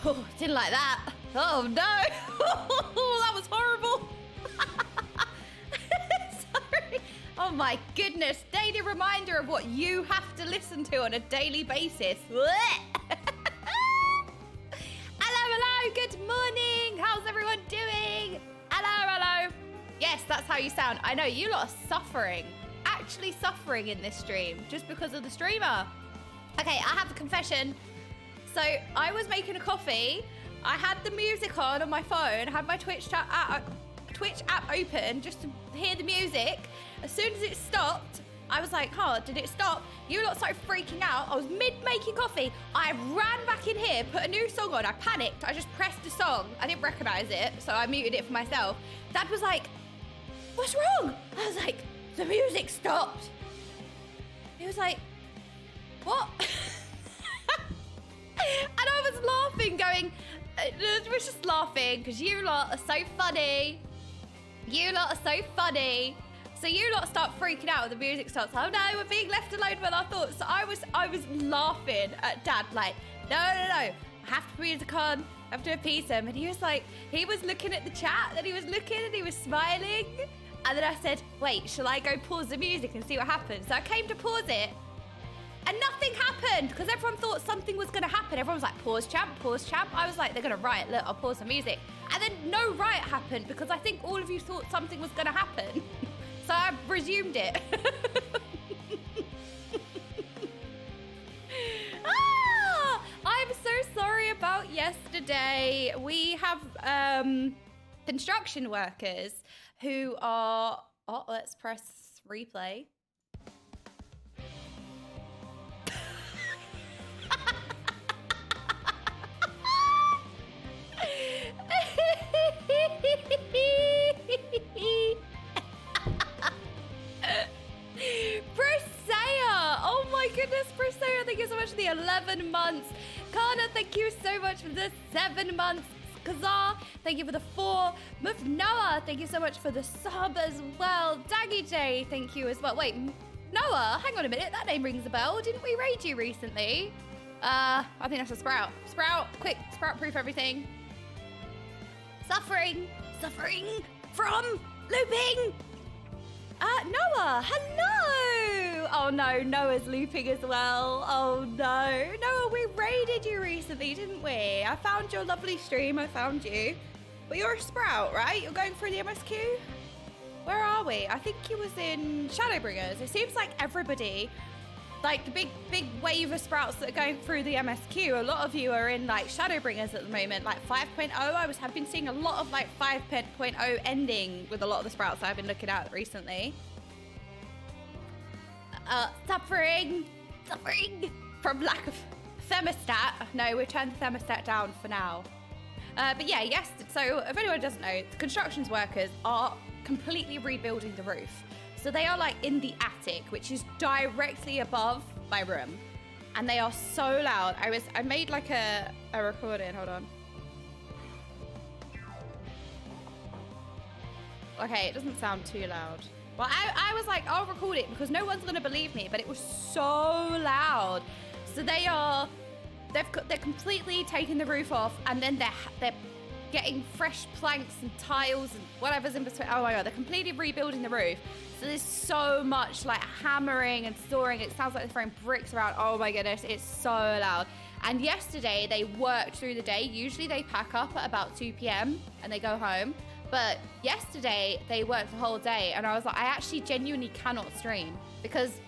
Oh, didn't like that. Oh no. That was horrible. Sorry. Oh my goodness. Daily reminder of what you have to listen to on a daily basis. Hello. Good morning. How's everyone doing? Hello. Yes, that's how you sound. I know you lot are suffering. Actually suffering in this stream just because of the streamer. Okay, I have a confession. So I was making a coffee. I had the music on my phone, had my Twitch app open just to hear the music. As soon as it stopped, I was like, oh, did it stop? You lot started freaking out. I was mid-making coffee. I ran back in here, put a new song on. I panicked. I just pressed the song. I didn't recognize it, so I muted it for myself. Dad was like, what's wrong? I was like, the music stopped. He was like, what? And I was laughing, going, I was just laughing because you lot are so funny. You lot are so funny. So you lot start freaking out when the music starts. Oh no, we're being left alone with our thoughts. So I was laughing at Dad, like, no. I have to put music on. I have to appease him. And he was like, he was looking at the chat, and he was looking and he was smiling. And then I said, wait, shall I go pause the music and see what happens? So I came to pause it. And nothing happened because everyone thought something was going to happen. Everyone was like, pause champ. I was like, they're going to riot. Look, I'll pause the music. And then no riot happened because I think all of you thought something was going to happen. So I resumed it. I'm so sorry about yesterday. We have construction workers who are... Oh, let's press replay. Brisea! Oh my goodness, Brisea, thank you so much for the 11 months. Kana, thank you so much for the 7 months. Kazar, thank you for the 4. Move Noah, thank you so much for the sub as well. Daggy J, thank you as well. Wait, Noah, hang on a minute, that name rings a bell. Didn't we raid you recently? I think that's a Sprout. Sprout, quick, Sprout proof everything. Suffering from looping. Noah, hello. Oh no, Noah's looping as well. Oh no. Noah, we raided you recently, didn't we? I found your lovely stream, I found you. But you're a Sprout, right? You're going through the MSQ? Where are we? I think he was in Shadowbringers. It seems like everybody, like the big wave of Sprouts that are going through the MSQ, a lot of you are in like Shadowbringers at the moment, like 5.0. I've been seeing a lot of like 5.0 ending with a lot of the Sprouts I've been looking at recently. Suffering from lack of thermostat. No, we turned the thermostat down for now. But yeah, yes, so if anyone doesn't know, the construction workers are completely rebuilding the roof. So they are like in the attic, which is directly above my room. And they are so loud. I made like a recording, hold on. Okay, it doesn't sound too loud. Well, I was like, I'll record it because no one's gonna believe me, but it was so loud. So they're completely taking the roof off, and then they're getting fresh planks and tiles and whatever's in between. Oh my God, they're completely rebuilding the roof. So there's so much like hammering and sawing. It sounds like they're throwing bricks around. Oh my goodness, it's so loud. And yesterday they worked through the day. Usually they pack up at about 2 p.m. and they go home. But yesterday they worked the whole day, and I was like, I actually genuinely cannot stream because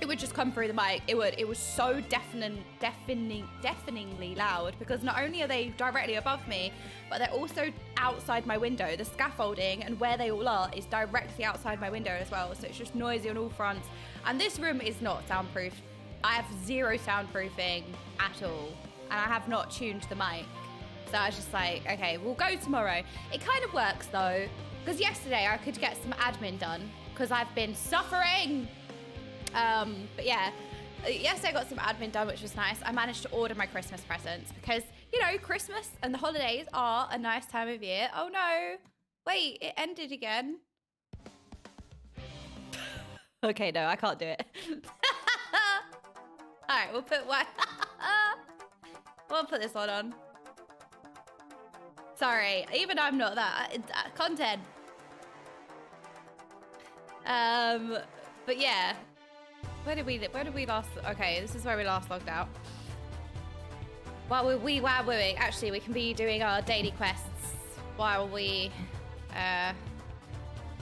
it would just come through the mic. It was so deafeningly loud because not only are they directly above me, but they're also outside my window. The scaffolding and where they all are is directly outside my window as well. So it's just noisy on all fronts. And this room is not soundproof. I have zero soundproofing at all. And I have not tuned the mic. So I was just like, okay, we'll go tomorrow. It kind of works though, because yesterday I could get some admin done because I've been suffering. But yeah, yesterday I got some admin done, which was nice. I managed to order my Christmas presents because, you know, Christmas and the holidays are a nice time of year. Oh no, wait, it ended again. Okay, no, I can't do it. All right, we'll put one. We'll put this one on. Sorry, even I'm not that. Content. But yeah. Where did we last... Okay, this is where we last logged out. While we were wooing, actually, we can be doing our daily quests while we...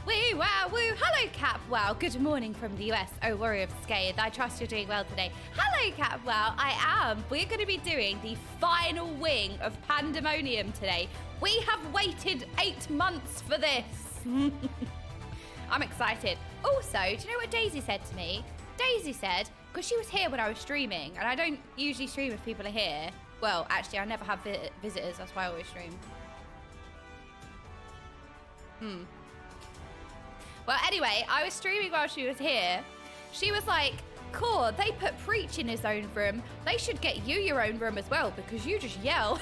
Wee wow woo! Hello Cap Wow! Good morning from the US. Oh, Warrior of Scathe, I trust you're doing well today. Hello Cap Wow! I am. We're going to be doing the final wing of Pandæmonium today. We have waited 8 months for this. I'm excited. Also, do you know what Daisy said to me? Daisy said, because she was here when I was streaming, and I don't usually stream if people are here. Well, actually, I never have visitors. That's why I always stream. Well, anyway, I was streaming while she was here. She was like, cool, they put Preach in his own room. They should get you your own room as well because you just yell.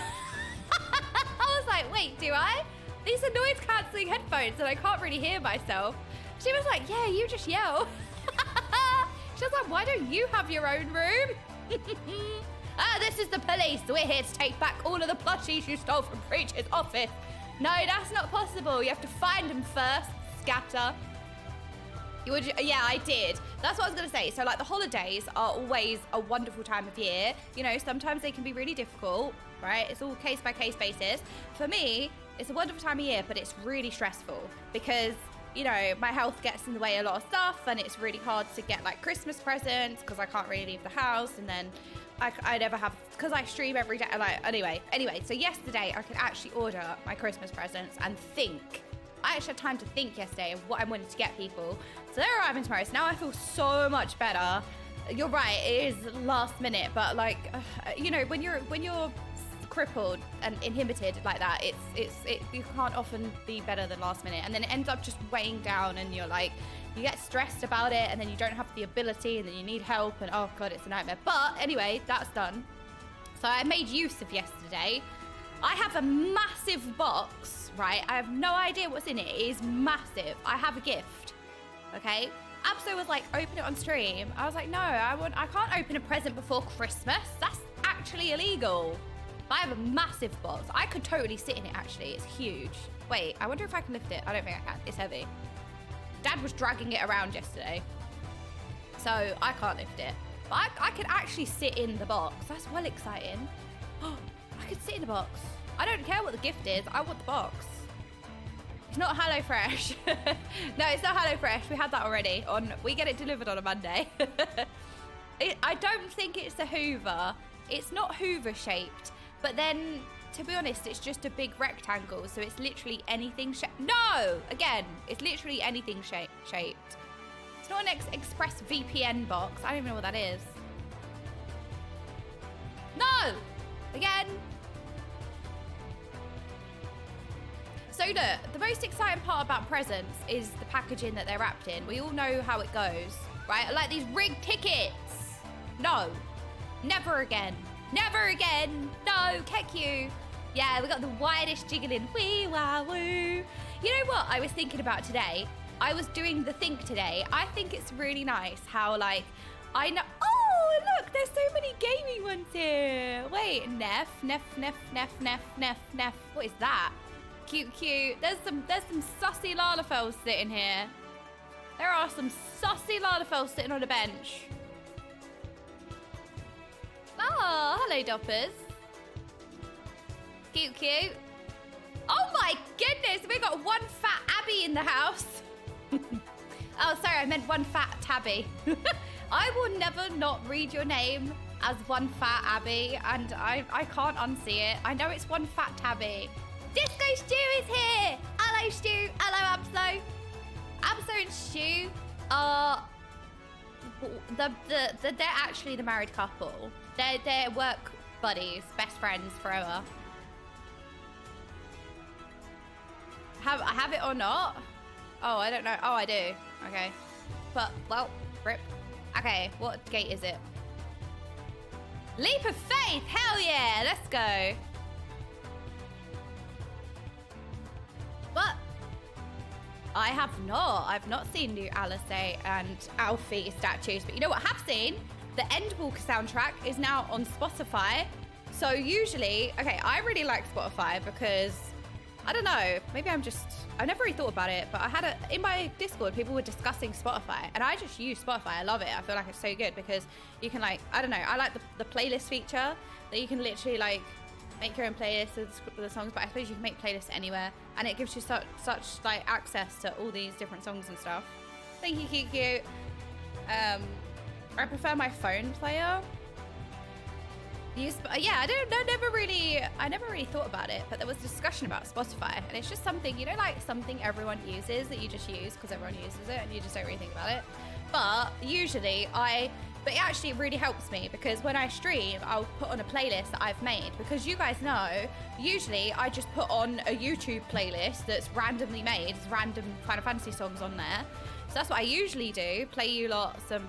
I was like, wait, do I? These are noise-cancelling headphones and I can't really hear myself. She was like, yeah, you just yell. She was like, why don't you have your own room? This is the police. We're here to take back all of the plushies you stole from Preach's office. No, that's not possible. You have to find them first, scatter. Yeah, I did. That's what I was going to say. So, like, the holidays are always a wonderful time of year. You know, sometimes they can be really difficult, right? It's all case-by-case basis. For me, it's a wonderful time of year, but it's really stressful because, you know, my health gets in the way of a lot of stuff and it's really hard to get, like, Christmas presents because I can't really leave the house and then I never have, because I stream every day. Like, anyway, so yesterday I could actually order my Christmas presents and think. I actually had time to think yesterday of what I wanted to get people. So they're arriving tomorrow. So now I feel so much better. You're right, it is last minute, but like, you know, when you're crippled and inhibited like that, you can't often be better than last minute. And then it ends up just weighing down and you're like, you get stressed about it and then you don't have the ability and then you need help and oh God, it's a nightmare. But anyway, that's done. So I made use of yesterday. I have a massive box, right? I have no idea what's in it. It is massive. I have a gift, okay? Abso was like, open it on stream. I was like, no, I can't open a present before Christmas. That's actually illegal. But I have a massive box. I could totally sit in it, actually. It's huge. Wait, I wonder if I can lift it. I don't think I can. It's heavy. Dad was dragging it around yesterday. So I can't lift it. But I could actually sit in the box. That's well exciting. Oh, I could sit in the box. I don't care what the gift is. I want the box. It's not HelloFresh. No, it's not HelloFresh. We had that already. We get it delivered on a Monday. I don't think it's a Hoover. It's not Hoover shaped. But then, to be honest, it's just a big rectangle. So it's literally anything shaped. No! Again, it's literally anything shaped. It's not an Express VPN box. I don't even know what that is. No! Again. So look, the most exciting part about presents is the packaging that they're wrapped in. We all know how it goes, right? Like these rigged tickets. No, never again. Never again. No, keck you. Yeah, we got the widest jiggling. Wee wah woo. You know what I was thinking about today? I was doing the think today. I think it's really nice how like, I know. Oh, look, there's so many gaming ones here. Wait, Neff. What is that? Cute. There's some sussy Lalafels sitting here. There are some sussy Lalafels sitting on a bench. Oh, hello, Doppers. Cute. Oh my goodness, we got one fat Abby in the house. Oh, sorry, I meant one fat Tabby. I will never not read your name as one fat Abby, and I can't unsee it. I know it's one fat Tabby. Disco Stu is here! Hello, Stu. Hello, Abso. Abso and Stu are... they're actually the married couple. They're work buddies, best friends forever. I have it or not? Oh, I don't know. Oh, I do. Okay. But, well, rip. Okay, what gate is it? Leap of faith! Hell yeah! Let's go. But I have not. I've not seen new Alice and Alfie statues. But you know what I have seen? The Endwalker soundtrack is now on Spotify. So usually, okay, I really like Spotify because I don't know. Maybe I never really thought about it, but in my Discord, people were discussing Spotify, and I just use Spotify. I love it. I feel like it's so good because you can like, I don't know. I like the playlist feature that you can literally like make your own playlist with the songs, but I suppose you can make playlists anywhere, and it gives you such like access to all these different songs and stuff. Thank you, Kiki. I prefer my phone player. Yeah, I never really thought about it, but there was discussion about Spotify, and it's just something, you know, like something everyone uses that you just use because everyone uses it and you just don't really think about it. But usually but it actually really helps me because when I stream, I'll put on a playlist that I've made, because you guys know, usually I just put on a YouTube playlist that's randomly made, it's random Final Fantasy songs on there. So that's what I usually do, play you lot some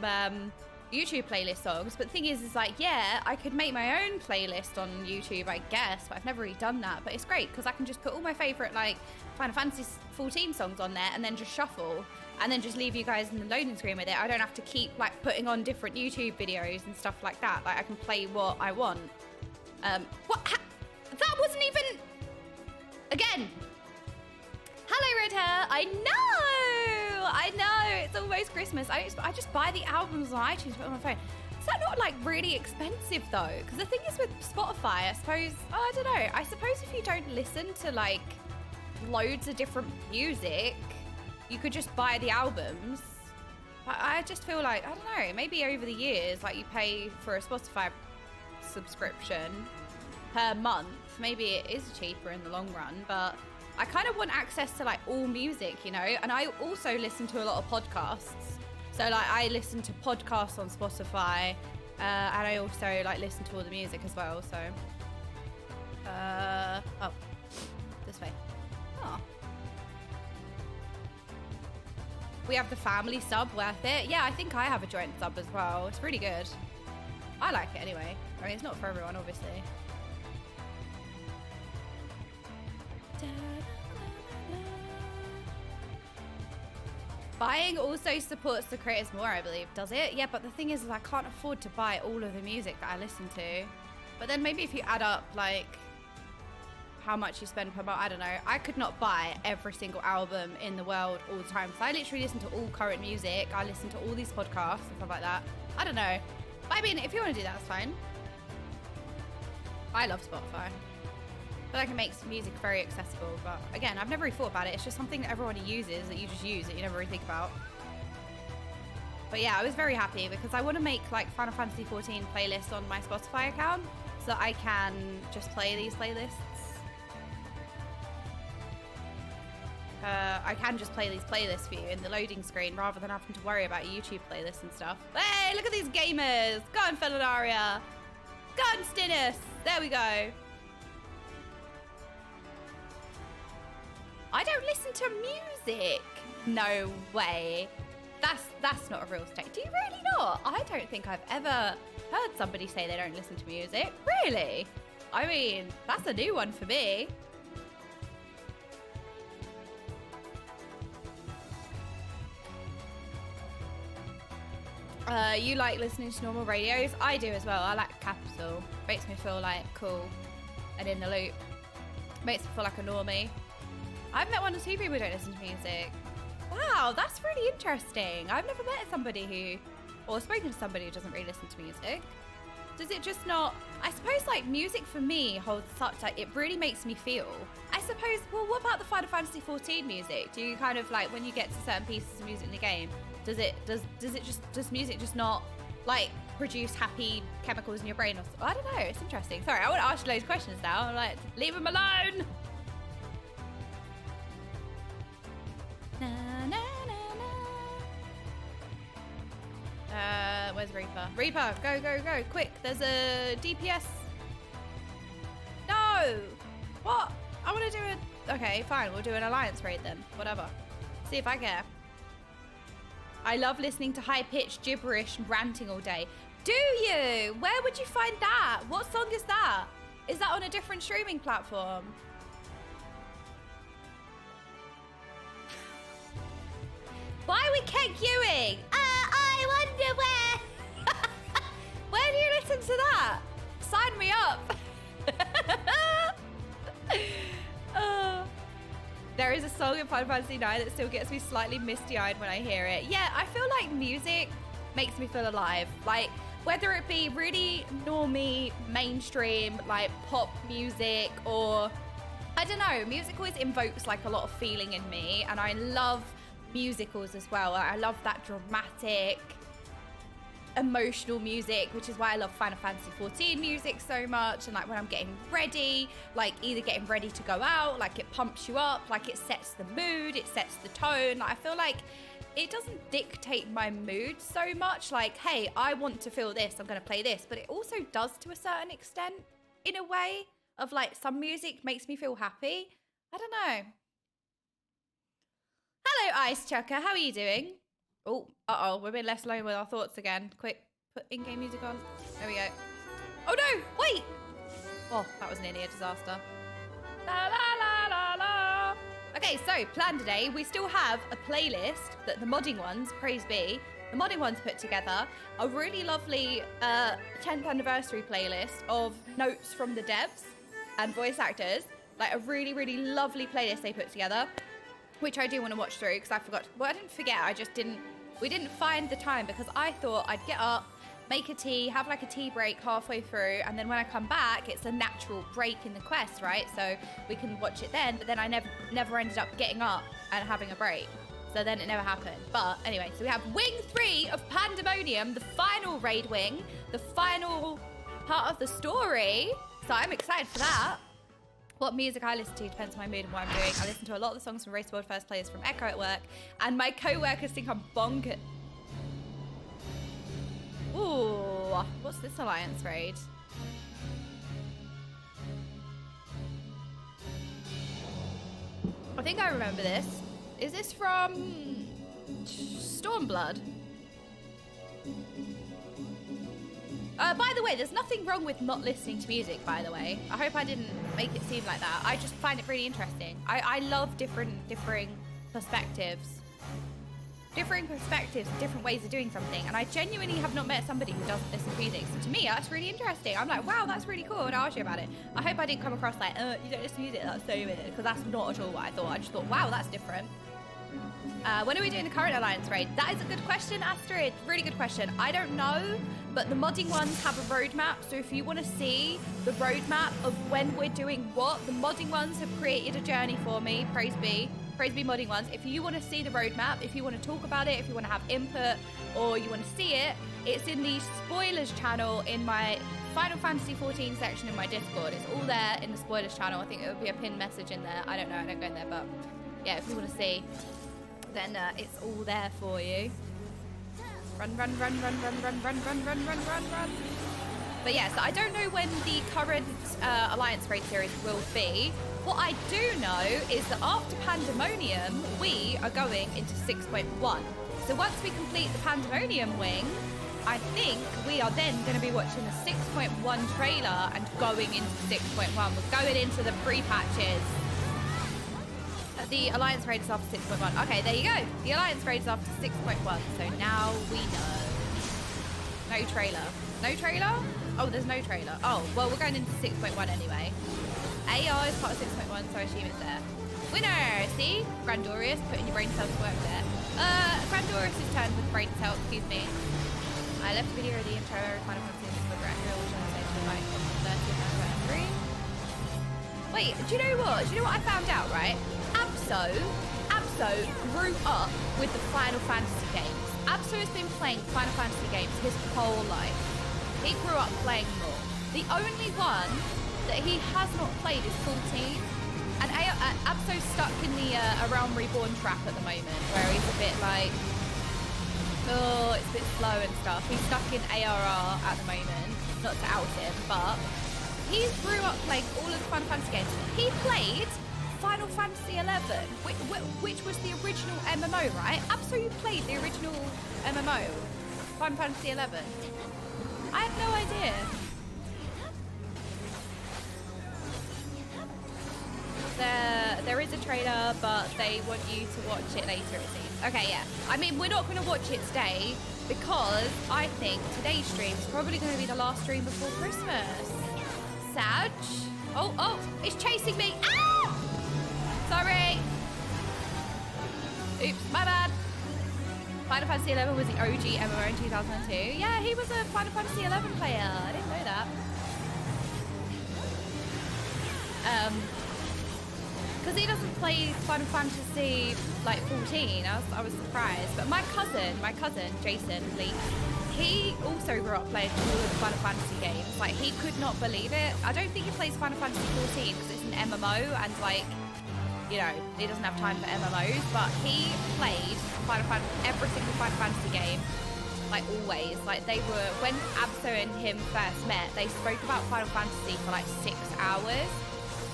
YouTube playlist songs. But the thing is like, yeah, I could make my own playlist on YouTube, I guess, but I've never really done that. But it's great because I can just put all my favorite like Final Fantasy 14 songs on there and then just shuffle and then just leave you guys in the loading screen with it. I don't have to keep like putting on different YouTube videos and stuff like that. Like I can play what I want. That wasn't even, again. Hello, Red Hair. I know, it's almost Christmas. I just buy the albums on iTunes, put it on my phone. Is that not like really expensive though? Because the thing is with Spotify, I suppose, I don't know. I suppose if you don't listen to like loads of different music, you could just buy the albums. I just feel like, I don't know, maybe over the years, like you pay for a Spotify subscription per month. Maybe it is cheaper in the long run, but I kind of want access to like all music, you know, and I also listen to a lot of podcasts. So like I listen to podcasts on Spotify, and I also like listen to all the music as well. So, oh, this way. Oh, we have the family sub, worth it. Yeah, I think I have a joint sub as well. It's really good. I like it anyway. I mean, it's not for everyone, obviously. Buying also supports the creators more, I believe, does it? Yeah, but the thing is I can't afford to buy all of the music that I listen to. But then maybe if you add up like how much you spend per month, I don't know. I could not buy every single album in the world all the time. So I literally listen to all current music. I listen to all these podcasts and stuff like that. I don't know. But I mean, if you want to do that, that's fine. I love Spotify. I feel like it makes music very accessible, but again, I've never really thought about it. It's just something that everyone uses, that you just use, that you never really think about. But yeah, I was very happy because I want to make like Final Fantasy 14 playlists on my Spotify account so that I can just play these playlists. I can just play these playlists for you in the loading screen rather than having to worry about YouTube playlists and stuff. Hey, look at these gamers! Go on, Felinaria! Go on, Stinus! There we go. I don't listen to music. No way. That's not a real state. Do you really not? I don't think I've ever heard somebody say they don't listen to music. Really? I mean, that's a new one for me. You like listening to normal radios? I do as well. I like Capital. Makes me feel like cool and in the loop. Makes me feel like a normie. I've met one or two people who don't listen to music. Wow, that's really interesting. I've never met somebody or spoken to somebody who doesn't really listen to music. Does it just not, I suppose like music for me holds such, like it really makes me feel. I suppose, well, what about the Final Fantasy 14 music? Do you kind of like, when you get to certain pieces of music in the game, does music just not like produce happy chemicals in your brain or something? I don't know, it's interesting. Sorry, I want to ask you loads of questions now. I'm like, leave them alone. Na, na, na, na. Where's Reaper? Reaper, go, go, go, quick. There's a DPS. No! What? I want to do a... Okay, fine, we'll do an alliance raid then. Whatever. See if I care. I love listening to high-pitched gibberish and ranting all day. Do you? Where would you find that? What song is that? Is that on a different streaming platform? Why are we keck queuing? I wonder where. Where do you listen to that? Sign me up. is a song in Final Fantasy IX that still gets me slightly misty-eyed when I hear it. Yeah, I feel like music makes me feel alive. Like, whether it be really normie, mainstream, like pop music, or I don't know, music always invokes like a lot of feeling in me, and I love musicals as well. I love that dramatic, emotional music, which is why I love Final Fantasy XIV music so much. And like when I'm getting ready, like either getting ready to go out, like it pumps you up, like it sets the mood, it sets the tone. Like, I feel like it doesn't dictate my mood so much, like, hey, I want to feel this, I'm gonna play this, but it also does to a certain extent, in a way, of like some music makes me feel happy. I don't know. Hello, Ice Chucker, how are you doing? Oh, uh-oh, we're being left alone with our thoughts again. Quick, put in-game music on. There we go. Oh no, wait! Oh, that was nearly a disaster. La la la la la. Okay, so plan today. We still have a playlist that the modding ones, praise be, the modding ones put together. A really lovely 10th anniversary playlist of notes from the devs and voice actors. Like a really, really lovely playlist they put together, which I do want to watch through because I forgot. Well, I didn't forget. We didn't find the time because I thought I'd get up, make a tea, have like a tea break halfway through, and then when I come back, it's a natural break in the quest, right? So we can watch it then, but then I never ended up getting up and having a break. So then it never happened. But anyway, so we have Wing 3 of Pandæmonium, the final raid wing, the final part of the story. So I'm excited for that. What music I listen to depends on my mood and what I'm doing. I listen to a lot of the songs from Race World First Players from Echo at work, and my co-workers think I'm bonkers. Ooh, what's this alliance raid? I think I remember this. Is this from Stormblood? By the way, there's nothing wrong with not listening to music, by the way. I hope I didn't make it seem like that. I just find it really interesting. I love differing perspectives. Differing perspectives, different ways of doing something. And I genuinely have not met somebody who doesn't listen to music. So to me, that's really interesting. I'm like, wow, that's really cool. And I'll ask you about it. I hope I didn't come across like, you don't listen to music, that's so weird. Because that's not at all what I thought. I just thought, wow, that's different. When are we doing the current alliance raid? That is a good question, Astrid. Really good question. I don't know, but the modding ones have a roadmap. So if you want to see the roadmap of when we're doing what, the modding ones have created a journey for me. Praise be modding ones. If you want to see the roadmap, if you want to talk about it, if you want to have input, or you want to see it, it's in the spoilers channel in my Final Fantasy XIV section in my Discord. It's all there in the spoilers channel. I think it would be a pinned message in there. I don't know, I don't go in there, but yeah, if you want to see, then it's all there for you. Run, run, run, run, run, run, run, run, run, run, run, run. But yeah, so I don't know when the current Alliance raid series will be. What I do know is that after Pandæmonium, we are going into 6.1. So once we complete the Pandæmonium wing, I think we are then going to be watching the 6.1 trailer and going into 6.1. We're going into the pre-patches. The Alliance raid is after 6.1. Okay, there you go. The Alliance raid is after 6.1. So now we know. No trailer. No trailer? Oh, there's no trailer. Oh, well, we're going into 6.1 anyway. AR is part of 6.1, so I assume it's there. Winner! See? Grandorius, putting your brain cells to work there. Grandorius' turn with brain cells, excuse me. I left a video of the intro Final Fantasy with Dracula, which I saved for like 30 and 3. Wait, do you know what? Do you know what I found out, right? Abso grew up with the Final Fantasy games. Abso has been playing Final Fantasy games his whole life. He grew up playing them all. The only one that he has not played is 14. And Abso's stuck in the A Realm Reborn trap at the moment, where he's a bit like, oh, it's a bit slow and stuff. He's stuck in ARR at the moment, not to out him, but he grew up playing all of the Final Fantasy games. He played Final Fantasy XI, which was the original MMO, right? Abso, you played the original MMO, Final Fantasy XI. I have no idea. There is a trailer, but they want you to watch it later, it seems. Okay, yeah. I mean, we're not going to watch it today because I think today's stream is probably going to be the last stream before Christmas. Sag. Oh, it's chasing me. Ah! Sorry. Oops, my bad. Final Fantasy XI was the OG MMO in 2002. Yeah, he was a Final Fantasy XI player. I didn't know that. Because he doesn't play Final Fantasy like 14. I was surprised. But my cousin Jason Lee, he also grew up playing all of the Final Fantasy games. Like, he could not believe it. I don't think he plays Final Fantasy 14 because it's an MMO and like, you know, he doesn't have time for MMOs. But he played every single Final Fantasy game, like always. Like, they were, when Abso and him first met, they spoke about Final Fantasy for like 6 hours.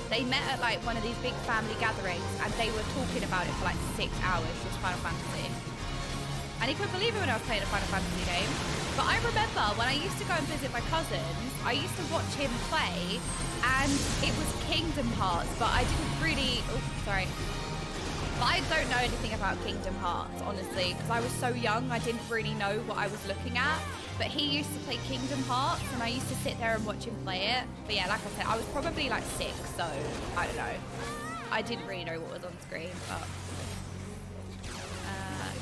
They met at like one of these big family gatherings and they were talking about it for like 6 hours, just Final Fantasy. And he couldn't believe it when I was playing a Final Fantasy game. But I remember when I used to go and visit my cousins, I used to watch him play and it was Kingdom Hearts, but I didn't really, but I don't know anything about Kingdom Hearts, honestly, because I was so young, I didn't really know what I was looking at. But he used to play Kingdom Hearts and I used to sit there and watch him play it. But yeah, like I said, I was probably like 6, so I don't know. I didn't really know what was on screen, but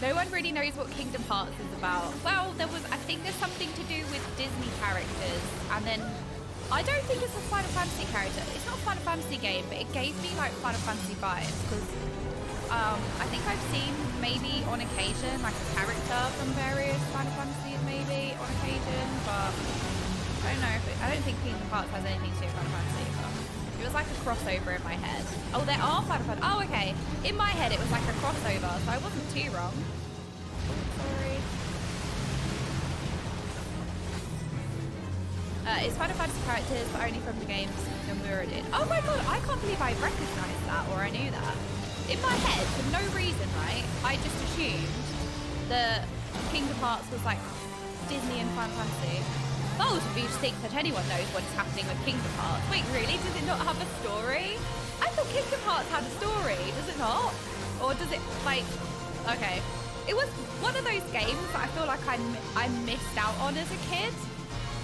no one really knows what Kingdom Hearts is about. Well, I think there's something to do with Disney characters, and then I don't think it's a Final Fantasy character. It's not a Final Fantasy game, but it gave me like Final Fantasy vibes because I think I've seen maybe on occasion like a character from various Final Fantasies maybe on occasion, but I don't know I don't think Kingdom Hearts has anything to do with Final Fantasy, but it was like a crossover in my head. Oh, there are Final Fantasy. Oh, okay. In my head it was like a crossover, so I wasn't too wrong. Sorry. It's Final Fantasy characters, but only from the games than we already did. Oh my god, I can't believe I recognised that, or I knew that. In my head, for no reason, right, I just assumed that Kingdom Hearts was like Disney and Final Fantasy. Bold of you to think that anyone knows what is happening with Kingdom Hearts. Wait, really? Does it not have a story? I thought Kingdom Hearts had a story. Does it not? Or does it, like... Okay. It was one of those games that I feel like I missed out on as a kid.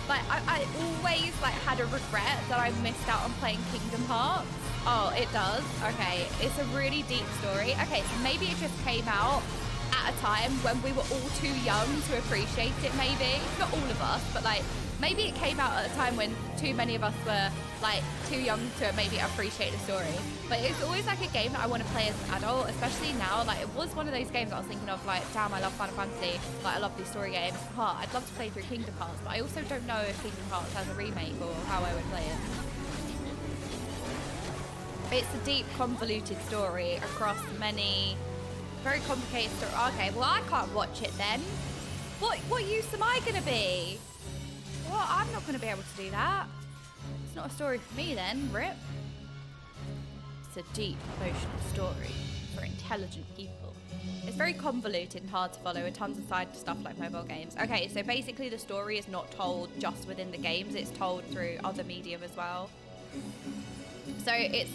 Like, I always like had a regret that I missed out on playing Kingdom Hearts. Oh, it does? Okay. It's a really deep story. Okay, so maybe it just came out at a time when we were all too young to appreciate it, maybe. Not all of us, but like, maybe it came out at a time when too many of us were like too young to maybe appreciate the story. But it's always like a game that I want to play as an adult, especially now. Like, it was one of those games I was thinking of, like, damn, I love Final Fantasy. Like, I love these story games. I'd love to play through Kingdom Hearts, but I also don't know if Kingdom Hearts has a remake or how I would play it. It's a deep, convoluted story across many very complicated stories. Okay, well, I can't watch it then. What use am I going to be? Well, I'm not going to be able to do that. It's not a story for me then, rip. It's a deep, emotional story for intelligent people. It's very convoluted and hard to follow with tons of side stuff like mobile games. Okay, so basically the story is not told just within the games, it's told through other medium as well. So it's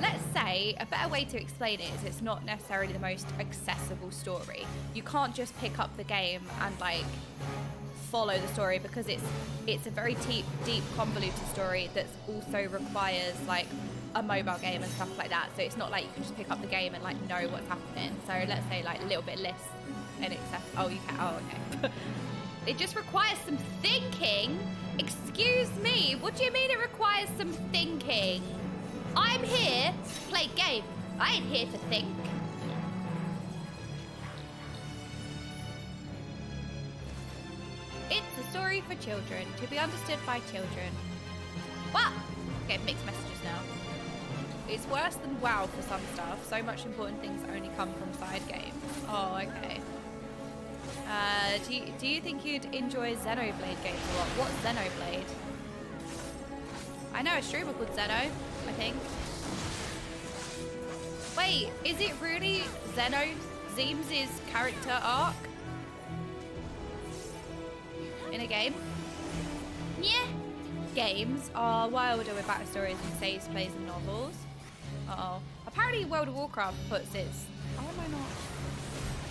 let's say, a better way to explain it is it's not necessarily the most accessible story. You can't just pick up the game and like follow the story because it's a very deep convoluted story that also requires like a mobile game and stuff like that. So it's not like you can just pick up the game and like know what's happening. So let's say like a little bit less inaccessible. Oh, you can. Oh, okay. It just requires some thinking. Excuse me, what do you mean it requires some thinking? I'm here to play game. I ain't here to think. It's a story for children, to be understood by children. What? Okay, mixed messages now. It's worse than WoW for some stuff. So much important things only come from side games. Oh, okay. Do you think you'd enjoy Xenoblade games a lot? What's Xenoblade? I know a streamer called Zeno, I think. Wait, is it really Zeem's character arc? In a game? Yeah. Games are wilder with backstories and saves, plays, and novels. Uh-oh. Apparently World of Warcraft puts its... How am I not...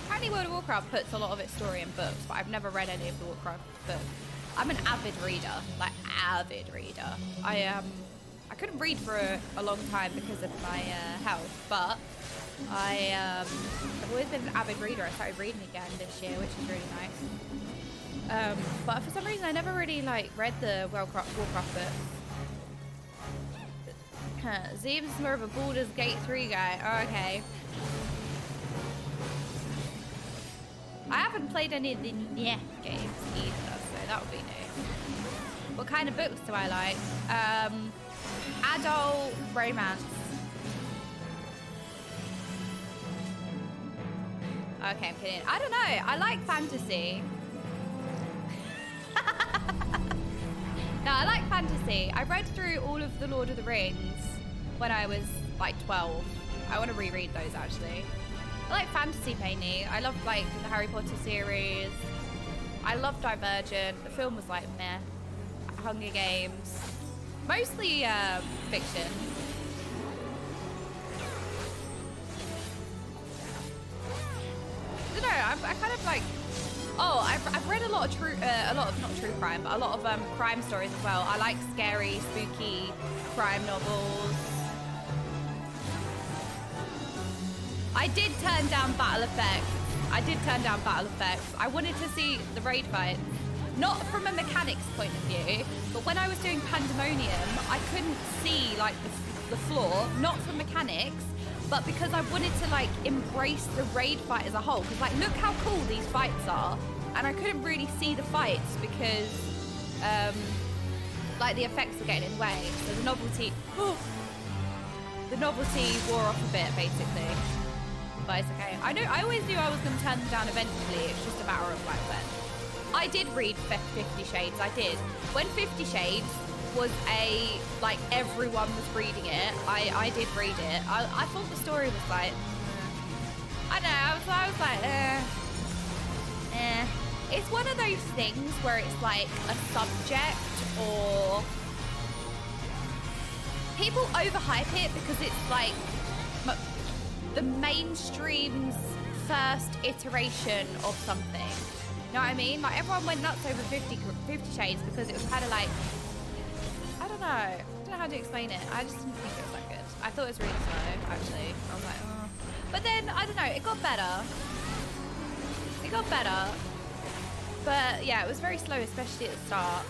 Apparently World of Warcraft puts a lot of its story in books, but I've never read any of the Warcraft books. I'm an avid reader, like avid reader. I couldn't read for a long time because of my health, but I've always been an avid reader. I started reading again this year, which is really nice. But for some reason, I never really like read the Warcraft books. Zeeb's is more of a Baldur's Gate 3 guy. Oh, okay. I haven't played any of the games either, so that would be new. What kind of books do I like? Adult romance. Okay, I'm kidding. I don't know. I like fantasy. No, I like fantasy. I read through all of the Lord of the Rings when I was like 12. I want to reread those actually. I like fantasy mainly. I love like the Harry Potter series. I love Divergent. The film was like meh. Hunger Games. Mostly fiction. I don't know. I kind of like. Oh, I've read a lot of not true crime, but a lot of crime stories as well. I like scary, spooky crime novels. I did turn down Battle Effects. I wanted to see the raid fights. Not from a mechanics point of view, but when I was doing Pandæmonium, I couldn't see like the floor, not from mechanics, but because I wanted to like embrace the raid fight as a whole. Because like, look how cool these fights are, and I couldn't really see the fights because like the effects were getting in the way. So the novelty wore off a bit basically. But it's okay. I always knew I was going to turn them down eventually. It's just a matter of like when. I did read 50 Shades. I did. When 50 Shades was like everyone was reading it, I did read it. I thought the story was like, I don't know. I was like, It's one of those things where it's like a subject or people overhype it because it's like the mainstream's first iteration of something. You know what I mean? Like everyone went nuts over 50 Shades because it was kind of like, I don't know how to explain it. I just didn't think it was that good. I thought it was really slow, actually. I was like, oh. But then, I don't know, it got better. But yeah, it was very slow, especially at the start.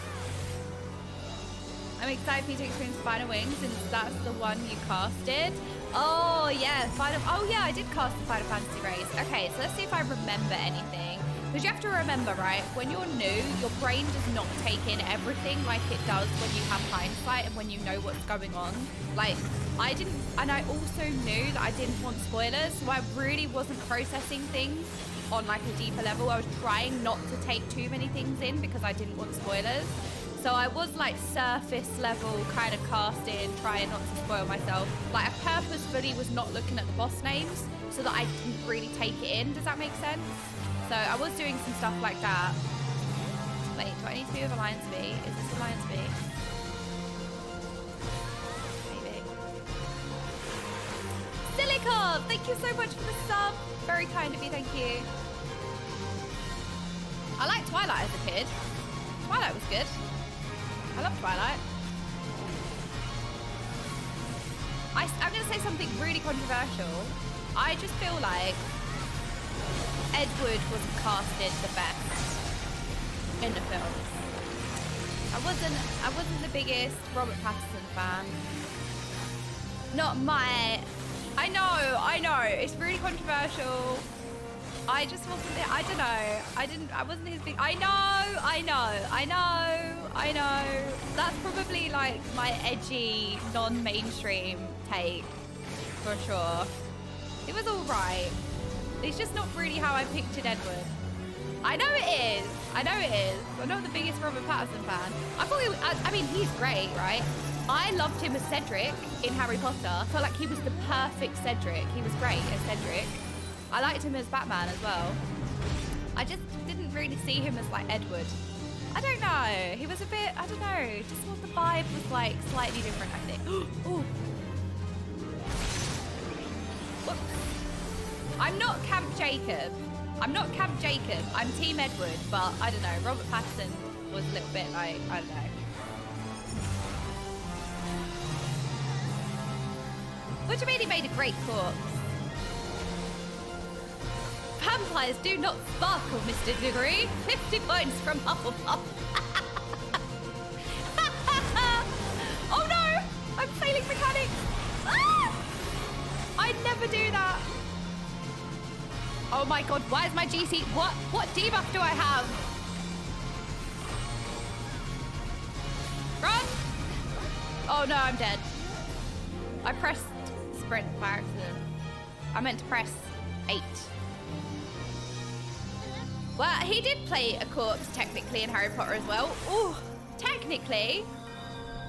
I'm excited for you to experience Final Wings, since that's the one you casted. Oh yeah, oh yeah, I did cast the Final Fantasy race. Okay, so let's see if I remember anything. Because you have to remember, right, when you're new, your brain does not take in everything like it does when you have hindsight and when you know what's going on. Like, I didn't, and I also knew that I didn't want spoilers, so I really wasn't processing things on like a deeper level. I was trying not to take too many things in because I didn't want spoilers. So I was like surface level kind of casting, trying not to spoil myself. Like I purposefully was not looking at the boss names so that I didn't really take it in. Does that make sense? So I was doing some stuff like that. Wait, do I need to be with Alliance B? Is this Alliance B? Maybe. Silicon, thank you so much for the sub. Very kind of you, thank you. I liked Twilight as a kid. Twilight was good. I love Twilight. I'm going to say something really controversial. I just feel like Edward wasn't casted the best in the films. I wasn't the biggest Robert Pattinson fan. Not my... I know. It's really controversial. I just wasn't... I don't know. I wasn't his big... I know. That's probably like my edgy, non-mainstream take, for sure. It was alright. It's just not really how I pictured Edward. I know it is. I'm not the biggest Robert Pattinson fan. I mean, he's great, right? I loved him as Cedric in Harry Potter. I felt like he was the perfect Cedric. He was great as Cedric. I liked him as Batman as well. I just didn't really see him as like Edward. I don't know. He was a bit, I don't know. Just what the vibe was like slightly different, I think. Ooh. Whoops. I'm not Camp Jacob. I'm Team Edward, but I don't know. Robert Pattinson was a little bit like, I don't know. What do you mean he made a great corpse? vampires do not sparkle, Mr. Degree. 50 points from Hufflepuff. Oh no! I'm failing mechanics. Ah! I'd never do that. Oh my god, why is my GC... What debuff do I have? Run! Oh no, I'm dead. I pressed sprint by accident. I meant to press 8. Well, he did play a corpse technically in Harry Potter as well. Ooh, technically,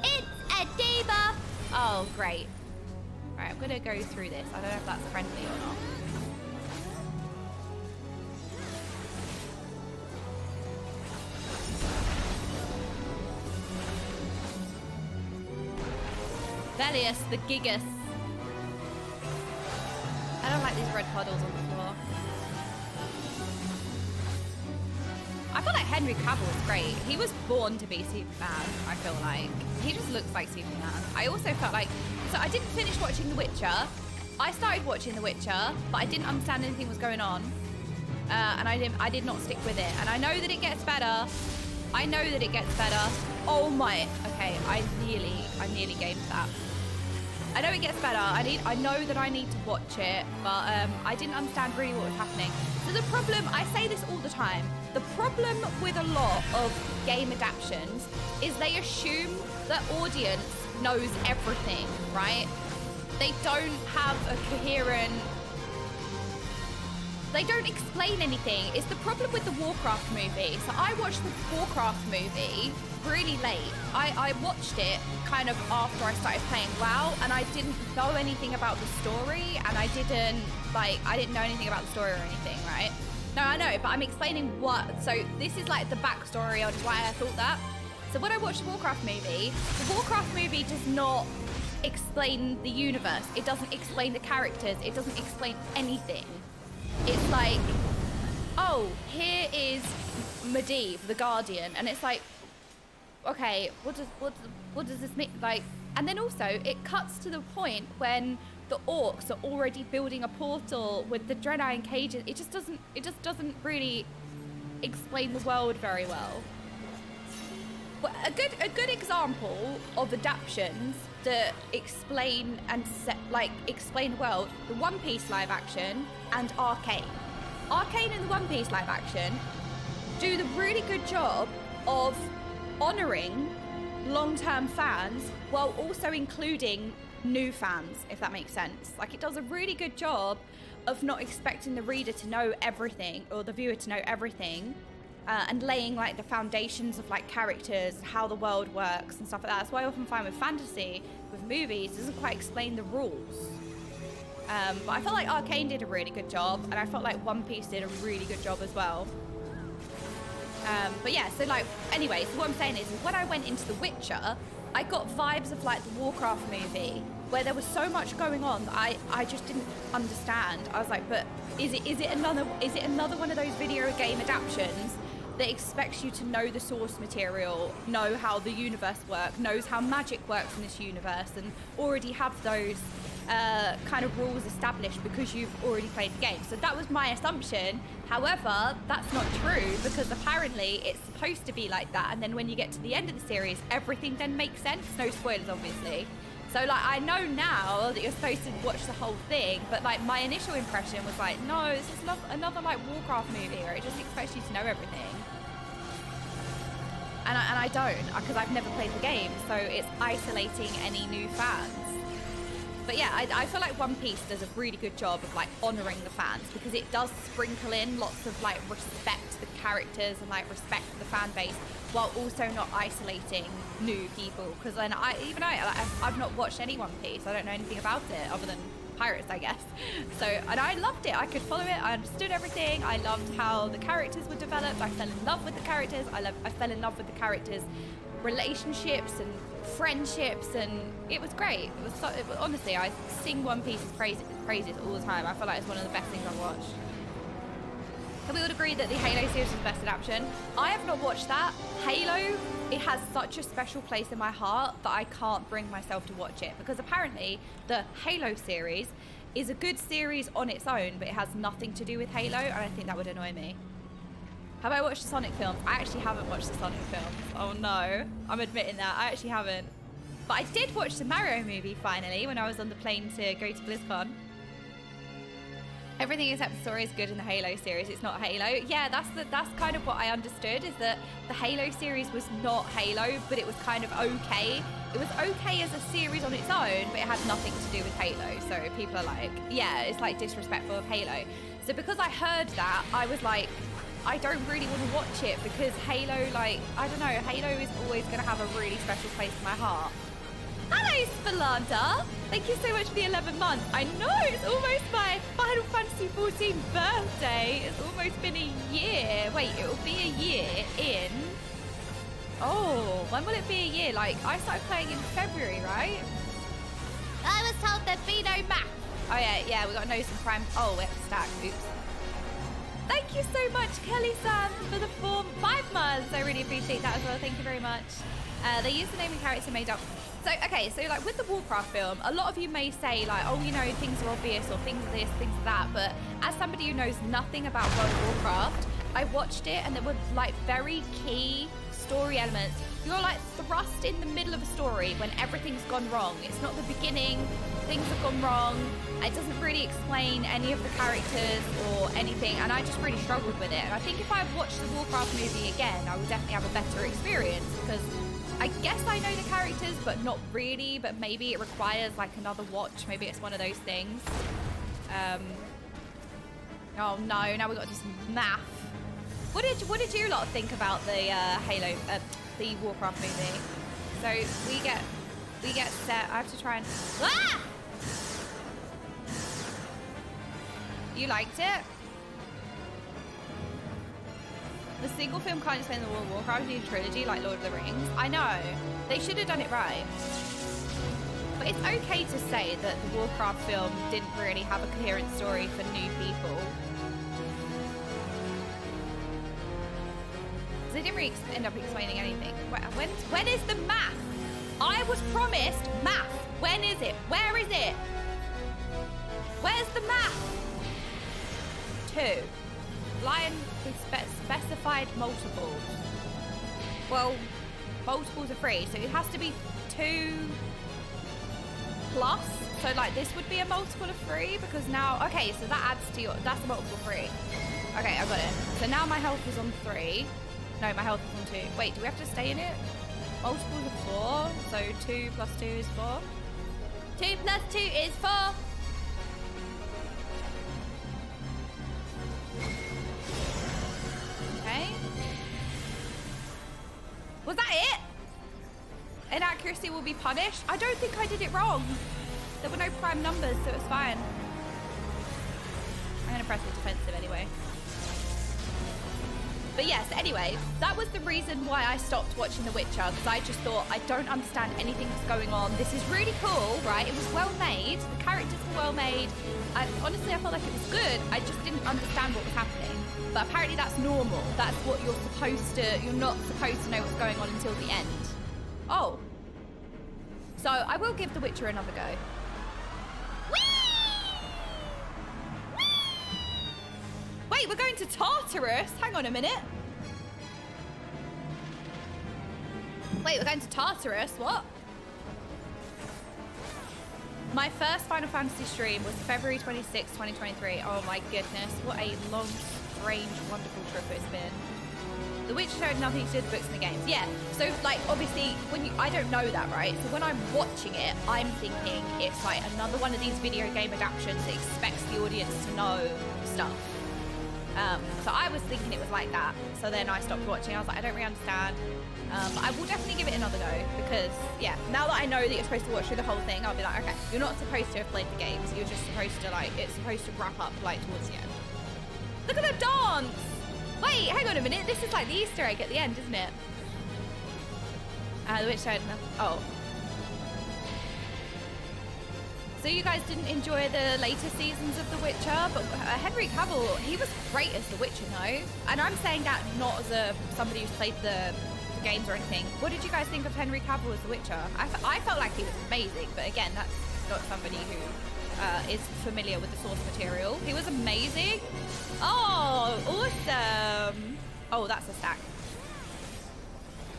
it's a debuff. Oh, great. Right, I'm gonna go through this. I don't know if that's friendly or not. Velius the Gigas. I don't like these red puddles on the floor. I feel like Henry Cavill is great. He was born to be Superman, I feel like. He just looks like Superman. I also felt like... So I didn't finish watching The Witcher. I started watching The Witcher, but I didn't understand anything was going on. And I did not stick with it. And I know that it gets better. I know that it gets better. Oh my... Okay, I nearly gamed that. I know it gets better. I know that I need to watch it, but I didn't understand really what was happening. So the problem, I say this all the time, the problem with a lot of game adaptations is they assume that audience knows everything, right? They don't have a coherent... They don't explain anything. It's the problem with the Warcraft movie. So I watched the Warcraft movie really late. I watched it kind of after I started playing WoW, and I didn't know anything about the story, and I didn't know anything about the story or anything, right? No, I know, but I'm explaining what. So this is like the backstory on why I thought that. So when I watched the Warcraft movie does not explain the universe. It doesn't explain the characters. It doesn't explain anything. It's like, oh, here is Medivh, the Guardian, and it's like, okay, what does this mean? Like, and then also it cuts to the point when the orcs are already building a portal with the Draenei cages. It just doesn't really explain the world very well. But a good example of adaptations that explain explain the world, the One Piece live action and Arcane. Arcane and the One Piece live action do the really good job of honouring long-term fans while also including new fans, if that makes sense. Like, it does a really good job of not expecting the reader to know everything or the viewer to know everything, and laying like the foundations of like characters, how the world works and stuff like that. That's why I often find with fantasy, with movies, it doesn't quite explain the rules. But I felt like Arcane did a really good job, and I felt like One Piece did a really good job as well. But yeah, so like, anyway, so what I'm saying is when I went into The Witcher, I got vibes of like the Warcraft movie, where there was so much going on that I just didn't understand. I was like, but is it another one of those video game adaptations that expects you to know the source material, know how the universe works, knows how magic works in this universe, and already have those kind of rules established because you've already played the game. So that was my assumption. However, that's not true, because apparently it's supposed to be like that, and then when you get to the end of the series, everything then makes sense. No spoilers, obviously. So like, I know now that you're supposed to watch the whole thing, but like my initial impression was like, no, this is another like Warcraft movie where it just expects you to know everything. And I don't, because I've never played the game, so it's isolating any new fans. But yeah, I feel like One Piece does a really good job of like honouring the fans, because it does sprinkle in lots of like respect to the characters and like respect to the fan base, while also not isolating new people. Because then I've not watched any One Piece. I don't know anything about it other than pirates, I guess. So, and I loved it. I could follow it. I understood everything. I loved how the characters were developed. I fell in love with the characters. I fell in love with the characters' relationships and friendships, and it was great. Honestly, I sing One Piece's praises all the time. I feel like it's one of the best things I've watched. Can we all agree that the Halo series is the best adaptation? I have not watched that. Halo, it has such a special place in my heart that I can't bring myself to watch it, because apparently the Halo series is a good series on its own, but it has nothing to do with Halo, and I think that would annoy me. Have I watched the Sonic films? I actually haven't watched the Sonic films. Oh no, I'm admitting that. I actually haven't. But I did watch the Mario movie finally when I was on the plane to go to BlizzCon. Everything except the story is good in the Halo series. It's not Halo. Yeah, that's kind of what I understood, is that the Halo series was not Halo, but it was kind of okay. It was okay as a series on its own, but it had nothing to do with Halo. So people are like, yeah, it's like disrespectful of Halo. So because I heard that, I was like, I don't really want to watch it because Halo, like, I don't know, Halo is always going to have a really special place in my heart. Hello, Spelanta! Thank you so much for the 11 months. I know, it's almost my Final Fantasy XIV birthday. It's almost been a year. Wait, it will be a year in... Oh, when will it be a year? Like, I started playing in February, right? I was told there'd be no map. Oh, yeah, we got to know some prime... Oh, we have to stack. Oops. Thank you so much, Kelly-san, for the 5 months. I really appreciate that as well. Thank you very much. They used the name and character made up... So, okay, so like with the Warcraft film, a lot of you may say like, oh, you know, things are obvious or things are this, things are that. But as somebody who knows nothing about World of Warcraft, I watched it and there were like very key story elements. You're like thrust in the middle of a story when everything's gone wrong. It's not the beginning, things have gone wrong. It doesn't really explain any of the characters or anything. And I just really struggled with it. And I think if I watched the Warcraft movie again, I would definitely have a better experience because I guess I know the characters, but not really. But maybe it requires like another watch. Maybe it's one of those things. Oh no! Now we've got to do some math. What did you lot think about the Halo, the Warcraft movie? So we get set. I have to try and. Ah! You liked it? The single film can't explain the World of Warcraft, you need a trilogy like Lord of the Rings. I know. They should have done it right. But it's okay to say that the Warcraft film didn't really have a coherent story for new people. They didn't really end up explaining anything. When is the math? I was promised math. When is it? Where is it? Where's the math? 2. Lion with specified multiples. Well, multiples are 3, so it has to be 2 plus. So like this would be a multiple of 3 because now, okay, so that adds to your, that's a multiple of 3. Okay, I got it. So now my health is on 3. No, my health is on 2. Wait, do we have to stay in it? Multiples of 4, so 2 plus 2 is 4. 2 plus 2 is 4. Okay. Was that it? Inaccuracy will be punished? I don't think I did it wrong. There were no prime numbers, so it's fine. I'm gonna press the defensive anyway. But yes, anyway, that was the reason why I stopped watching The Witcher, because I just thought, I don't understand anything that's going on. This is really cool, right? It was well made. The characters were well made. And honestly, I felt like it was good. I just didn't understand what was happening. But apparently that's normal. That's what you're supposed to, you're not supposed to know what's going on until the end. Oh. So I will give The Witcher another go. Wait, we're going to Tartarus? Hang on a minute. Wait, we're going to Tartarus? What? My first Final Fantasy stream was February 26, 2023. Oh my goodness. What a long, strange, wonderful trip it's been. The Witcher showed nothing to do with the books and the games. Yeah, so like obviously when I don't know that, right? So when I'm watching it, I'm thinking it's like another one of these video game adaptions that expects the audience to know stuff. So I was thinking it was like that. So then I stopped watching. I was like, I don't really understand. But I will definitely give it another go because, yeah, now that I know that you're supposed to watch through the whole thing, I'll be like, okay, you're not supposed to have played the games. You're just supposed to, like, it's supposed to wrap up, like, towards the end. Look at them dance! Wait, hang on a minute. This is like the Easter egg at the end, isn't it? The Witch showed enough. Oh. So you guys didn't enjoy the later seasons of The Witcher, but Henry Cavill, he was great as The Witcher, no? And I'm saying that not as somebody who's played the games or anything. What did you guys think of Henry Cavill as The Witcher? I felt like he was amazing, but again, that's not somebody who is familiar with the source material. He was amazing. Oh, awesome. Oh, that's a stack.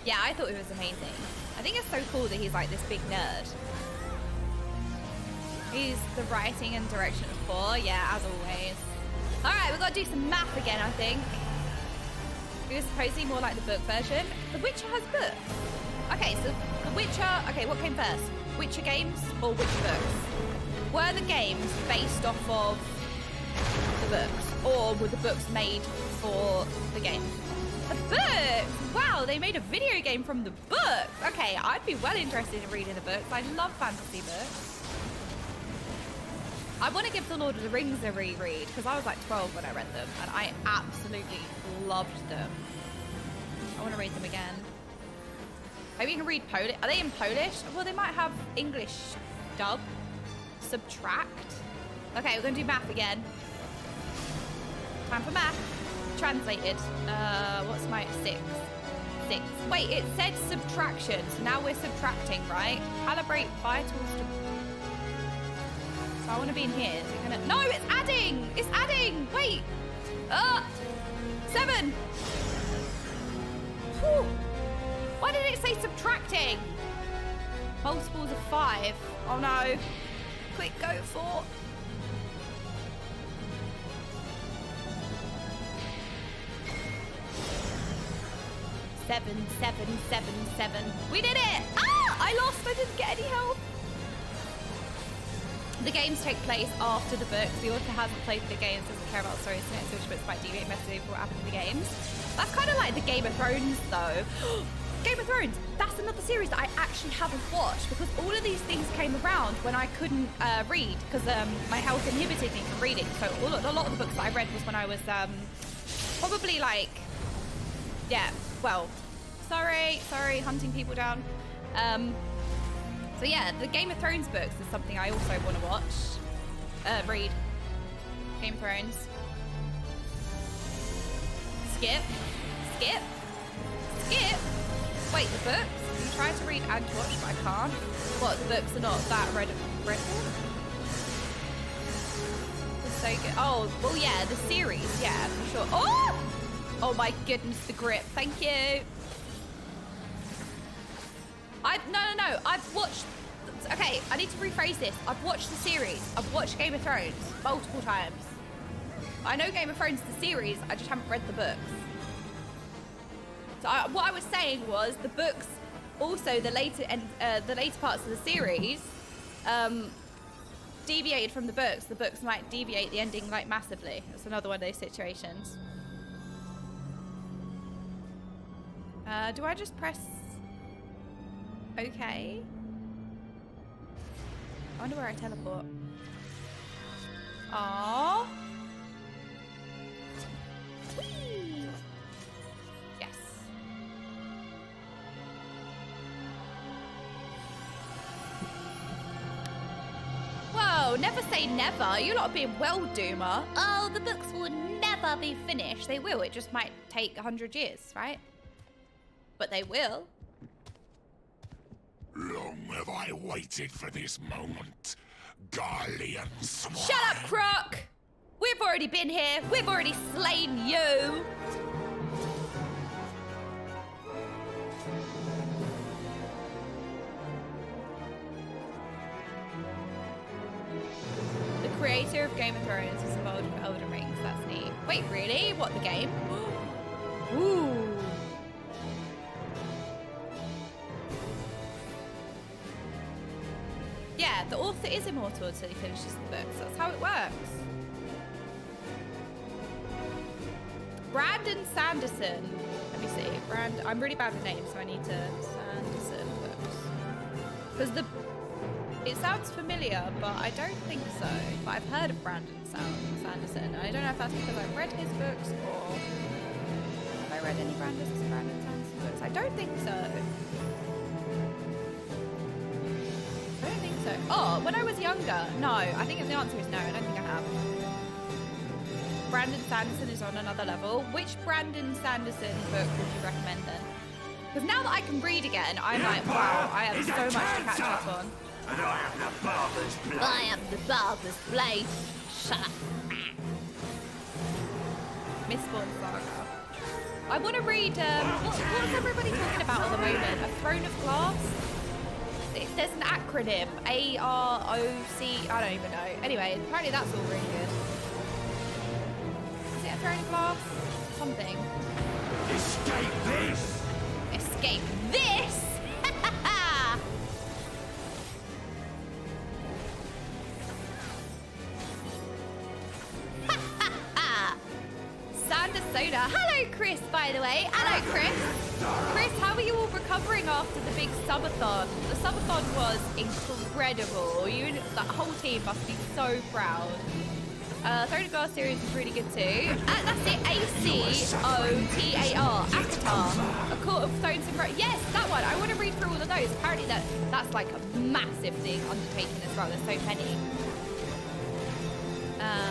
Yeah, I thought he was amazing. I think it's so cool that he's like this big nerd. He's the writing and direction of 4. Yeah, as always. All right, we've got to do some math again, I think. It was supposedly more like the book version. The Witcher has books. Okay, so The Witcher... Okay, what came first? Witcher games or Witcher books? Were the games based off of the books? Or were the books made for the game? The books! Wow, they made a video game from the books. Okay, I'd be well interested in reading the books. I love fantasy books. I want to give The Lord of the Rings a reread because I was like 12 when I read them and I absolutely loved them. I want to read them again. Maybe you can read Polish. Are they in Polish? Well, they might have English dub. Subtract. Okay, we're going to do math again. Time for math. Translated. What's my 6? 6. Wait, it said subtraction, so now we're subtracting, right? Calibrate vitals to... So I want to be in here. So you're gonna... No, it's adding! It's adding! Wait! 7! Whew. Why did it say subtracting? Multiples of 5. Oh no. Quick, go 4. Seven, 7, 7, 7. We did it! Ah! I lost. I didn't get any help. The games take place after the books. The author hasn't played the games, doesn't care about stories, so which books might deviate massively from what happened in the games. That's kind of like the Game of Thrones, though. Game of Thrones, that's another series that I actually haven't watched because all of these things came around when I couldn't read because my health inhibited me from reading. So a lot of the books that I read was when I was probably like, yeah, well, sorry, hunting people down. So yeah, the Game of Thrones books is something I also want to watch. Read. Game of Thrones. Skip. Skip. Skip. Wait, the books? You try to read and to watch, but I can't. What, the books are not that readable? It's so good. Oh, well, yeah, the series, yeah, for sure. Oh! Oh my goodness, the grip. Thank you. No. I've watched... Okay, I need to rephrase this. I've watched the series. I've watched Game of Thrones multiple times. I know Game of Thrones is the series. I just haven't read the books. So what I was saying was the books, also the later parts of the series, deviated from the books. The books might deviate the ending like massively. It's another one of those situations. Do I just press OK? I wonder where I teleport. Aww. Whee! Yes. Whoa, never say never. You're not being well, Doomer. Oh, the books will never be finished. They will. It just might take 100 years, right? But they will. Long have I waited for this moment, Garlean swine. Shut up, Croc! We've already been here. We've already slain you. The creator of Game of Thrones was involved with Elden Rings. That's neat. Wait, really? What, the game? Ooh. Yeah, the author is immortal until he finishes the books. That's how it works. Brandon Sanderson. Let me see. I'm really bad with names, so I need to... Sanderson books. Because it sounds familiar, but I don't think so. But I've heard of Brandon Sanderson. I don't know if that's because I've read his books or... Have I read any Brandon Sanderson books? I don't think so. I don't think so. Oh, when I was younger, no. I think the answer is no. I don't think I have. Brandon Sanderson is on another level. Which Brandon Sanderson book would you recommend then? Because now that I can read again, I'm like, wow, I have so much to catch up on. And I am the barber's blade. I am the barber's blade. Shut up. Mistborn Saga. I want to read, what's everybody talking about at the moment? A Throne of Glass? There's an acronym. A-R-O-C, I don't even know. Anyway, apparently that's all really good. Is it a Throne of Glass? Something. Escape this! Escape this? Sander Soda. Hello, Chris, by the way. Hello, Chris. Chris, how are you all recovering after the big subathon? The subathon was incredible. You, that whole team must be so proud. Throne of Glass series is really good too. That's it, A-C-O-T-A-R, Akatar. A Court of Thrones and yes, that one. I want to read through all of those. Apparently that's like a massive thing undertaking as well. There's so many.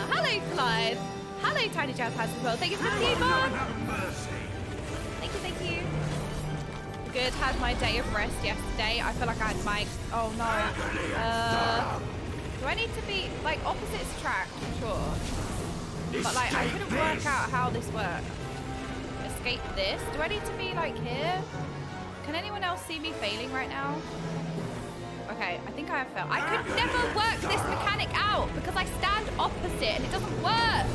Hello, Clive. Hello, Tiny Jazz House as well. Thank you for the email. Thank you. Good. Had my day of rest yesterday. I feel like I had my... Oh, no. Do I need to be... Like, opposites attract, I'm sure. But, like, I couldn't work out how this works. Escape this. Do I need to be, like, here? Can anyone else see me failing right now? Okay, I think I have failed. I could never work this mechanic out because I stand opposite and it doesn't work.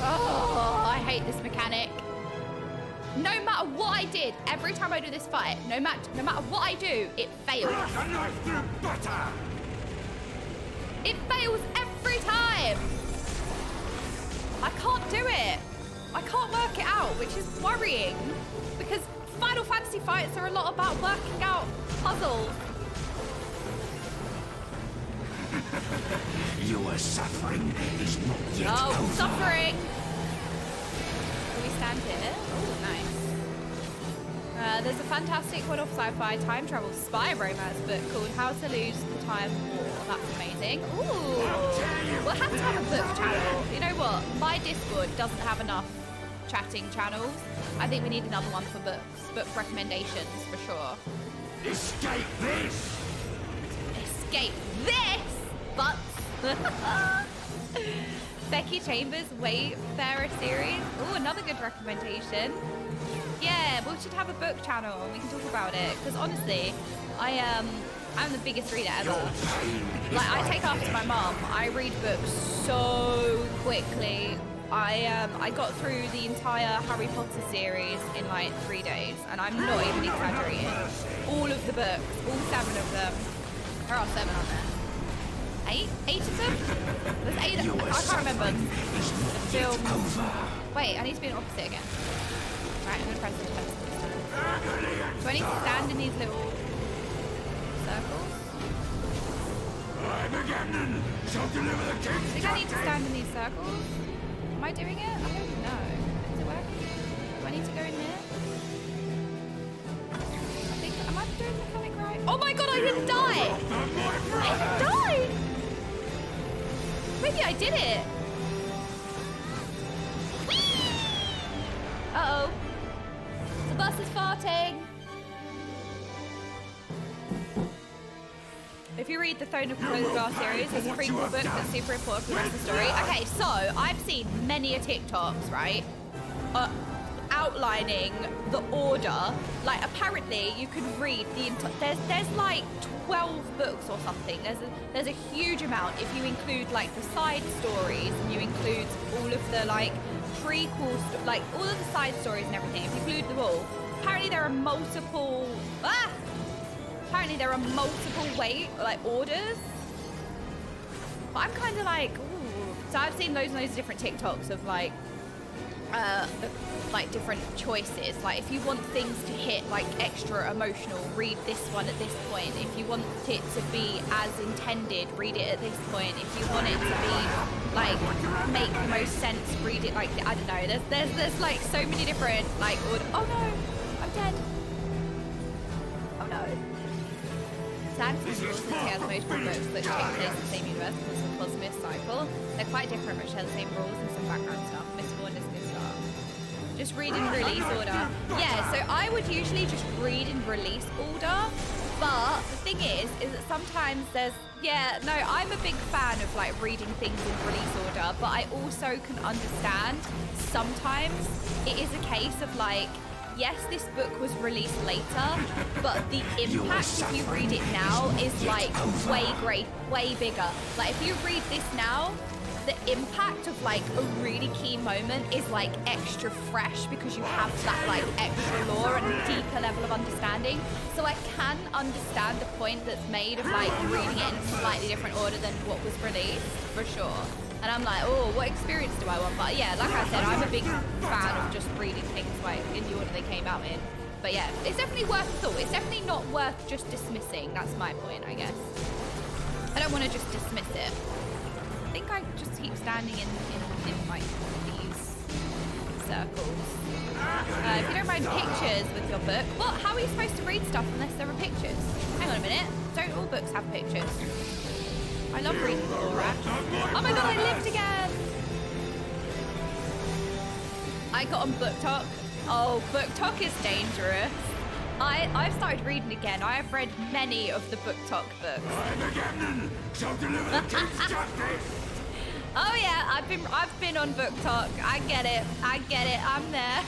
Oh, I hate this mechanic. No matter what I did, every time I do this fight, no matter what I do, it fails. It fails every time. I can't do it. I can't work it out, which is worrying because Final Fantasy fights are a lot about working out puzzles. Your suffering is not yet over. Suffering! Can we stand here? Oh, nice. There's a fantastic one-off sci-fi time travel spy romance book called How to Lose the Time War. That's amazing. Ooh! We'll have to have a book channel. You know what? My Discord doesn't have enough chatting channels. I think we need another one for books. Book recommendations, for sure. Escape this! Escape this! But Becky Chambers Wayfarer series. Oh, another good recommendation. Yeah, we should have a book channel and we can talk about it. Because honestly, I'm the biggest reader ever. Like, I take after my mum. I read books so quickly. I got through the entire Harry Potter series in like 3 days, and I'm not even exaggerating. All of the books, all 7 of them. There are 7 on there. 8 of them? There's 8 of them. I can't remember. The film. Wait, I need to be an opposite again. Right, I'm gonna press the test this time. Do I need to stand in these little circles? I think I need to stand in these circles. Am I doing it? I don't know. Is it working? Do I need to go in here? I think, am I doing the mechanic right? Oh my god, I didn't die! I didn't die! Maybe I did it. Uh-oh. The bus is farting. If you read the Throne of Glass series, there's a prequel book that's super important for the rest of the story. Okay, so I've seen many a TikToks, right? Outlining the order. Like, apparently you can read the there's like 12 books or something. There's a huge amount if you include like the side stories and you include all of the like prequels, like all of the side stories and everything. If you include them all, apparently there are multiple. Apparently there are multiple orders. But I'm kind of like, ooh. So I've seen loads and loads of different TikToks of like different choices. Like if you want things to hit like extra emotional, read this one at this point. If you want it to be as intended, read it at this point. If you want it to be like make the most sense, read it like, I don't know. There's like so many different like order. Oh no, I'm dead. Oh no. Fantasy rules and share the multiple books that take place in the same universe because of the cosmic cycle. They're quite different but share the same rules and some background stuff. Mistborn is a good start. Just read in release order. Yeah, so I would usually just read in release order. But the thing is that sometimes there's, I'm a big fan of like reading things in release order, but I also can understand sometimes it is a case of like, yes, this book was released later, but the impact if you read it now is like way bigger. Like if you read this now, the impact of like a really key moment is like extra fresh because you have that like extra lore and a deeper level of understanding. So I can understand the point that's made of like reading it in a slightly different order than what was released, for sure. And I'm like, oh, what experience do I want? But yeah, like I said, I'm a big fan of just reading things like in the order they came out in. But yeah, it's definitely worth a thought. It's definitely not worth just dismissing. That's my point, I guess. I don't want to just dismiss it. I think I just keep standing in like these circles. If you don't mind pictures with your book, what? How are you supposed to read stuff unless there are pictures? Hang on a minute. Don't all books have pictures? I love reading the lore. Oh my god, I lived again! I got on Book Talk. Oh, Book Talk is dangerous. I've started reading again. I have read many of the Book Talk books. Oh yeah, I've been on Book Talk. I get it. I'm there.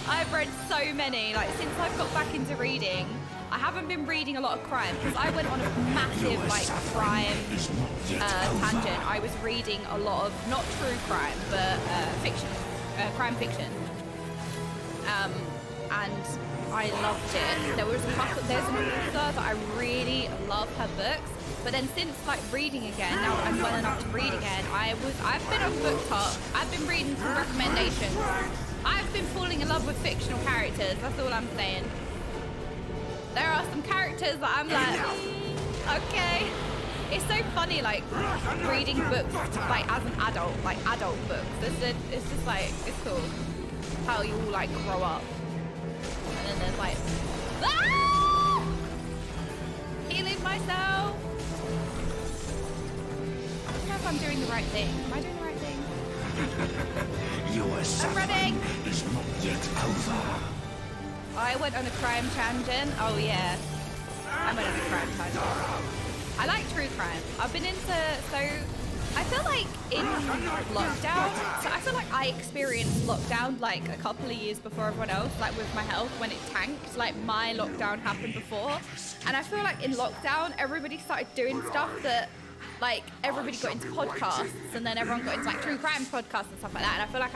I've read so many. Like since I've got back into reading, I haven't been reading a lot of crime because I went on a massive like crime tangent. I was reading a lot of not true crime but fiction, crime fiction, and I loved it. There's an author that I really love her books. But then since like reading again, now that I'm well enough to read again, I've been on Book Talk. I've been reading some recommendations. I've been falling in love with fictional characters. That's all I'm saying. There are some characters that I'm like, okay. It's so funny, like reading books like as an adult, like adult books. It's just like it's cool how you all like grow up. And then there's like, ah! Healing myself. I don't know if I'm doing the right thing. Am I doing the right thing? I'm running. Is not yet over. I went on a crime tangent. Oh yeah, I went on a crime tangent. I like true crime. I've been into, so I feel like in lockdown, so I feel like I experienced lockdown like a couple of years before everyone else, like with my health when it tanked, like my lockdown happened before. And I feel like in lockdown, everybody started doing stuff that like everybody got into podcasts and then everyone got into like true crime podcasts and stuff like that. And I feel like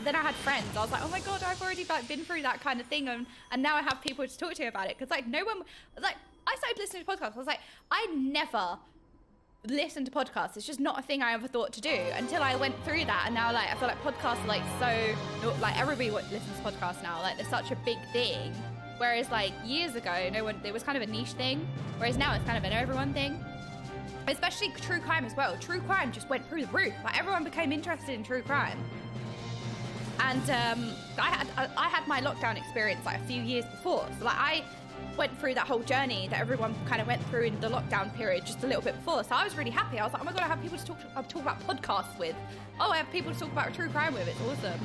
then I had friends. I was like, oh my God, I've already like been through that kind of thing. And now I have people to talk to about it. Cause like no one, like I started listening to podcasts. I was like, I never listen to podcasts. It's just not a thing I ever thought to do until I went through that. And now like, I feel like podcasts are like so, like everybody listens to podcasts now. Like they're such a big thing. Whereas like years ago, it was kind of a niche thing. Whereas now it's kind of an everyone thing. Especially true crime as well. True crime just went through the roof. Like everyone became interested in true crime. And I had my lockdown experience like a few years before. So like I went through that whole journey that everyone kind of went through in the lockdown period just a little bit before. So I was really happy. I was like, oh my God, I have people to talk about podcasts with. Oh, I have people to talk about true crime with. It's awesome.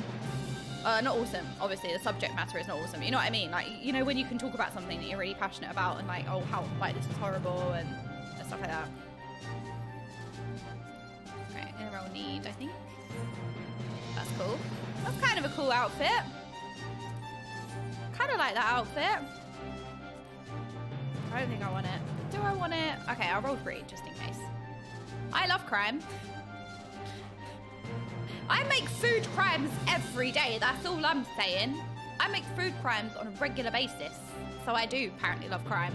Not awesome. Obviously, the subject matter is not awesome. You know what I mean? Like, you know, when you can talk about something that you're really passionate about and like, oh, how like this is horrible and stuff like that. Right, mineral need, I think. That's cool. That's kind of a cool outfit. Kind of like that outfit. I don't think I want it. Do I want it? Okay, I'll roll 3 just in case. I love crime. I make food crimes every day. That's all I'm saying. I make food crimes on a regular basis. So I do apparently love crime.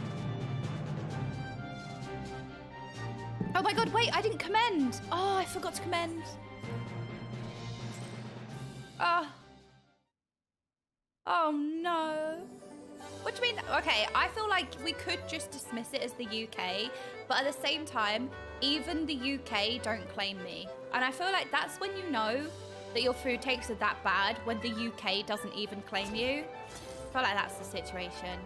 Oh my God, wait, I didn't commend. Oh, I forgot to commend. Oh no. What do you mean? Okay, I feel like we could just dismiss it as the UK, but at the same time, even the UK don't claim me. And I feel like that's when you know that your food takes are that bad, when the UK doesn't even claim you. I feel like that's the situation.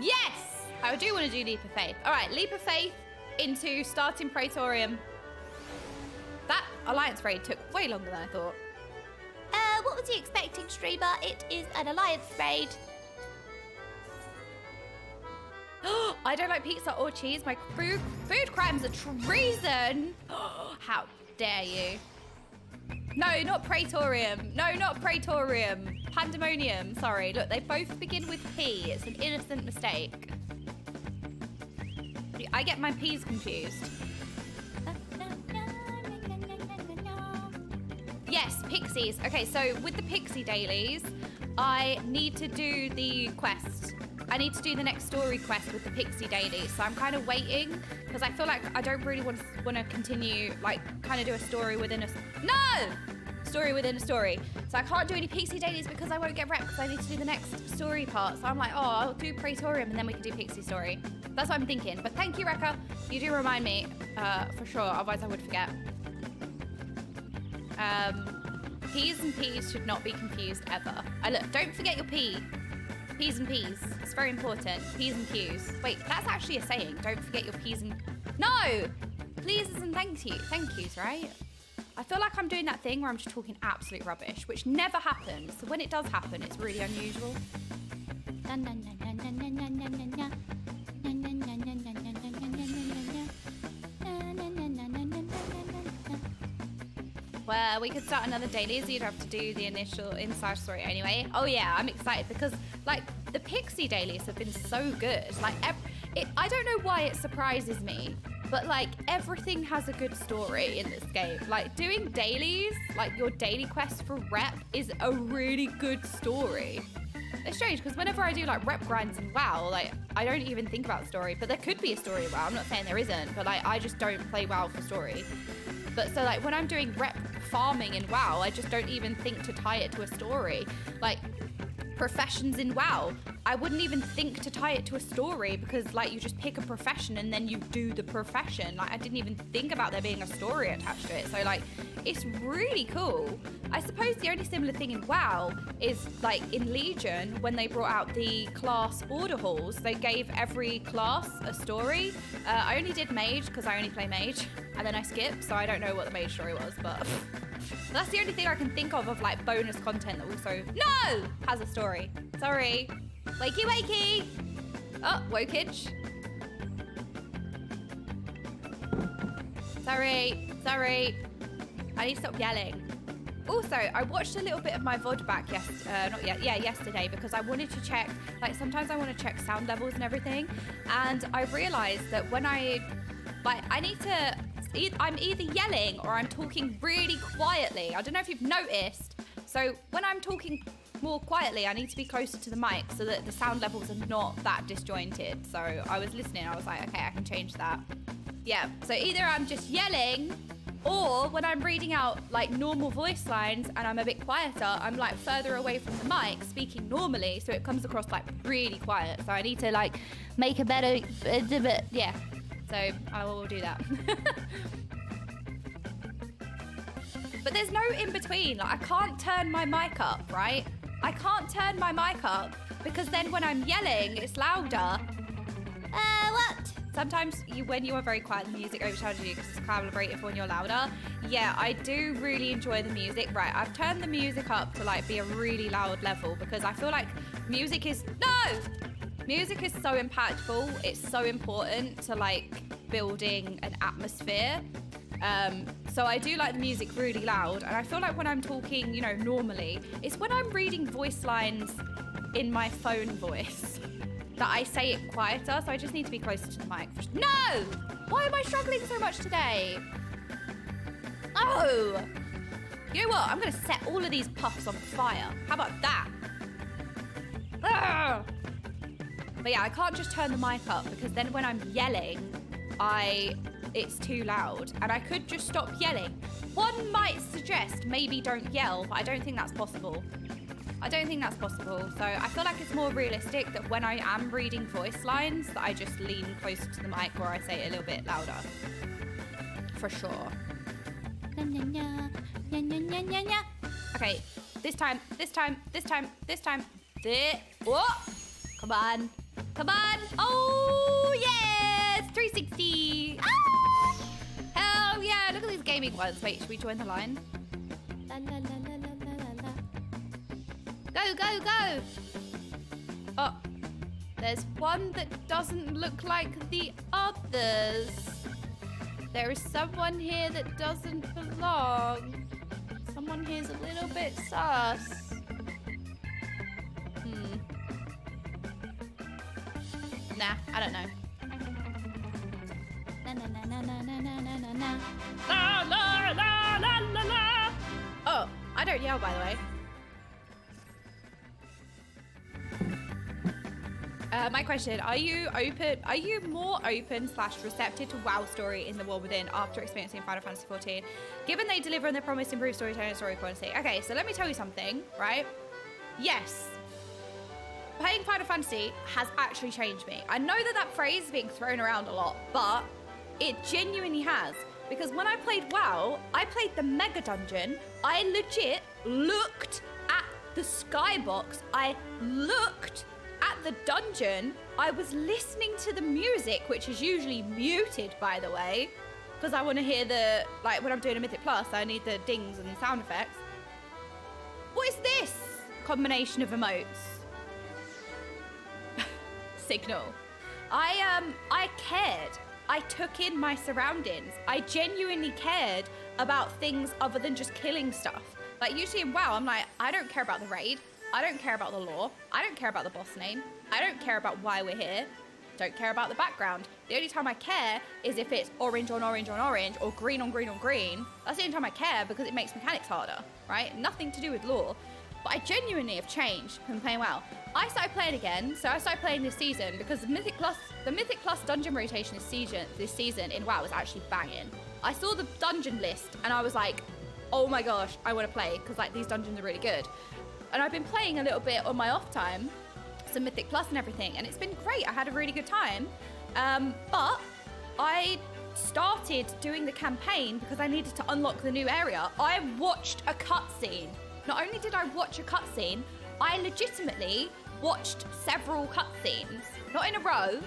Yes! I do want to do Leap of Faith. All right, Leap of Faith into starting Praetorium. That Alliance raid took way longer than I thought. What was he expecting, streamer? It is an Alliance raid. I don't like pizza or cheese. My food crimes are treason. How dare you? No, not Praetorium. No, not Praetorium. Pandæmonium. Sorry. Look, they both begin with P. It's an innocent mistake. I get my P's confused. Yes, pixies. Okay, so with the pixie dailies, I need to do the quest. I need to do the next story quest with the pixie dailies. So I'm kind of waiting because I feel like I don't really want to continue, like, kind of do a story within a... No! Story within a story. So I can't do any pixie dailies because I won't get rep because I need to do the next story part. So I'm like, oh, I'll do Praetorium and then we can do pixie story. That's what I'm thinking. But thank you, Rekka. You do remind me, for sure. Otherwise I would forget. P's and P's should not be confused ever. Look, don't forget your P. P's and P's. It's very important. P's and Q's. Wait, that's actually a saying. Don't forget your P's and... No! Pleases and thank yous, right? I feel like I'm doing that thing where I'm just talking absolute rubbish, which never happens. So when it does happen, it's really unusual. Well, we could start another daily, so you'd have to do the initial inside story anyway. Oh yeah, I'm excited because, like, the pixie dailies have been so good. Like, I don't know why it surprises me, but, like, everything has a good story in this game. Like, doing dailies, like, your daily quest for rep is a really good story. It's strange, because whenever I do, like, rep grinds in WoW, like, I don't even think about story, but there could be a story in WoW. I'm not saying there isn't, but, like, I just don't play WoW for story. But so, like, when I'm doing rep farming in WoW, I just don't even think to tie it to a story. Like, professions in WoW, I wouldn't even think to tie it to a story because, like, you just pick a profession and then you do the profession. Like, I didn't even think about there being a story attached to it. So, like, it's really cool. I suppose the only similar thing in WoW is, like, in Legion, when they brought out the class order halls, they gave every class a story. I only did mage because I only play mage, and then I skipped, so I don't know what the mage story was, but that's the only thing I can think of, like, bonus content that also, no, has a story. Sorry. Wakey, wakey. Oh, wokage. Sorry. I need to stop yelling. Also, I watched a little bit of my VOD back yesterday because I wanted to check, like, sometimes I want to check sound levels and everything. And I realized that when I'm either yelling or I'm talking really quietly. I don't know if you've noticed. So when I'm talking more quietly, I need to be closer to the mic so that the sound levels are not that disjointed. So I was listening, I was like, okay, I can change that. Yeah, so either I'm just yelling, or when I'm reading out, like, normal voice lines and I'm a bit quieter, I'm, like, further away from the mic speaking normally, so it comes across, like, really quiet. So I need to, like, make a better, yeah. So I will do that. But there's no in between. Like, I can't turn my mic up, right? I can't turn my mic up because then when I'm yelling, it's louder. What? Sometimes when you are very quiet, the music overcharges you because it's calibrated for when you're louder. Yeah, I do really enjoy the music. Right, I've turned the music up to, like, be a really loud level because I feel like music is so impactful. It's so important to, like, building an atmosphere. So I do like the music really loud, and I feel like when I'm talking, you know, normally, it's when I'm reading voice lines in my phone voice that I say it quieter, so I just need to be closer to the mic. No! Why am I struggling so much today? Oh! You know what? I'm gonna set all of these puffs on fire. How about that? Ugh! But yeah, I can't just turn the mic up because then when I'm yelling, it's too loud, and I could just stop yelling. One might suggest maybe don't yell, but I don't think that's possible. So I feel like it's more realistic that when I am reading voice lines that I just lean closer to the mic or I say it a little bit louder. For sure. Okay, this time. Whoa! Come on. Oh, yes! 360! Ah! Hell yeah! Look at these gaming ones. Wait, should we join the line? La, la, la, la, la, la, la. Go! Oh. There's one that doesn't look like the others. There is someone here that doesn't belong. Someone here's a little bit sus. Nah, I don't know. Na na na na na na na na na. La la la la la la. Oh, I don't yell, by the way. My question, are you more open / receptive to WoW story in the World Within after experiencing Final Fantasy XIV, given they deliver on their promise to improve storytelling and story quality? Okay, so let me tell you something, right? Yes, playing Final Fantasy has actually changed me. I know that phrase is being thrown around a lot, but it genuinely has. Because when I played WoW, I played the Mega Dungeon. I legit looked at the skybox. I looked at the dungeon. I was listening to the music, which is usually muted, by the way, because I want to hear the, like, when I'm doing a Mythic Plus, I need the dings and sound effects. What is this combination of emotes? Signal. I cared. I took in my surroundings. I genuinely cared about things other than just killing stuff. Like, usually in WoW, I'm like, I don't care about the raid. I don't care about the lore. I don't care about the boss name. I don't care about why we're here. Don't care about the background. The only time I care is if it's orange on orange on orange or green on green on green. That's the only time I care because it makes mechanics harder, right? Nothing to do with lore. But I genuinely have changed from playing WoW. I started playing again, so I started playing this season because the Mythic Plus dungeon rotation this season in WoW was actually banging. I saw the dungeon list and I was like, oh my gosh, I want to play because like these dungeons are really good. And I've been playing a little bit on my off time, some Mythic Plus and everything, and it's been great. I had a really good time. But I started doing the campaign because I needed to unlock the new area. I watched a cutscene. Not only did I watch a cutscene, I legitimately watched several cutscenes. Not in a row.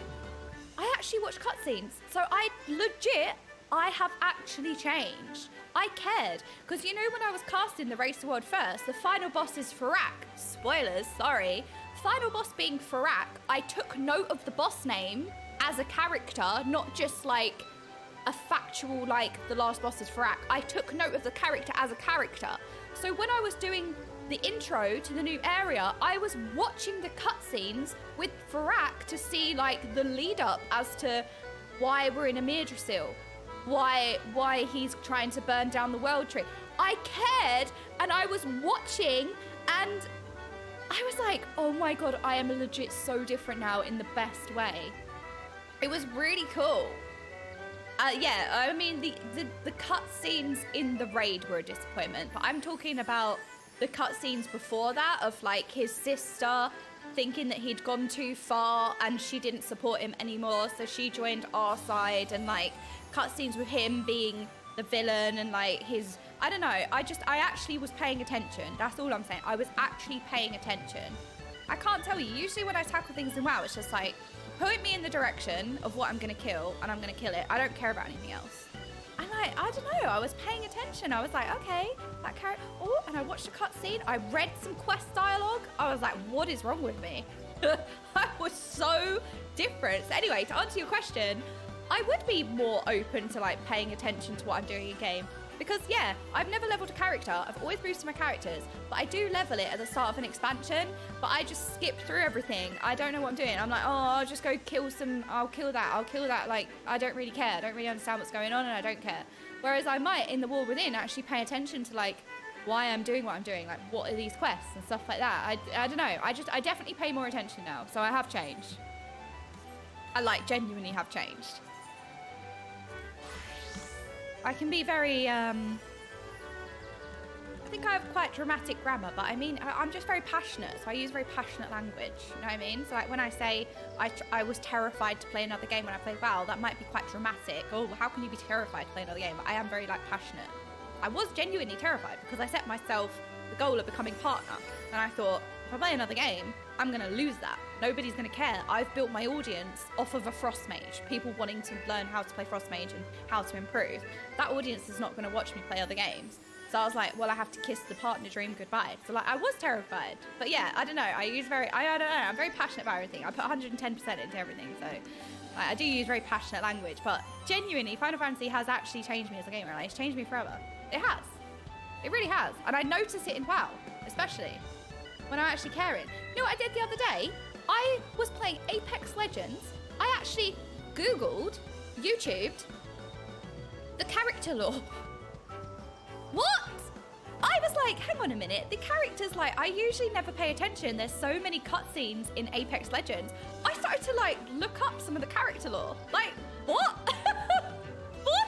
I actually watched cutscenes. So I have actually changed. I cared. Because you know when I was casting the Race to World first, the final boss is Farak. Spoilers, sorry. Final boss being Farak, I took note of the boss name as a character, not just like a factual, like the last boss is Farak. I took note of the character as a character. So when I was doing the intro to the new area, I was watching the cutscenes with Farak to see like the lead up as to why we're in a Mirdrasil, why he's trying to burn down the world tree. I cared and I was watching and I was like, oh my God, I am legit so different now in the best way. It was really cool. Yeah, I mean, the cutscenes in the raid were a disappointment, but I'm talking about the cutscenes before that of like his sister thinking that he'd gone too far and she didn't support him anymore, so she joined our side, and like cutscenes with him being the villain and like his, I don't know, I actually was paying attention. That's all I'm saying. I was actually paying attention. I can't tell you, usually when I tackle things in WoW, it's just like, point me in the direction of what I'm going to kill, and I'm going to kill it. I don't care about anything else. And I don't know, I was paying attention. I was like, okay, that character, oh, and I watched a cutscene. I read some quest dialogue. I was like, what is wrong with me? I was so different. So anyway, to answer your question, I would be more open to like paying attention to what I'm doing in game. Because yeah, I've never leveled a character. I've always boosted my characters, but I do level it at the start of an expansion, but I just skip through everything. I don't know what I'm doing. I'm like, oh, I'll just go kill some, I'll kill that. Like, I don't really care. I don't really understand what's going on and I don't care. Whereas I might, in the War Within, actually pay attention to like why I'm doing what I'm doing. Like, what are these quests and stuff like that. I don't know. I definitely pay more attention now. So I have changed. I like genuinely have changed. I can be very, I think I have quite dramatic grammar, but I mean, I'm just very passionate, so I use very passionate language, you know what I mean? So like when I say I was terrified to play another game when I played WoW, that might be quite dramatic. Oh, how can you be terrified to play another game? But I am very like passionate. I was genuinely terrified because I set myself the goal of becoming partner, and I thought, if I play another game, I'm gonna lose that. Nobody's gonna care. I've built my audience off of a Frost Mage, people wanting to learn how to play Frost Mage and how to improve. That audience is not gonna watch me play other games. So I was like, well, I have to kiss the partner dream goodbye. So like, I was terrified. But yeah, I don't know. I don't know. I'm very passionate about everything. I put 110% into everything. So like, I do use very passionate language. But genuinely, Final Fantasy has actually changed me as a gamer. Like, it's changed me forever. It has. It really has. And I notice it in WoW, especially when I'm actually caring. You know what I did the other day? I was playing Apex Legends. I actually Googled, YouTubed, the character lore. What? I was like, hang on a minute. The characters, like, I usually never pay attention. There's so many cutscenes in Apex Legends. I started to, like, look up some of the character lore. Like, what? What?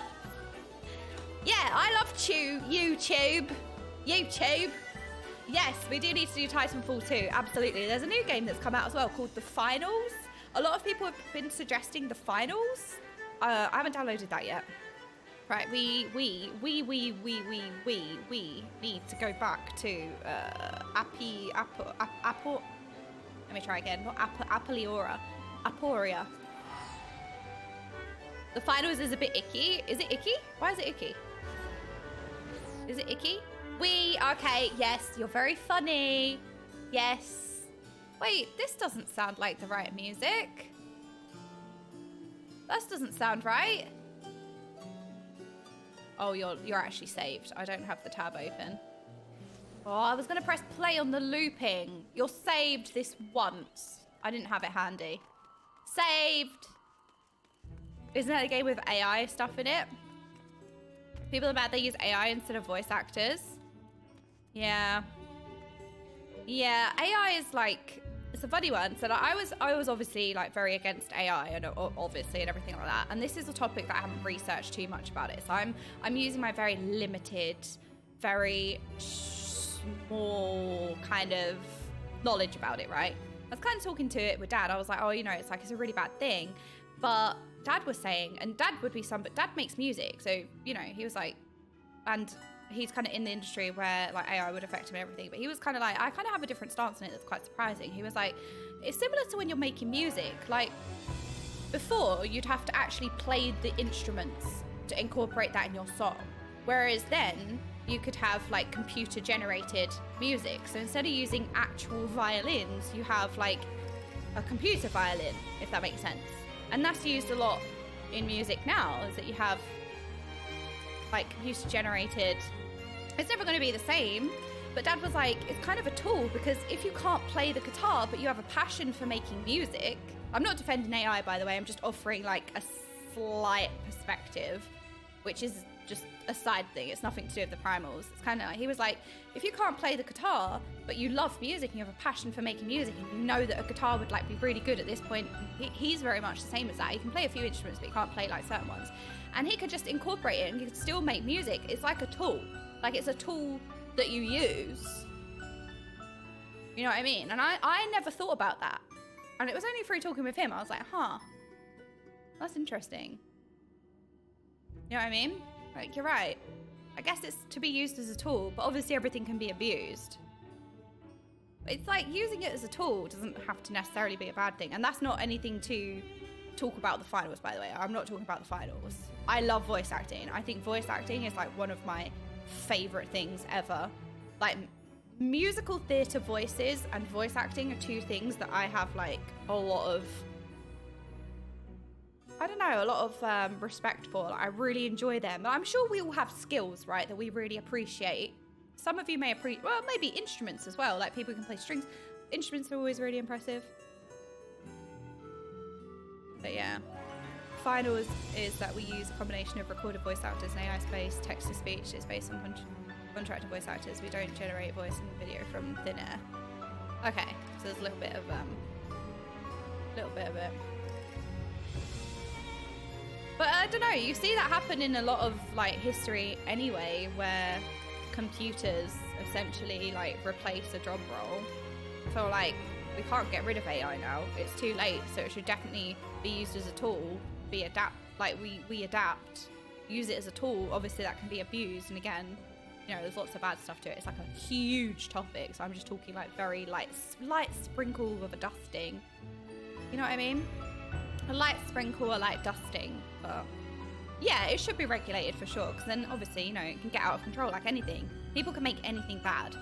Yeah, I love YouTube. Yes, we do need to do Titanfall 2. Absolutely. There's a new game that's come out as well called The Finals. A lot of people have been suggesting The Finals. I haven't downloaded that yet. Right, we need to go back to let me try again. Not Aporia. The Finals is a bit icky. Is it icky? Why is it icky? Is it icky? Okay, yes, you're very funny. Yes. Wait, this doesn't sound like the right music. This doesn't sound right. Oh, you're actually saved. I don't have the tab open. Oh, I was gonna press play on the looping. You're saved this once. I didn't have it handy. Saved. Isn't that a game with AI stuff in it? People are mad they use AI instead of voice actors. Yeah. Yeah, AI is like, it's a funny one. So like, I was obviously like very against AI and obviously and everything like that. And this is a topic that I haven't researched too much about it. So I'm using my very limited, very small kind of knowledge about it, right? I was kind of talking to it with Dad. I was like, oh, you know, it's like, it's a really bad thing. But Dad was saying, and Dad would be but Dad makes music. So, you know, he was like, and he's kind of in the industry where like AI would affect him and everything, but he was kind of like, I kind of have a different stance on it that's quite surprising. He was like, it's similar to when you're making music. Like before, you'd have to actually play the instruments to incorporate that in your song, whereas then you could have like computer generated music. So instead of using actual violins, you have like a computer violin, if that makes sense. And that's used a lot in music now, is that you have like computer generated. It's never going to be the same, but Dad was like, it's kind of a tool, because if you can't play the guitar but you have a passion for making music, I'm not defending AI, by the way, I'm just offering like a slight perspective, which is just a side thing. It's nothing to do with the primals. It's kind of like, he was like, if you can't play the guitar but you love music and you have a passion for making music and you know that a guitar would like be really good at this point, he's very much the same as that. He can play a few instruments but he can't play like certain ones, and he could just incorporate it and he could still make music. It's like a tool. Like, it's a tool that you use. You know what I mean? And I never thought about that. And it was only through talking with him, I was like, huh, that's interesting. You know what I mean? Like, you're right. I guess it's to be used as a tool, but obviously everything can be abused. It's like, using it as a tool doesn't have to necessarily be a bad thing. And that's not anything to talk about the finals, by the way. I'm not talking about the finals. I love voice acting. I think voice acting is like one of my favorite things ever. Like, musical theatre voices and voice acting are two things that I have like a lot of, I don't know, a lot of respect for. Like, I really enjoy them. I'm sure we all have skills, right, that we really appreciate. Some of you may appreciate, well, maybe instruments as well. Like, people who can play strings. Instruments are always really impressive. But yeah. Finals is that we use a combination of recorded voice actors and AI-based text-to-speech. It's based on contracted voice actors. We don't generate voice and video from thin air. Okay, so there's a little bit of it. But I don't know, you see that happen in a lot of like history anyway, where computers essentially like replace a job role. So like, we can't get rid of AI now. It's too late, so it should definitely be used as a tool. We adapt, use it as a tool. Obviously that can be abused, and again, you know, there's lots of bad stuff to it. It's like a huge topic, so I'm just talking like very light sprinkle of a dusting. You know what I mean? A light sprinkle, a light dusting. But yeah, it should be regulated for sure, because then obviously, you know, it can get out of control like anything. People can make anything bad.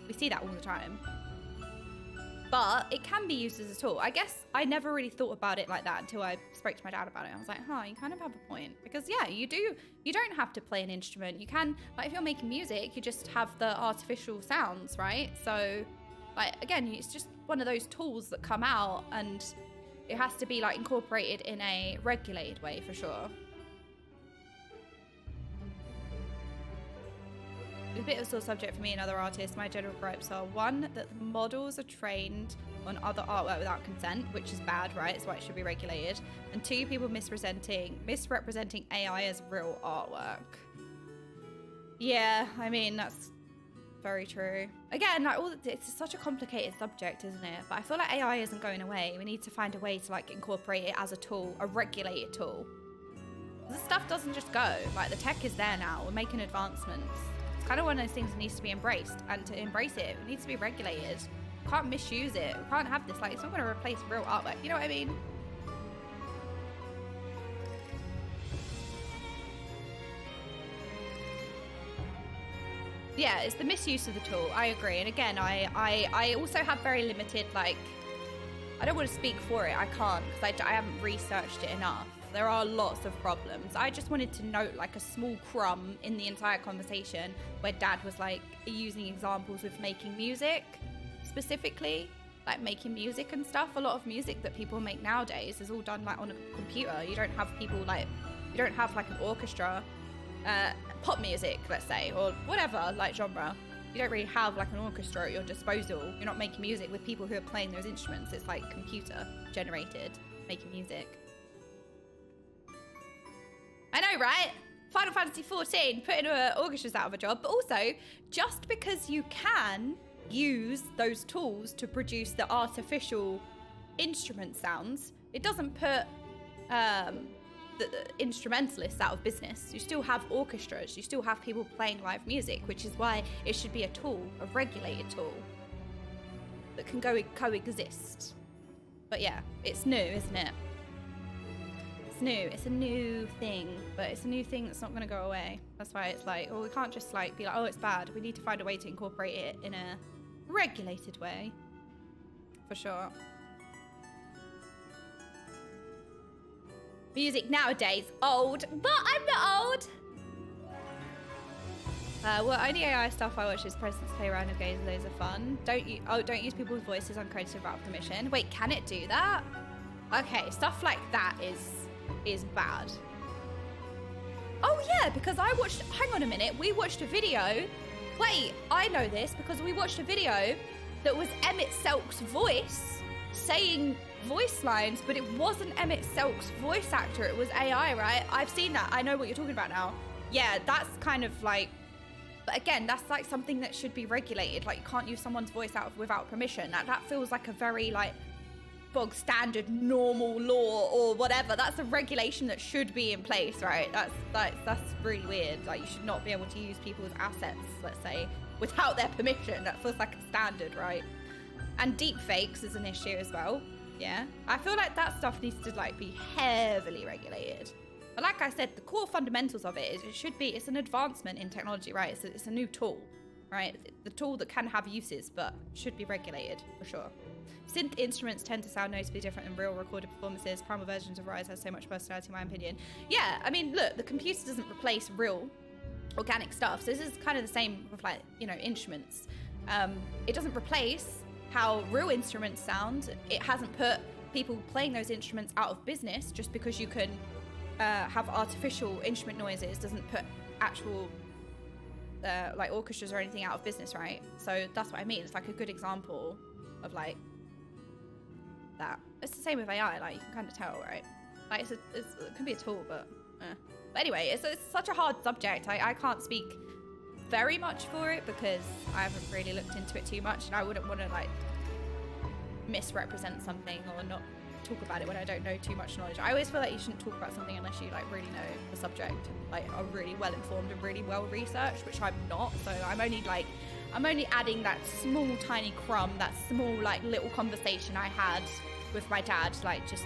We see that all the time. But it can be used as a tool. I guess I never really thought about it like that until I spoke to my dad about it. I was like, huh, you kind of have a point. Because yeah, you don't have to play an instrument. You can, like if you're making music, you just have the artificial sounds, right? So like, again, it's just one of those tools that come out, and it has to be like incorporated in a regulated way for sure. It's a bit of a sore subject for me and other artists. My general gripes are, one, that the models are trained on other artwork without consent, which is bad, right? That's why it should be regulated. And two, people misrepresenting AI as real artwork. Yeah, I mean, that's very true. Again, like it's such a complicated subject, isn't it? But I feel like AI isn't going away. We need to find a way to like incorporate it as a tool, a regulated tool. This stuff doesn't just go. Like the tech is there now. We're making advancements. Kind of one of those things that needs to be embraced, and to embrace it needs to be regulated. We can't misuse it. We can't have this, like, it's not going to replace real artwork, you know what I mean? Yeah, it's the misuse of the tool. I agree. And again, I also have very limited, like, I don't want to speak for it. I can't, because I haven't researched it enough. There are lots of problems. I just wanted to note like a small crumb in the entire conversation where Dad was like using examples with making music, specifically like making music and stuff. A lot of music that people make nowadays is all done like on a computer. You don't have people like, you don't have like an orchestra, pop music, let's say, or whatever like genre. You don't really have like an orchestra at your disposal. You're not making music with people who are playing those instruments. It's like computer generated making music. I know, right? Final Fantasy XIV putting orchestras out of a job, but also just because you can use those tools to produce the artificial instrument sounds, it doesn't put the instrumentalists out of business. You still have orchestras, you still have people playing live music, which is why it should be a tool, a regulated tool that can coexist. But yeah, it's new, isn't it? It's new. It's a new thing, but it's a new thing that's not going to go away. That's why it's like, well, we can't just like be like, oh, it's bad. We need to find a way to incorporate it in a regulated way, for sure. Music nowadays, old, but I'm not old. Well, only AI stuff I watch is Presidents Play Random Games. Those are fun. Don't use people's voices uncredited without permission. Wait, can it do that? Okay, stuff like that is bad. Oh yeah, because I watched, hang on a minute, we watched a video. Wait, I know this because we watched a video that was Emmett Selk's voice saying voice lines, but it wasn't Emmett Selk's voice actor, it was AI, right? I've seen that, I know what you're talking about now. Yeah, that's kind of like, but again, that's like something that should be regulated. Like you can't use someone's voice out without permission. That feels like a very like bog standard normal law or whatever. That's a regulation that should be in place, right? That's really weird. Like you should not be able to use people's assets, let's say, without their permission. That feels like a standard, right? And deep fakes is an issue as well. Yeah, I feel like that stuff needs to like be heavily regulated. But like I said, the core fundamentals of it is it's an advancement in technology, right? It's a new tool, right? The tool that can have uses, but should be regulated for sure. Synth instruments tend to sound noticeably different than real recorded performances. Primal versions of Rise has so much personality, in my opinion. Yeah, I mean, look, the computer doesn't replace real organic stuff. So this is kind of the same with like, you know, instruments. It doesn't replace how real instruments sound. It hasn't put people playing those instruments out of business just because you can have artificial instrument noises. Doesn't put actual like orchestras or anything out of business, right? So that's what I mean. It's like a good example of like that. It's the same with AI, like you can kind of tell, right? Like it can be a tool, but anyway, it's such a hard subject. I can't speak very much for it because I haven't really looked into it too much, and I wouldn't want to like misrepresent something or not talk about it when I don't know too much knowledge. I always feel like you shouldn't talk about something unless you like really know the subject, like are really well informed and really well researched, which I'm not. So I'm only adding that small tiny crumb, that small like little conversation I had with my dad, like just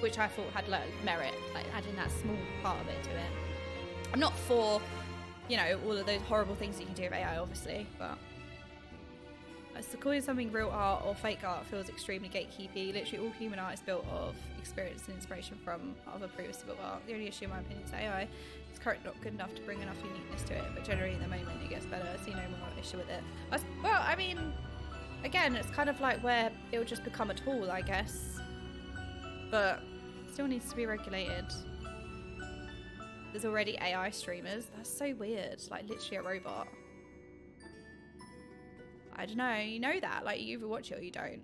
which I thought had merit, like adding that small part of it to it. I'm not for, you know, all of those horrible things you can do with AI, obviously, but as to calling something real art or fake art feels extremely gatekeepy. Literally all human art is built of experience and inspiration from other previously built art. The only issue, in my opinion, is AI is currently not good enough to bring enough uniqueness to it, but generally in the moment it gets better. I see no more issue with it. Well, I mean, again, it's kind of like where it will just become a tool, I guess, but it still needs to be regulated. There's already AI streamers. That's so weird. Like, literally a robot. I don't know. You know that. Like, you either watch it or you don't.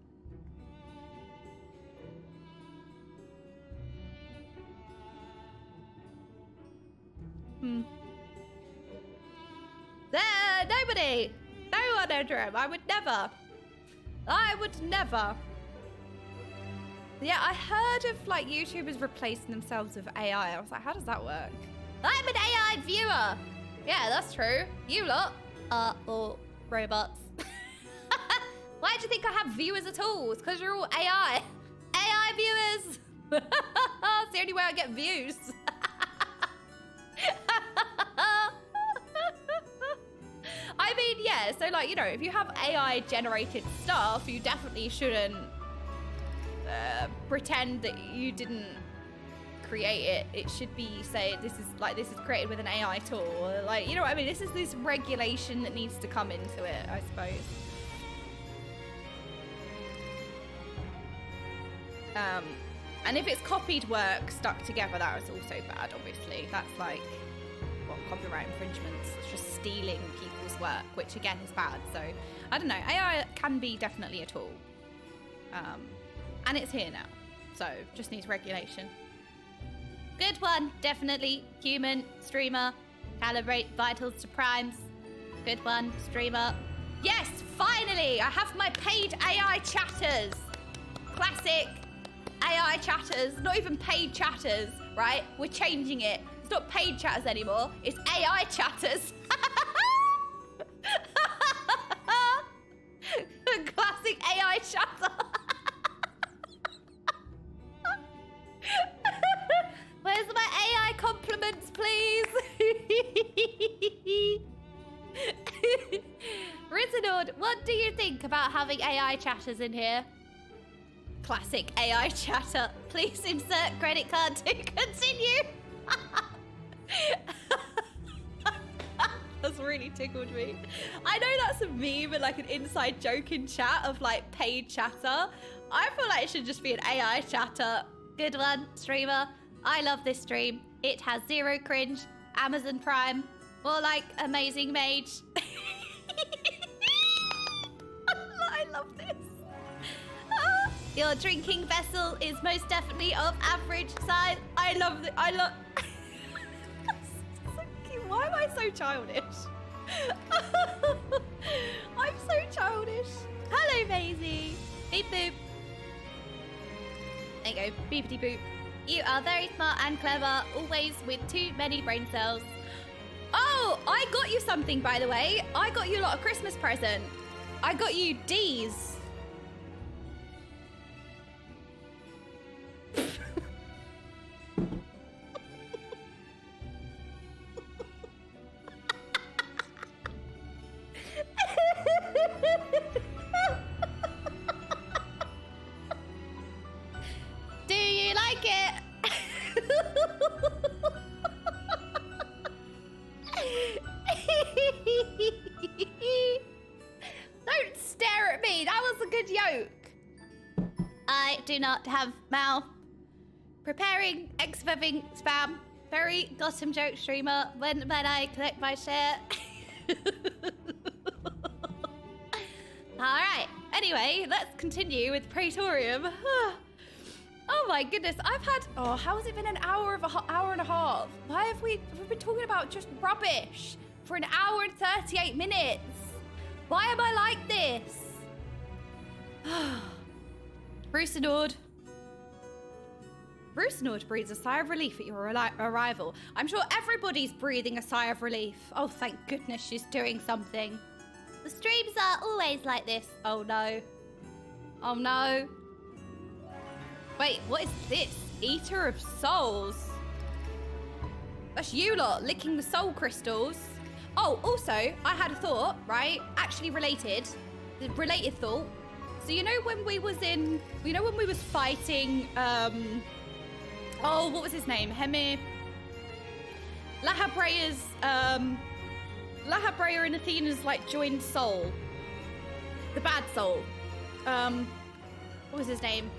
There, nobody. No one, Edram. I would never. I would never. Yeah, I heard of, like, YouTubers replacing themselves with AI. I was like, how does that work? I'm an AI viewer. Yeah, that's true. You lot are all robots. Why do you think I have viewers at all? It's because you're all AI. AI viewers. It's the only way I get views. I mean, yeah, so like, you know, if you have AI generated stuff, you definitely shouldn't pretend that you didn't create it. It should be, say, this is created with an AI tool. Like, you know what I mean? This is this regulation that needs to come into it, I suppose. And if it's copied work stuck together, that is also bad, obviously. That's like, what, copyright infringements. It's just stealing people's work, which again is bad. So, I don't know. AI can be definitely a tool. And it's here now. So, just needs regulation. Good one. Definitely. Human. Streamer. Calibrate vitals to primes. Good one. Streamer. Yes, finally! I have my paid AI chatters. Classic. AI chatters, not even paid chatters, right? We're changing it. It's not paid chatters anymore. It's AI chatters. Classic AI chatter. Where's my AI compliments, please? Rizzanord, what do you think about having AI chatters in here? Classic AI chatter. Please insert credit card to continue. That's really tickled me. I know that's a meme and like an inside joke in chat of like paid chatter. I feel like it should just be an AI chatter. Good one, streamer. I love this stream. It has 0 cringe. Amazon Prime. More like amazing mage. I love this. Your drinking vessel is most definitely of average size. I love it. I love. So cute. Why am I so childish? I'm so childish. Hello, Maisie. Beep boop. There you go. Beepity boop. You are very smart and clever, always with too many brain cells. Oh, I got you something, by the way. I got you a lot of Christmas present. I got you D's. Do you like it? Don't stare at me. That was a good joke. I do not have mouth. Preparing ex-veving spam. Very gossip joke streamer. When I collect my share. Alright. Anyway, let's continue with Praetorium. Oh my goodness. I've had... Oh, how has it been an hour and a half? Why have we've been talking about just rubbish for an hour and 38 minutes? Why am I like this? Brucenord. Brucenord breathes a sigh of relief at your arrival. I'm sure everybody's breathing a sigh of relief. Oh, thank goodness she's doing something. The streams are always like this. Oh no. Oh no. Wait, what is this? Eater of souls. That's you lot licking the soul crystals. Oh, also, I had a thought, right? Actually related. The related thought. So you know when we was fighting, oh, what was his name? Lahabrea's, Lahabrea and Athena's like joined soul. The bad soul. What was his name?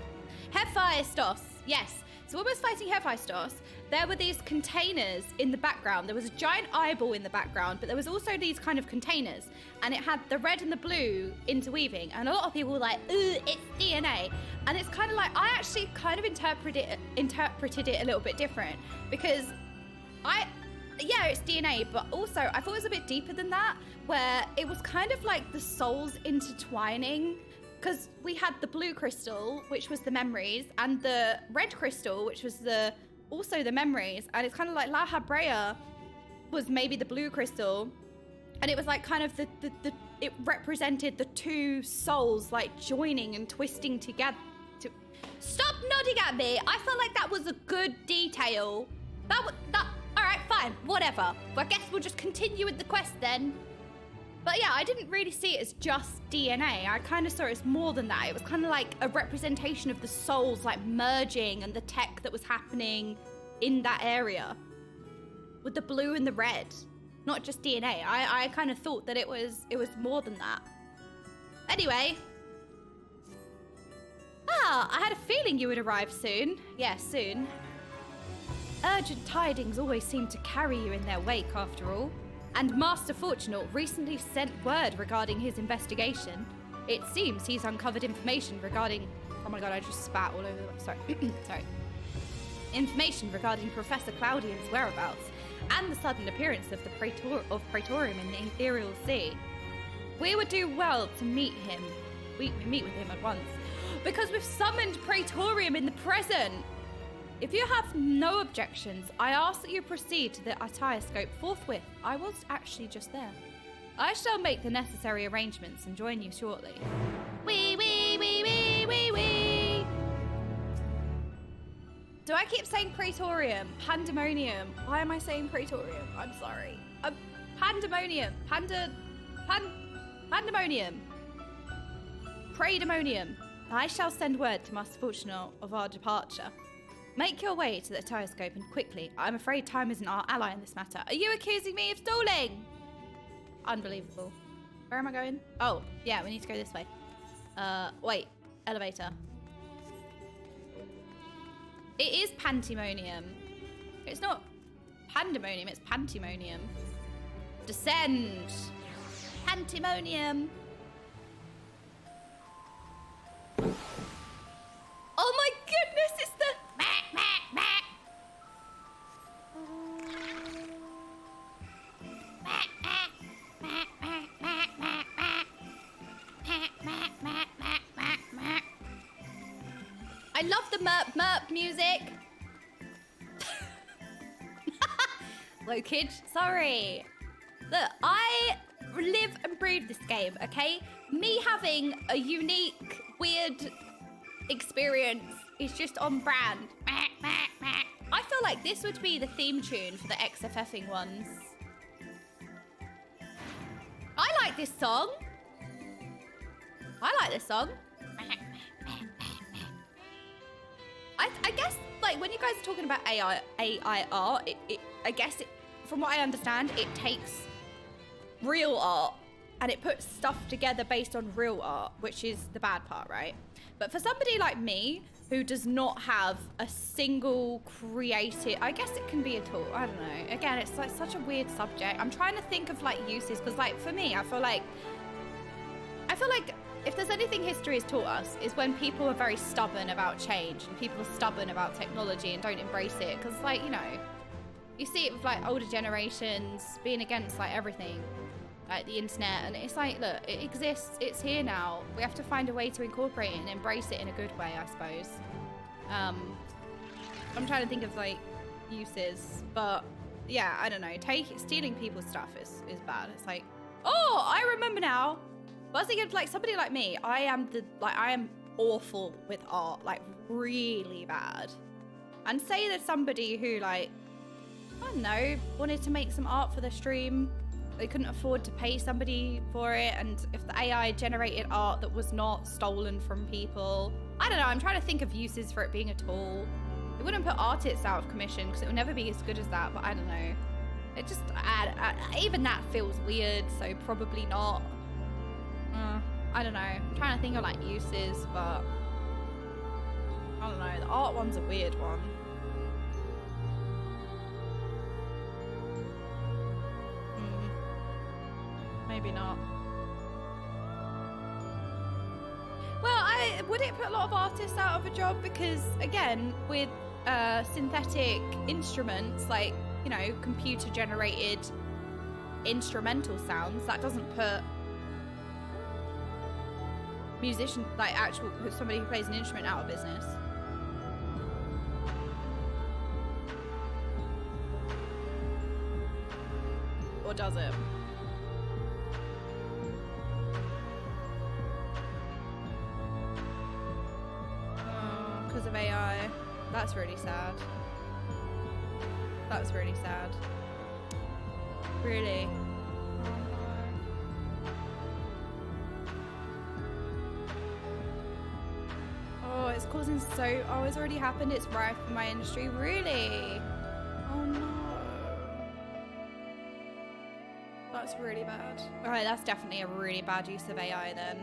Hephaestus, yes. So when we was fighting Hephaestus, there were these containers in the background. There was a giant eyeball in the background, but there was also these kind of containers. And it had the red and the blue interweaving. And a lot of people were like, ooh, it's DNA. And it's kind of like, I actually kind of interpreted it a little bit different. Because yeah, it's DNA, but also I thought it was a bit deeper than that, where it was kind of like the souls intertwining. Because we had the blue crystal, which was the memories, and the red crystal, which was also the memories. And it's kind of like Lahabrea was maybe the blue crystal, and it was like kind of it represented the two souls like joining and twisting together. Stop nodding at me. I felt like that was a good detail. All right, fine, whatever. Well, I guess we'll just continue with the quest then. But yeah, I didn't really see it as just DNA. I kind of saw it as more than that. It was kind of like a representation of the souls like merging and the tech that was happening in that area with the blue and the red, not just DNA. I kind of thought that it was more than that. Anyway. I had a feeling you would arrive soon. Yeah, soon. Urgent tidings always seem to carry you in their wake after all. And Master Fortunate recently sent word regarding his investigation. It seems he's uncovered information regarding... Oh my god, I just spat all over the... Sorry. Sorry. Information regarding Professor Claudian's whereabouts and the sudden appearance of the Praetorium in the Ethereal Sea. We would do well to meet him. We meet with him at once. Because we've summoned Praetorium in the present. If you have no objections, I ask that you proceed to the Atioscope forthwith. I was actually just there. I shall make the necessary arrangements and join you shortly. Wee. Do I keep saying Praetorium? Pandemonium. Why am I saying Praetorium? I'm sorry. Pandemonium. Pandemonium. Praedemonium. I shall send word to Master Fortunate of our departure. Make your way to the Atioscope and quickly. I'm afraid time isn't our ally in this matter. Are you accusing me of stalling? Unbelievable. Where am I going? Oh, yeah, we need to go this way. Wait. Elevator. It is Pandemonium. It's not Pandemonium, it's Pandemonium. Descend. Pandemonium. Oh my goodness, it's the... I love the merp music. Whoa, kid, sorry. Look, I live and breathe this game, okay? Me having a unique, weird experience is just on brand. I feel like this would be the theme tune for the XFFing ones. I like this song. I guess, like, when you guys are talking about AIR, I guess, from what I understand, it takes real art and it puts stuff together based on real art, which is the bad part, right? But for somebody like me, who does not have a single creative... I guess it can be a tool. I don't know. Again, it's like such a weird subject. I'm trying to think of, like, uses, because, like, for me, I feel like if there's anything history has taught us is when people are very stubborn about change and people are stubborn about technology and don't embrace it. Because, like, you know, you see it with, like, older generations being against, like, everything. Like the internet, and it's like, look, it exists, it's here now. We have to find a way to incorporate it and embrace it in a good way, I suppose. I'm trying to think of, like, uses, but yeah, I don't know. Stealing people's stuff is bad. It's like, oh, I remember now. But I was thinking, like, somebody like me, I am awful with art, like, really bad. And say there's somebody who, like, I don't know, wanted to make some art for the stream. They couldn't afford to pay somebody for it, and if the AI generated art that was not stolen from people. I don't know, I'm trying to think of uses for it being a tool. They wouldn't put artists out of commission because it would never be as good as that, but I don't know. It just, even that feels weird, so probably not. I don't know, I'm trying to think of like uses, but I don't know, the art one's a weird one. Maybe not. Well, would it put a lot of artists out of a job? Because again, with synthetic instruments, like, you know, computer generated instrumental sounds, that doesn't put musician, like actual somebody who plays an instrument, out of business. Or does it? Because of AI. That's really sad. That's really sad. Really. Oh, it's causing so... Oh, it's already happened. It's rife in my industry. Really? Oh, no. That's really bad. Alright, that's definitely a really bad use of AI then.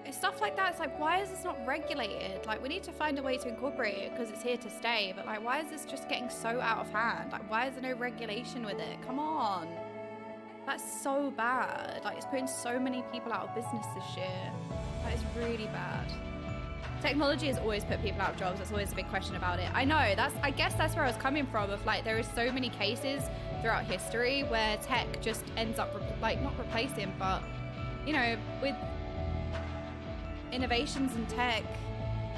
It's stuff like that. It's like, why is this not regulated? Like, we need to find a way to incorporate it because it's here to stay. But like, why is this just getting so out of hand? Like, why is there no regulation with it? Come on. That's so bad. Like, it's putting so many people out of business this year. That is really bad. Technology has always put people out of jobs. That's always a big question about it. I know, I guess that's where I was coming from, of like, there is so many cases throughout history where tech just ends up, like, not replacing, but, you know, with innovations in tech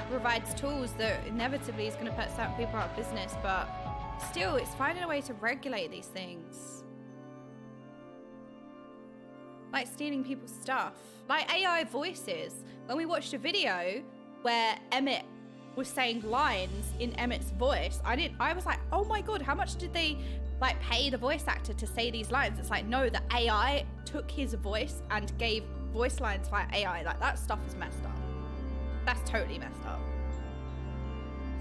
provides tools that inevitably is going to put certain people out of business, but still, it's finding a way to regulate these things. Like stealing people's stuff. Like AI voices. When we watched a video where Emmett was saying lines in Emmett's voice, I was like, oh my god, how much did they like pay the voice actor to say these lines? It's like, no, the AI took his voice and gave voice lines via AI. Like, that stuff is messed up. That's totally messed up.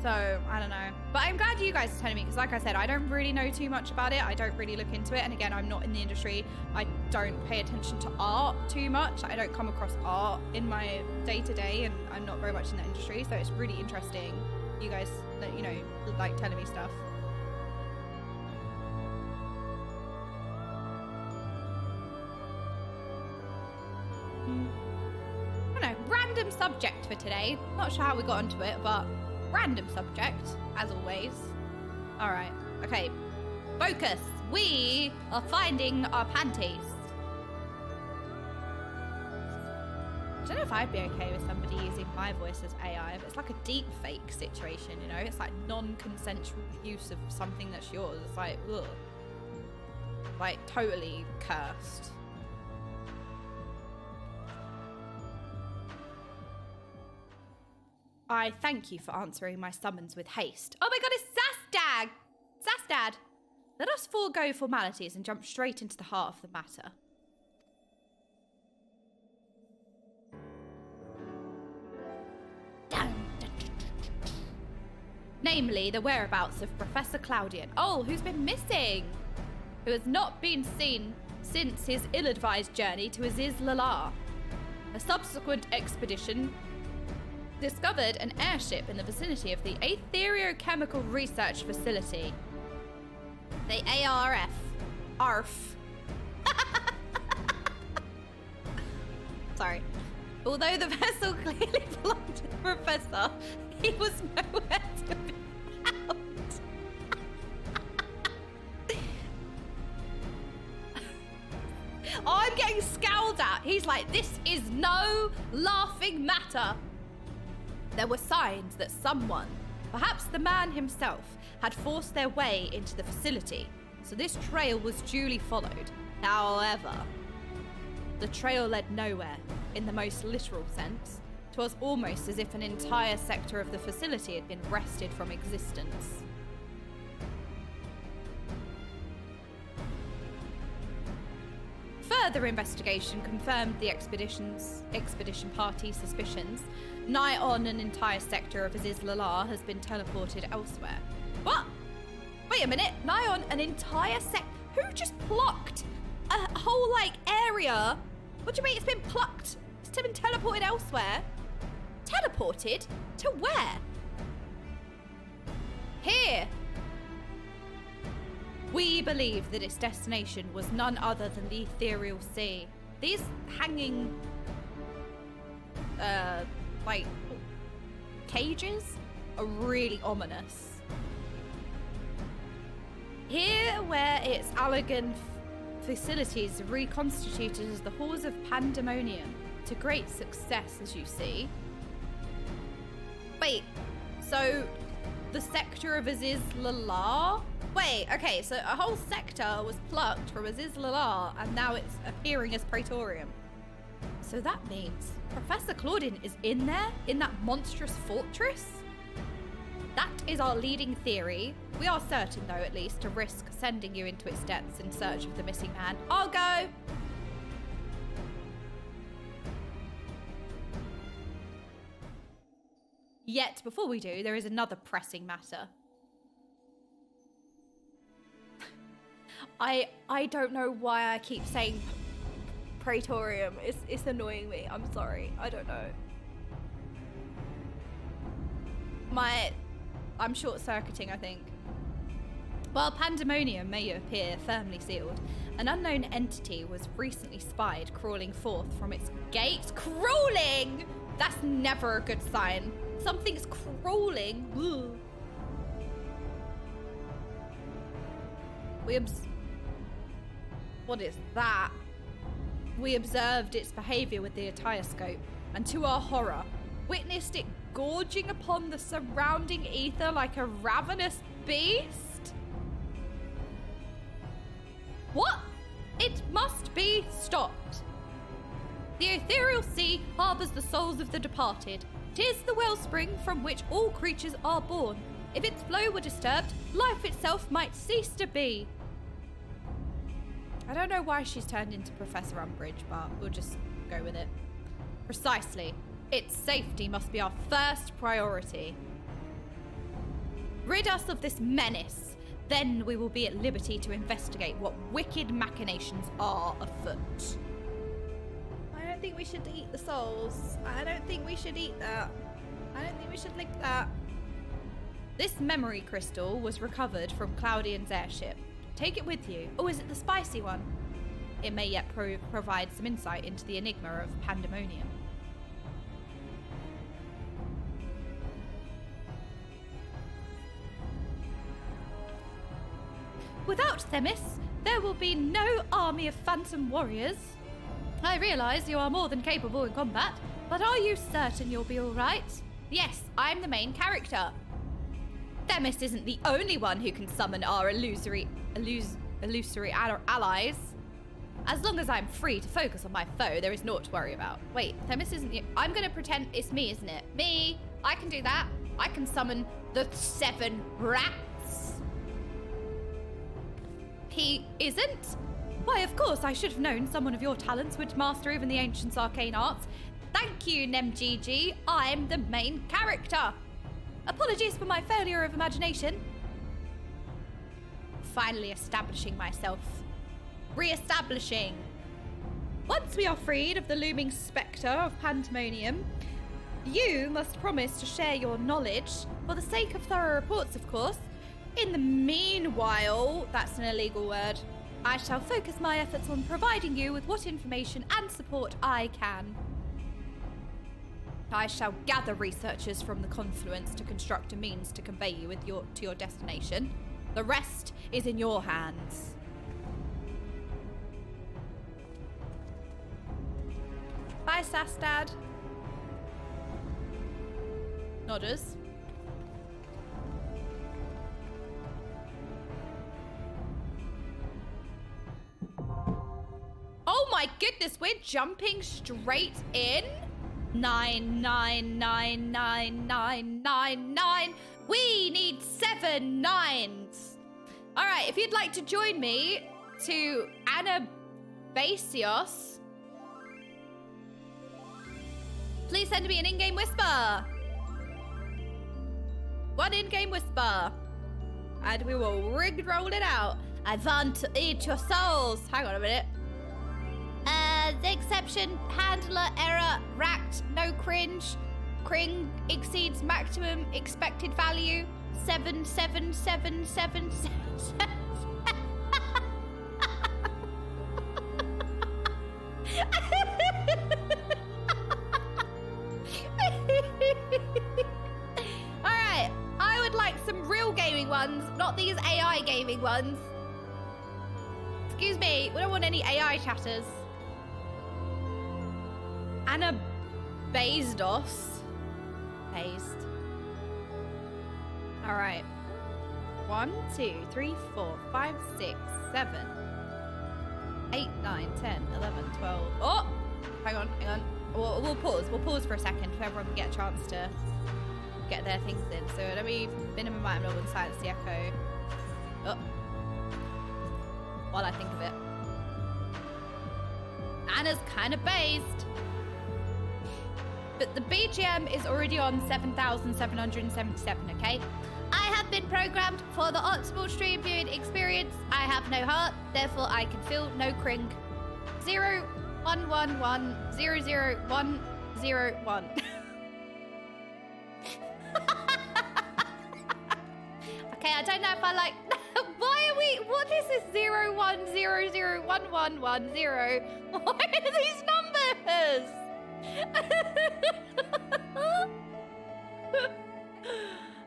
So, I don't know. But I'm glad you guys are telling me, because like I said, I don't really know too much about it. I don't really look into it. And again, I'm not in the industry. I don't pay attention to art too much. I don't come across art in my day-to-day, and I'm not very much in that industry. So it's really interesting, you guys, that, you know, like telling me stuff. I don't know, random subject for today. Not sure how we got onto it, but random subject, as always. All right, okay, focus. We are finding our panties. I don't know if I'd be okay with somebody using my voice as AI, but it's like a deep fake situation, you know? It's like non-consensual use of something that's yours. It's like, ugh. Like, totally cursed. I thank you for answering my summons with haste. Oh my god, it's Sastad! Sastad! Let us forego formalities and jump straight into the heart of the matter. Namely, the whereabouts of Professor Claudian. Oh, who's been missing? Who has not been seen since his ill-advised journey to Aziz Lalar. A subsequent expedition discovered an airship in the vicinity of the Aetherochemical Research Facility. The ARF. ARF. Sorry. Although the vessel clearly belonged to the professor, he was nowhere to be found. I'm getting scowled at. He's like, this is no laughing matter. There were signs that someone, perhaps the man himself, had forced their way into the facility, so this trail was duly followed. However, the trail led nowhere, in the most literal sense, 'Twas almost as if an entire sector of the facility had been wrested from existence. Further investigation confirmed the expedition party's suspicions. Nigh on an entire sector of Aziz Lalar has been teleported elsewhere. What? Wait a minute. Nigh on an entire Who just plucked a whole, like, area? What do you mean it's been plucked? It's been teleported elsewhere? Teleported? To where? Here. We believe that its destination was none other than the ethereal sea. These hanging, like, cages are really ominous. Here, where its Allegan facilities are reconstituted as the halls of Pandæmonium, to great success, as you see. Wait, so the sector of Aziz Lalar? Wait, okay, so a whole sector was plucked from Aziz Lalar and now it's appearing as Praetorium. So that means Professor Claudine is in there, in that monstrous fortress? That is our leading theory. We are certain, though, at least, to risk sending you into its depths in search of the missing man. I'll go! Yet, before we do, there is another pressing matter. I don't know why I keep saying Praetorium. It's annoying me. I'm sorry. I don't know. I'm short-circuiting, I think. While Pandæmonium may appear firmly sealed, an unknown entity was recently spied crawling forth from its gates. Crawling! That's never a good sign. Something's crawling. Ugh. What is that? We observed its behavior with the Etioscope, and to our horror, witnessed it gorging upon the surrounding ether like a ravenous beast? What? It must be stopped. The ethereal sea harbours the souls of the departed. 'Tis the wellspring from which all creatures are born. If its flow were disturbed, life itself might cease to be. I don't know why she's turned into Professor Umbridge, but we'll just go with it. Precisely. Its safety must be our first priority. Rid us of this menace. Then we will be at liberty to investigate what wicked machinations are afoot. I don't think we should eat the souls. I don't think we should eat that. I don't think we should lick that. This memory crystal was recovered from Claudian's airship. Take it with you. Or is it the spicy one? It may yet provide some insight into the enigma of Pandæmonium. Without Themis, there will be no army of phantom warriors. I realise you are more than capable in combat, but are you certain you'll be all right? Yes, I'm the main character. Themis isn't the only one who can summon our illusory allies. As long as I'm free to focus on my foe, there is naught to worry about. Wait, Themis isn't you? I'm going to pretend it's me, isn't it? Me. I can do that. I can summon the 7 rats. He isn't? Why, of course, I should have known someone of your talents would master even the ancient arcane arts. Thank you, NemGG. I'm the main character. Apologies for my failure of imagination. Finally establishing myself. Re-establishing. Once we are freed of the looming spectre of Pandæmonium, you must promise to share your knowledge, for the sake of thorough reports, of course. In the meanwhile, that's an illegal word, I shall focus my efforts on providing you with what information and support I can. I shall gather researchers from the confluence to construct a means to convey you to your destination. The rest is in your hands. Bye, Sastad. Nodders. Oh my goodness, we're jumping straight in? 9, 9, 9, 9, 9, 9, 9. We need 7 9s. All right, if you'd like to join me to Anabasios, please send me an in-game whisper. 1 in-game whisper. And we will roll it out. I want to eat your souls. Hang on a minute. The exception, handler, error, racked, no cringe. Cring exceeds maximum expected value. 7, 7, 7, 7, 7. Alright, I would like some real gaming ones, not these AI gaming ones. Excuse me, we don't want any AI chatters. Anna Basdos. Based. Alright. 1, 2, 3, 4, 5, 6, 7, 8, 9, 10, 11, 12. Oh! Hang on. We'll pause. We'll pause for a second so everyone can get a chance to get their things in. So let me minimum item level and silence the echo. Oh. While I think of it. Anna's kind of based. But the BGM is already on 7,777, okay? I have been programmed for the optimal stream viewing experience. I have no heart, therefore I can feel no cring. 0, 1, 1, 1, 0, 0, 1, 0, 1. Okay, I don't know if I like... Why are we... What is this? 0, 1, 0, 0, 1, 1, 1, 0. What are these numbers?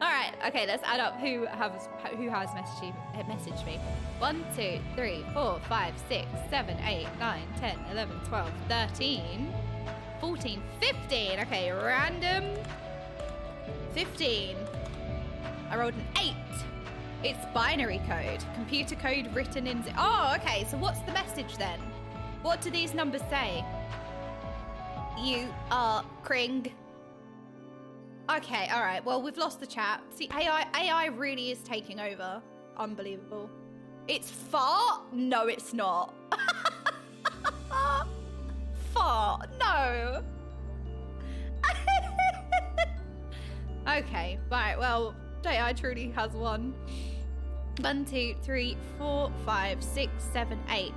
All right, okay, let's add up who has messaged me. 1, 2, 3, 4, 5, 6, 7, 8, 9, 10, 11, 12, 13, 14, 15. Okay, random 15. I rolled an 8. It's binary code. Computer code written in... Oh, okay, so what's the message then? What do these numbers say? You are cring. Okay, all right. Well, we've lost the chat. See, AI really is taking over. Unbelievable. It's fart? No, it's not. Fart? No. Okay, right. Well, AI truly has won. 1, 2, 3, 4, 5, 6, 7, 8.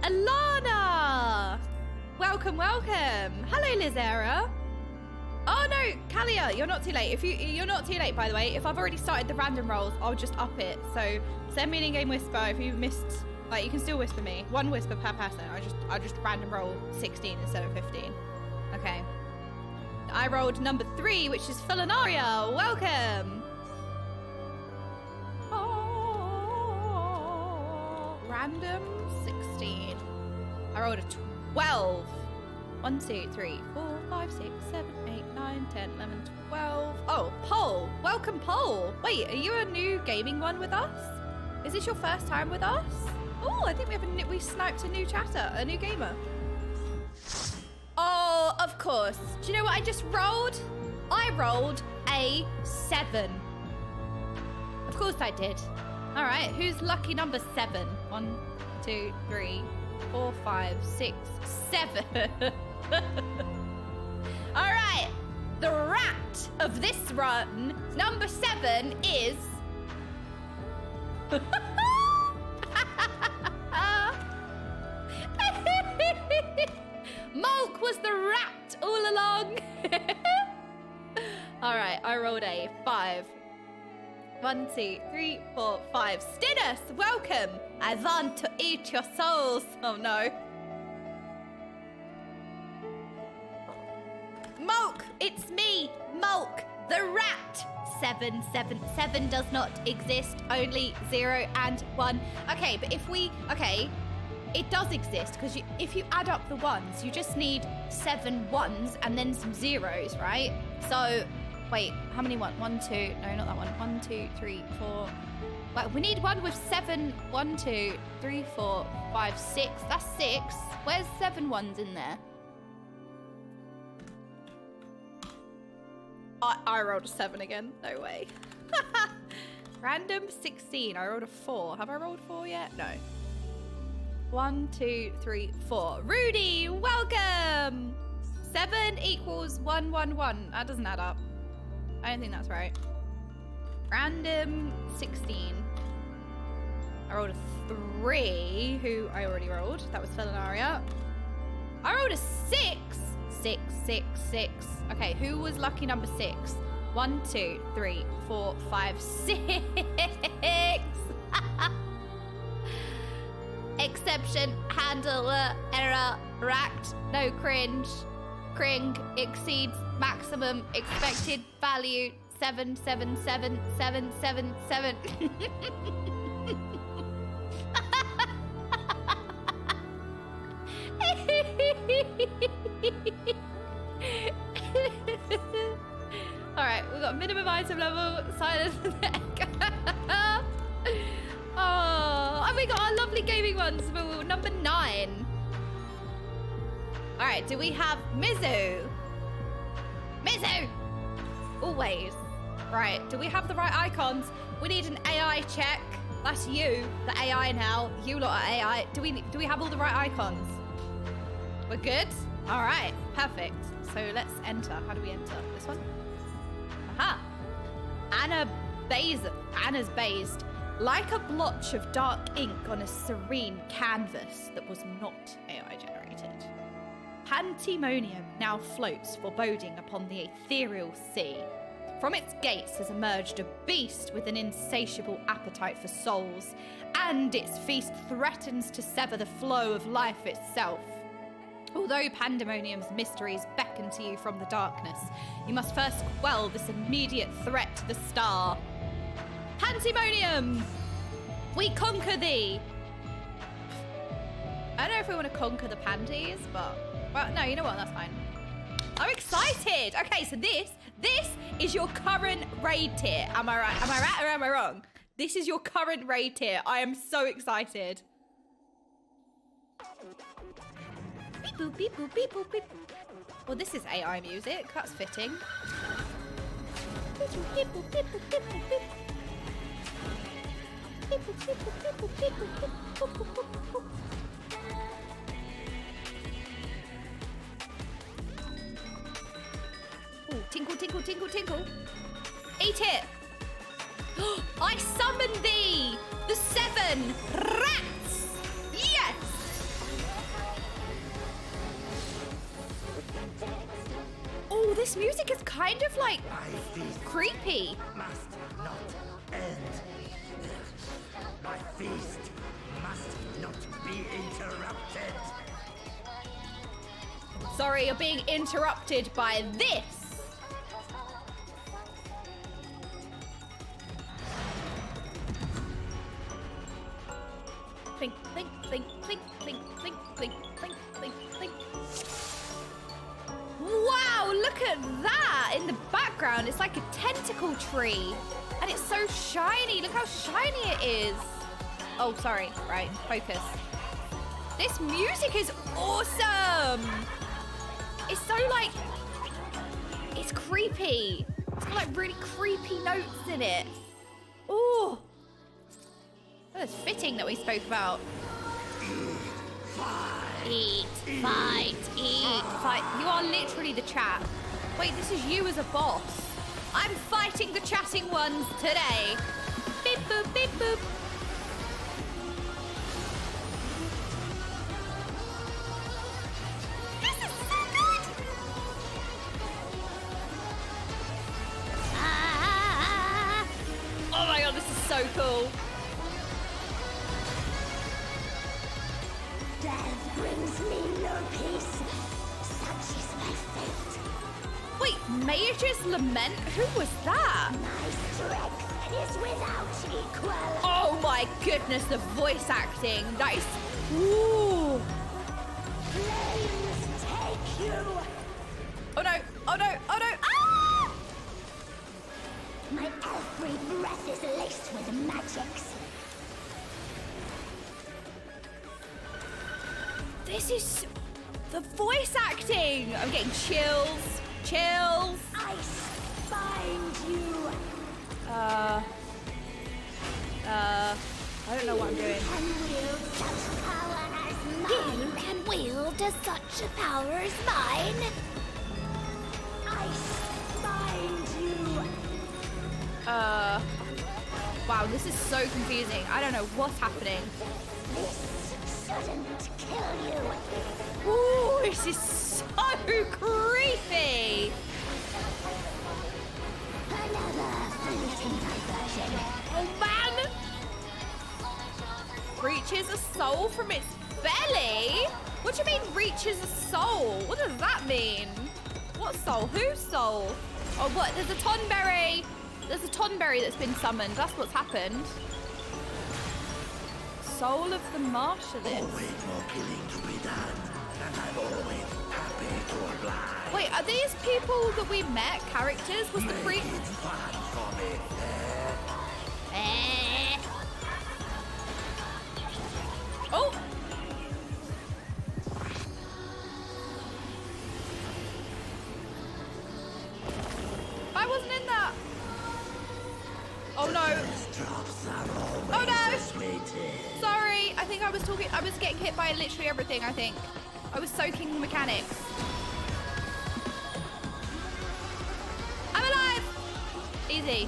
Alana! Welcome, welcome. Hello, Lizera. Oh no, Kalia, you're not too late. You're not too late, by the way. If I've already started the random rolls, I'll just up it. So send me an in-game whisper if you missed. Like, you can still whisper me. 1 whisper per person. I just random roll 16 instead of 15. Okay. I rolled number 3, which is Fulanaria. Welcome. Oh, random 16. I rolled a 12. 1, 2, 3, 4, 5, 6, 7, 8, 9, 10, 11, 12. Oh, Pole. Welcome, Pole. Wait, are you a new gaming one with us? Is this your first time with us? Oh, I think we sniped a new chatter, a new gamer. Oh, of course. Do you know what I just rolled? I rolled a 7. Of course I did. All right, who's lucky number 7? 1, 2, 3, 4, 5, 6, 7. All right, the rat of this run, number 7 is... Mulk was the rat all along. All right, I rolled a 5. 1, 2, 3, 4, 5. Stinus, welcome. I want to eat your souls. Oh no. Mulk, it's me, Mulk, the rat. 7, 7, 7 does not exist. Only 0 and 1. Okay, but if we... Okay, it does exist, because if you add up the ones, you just need 7 ones and then some zeros, right? So, wait, how many 1? 1, 2, no, not that one. 1, 2, 3, 4. Wait, we need one with 7. 1, 2, 3, 4, 5, 6. That's 6. Where's 7 ones in there? I rolled a 7 again. No way. Random 16. I rolled a 4. Have I rolled 4 yet? No. 1, 2, 3, 4. Rudy, welcome. 7 equals 1, 1, 1. That doesn't add up. I don't think that's right. Random 16. I rolled a 3, who I already rolled. That was Felinaria. I rolled a 6. 6, 6, 6. Okay, who was lucky number 6? 1, 2, 3, 4, 5, 6. Exception, handler, error, racked, no cringe. Cring exceeds maximum expected value. 7, 7, 7, 7, 7, 7. Alright, we've got minimum item level, silence and oh, and we got our lovely gaming ones for number 9. Alright, do we have Mizu? Mizu! Always. Right, do we have the right icons? We need an AI check. That's you, the AI now. You lot are AI. Do we have all the right icons? We're good? Alright, perfect. So let's enter. How do we enter? This one? Aha! Anna's based. Like a blotch of dark ink on a serene canvas that was not AI generated. Pandæmonium now floats foreboding upon the ethereal sea. From its gates has emerged a beast with an insatiable appetite for souls, and its feast threatens to sever the flow of life itself. Although Pandæmonium's mysteries beckon to you from the darkness, you must first quell this immediate threat to the star. Pandæmonium! We conquer thee! I don't know if we want to conquer the panties, but... Well, no, you know what? That's fine. I'm excited! Okay, so this is your current raid tier. Am I right? Am I right or am I wrong? This is your current raid tier. I am so excited. Beep boop, beep boop, beep boop, beep. Well, this is AI music. That's fitting. Beep boop, beep boop, beep boop, beep boop, beep. Beep boop, beep boop, beep boop, beep boop, boop, boop, boop, boop. Ooh, tinkle, tinkle, tinkle, tinkle. Eat it. I summon thee, the 7 rats. Yes. Oh, this music is kind of like creepy. Must not end. My feast must not be interrupted. Sorry, you're being interrupted by this. Clink, clink, clink, clink, clink, clink, clink, clink, clink, clink. Wow, look at that in the background. It's like a tentacle tree. And it's so shiny. Look how shiny it is. Oh, sorry. Right, focus. This music is awesome. It's so like, it's creepy. It's got like really creepy notes in it. Ooh. That's fitting that we spoke about. Eat, fight, eat, fight. You are literally the chat. Wait, this is you as a boss. I'm fighting the chatting ones today. Beep boop, beep boop. This is so good. Ah. Oh my god, this is so cool. Death brings me no peace. Such is my fate. Wait, Mage's Lament? Who was that? My strength is without equal. Oh my goodness, the voice acting. That is... Ooh. Flames take you. Oh no, oh no, oh no. Ah! My every breath is laced with magics. This is... The voice acting. I'm getting chills. Chills. I spy find you. I don't know what I'm doing. You can wield such a power as mine. I find you. Wow, this is so confusing. I don't know what's happening. This shouldn't kill you. Ooh, this is so creepy. Another fleeting diversion. Oh man! Reaches a soul from its belly? What do you mean reaches a soul? What does that mean? What soul? Whose soul? Oh, what? There's a tonberry. There's a tonberry that's been summoned. That's what's happened. Soul of the Marshalless. Always more killing to be done, and I'm always happy to oblige. Wait, are these people that we met characters? Was the pre... It's fun for me. Oh! I wasn't in that. Oh no. Oh no. Sorry, I think I was getting hit by literally everything, I think. I was soaking the mechanics. I'm alive! Easy.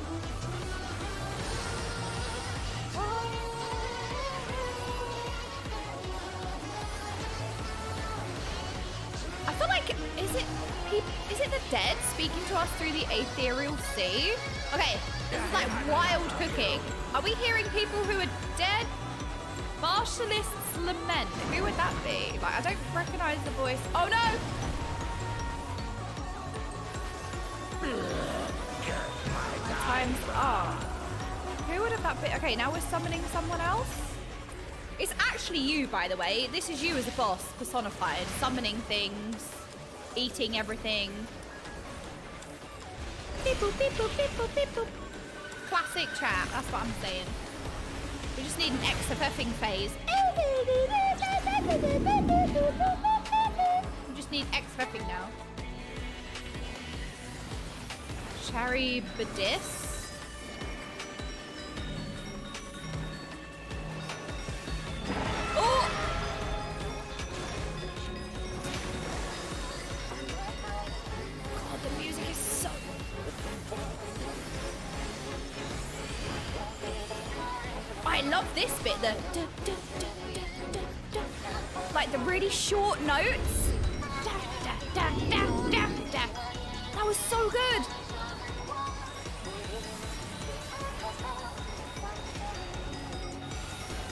I feel like, is it the dead speaking to us through the ethereal sea? Okay, this is like wild cooking. Are we hearing people who are dead? Marshallist's lament. Who would that be? Like, I don't recognize the voice. Oh no! Times are. Who would have that been? Okay, now we're summoning someone else. It's actually you, by the way. This is you as a boss, personified, summoning things, eating everything. Beep boop, beep boop, beep boop, beep boop. Classic chat, that's what I'm saying. We just need an XFFing phase. We just need XFFing now. Cherry Badis. Oh! God, the music is so... I love this bit, the like the really short notes. That was so good.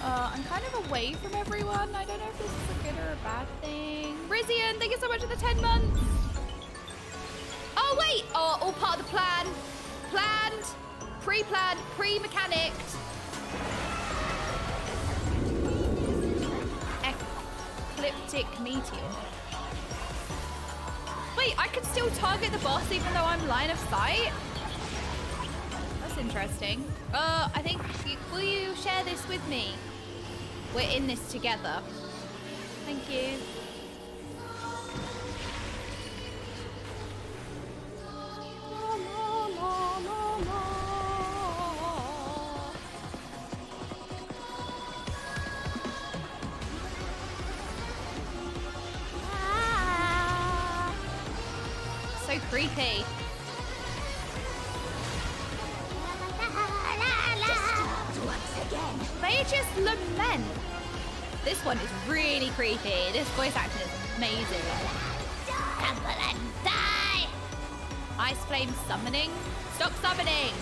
I'm kind of away from everyone. I don't know if this is a good or a bad thing. Rizian, thank you so much for the 10 months. Oh, wait. Oh, all part of the plan. Planned, pre-planned, pre-mechanicked. Ecliptic meteor. Wait, I can still target the boss even though I'm line of sight? That's interesting. I think, will you share this with me? We're in this together. Thank you. La, la, la, la, la. Ah. So creepy. Mage's Lament. This one is really creepy. This voice acting is amazing. Crumble and die. Ice Flame summoning. Stop summoning.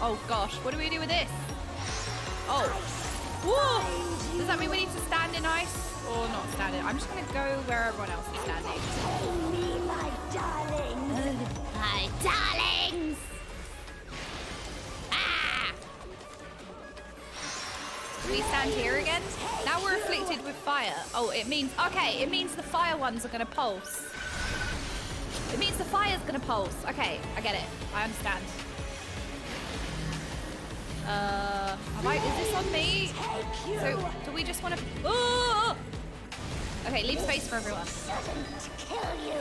Oh gosh, what do we do with this? Oh. Whoa. Does that mean we need to stand in ice or not stand in? I'm just gonna go where everyone else is standing. Tell me, my darlings. My darlings. We stand here again. Now we're afflicted with fire. Oh, it means, okay, it means the fire ones are gonna pulse. It means the fire's gonna pulse. Okay, I get it. I understand. Is this on me? So, do we just want to, oh! Okay, leave space for everyone. Shouldn't kill you.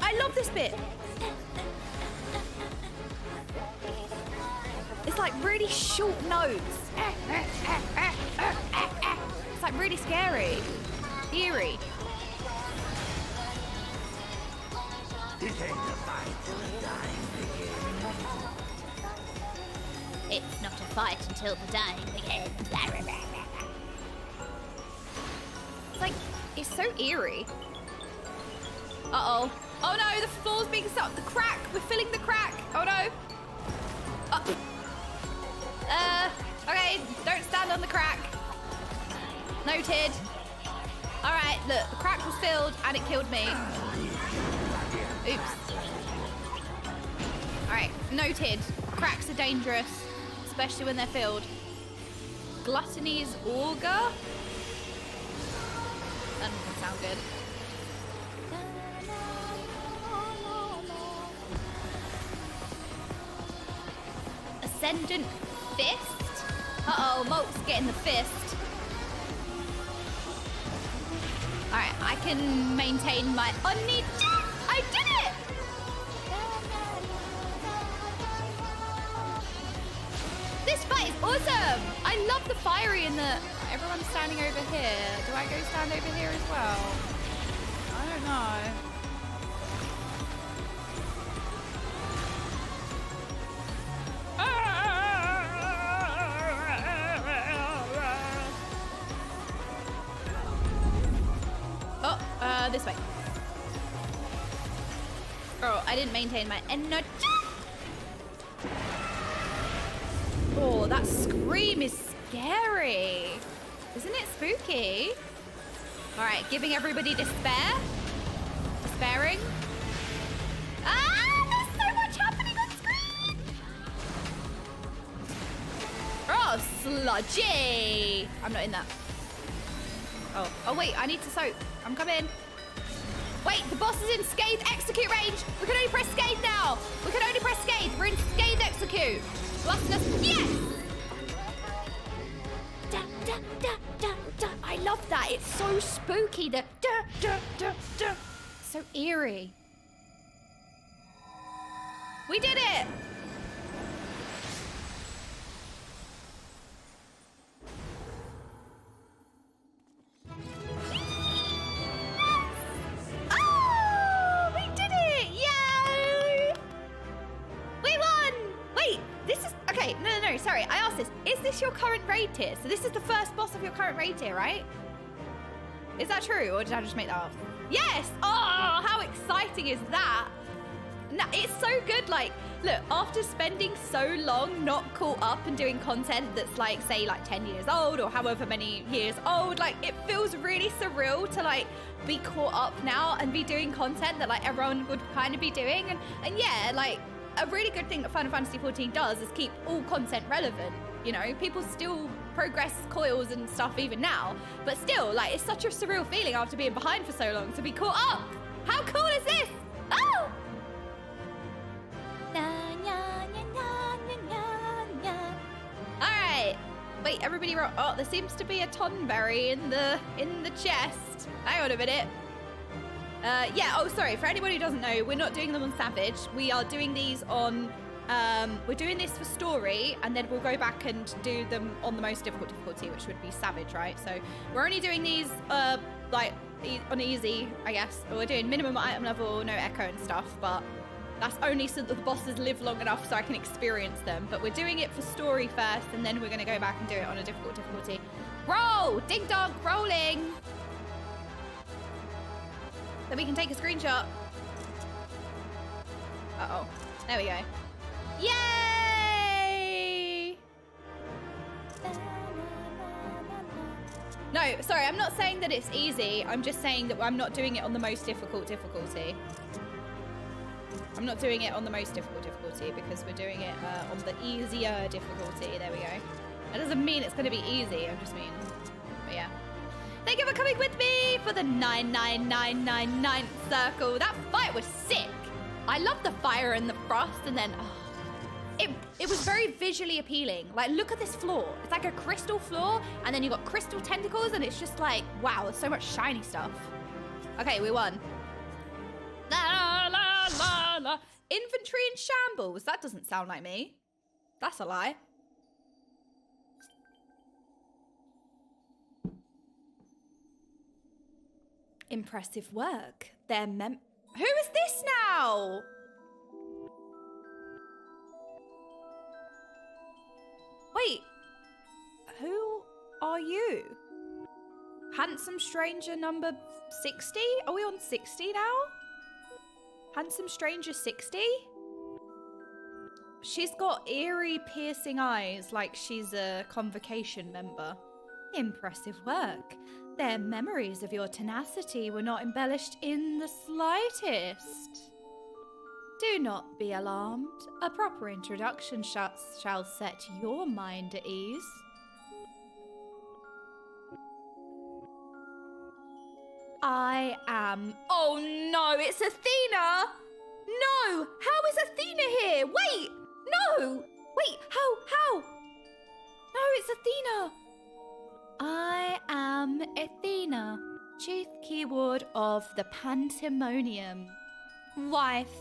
I love this bit. It's like really short notes. It's like really scary. Eerie. It ain't a fight till the dying begins. It's not a fight until the dying begins. It's like, it's so eerie. Uh-oh. Oh no, the floor's being stopped. The crack. We're filling the crack. Oh no. Okay, don't stand on the crack. Noted. All right, look, the crack was filled and it killed me. Oops. All right, noted. Cracks are dangerous, especially when they're filled. Gluttony's auger. That doesn't sound good. Ascendant fist. Uh-oh, Molt's getting the fist. All right, I can maintain my unneed. I did it! This fight is awesome! I love the fiery and the... Everyone's standing over here. Do I go stand over here as well? I don't know. This way. Oh, I didn't maintain my energy. Oh, that scream is scary. Isn't it spooky? All right, giving everybody despair. Despairing. Ah, there's so much happening on screen. Oh, sludgy. I'm not in that. Oh, wait, I need to soak. I'm coming. Wait, the boss is in Scathe Execute range. We can only press Scathe now. We can only press Scathe. We're in Scathe Execute. Blasting us. Yes! Da, da, da, da, da. I love that. It's so spooky. The da, da, da, da. So eerie. We did it! Sorry, I asked this. Is this your current raid tier? So this is the first boss of your current raid tier, right? Is that true, or did I just make that up? Yes! Oh, how exciting is that? No, it's so good. Like, look, after spending so long not caught up and doing content that's like, say, like 10 years old or however many years old, like, it feels really surreal to like be caught up now and be doing content that like everyone would kind of be doing. And yeah, like, a really good thing that Final Fantasy XIV does is keep all content relevant. You know, people still progress coils and stuff even now, but still, like, it's such a surreal feeling after being behind for so long to be caught up. How cool is this? Oh! All right. Wait, everybody roll. Oh, there seems to be a tonberry in the chest. Hang on a minute. Yeah, oh, sorry. For anybody who doesn't know, we're not doing them on Savage. We are doing these on, we're doing this for story, and then we'll go back and do them on the most difficult difficulty, which would be Savage, right? So we're only doing these, like, on easy, I guess. We're doing minimum item level, no echo and stuff, but that's only so that the bosses live long enough so I can experience them. But we're doing it for story first, and then we're going to go back and do it on a difficult difficulty. Roll! Ding dong, rolling! Then we can take a screenshot. Uh-oh. There we go. Yay! No, sorry, I'm not saying that it's easy. I'm just saying that I'm not doing it on the most difficult difficulty. I'm not doing it on the most difficult difficulty because we're doing it on the easier difficulty. There we go. That doesn't mean it's going to be easy. I just mean, but yeah. Thank you for coming with me for the 99999 circle. That fight was sick. I love the fire and the frost, and then it was very visually appealing. Like, look at this floor. It's like a crystal floor, and then you got crystal tentacles, and it's just like, wow, there's so much shiny stuff. Okay, we won. La, la, la. la. Infantry in shambles. That doesn't sound like me. That's a lie. Impressive work. Who is this now? Wait. Who are you? Handsome stranger number 60? Are we on 60 now? Handsome stranger 60? She's got eerie, piercing eyes like she's a convocation member. Impressive work. Their memories of your tenacity were not embellished in the slightest. Do not be alarmed. A proper introduction shall set your mind at ease. I am... Oh no, it's Athena! No! How is Athena here? Wait! No! Wait, how? No, it's Athena! I am Athena, chief keyword of the Pandæmonium, wife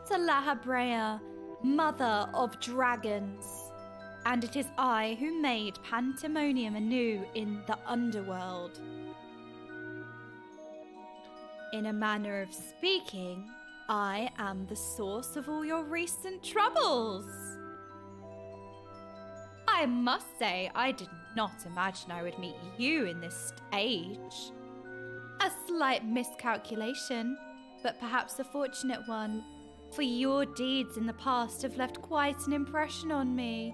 to Lahabrea, mother of dragons. And it is I who made Pandæmonium anew in the underworld. In a manner of speaking, I am the source of all your recent troubles. I must say, I did not imagine I would meet you in this age. A slight miscalculation, but perhaps a fortunate one, for your deeds in the past have left quite an impression on me.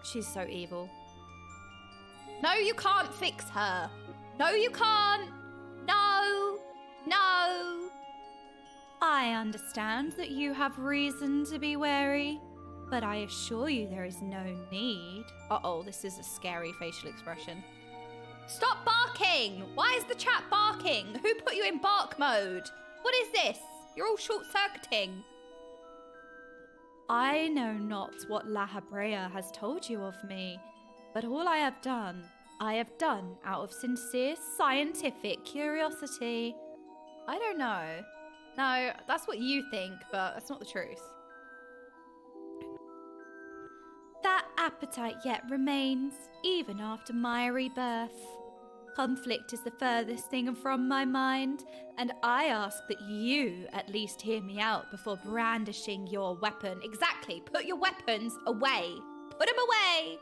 She's so evil. No, you can't fix her. No, you can't. No. I understand that you have reason to be wary, but I assure you there is no need. Uh-oh, this is a scary facial expression. Stop barking! Why is the chat barking? Who put you in bark mode? What is this? You're all short-circuiting. I know not what Lahabrea has told you of me, but all I have done out of sincere scientific curiosity. I don't know. No, that's what you think, but that's not the truth. That appetite yet remains, even after my rebirth. Conflict is the furthest thing from my mind, and I ask that you at least hear me out before brandishing your weapon. Exactly, put your weapons away. Put them away.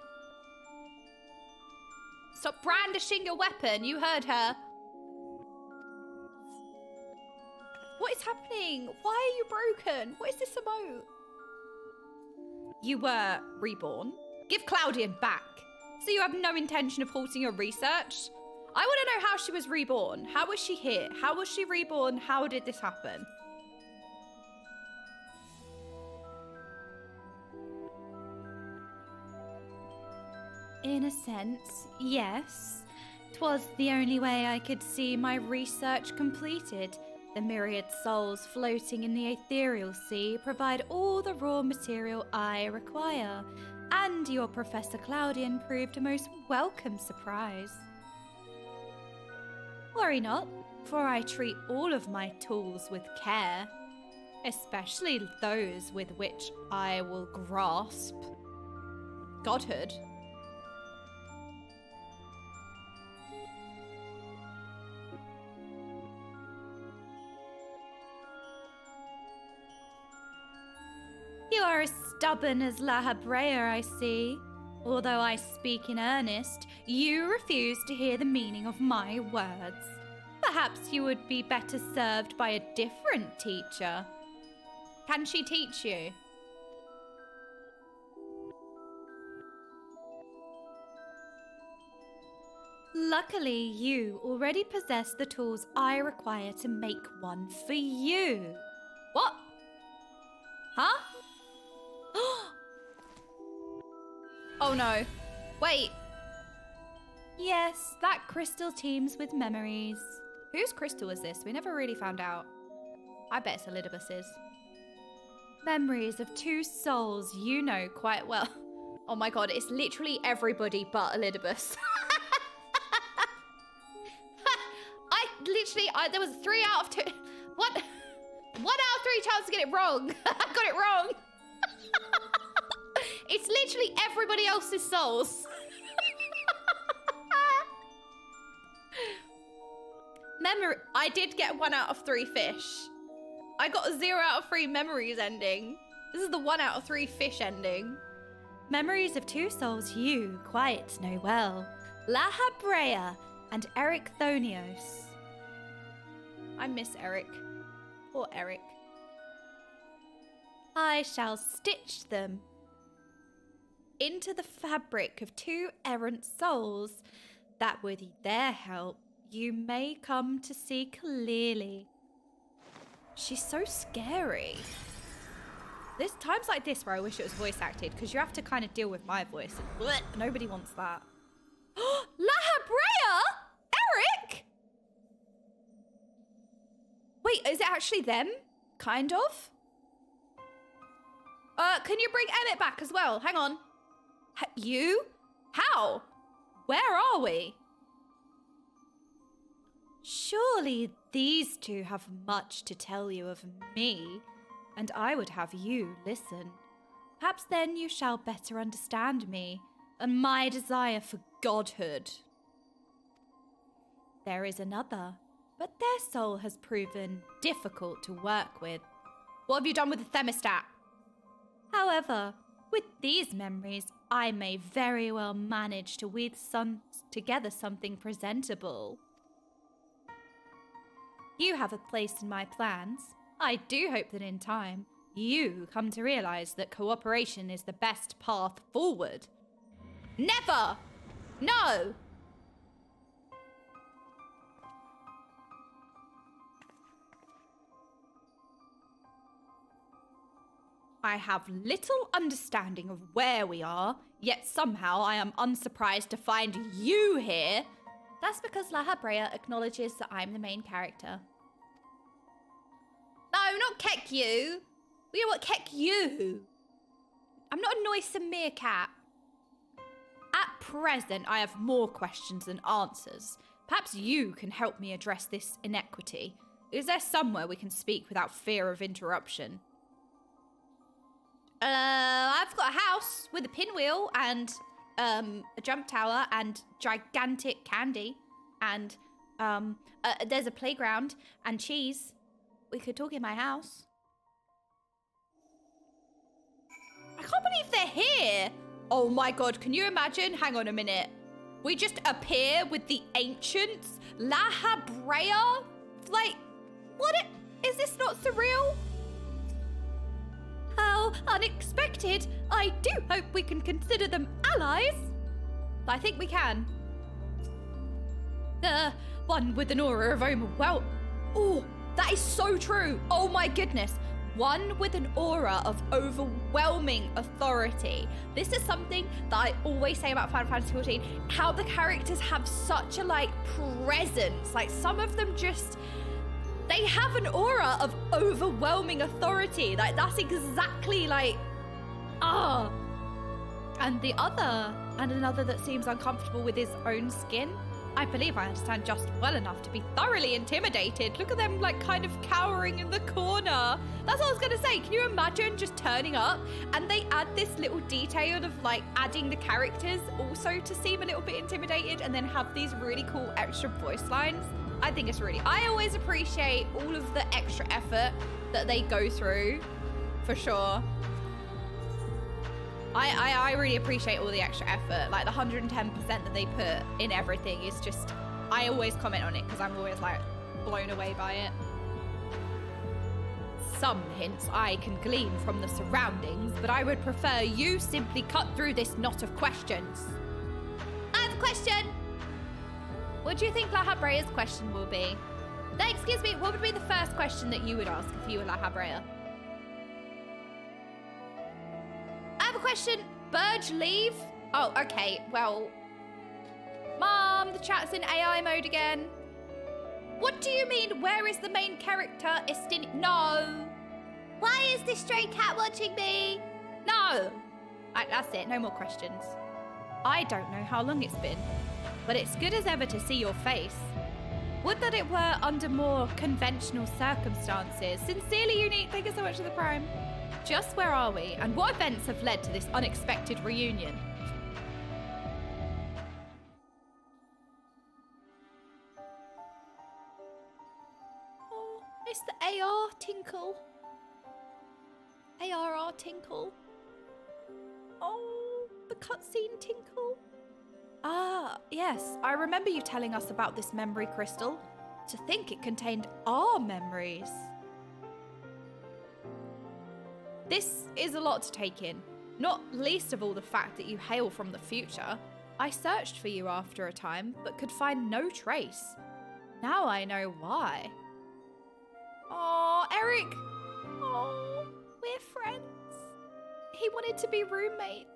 Stop brandishing your weapon, you heard her. What is happening? Why are you broken? What is this about? You were reborn. Give Claudian back. So you have no intention of halting your research? I want to know how she was reborn. How was she here? How was she reborn? How did this happen? In a sense, yes. 'Twas the only way I could see my research completed. The myriad souls floating in the ethereal sea provide all the raw material I require, and your Professor Claudian proved a most welcome surprise. Worry not, for I treat all of my tools with care, especially those with which I will grasp godhood. You are as stubborn as Lahabrea, I see. Although I speak in earnest, you refuse to hear the meaning of my words. Perhaps you would be better served by a different teacher. Can she teach you? Luckily, you already possess the tools I require to make one for you. What? Huh? Oh no. Wait. Yes, that crystal teems with memories. Whose crystal is this? We never really found out. I bet it's Elidibus's. Memories of two souls you know quite well. Oh my god, it's literally everybody but Elidibus. There was 3 out of 2. What? 1 out of 3 chance to get it wrong. I got it wrong. It's literally everybody else's souls. Memory. I did get 1 out of 3 fish. I got a 0 out of 3 memories ending. This is the 1 out of 3 fish ending. Memories of 2 souls you quite know well. La Habrea and Eric Thonios. I miss Eric. Poor Eric. I shall stitch them into the fabric of 2 errant souls, that with their help you may come to see clearly. She's so scary. There's times like this where I wish it was voice acted, because you have to kind of deal with my voice. Blech, nobody wants that. La Habrea? Eric? Wait, is it actually them? Kind of? Can you bring Emmett back as well? Hang on. You? How? Where are we? Surely these 2 have much to tell you of me, and I would have you listen. Perhaps then you shall better understand me and my desire for godhood. There is another, but their soul has proven difficult to work with. What have you done with the thermostat? However, with these memories, I may very well manage to weave together something presentable. You have a place in my plans. I do hope that in time, you come to realize that cooperation is the best path forward. Never! No! I have little understanding of where we are, yet somehow I am unsurprised to find you here. That's because La Habrea acknowledges that I'm the main character. No, not Keck you. We don't want Keck you. I'm not a noisome meerkat. At present, I have more questions than answers. Perhaps you can help me address this inequity. Is there somewhere we can speak without fear of interruption? I've got a house with a pinwheel and a jump tower and gigantic candy and there's a playground and cheese. We could talk in my house. I can't believe they're here. Oh my god, can you imagine? Hang on a minute. We just appear with the ancients? La Habrea? Like, what? Is this not surreal? How unexpected. I do hope we can consider them allies. I think we can. The one with an aura of Oh, that is so true. Oh my goodness. One with an aura of overwhelming authority. This is something that I always say about Final Fantasy XIV. How the characters have such a, presence. Like, some of them just... They have an aura of overwhelming authority. Like, that's exactly And another that seems uncomfortable with his own skin. I believe I understand just well enough to be thoroughly intimidated. Look at them, kind of cowering in the corner. That's what I was going to say. Can you imagine just turning up and they add this little detail of, adding the characters also to seem a little bit intimidated and then have these really cool extra voice lines? I think it's really... I always appreciate all of the extra effort that they go through, for sure. I really appreciate all the extra effort. The 110% that they put in everything is just... I always comment on it because I'm always, blown away by it. Some hints I can glean from the surroundings, but I would prefer you simply cut through this knot of questions. I have a question! What do you think La Habrea's question will be? Excuse me, what would be the first question that you would ask if you were La Habrea? I have a question. Burge leave? Oh, okay, well... Mom, the chat's in AI mode again. What do you mean, where is the main character? No. Why is this stray cat watching me? No. Right, that's it, no more questions. I don't know how long it's been, but it's good as ever to see your face. Would that it were under more conventional circumstances. Sincerely unique, thank you so much for the prime. Just where are we, and what events have led to this unexpected reunion? Oh, it's the AR tinkle. ARR tinkle. Oh, the cutscene tinkle. Ah, yes, I remember you telling us about this memory crystal. To think it contained our memories. This is a lot to take in, not least of all the fact that you hail from the future. I searched for you after a time, but could find no trace. Now I know why. Oh, Eric. Oh, we're friends. He wanted to be roommates.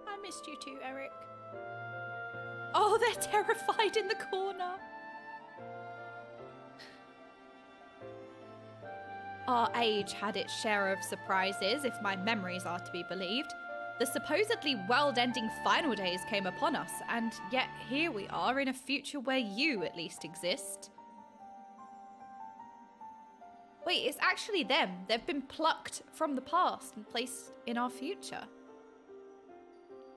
I missed you too, Eric. Oh, they're terrified in the corner. Our age had its share of surprises, if my memories are to be believed. The supposedly world-ending final days came upon us, and yet here we are in a future where you at least exist. Wait, it's actually them. They've been plucked from the past and placed in our future.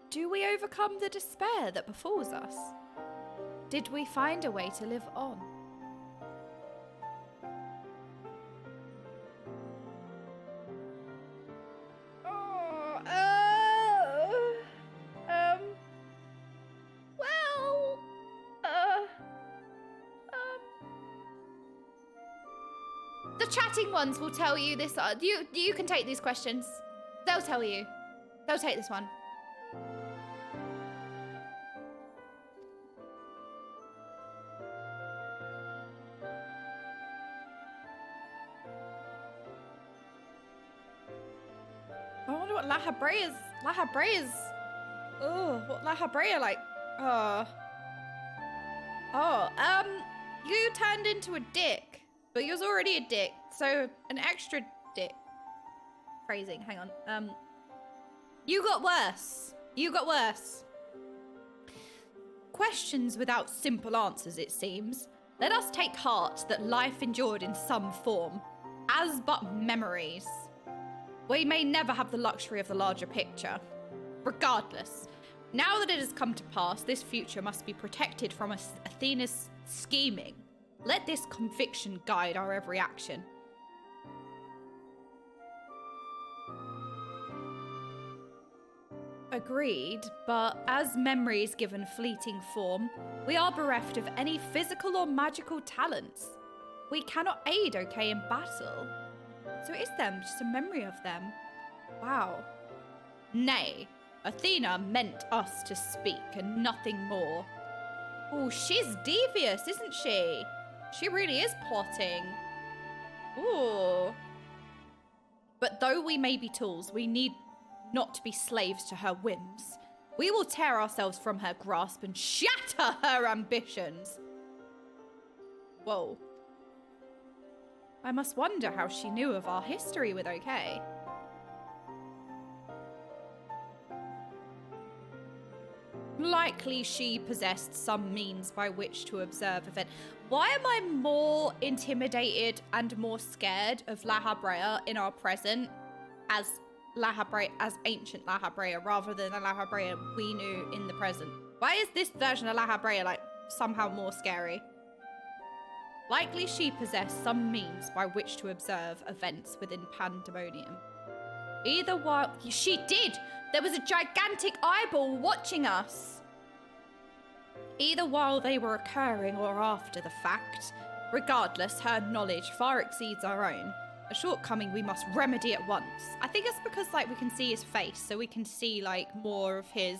Do we overcome the despair that befalls us? Did we find a way to live on? The chatting ones will tell you this. You can take these questions. They'll tell you. They'll take this one. I wonder what La Habrea's. Oh, what La Habrea like? You turned into a dick. But you're already a dick, so an extra dick. Phrasing, hang on. You got worse. You got worse. Questions without simple answers, it seems. Let us take heart that life endured in some form, as but memories. We may never have the luxury of the larger picture. Regardless, now that it has come to pass, this future must be protected from Athena's scheming. Let this conviction guide our every action. Agreed, but as memories given fleeting form, we are bereft of any physical or magical talents. We cannot aid Okay in battle. So it is them, just a memory of them. Wow. Nay, Athena meant us to speak and nothing more. Oh, she's devious, isn't she? She really is plotting. Ooh. But though we may be tools, we need not to be slaves to her whims. We will tear ourselves from her grasp and shatter her ambitions. Whoa. I must wonder how she knew of our history with OK. Likely she possessed some means by which to observe event. Why am I more intimidated and more scared of La Habrea in our present as ancient La Habrea rather than the La Habrea we knew in the present? Why is this version of La Habrea like somehow more scary? Likely she possessed some means by which to observe events within Pandæmonium. Either while she did, there was a gigantic eyeball watching us. Either while they were occurring or after the fact, regardless, her knowledge far exceeds our own. A shortcoming we must remedy at once. I think it's because like we can see his face, so we can see like more of his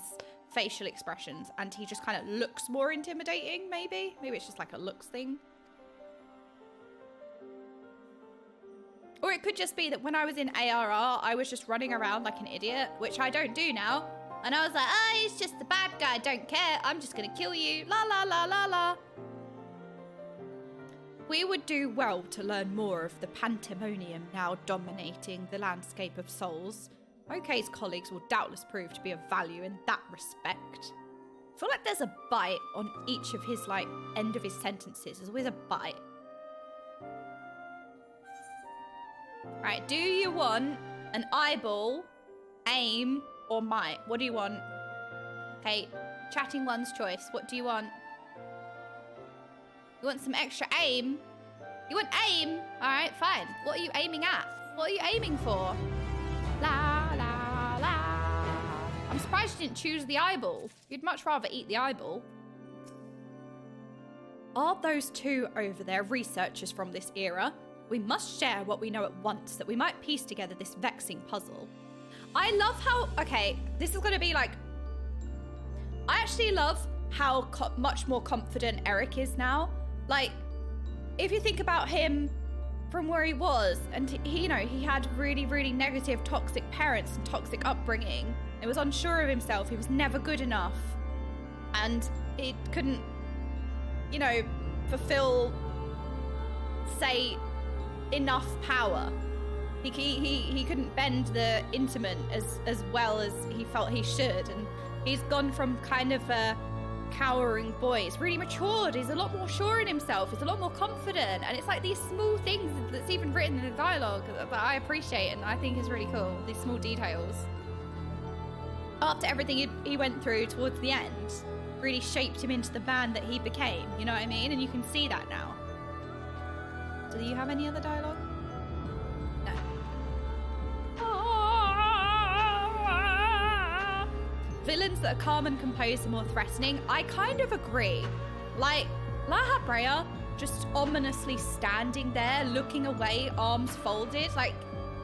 facial expressions, and he just kind of looks more intimidating. Maybe it's just like a looks thing. Or it could just be that when I was in ARR, I was just running around like an idiot, which I don't do now. And I was like, he's just the bad guy, don't care. I'm just gonna kill you, la la la la la. We would do well to learn more of the Pandæmonium now dominating the landscape of souls. OK's colleagues will doubtless prove to be of value in that respect. I feel like there's a bite on each of his, like, end of his sentences. There's always a bite. Right, do you want an eyeball, aim, or might? What do you want? Okay, chatting one's choice. What do you want? You want some extra aim? You want aim? All right, fine. What are you aiming at? What are you aiming for? La, la, la. I'm surprised you didn't choose the eyeball. You'd much rather eat the eyeball. Are those two over there researchers from this era? We must share what we know at once that we might piece together this vexing puzzle. I love how... Okay, this is going to be like... I actually love how much more confident Eric is now. Like, if you think about him from where he was, and he, you know, he had really, really negative, toxic parents and toxic upbringing. He was unsure of himself. He was never good enough. And he couldn't, you know, fulfill, say... enough power. He couldn't bend the intimate as well as he felt he should, and he's gone from kind of a cowering boy. He's really matured. He's a lot more sure in himself. He's a lot more confident, and it's like these small things that's even written in the dialogue that I appreciate and I think is really cool. These small details. After everything he went through towards the end, really shaped him into the man that he became. You know what I mean? And you can see that now. Do you have any other dialogue? No. Villains that are calm and composed are more threatening. I kind of agree. Like, La Habrea just ominously standing there, looking away, arms folded. Like,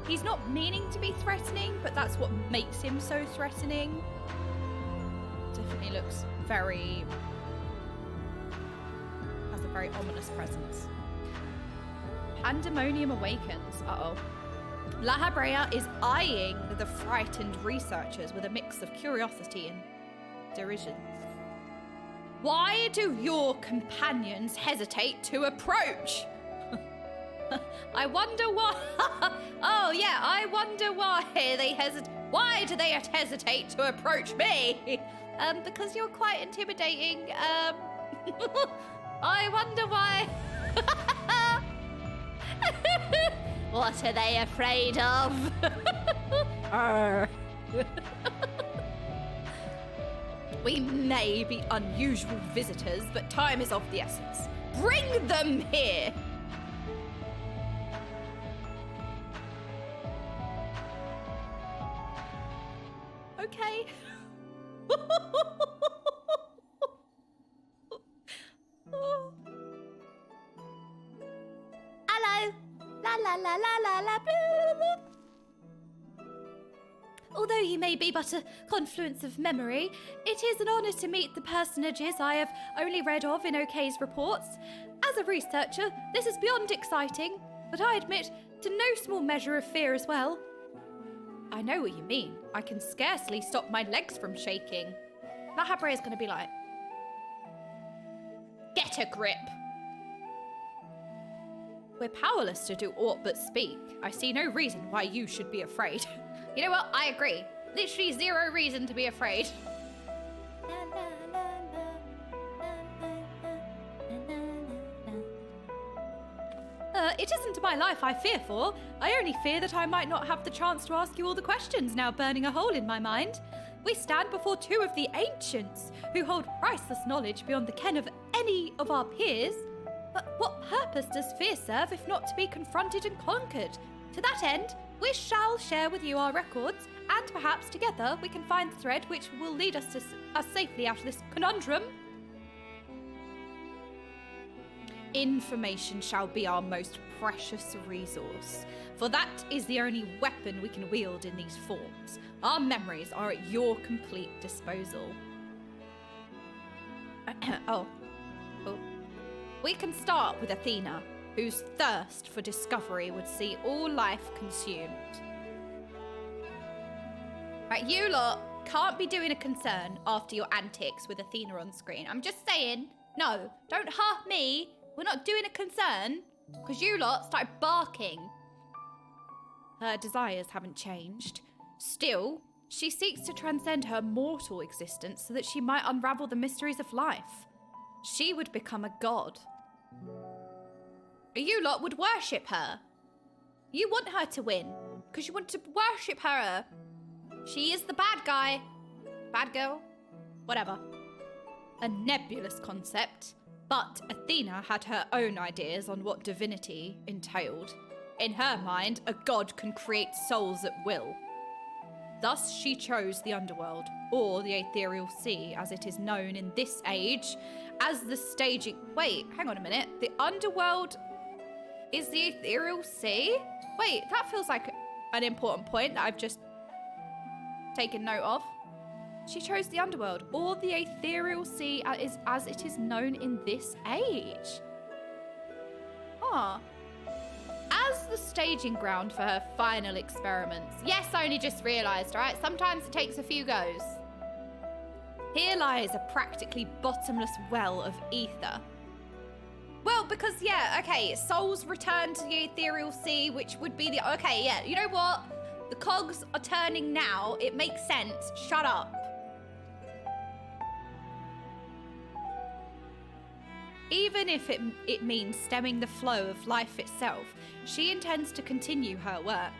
he's not meaning to be threatening, but that's what makes him so threatening. Definitely looks very... has a very ominous presence. Pandæmonium awakens. Uh-oh. La Habrea is eyeing the frightened researchers with a mix of curiosity and derision. Why do your companions hesitate to approach? I wonder why. Oh, yeah, I wonder why they hesitate. Why do they hesitate to approach me? Because you're quite intimidating. I wonder why. What are they afraid of? We may be unusual visitors, but time is of the essence. Bring them here! Okay. Hello. La la la la la la blah. Although you may be but a confluence of memory, it is an honor to meet the personages I have only read of in Okay's reports. As a researcher, this is beyond exciting, but I admit to no small measure of fear as well. I know what you mean. I can scarcely stop my legs from shaking. La Habrea is going to be like, get a grip. We're powerless to do aught but speak. I see no reason why you should be afraid. You know what? I agree. Literally zero reason to be afraid. It isn't my life I fear for. I only fear that I might not have the chance to ask you all the questions now burning a hole in my mind. We stand before two of the ancients who hold priceless knowledge beyond the ken of any of our peers. But what purpose does fear serve if not to be confronted and conquered? To that end, we shall share with you our records, and perhaps together we can find the thread which will lead us safely out of this conundrum. Information shall be our most precious resource, for that is the only weapon we can wield in these forms. Our memories are at your complete disposal. Oh. We can start with Athena, whose thirst for discovery would see all life consumed. Right, you lot can't be doing a concern after your antics with Athena on screen. I'm just saying, no, don't hurt me. We're not doing a concern, because you lot started barking. Her desires haven't changed. Still, She seeks to transcend her mortal existence so that she might unravel the mysteries of life. She would become a god. You lot would worship her. You want her to win because you want to worship her. She is the bad guy. Bad girl. Whatever. A nebulous concept, but Athena had her own ideas on what divinity entailed. In her mind, a god can create souls at will. Thus, she chose the underworld, or the ethereal sea, as it is known in this age, as the staging... Wait, hang on a minute. The underworld is the ethereal sea? Wait, that feels like an important point that I've just taken note of. She chose the underworld, or the ethereal sea as it is known in this age. Huh. As the staging ground for her final experiments. Yes, I only just realised, right? Sometimes it takes a few goes. Here lies a practically bottomless well of ether. Well, because, yeah, okay, souls return to the ethereal sea, which would be the... Okay, yeah, you know what? The cogs are turning now. It makes sense. Shut up. Even if it means stemming the flow of life itself, she intends to continue her work.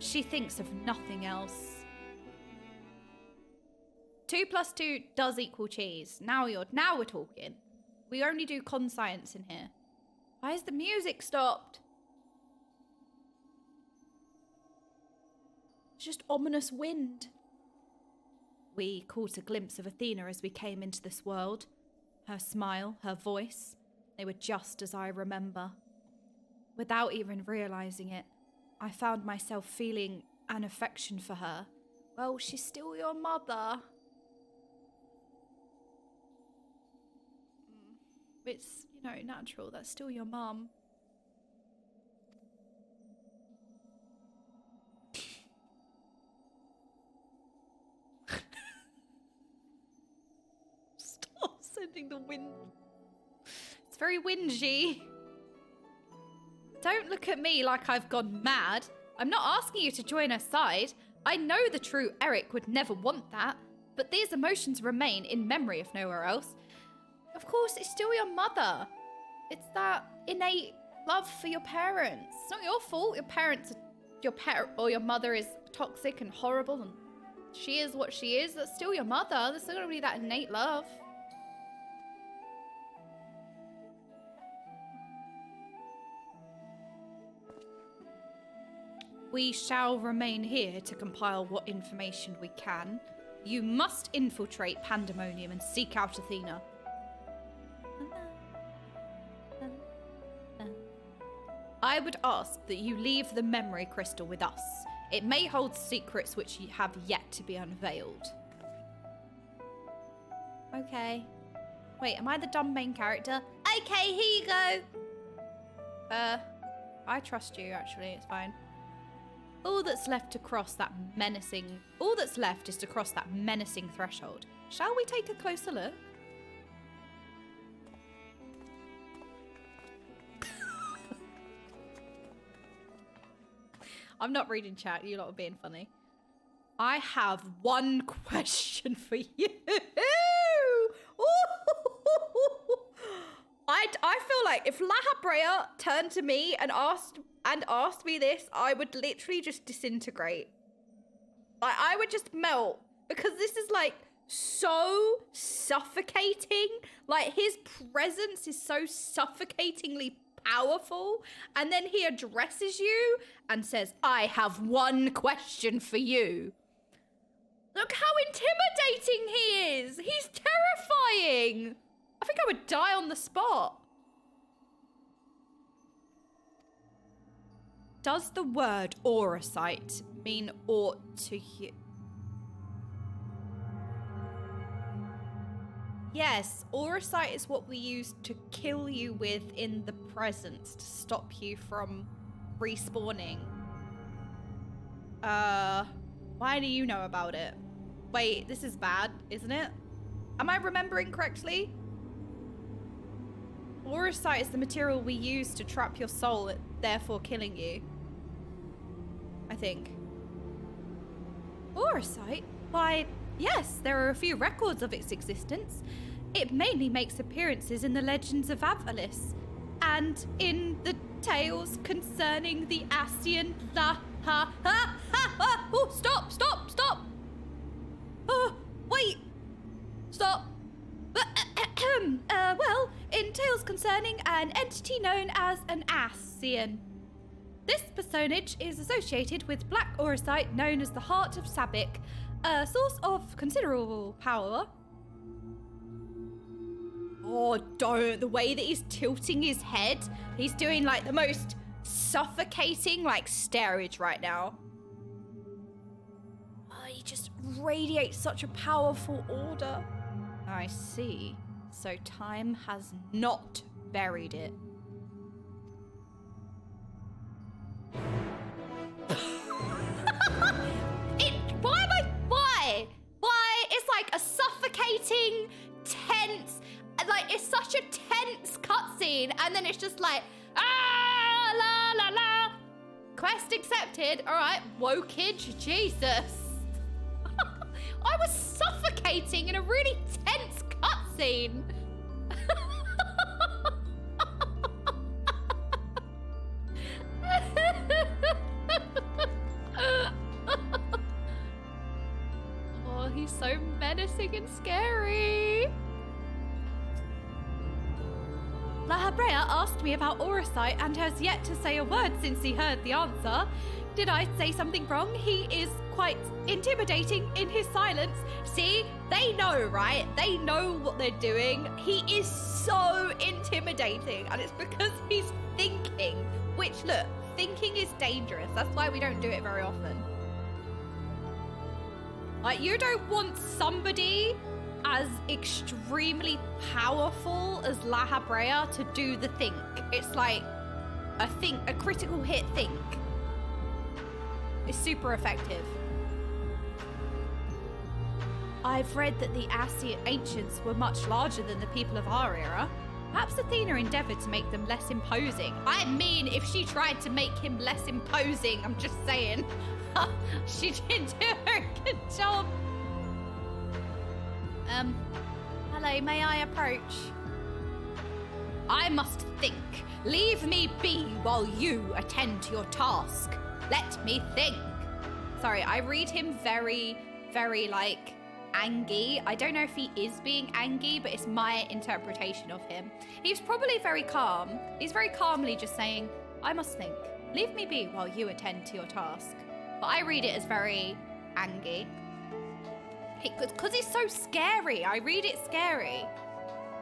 She thinks of nothing else. 2 + 2 does equal cheese. Now we're talking. We only do con science in here. Why is the music stopped? It's just ominous wind. We caught a glimpse of Athena as we came into this world. Her smile, her voice, they were just as I remember. Without even realizing it, I found myself feeling an affection for her. Well, she's still your mother. It's, you know, natural. That's still your mum. Stop sending the wind. It's very whingy. Don't look at me like I've gone mad. I'm not asking you to join her side. I know the true Eric would never want that, but these emotions remain in memory if nowhere else. Of course, it's still your mother. It's that innate love for your parents. It's not your fault. Your mother is toxic and horrible, and she is what she is. That's still your mother. There's still gonna be that innate love. We shall remain here to compile what information we can. You must infiltrate Pandæmonium and seek out Athena. I would ask that you leave the memory crystal with us. It may hold secrets which have yet to be unveiled. Okay. Wait, am I the dumb main character? Okay, here you go. I trust you, actually. It's fine. All that's left is to cross that menacing threshold. Shall we take a closer look? I'm not reading chat. You lot are being funny. I have one question for you. I feel like if Lahabrea turned to me and asked me this, I would literally just disintegrate. I would just melt, because this is like so suffocating. Like, his presence is so suffocatingly powerful, and then he addresses you and says, I have one question for you. Look how intimidating he is. He's terrifying. I think I would die on the spot. Does the word auracite mean aught to you? Yes, auracite is what we use to kill you with in the presence to stop you from respawning. Why do you know about it? Wait, this is bad, isn't it? Am I remembering correctly? Auracite is the material we use to trap your soul, therefore killing you. I think. Orosite? Why, yes, there are a few records of its existence. It mainly makes appearances in the legends of Avalis and in the tales concerning the Asian Oh, stop! Oh, wait! Stop! Well, in tales concerning an entity known as an Asian. This personage is associated with black orosite known as the Heart of Sabik, a source of considerable power. Oh, don't. The way that he's tilting his head, he's doing like the most suffocating like steerage right now. Oh, he just radiates such a powerful order. I see. So time has not buried it. Why? It's like a suffocating, tense, like it's such a tense cutscene, and then it's just like, la la la. Quest accepted. All right, wokage, Jesus. I was suffocating in a really tense cutscene. Oh, he's so menacing and scary. Lahabrea asked me about Orosite and has yet to say a word since he heard the answer. Did I say something wrong? He is quite intimidating in his silence. See, they know, right? They know what they're doing. He is so intimidating, and it's because he's thinking, which, look, thinking is dangerous. That's why we don't do it very often. Like, you don't want somebody as extremely powerful as Lahabrea to do the think. It's like a critical hit think. It's super effective. I've read that the Asian ancients were much larger than the people of our era. Perhaps Athena endeavored to make them less imposing. I mean, if she tried to make him less imposing, I'm just saying. She didn't do a good job. Hello, may I approach? I must think. Leave me be while you attend to your task. Let me think. Sorry, I read him very, very, like, angry. I don't know if he is being angry, but it's my interpretation of him. He's probably very calm. He's very calmly just saying, I must think. Leave me be while you attend to your task. But I read it as very angry. Because he's so scary. I read it scary.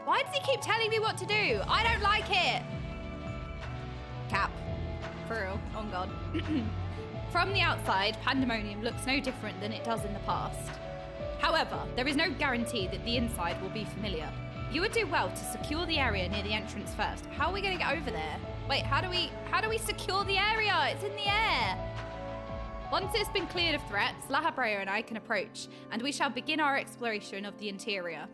Why does he keep telling me what to do? I don't like it. Cap. For real. Oh, God. From the outside, Pandæmonium looks no different than it does in the past. However, there is no guarantee that the inside will be familiar. You would do well to secure the area near the entrance first. How are we going to get over there? Wait, how do we secure the area? It's in the air. Once it's been cleared of threats, Lahabrea and I can approach, and we shall begin our exploration of the interior.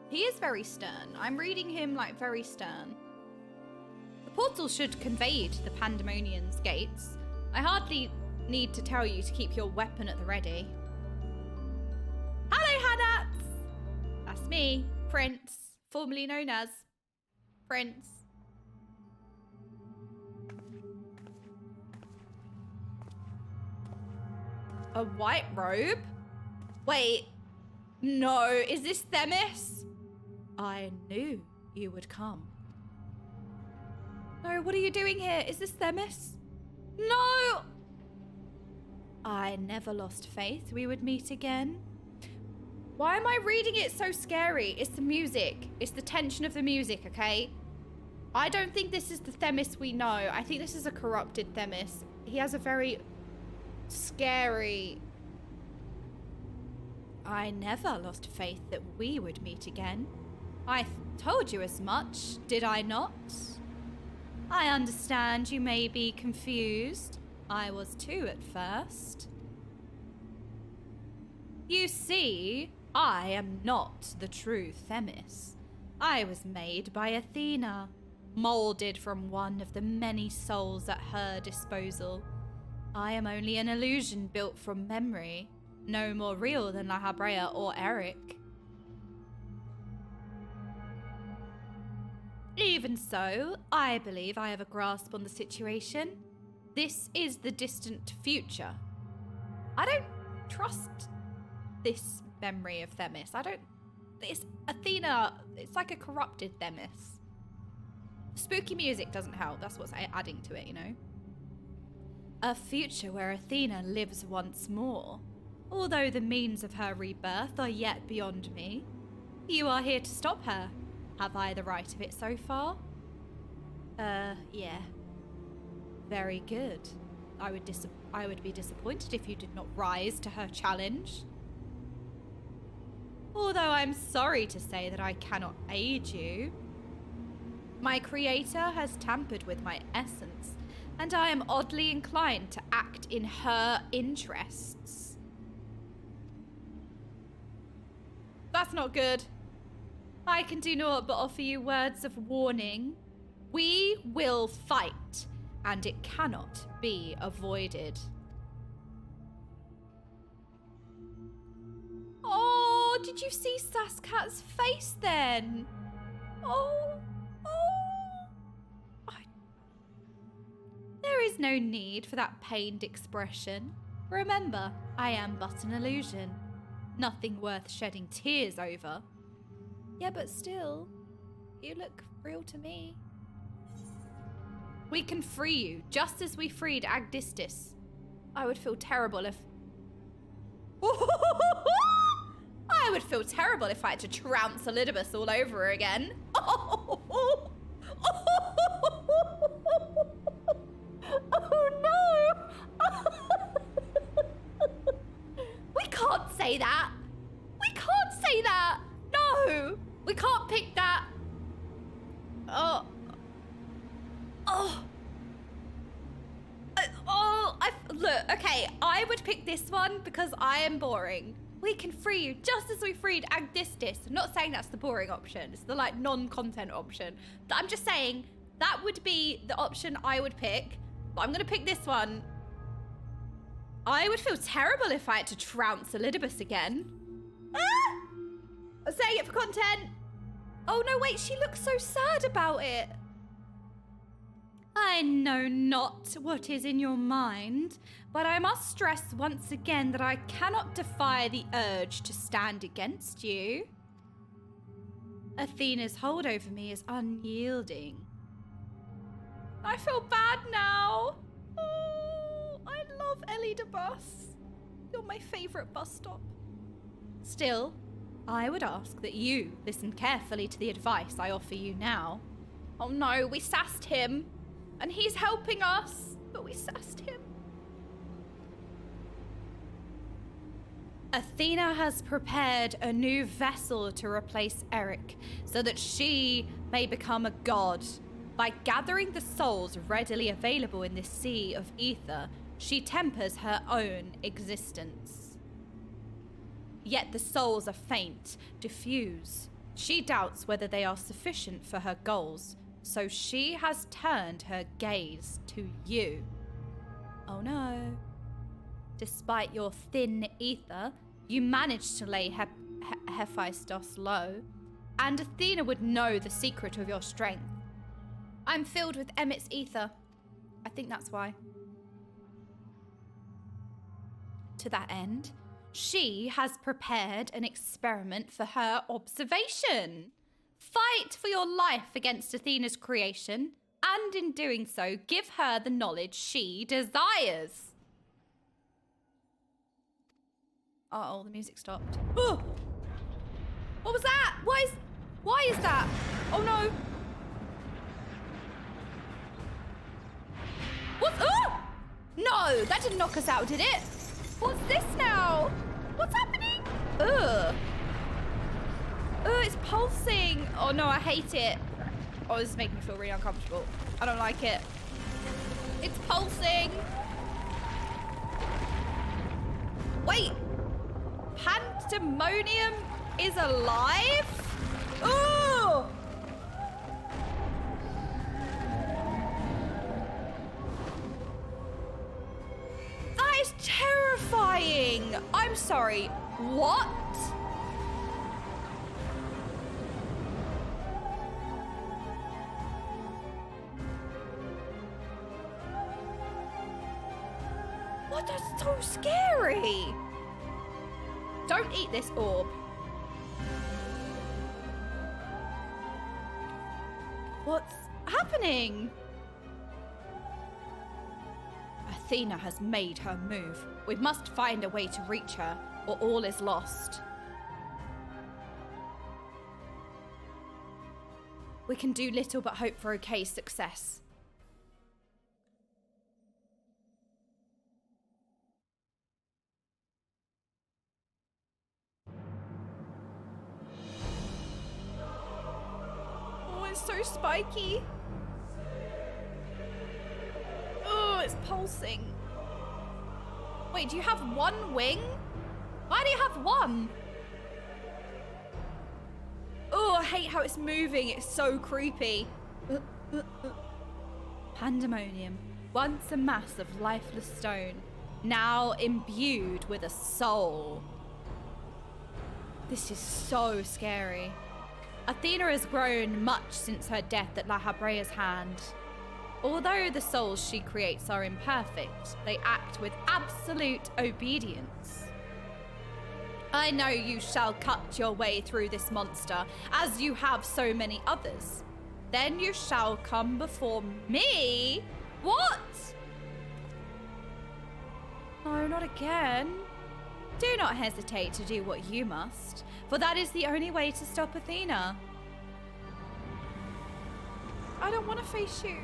He is very stern. I'm reading him like very stern. The portal should convey you to the Pandæmonium's gates. I hardly need to tell you to keep your weapon at the ready. Hello, Hadats! That's me, Prince, formerly known as Prince. A white robe? Wait, no, is this Themis? I knew you would come. No, what are you doing here? Is this Themis? No! I never lost faith we would meet again. Why am I reading it so scary? It's the music. It's the tension of the music, okay? I don't think this is the Themis we know. I think this is a corrupted Themis. He has a very scary... I never lost faith that we would meet again. I told you as much, did I not? I understand you may be confused. I was too at first. You see, I am not the true Themis. I was made by Athena, molded from one of the many souls at her disposal. I am only an illusion built from memory, no more real than La Habrea or Eric. Even so, I believe I have a grasp on the situation. This is the distant future. I don't trust this memory of Themis. It's Athena, it's like a corrupted Themis. Spooky music doesn't help, that's what's adding to it, you know? A future where Athena lives once more. Although the means of her rebirth are yet beyond me, you are here to stop her. Have I the right of it so far? Yeah. Very good. I would be disappointed if you did not rise to her challenge. Although I'm sorry to say that I cannot aid you. My creator has tampered with my essence, and I am oddly inclined to act in her interests. That's not good. I can do naught but offer you words of warning. We will fight, and it cannot be avoided. Oh, did you see Saskat's face then? There is no need for that pained expression. Remember, I am but an illusion. Nothing worth shedding tears over. Yeah, but still, you look real to me. We can free you, just as we freed Agdistis. I would feel terrible if... I would feel terrible if I had to trounce Elidibus all over again. Oh no! We can't say that. We can't say that. No, we can't pick that. Look, okay, I would pick this one because I am boring. We can free you just as we freed Agdistis. I'm not saying that's the boring option. It's the like non-content option. I'm just saying that would be the option I would pick. But I'm gonna pick this one. I would feel terrible if I had to trounce Elidibus again. Ah! I'm saying it for content. Oh no, wait, she looks so sad about it. I know not what is in your mind, but I must stress once again that I cannot defy the urge to stand against you. Athena's hold over me is unyielding. I feel bad now. Oh, I love Elidibus. You're my favourite bus stop. Still, I would ask that you listen carefully to the advice I offer you now. Oh no, we sassed him. And he's helping us, but we sassed him. Athena has prepared a new vessel to replace Eric, so that she may become a god. By gathering the souls readily available in this sea of ether, she tempers her own existence. Yet the souls are faint, diffuse. She doubts whether they are sufficient for her goals, so she has turned her gaze to you. Oh no. Despite your thin ether, you managed to lay Hephaestus low, and Athena would know the secret of your strength. I'm filled with Emmett's ether. I think that's why. To that end, she has prepared an experiment for her observation. Fight for your life against Athena's creation, and in doing so, give her the knowledge she desires. Uh-oh, the music stopped. Oh! What was that? Why is that? Oh no! What? Oh! No, that didn't knock us out, did it? What's this now? What's happening? Ugh. Oh, it's pulsing. Oh no, I hate it. Oh, this is making me feel really uncomfortable. I don't like it. It's pulsing. Wait. Pandæmonium is alive? Oh! terrifying. I'm sorry. What? What? That's so scary. Don't eat this orb. What's happening? Athena has made her move. We must find a way to reach her, or all is lost. We can do little but hope for okay success. Oh, it's so spiky. Oh, it's pulsing. Wait, do you have one wing? Why do you have one? Oh, I hate how it's moving. It's so creepy. Pandæmonium, once a mass of lifeless stone, now imbued with a soul. This is so scary. Athena has grown much since her death at La Habrea's hand. Although the souls she creates are imperfect, they act with absolute obedience. I know you shall cut your way through this monster, as you have so many others. Then you shall come before me? What? No, not again. Do not hesitate to do what you must, for that is the only way to stop Athena. I don't want to face you.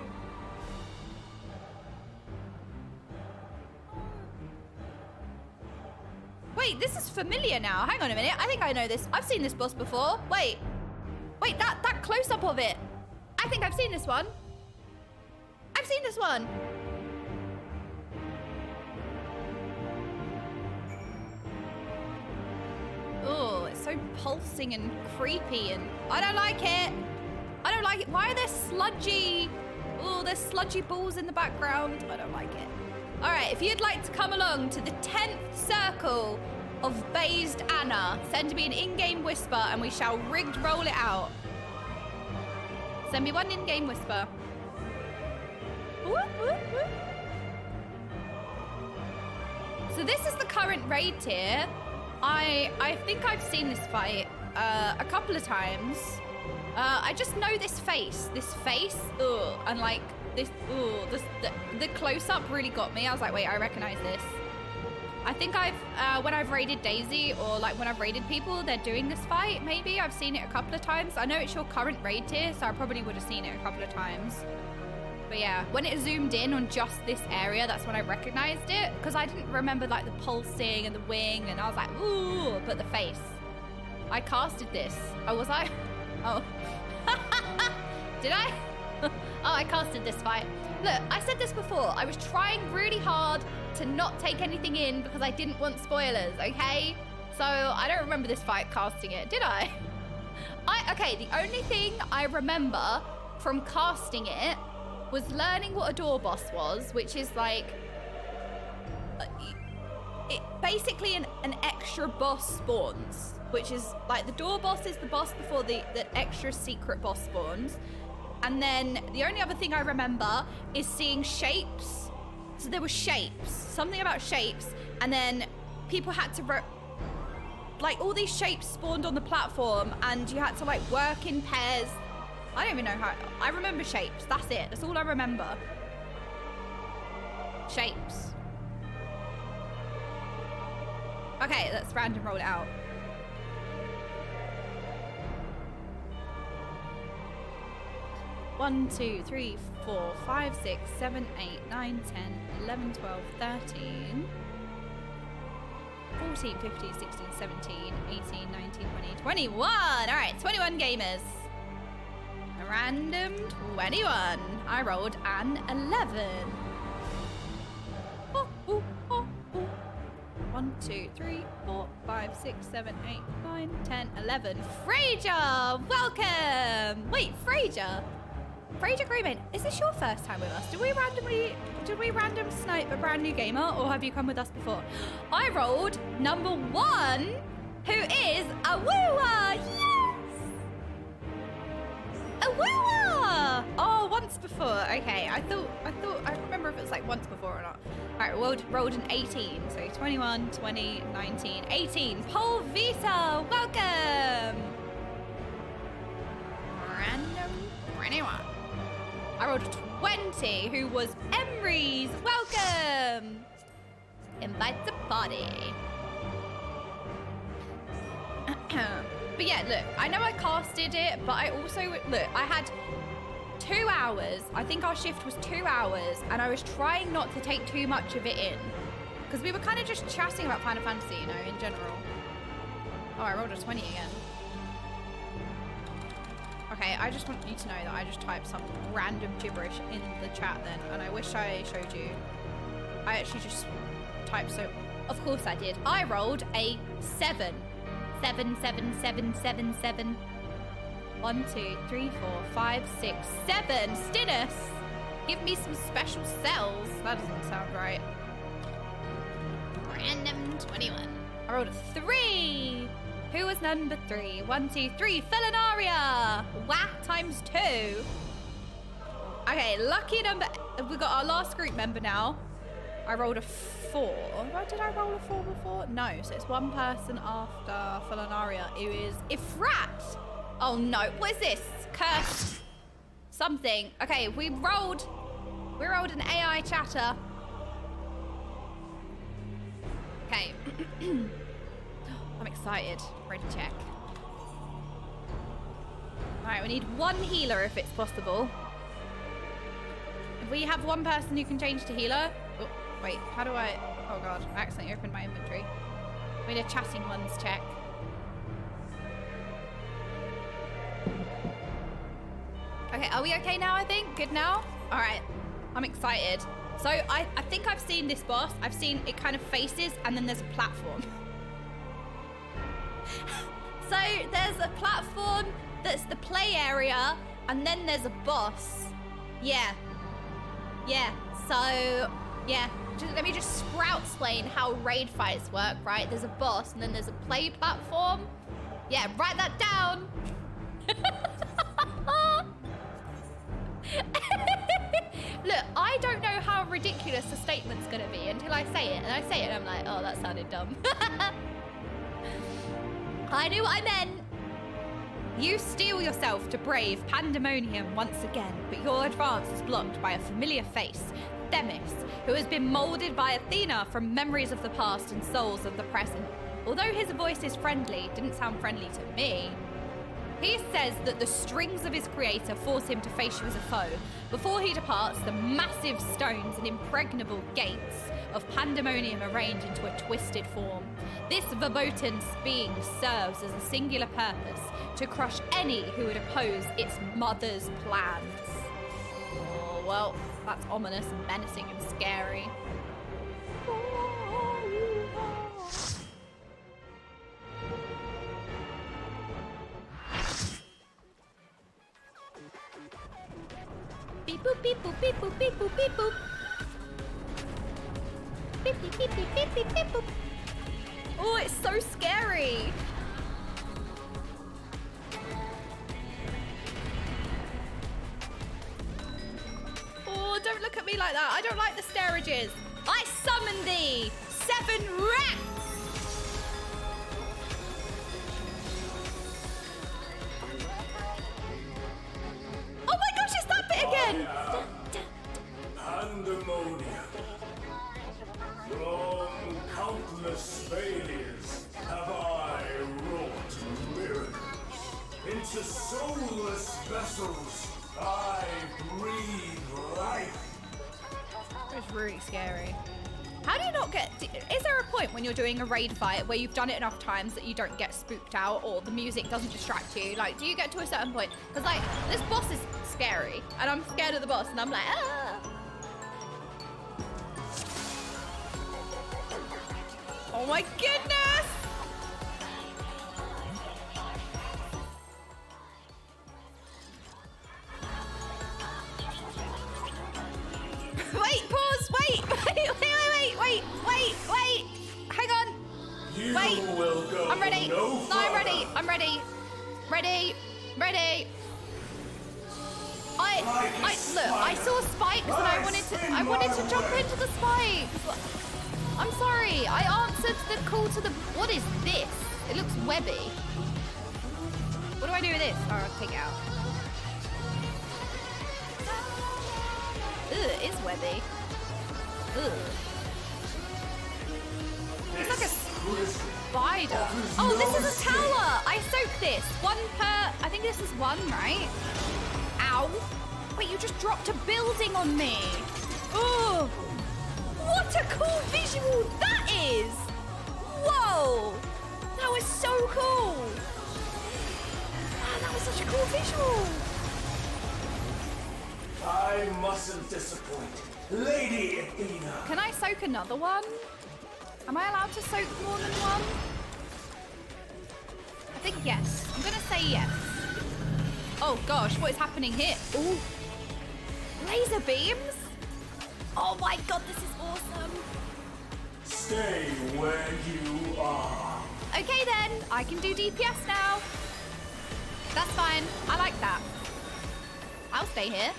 Wait, this is familiar now. Hang on a minute. I think I know this. I've seen this boss before. Wait, that close-up of it. I think I've seen this one. I've seen this one. Oh, it's so pulsing and creepy, and I don't like it. I don't like it. Why are there sludgy? Oh, there's sludgy balls in the background. I don't like it. All right, if you'd like to come along to the 10th circle of Based Anna, send me an in-game whisper and we shall rigged roll it out. Send me one in-game whisper. Whoop, whoop, whoop. So this is the current raid tier. I think I've seen this fight a couple of times. I just know this face, ugh, and like this, ugh, the close-up really got me. I was like, wait, I recognize this. I think when I've raided Daisy, or like when I've raided people, they're doing this fight, maybe. I've seen it a couple of times. I know it's your current raid tier, so I probably would have seen it a couple of times. But yeah, when it zoomed in on just this area, that's when I recognized it, because I didn't remember like the pulsing and the wing, and I was like, ooh, but the face. I casted this. Oh, was I? Oh. Did I? Oh, I casted this fight. Look, I said this before. I was trying really hard to not take anything in because I didn't want spoilers, okay? So I don't remember this fight casting it, did I? Okay, the only thing I remember from casting it was learning what a door boss was, which is like basically an extra boss spawns, which is like the door boss is the boss before the extra secret boss spawns. And then the only other thing I remember is seeing shapes. So there were shapes, something about shapes, and then people had to like all these shapes spawned on the platform, and you had to like work in pairs. I don't even know how. I remember shapes. That's it. That's all I remember. Shapes. Okay, let's random roll it out. One, 2, 3, 4, 5, 6, 7, 8, 9, 10, 11, 12, 13, 14, 15, 16, 17, 18, 19, 20, 21. All right, 21 gamers. A random 21. I rolled an 11. Oh, oh, oh, oh. 1, 2, 3, 4, 5, 6, 7, 8, 9, 10, 11. Fraser, welcome. Wait, Fraser. Fraser Greenman, is this your first time with us? Did we random snipe a brand new gamer, or have you come with us before? I rolled number 1, who is Awua. Yes! Awua! Oh, once before. Okay, I don't remember if it was like once before or not. All right, rolled an 18. So 21, 20, 19, 18. Paul Vita, welcome. Random 21. I rolled a 20, who was Emery's. Welcome. Invite the party. But yeah, look, I know I casted it, but I also, look, I had 2 hours. I think our shift was 2 hours, and I was trying not to take too much of it in. Because we were kind of just chatting about Final Fantasy, you know, in general. Oh, I rolled a 20 again. Okay, I just want you to know that I just typed some random gibberish in the chat then, and I wish I showed you. I actually just typed, so of course I did. I rolled a 7. 7, 7, 7, 7, 7. 1, 2, 3, 4, 5, 6, 7. Stinus! Give me some special cells. That doesn't sound right. Random 21. I rolled a 3. Who was number 3? 1, 2, 3. Felinaria! Wah! Times 2. Okay, lucky number. We got our last group member now. I rolled a 4. Did I roll a 4 before? No, so it's one person after Felinaria, who is Ifrat. Oh no, what is this? Cursed something. Okay, we rolled an AI chatter. Okay. I'm excited. Ready to check. Alright, we need 1 healer if it's possible. If we have 1 person who can change to healer. Oh, wait, how do I... Oh god, I accidentally opened my inventory. We need a chatting ones check. Okay, are we okay now, I think? Good now? Alright, I'm excited. So I think I've seen this boss. I've seen it kind of faces and then there's a platform. So there's a platform that's the play area and then there's a boss. Yeah. Yeah, so yeah. Let me just explain how raid fights work, right? There's a boss and then there's a play platform. Yeah, write that down. Look, I don't know how ridiculous the statement's gonna be until I say it. And I say it and I'm like, oh, that sounded dumb. I knew what I meant. You steel yourself to brave Pandæmonium once again, but your advance is blocked by a familiar face, Themis, who has been molded by Athena from memories of the past and souls of the present. Although his voice is friendly, didn't sound friendly to me. He says that the strings of his creator force him to face you as a foe. Before he departs, the massive stones and impregnable gates of Pandæmonium arrange into a twisted form. This verboten being serves as a singular purpose, to crush any who would oppose its mother's plans. Oh, well, that's ominous and menacing and scary. Beep boop beep boop beep boop beep boop beep boop. Beep beep beep beep beep beep beep boop. Oh, it's so scary. Oh, don't look at me like that. I don't like the starages. I summon thee, 7 rats. Oh my gosh, it's that bit again. Pandæmonium. From countless failures have I wrought miracles. Into soulless vessels I breathe life. It's really scary. How do you not get... Is there a point when you're doing a raid fight where you've done it enough times that you don't get spooked out or the music doesn't distract you? Like, do you get to a certain point? Because, like, this boss is scary and I'm scared of the boss and I'm like, ah. Oh my goodness! Wait. will go I'm ready. no No, I'm ready. further. I'm ready. Ready. Ready. Look, I saw spikes and I wanted to jump into the spikes. I'm sorry. I answered the call to the. What is this? It looks webby. What do I do with this? Oh, I'll take it out. Ugh, it is webby. Ugh. It's like a spider. Oh, this is a tower. I soaked this. One per. I think this is one, right? Ow. Wait, you just dropped a building on me. Oh, what a cool visual that is. Whoa. That was so cool. Man, that was such a cool visual. I mustn't disappoint. Lady Athena. Can I soak another one? Am I allowed to soak more than one? I think yes. I'm gonna say yes. Oh gosh, what is happening here? Ooh. Laser beams? Oh my god, this is awesome. Stay where you are. Okay then, I can do DPS now. That's fine, I like that. I'll stay here.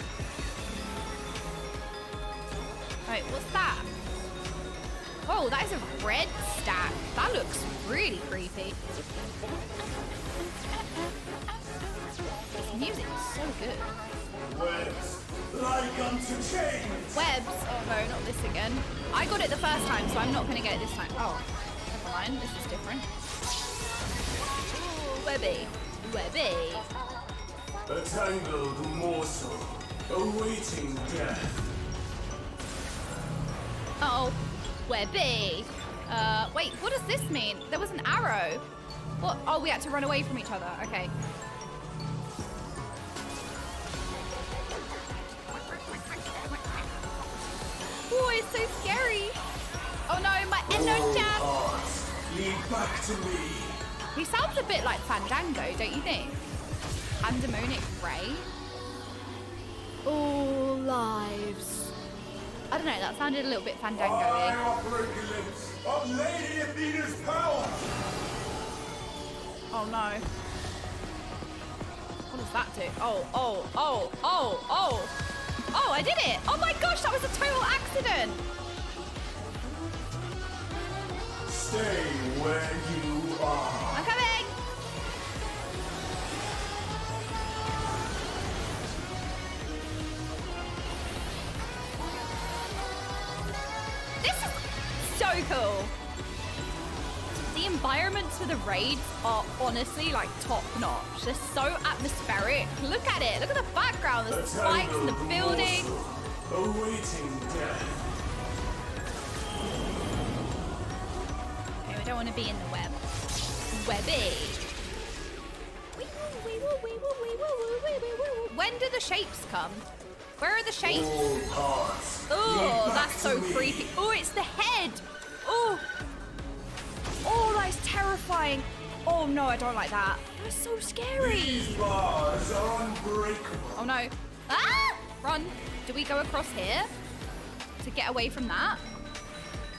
Wait, what's that? Oh, that is a red stack. That looks really creepy. This music is so good. Webs like unto chains. Webs? Oh no, not this again. I got it the first time, so I'm not going to get it this time. Oh, never mind. This is different. Ooh, webby. Webby. A tangled morsel, awaiting death. Oh, webby. Wait, what does this mean? There was an arrow. What? Oh, we had to run away from each other. Okay. Oh, it's so scary. Oh no, my Endo Jam. Hearts, lead back to me. He sounds a bit like Fandango, don't you think? Pandemonium Ray. All lives. I don't know, that sounded a little bit I Fandango-y. offer a glimpse of Lady Athena's power. Oh no. What does that do? Oh, I did it! Oh my gosh, that was a total accident! Stay where you are. I'm coming! This is so cool. The environments for the raids are honestly like top notch. They're so atmospheric. Look at it. Look at the background. There's the spikes and the building. Awaiting death. Okay, we don't want to be in the web. Webby. When do the shapes come? Where are the shapes? All hearts, Oh, lead back that's so to me. creepy. Oh, it's the head. Oh. Oh, that's terrifying. Oh no, I don't like that. That's so scary. These bars are unbreakable. Oh no. Ah! Run. Do we go across here to get away from that?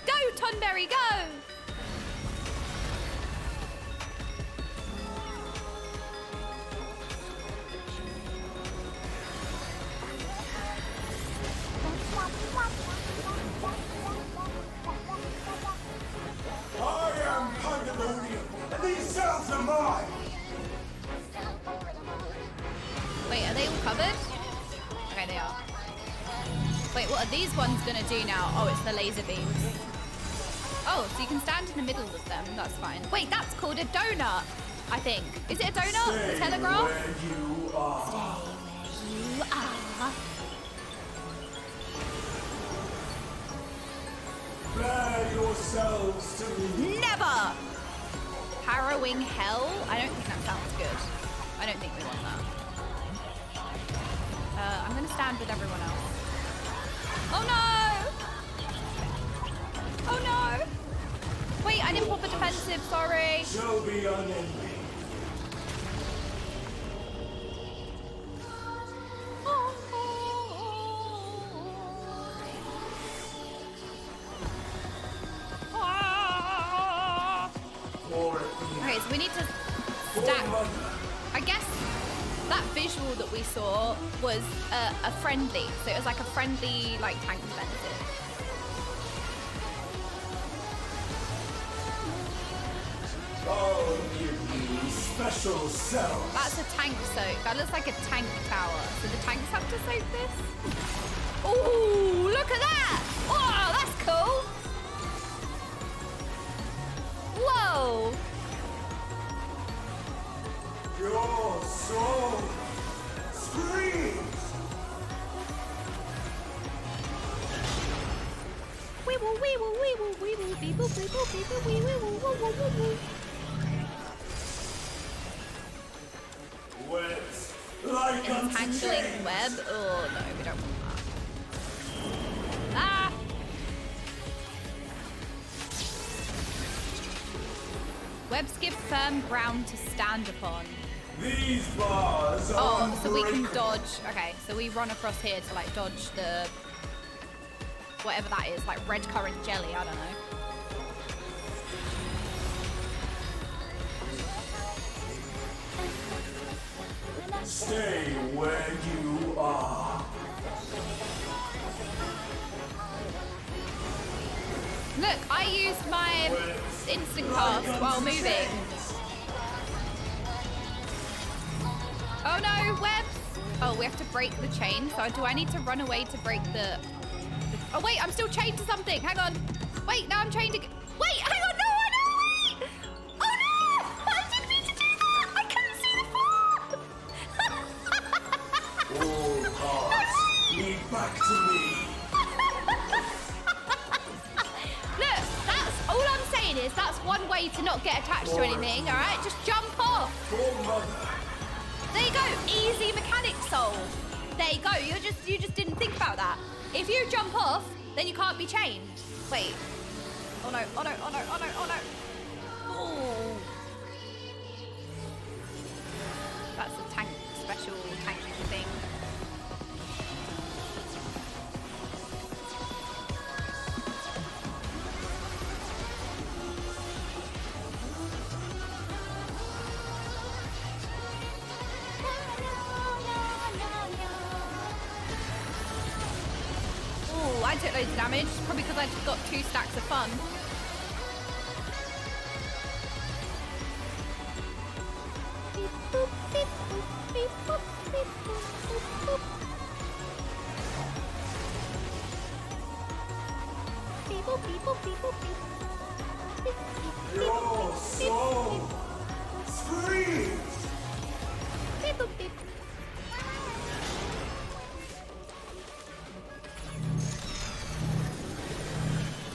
Go, Tonberry, go! I am Pandæmonium, and these cells are mine. Wait, are they all covered? Okay, they are. Wait, what are these ones gonna do now? Oh, it's the laser beams. Oh, so you can stand in the middle of them. That's fine. Wait, that's called a donut, I think. Is it a donut? Stay A telegraph? where you are. You are. Bear yourselves to me. Never! Harrowing hell? I don't think that sounds good. I don't think we want that. I'm gonna stand with everyone else. Oh no! Oh no! Wait, I didn't pop a defensive, sorry. Shall be unending. pool that we saw was a friendly. So it was like a friendly like tank defensive. I'll give you special cells. That's a tank soak. That looks like a tank tower. So the tanks have to soak this? Ooh, look at that! Oh, that's cool! Whoa! Your soul screams. Wee woo wee woo wee woo wee woo wee woo wee woo wee woo wee woo woo woo woo woo. Webs like Entangling web? Oh no, we don't want that. Ah! Webs give firm ground to stand upon. These bars are Oh, so we can unbreakable. dodge. Okay, so we run across here to like dodge the whatever that is, like red currant jelly, I don't know. Stay where you are. Look, I used my instant cast while moving. Oh no, webs! Oh, we have to break the chain. So do I need to run away to break the... Oh wait, I'm still chained to something. Hang on. Wait, now I'm chained to... Wait, hang on, no, wait! Oh no! I didn't mean to do that! I couldn't see the fall! All paths lead back to me. Look, that's all I'm saying is that's one way to not get attached to anything, alright? Just jump off. For mother. There you go, easy mechanic solved. There you go, you just didn't think about that. If you jump off, then you can't be chained. Wait. Oh no, oh no, oh no, oh no, oh no. Oh. That's a tank, special tank thing. Oh, I took loads of damage, probably because I just got 2 stacks of fun. Your soul screams.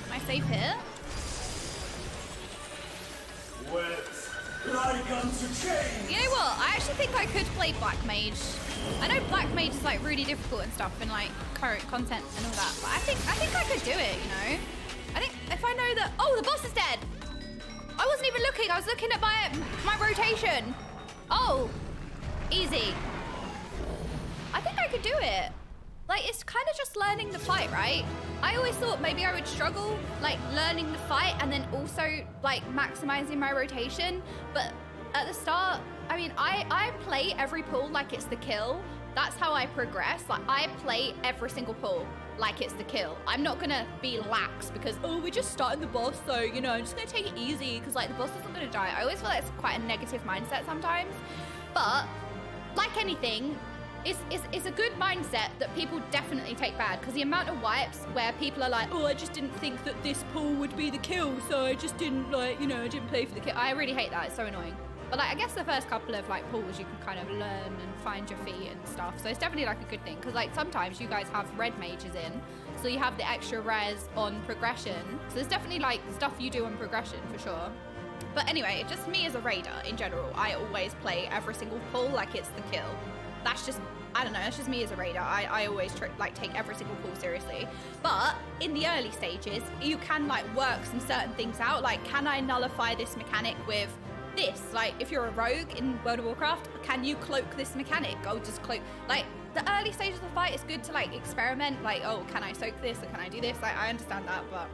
Am I safe here? Webs like unto chains. You know what? I actually think I could play Black Mage. I know Black Mage is like really difficult and stuff in like current content and all that, but I think I could do it, you know? I think if I know that... Oh, the boss is dead! I wasn't even looking, I was looking at my rotation. Oh, easy. I think I could do it. Like, it's kind of just learning the fight, right? I always thought maybe I would struggle, like, learning the fight and then also, like, maximizing my rotation. But at the start, I mean, I play every pull like it's the kill. That's how I progress. Like, I play every single pull like it's the kill. I'm not gonna be lax because, oh, we're just starting the boss, so, you know, I'm just gonna take it easy because, like, the boss isn't gonna die. I always feel like it's quite a negative mindset sometimes. But, like anything, it's a good mindset that people definitely take bad, because the amount of wipes where people are like, oh, I just didn't think that this pull would be the kill, so I just didn't, like, you know, I didn't play for the kill. I really hate that. It's so annoying. But, like, I guess the first couple of, like, pulls you can kind of learn and find your feet and stuff. So it's definitely, like, a good thing. Because, like, sometimes you guys have red mages in, so you have the extra res on progression. So there's definitely, like, stuff you do on progression for sure. But anyway, just me as a raider in general, I always play every single pull like it's the kill. That's just, I don't know, that's just me as a raider. I always take every single pull seriously. But in the early stages, you can, like, work some certain things out. Like, can I nullify this mechanic with this? Like, if you're a rogue in World of Warcraft, can you cloak this mechanic? Oh, just cloak. Like, the early stages of the fight is good to, like, experiment. Like, oh, can I soak this or can I do this? Like, I understand that, but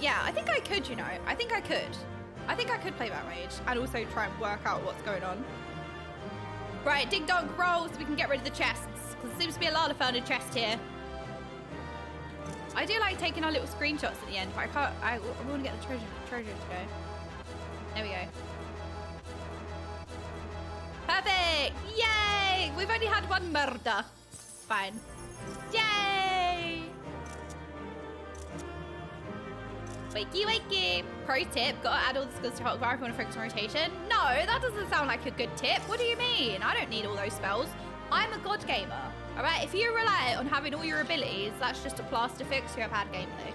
yeah, I think I could, you know. I think I could play Black Mage and also try and work out what's going on. Right, dig dog roll so we can get rid of the chests. Because there seems to be a lot of fun in chests here. I do like taking our little screenshots at the end, but I can't. I want to get the treasure to go. There we go. Perfect! Yay! We've only had one murder. Fine. Yay! Wakey, wakey. Pro tip, gotta add all the skills to hotbar if you want to focus on rotation. No, that doesn't sound like a good tip. What do you mean? I don't need all those spells. I'm a god gamer. All right, if you rely on having all your abilities, that's just a plaster fix. You have had gameplay.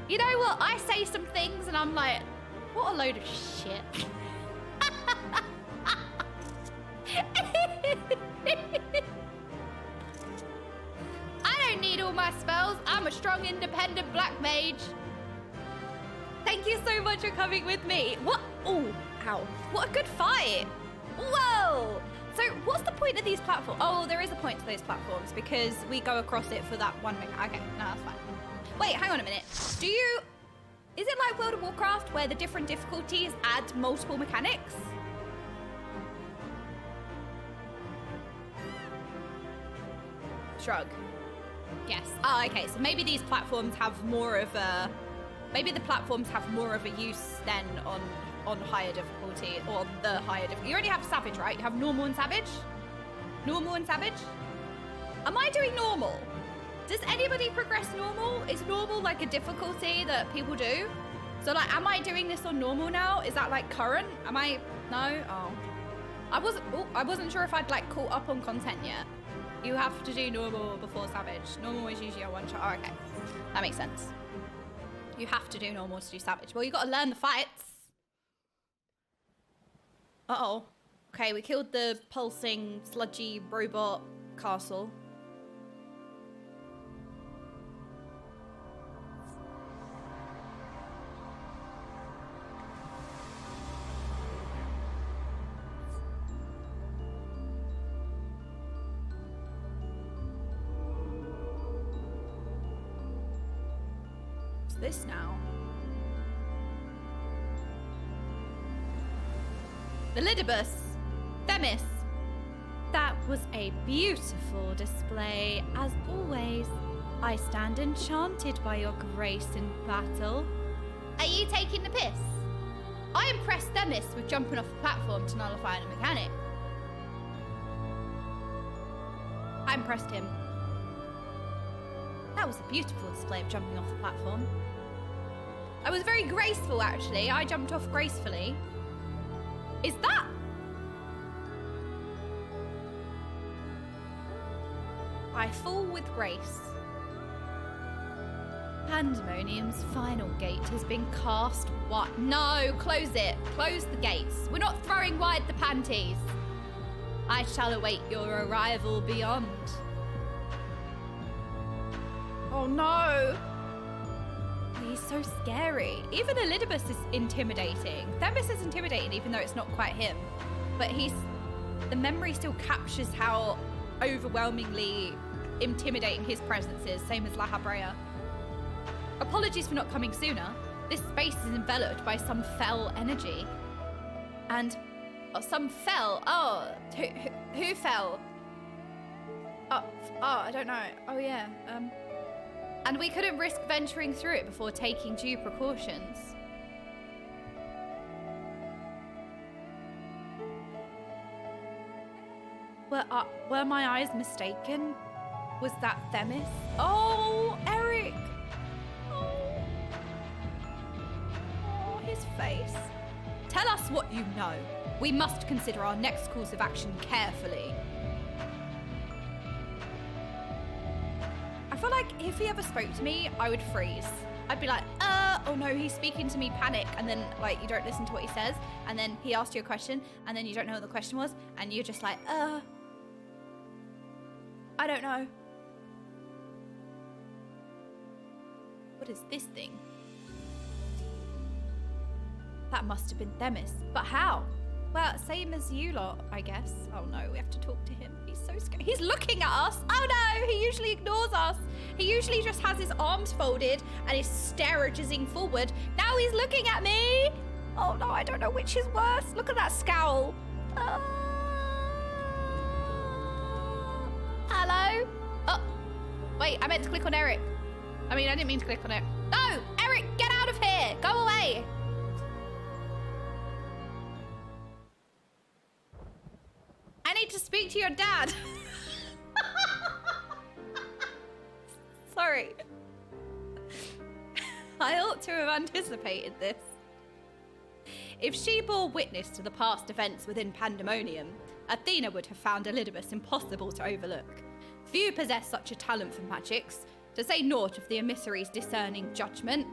You know what? I say some things and I'm like, what a load of shit. I don't need all my spells. I'm a strong, independent black mage. Thank you so much for coming with me. What? Oh, ow. What a good fight. Whoa. So what's the point of these platforms? Oh, there is a point to those platforms because we go across it for that one. Okay, no, that's fine. Wait, hang on a minute. Is it like World of Warcraft where the different difficulties add multiple mechanics? Shrug. Yes. Oh, okay. So maybe these platforms have more of a... Maybe the platforms have more of a use then on higher difficulty, or the higher difficulty. You already have Savage, right? You have Normal and Savage? Normal and Savage? Am I doing Normal? Does anybody progress Normal? Is Normal like a difficulty that people do? So like, am I doing this on Normal now? Is that like current? Am I... No? Oh. I wasn't sure if I'd like caught up on content yet. You have to do Normal before Savage. Normal is usually a one shot. Oh, okay. That makes sense. You have to do Normal to do Savage. Well, you got to learn the fights. Uh-oh. Okay, we killed the pulsing, sludgy robot castle. What's this now? Elidibus, Themis. That was a beautiful display, as always. I stand enchanted by your grace in battle. Are you taking the piss? I impressed Themis with jumping off the platform to nullify the mechanic. I impressed him. That was a beautiful display of jumping off the platform. I was very graceful, actually. I jumped off gracefully. Is that? I fall with grace. Pandemonium's final gate has been cast. What? No, close it. Close the gates. We're not throwing wide the panties. I shall await your arrival beyond. Oh no. He's so scary. Even Elidibus is intimidating. Themis is intimidating, even though it's not quite him. But the memory still captures how overwhelmingly intimidating his presence is, same as La Habrea. Apologies for not coming sooner. This space is enveloped by some fell energy. And some fell. Oh, who fell? Oh, I don't know. Oh yeah. And we couldn't risk venturing through it before taking due precautions. Were my eyes mistaken? Was that Themis? Oh, Eric! Oh, his face. Tell us what you know. We must consider our next course of action carefully. I feel like if he ever spoke to me, I would freeze. I'd be like, oh no, he's speaking to me, panic. And then like, you don't listen to what he says. And then he asked you a question and then you don't know what the question was. And you're just like, I don't know. What is this thing? That must have been Themis. But how? Well, same as you lot, I guess. Oh no, we have to talk to him. He's so scared. He's looking at us. Oh no, he usually ignores us. He usually just has his arms folded and is staring forward. Now he's looking at me. Oh no, I don't know which is worse. Look at that scowl. Hello? Oh, wait, I meant to click on Eric. I mean, I didn't mean to click on it. No, Eric, get out of here. Go away. I need to speak to your dad. Sorry. I ought to have anticipated this. If she bore witness to the past events within Pandæmonium, Athena would have found Elidibus impossible to overlook. Few possess such a talent for magics, to say naught of the emissary's discerning judgment.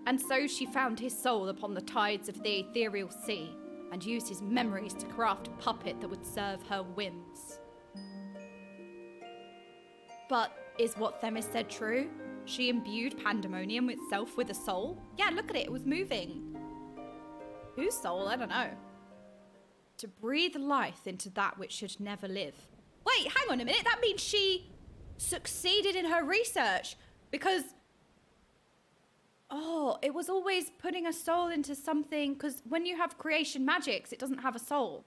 And so she found his soul upon the tides of the ethereal sea, and used his memories to craft a puppet that would serve her whims. But is what Themis said true? She imbued Pandæmonium itself with a soul? Yeah, look at it, it was moving. Whose soul? I don't know. To breathe life into that which should never live. Wait, hang on a minute, that means she succeeded in her research, because it was always putting a soul into something, because when you have creation magics, it doesn't have a soul.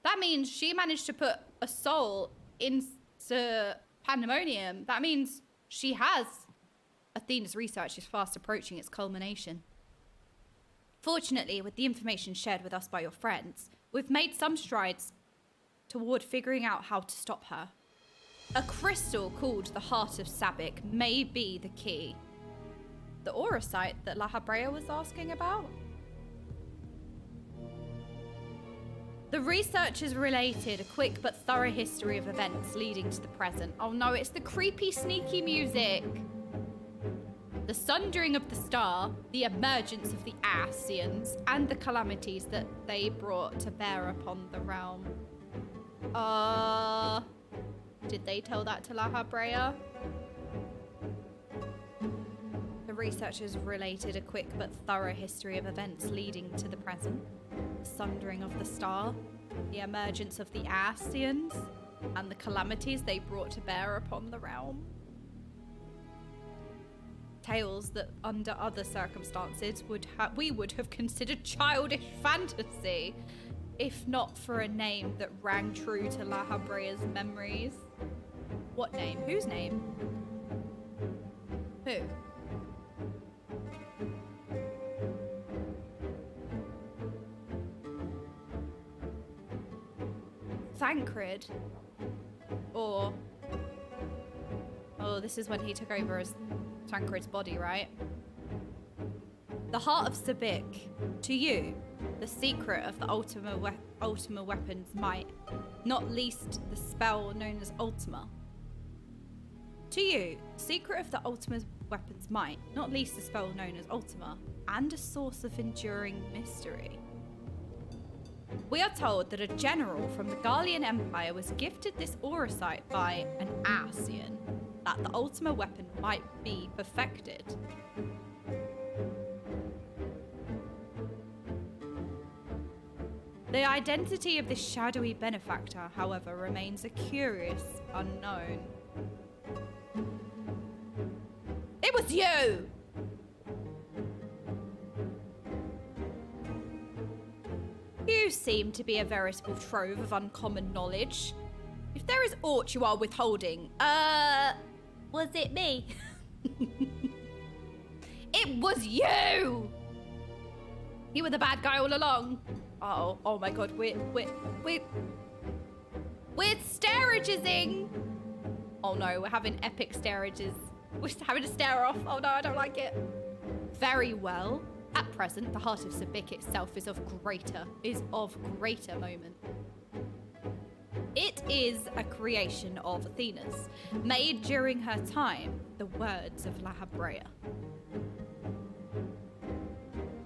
That means she managed to put a soul into Pandæmonium. That means she has. Athena's research is fast approaching its culmination. Fortunately, with the information shared with us by your friends, we've made some strides toward figuring out how to stop her. A crystal called the Heart of Sabik may be the key. The aura site that La Habrea was asking about? The researchers related a quick but thorough history of events leading to the present. Oh no, it's the creepy, sneaky music. The sundering of the star, the emergence of the Ascians, and the calamities that they brought to bear upon the realm. Did they tell that to La Habrea? The researchers related a quick but thorough history of events leading to the present. The sundering of the star, the emergence of the Ascians, and the calamities they brought to bear upon the realm. Tales that under other circumstances we would have considered childish fantasy, if not for a name that rang true to La Habrea's memories. What name? Whose name? Who? Thancred? Or... oh, this is when he took over as Tancred's body, right? The Heart of Sabik. To you, the secret of the Ultima Weapon's might, not least the spell known as Ultima. To you, the secret of the Ultima Weapon's might, not least the spell known as Ultima, and a source of enduring mystery. We are told that a general from the Gallian Empire was gifted this aura site by an Ascian, that the Ultima Weapon might be perfected. The identity of this shadowy benefactor, however, remains a curious unknown. It was you! You seem to be a veritable trove of uncommon knowledge. If there is aught you are withholding, was it me? It was you! You were the bad guy all along. Oh my god, we're starages-ing. Oh no, we're having epic starages. We're having a stare off. Oh no, I don't like it. Very well. At present, the Heart of Sabik itself is of greater moment. It is a creation of Athena's, made during her time, the words of La Habrea.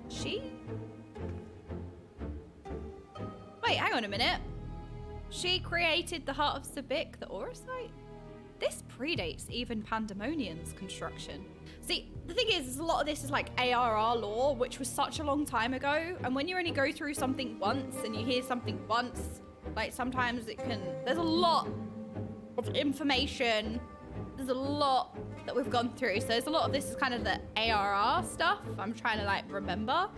She? Wait, hang on a minute. She created the Heart of Sabik, the aura site? This predates even Pandæmonium's construction. See, the thing is a lot of this is like ARR lore, which was such a long time ago. And when you only go through something once and you hear something once, like sometimes there's a lot of information. There's a lot that we've gone through. So there's a lot of this is kind of the ARR stuff. I'm trying to like remember.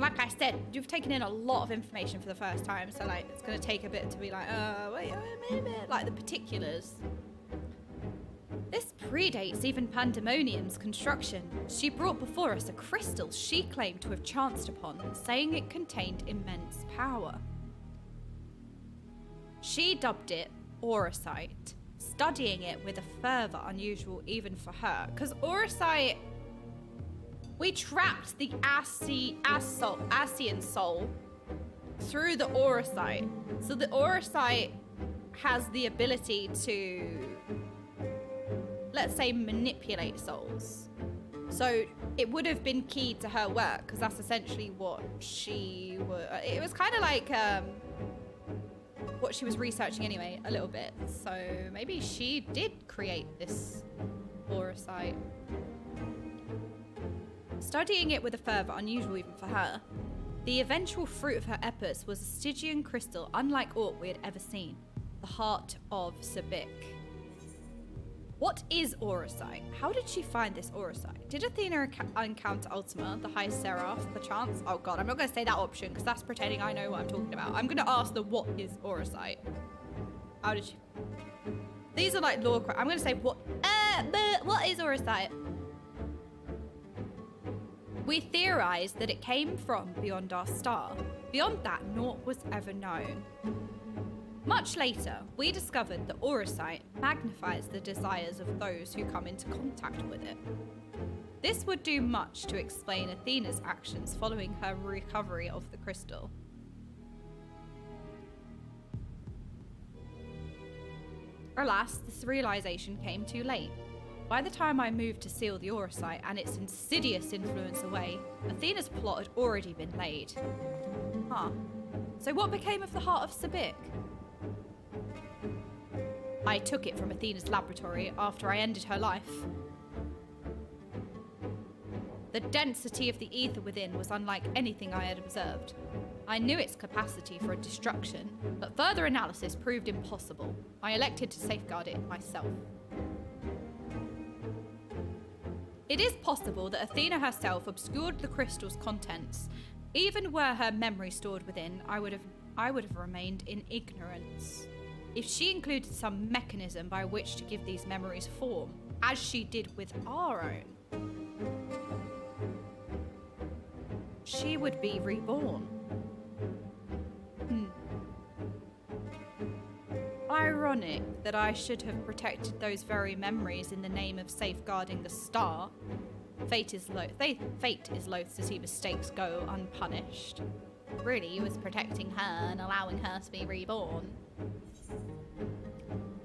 And like I said, you've taken in a lot of information for the first time, so like it's gonna take a bit to be like, wait a minute, like the particulars. This predates even Pandæmonium's construction. She brought before us a crystal she claimed to have chanced upon, saying it contained immense power. She dubbed it Auracite, studying it with a fervor unusual even for her. Because Auracite, we trapped the Asian soul through the Auracite. So the Auracite has the ability to, let's say, manipulate souls. So it would have been key to her work, because that's essentially what she was. It was kind of like what she was researching anyway, a little bit. So maybe she did create this Auracite. Studying it with a fervor unusual even for her, the eventual fruit of her efforts was a Stygian crystal unlike aught we had ever seen, the heart of Sabik. What is Auracite? How did she find this Auracite? Did Athena encounter Ultima, the High Seraph, perchance? Oh god, I'm not going to say that option because that's pretending I know what I'm talking about. I'm going to ask the what is Auracite? How did she... These are like lore... I'm going to say what... what is Auracite? We theorized that it came from beyond our star. Beyond that, naught was ever known. Much later, we discovered that Auracite magnifies the desires of those who come into contact with it. This would do much to explain Athena's actions following her recovery of the crystal. Alas, this realization came too late. By the time I moved to seal the Auracite and its insidious influence away, Athena's plot had already been laid. Huh. So what became of the heart of Sabik? I took it from Athena's laboratory after I ended her life. The density of the ether within was unlike anything I had observed. I knew its capacity for destruction, but further analysis proved impossible. I elected to safeguard it myself. It is possible that Athena herself obscured the crystal's contents. Even were her memory stored within, I would have remained in ignorance. If she included some mechanism by which to give these memories form, as she did with our own, she would be reborn. Ironic that I should have protected those very memories in the name of safeguarding the star. Fate is loath to see mistakes go unpunished. Really, he was protecting her and allowing her to be reborn.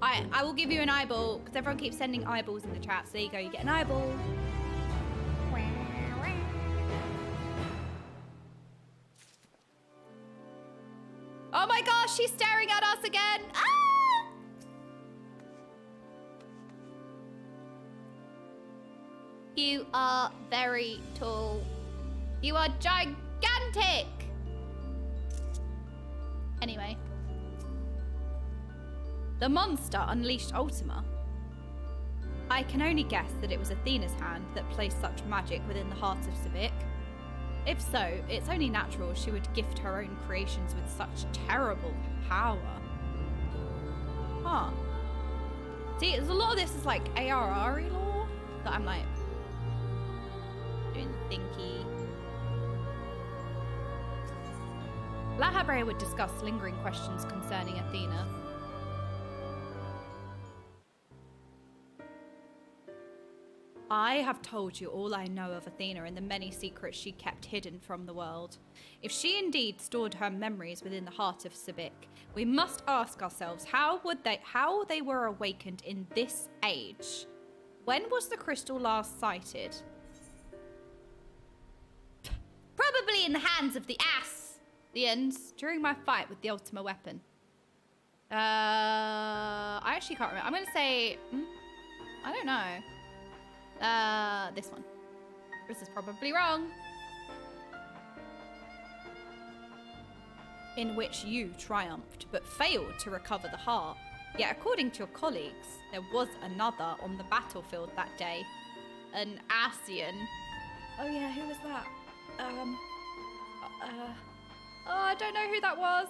I will give you an eyeball, because everyone keeps sending eyeballs in the chat, so there you go, you get an eyeball. Oh my gosh, she's staring at us again! Ah! You are very tall. You are gigantic! Anyway. The monster unleashed Ultima. I can only guess that it was Athena's hand that placed such magic within the heart of Sabik. If so, it's only natural she would gift her own creations with such terrible power. Huh. See, there's a lot of this is like ARRE lore that I'm like doing the thinky. La Habre would discuss lingering questions concerning Athena. I have told you all I know of Athena and the many secrets she kept hidden from the world. If she indeed stored her memories within the heart of Sabik, we must ask ourselves how they were awakened in this age. When was the crystal last sighted? Probably in the hands of the ass. The ends during my fight with the Ultima weapon. I actually can't remember. I'm gonna say, I don't know. This one. This is probably wrong. In which you triumphed, but failed to recover the heart. Yet according to your colleagues, there was another on the battlefield that day. An Asian. Oh yeah, who was that? I don't know who that was.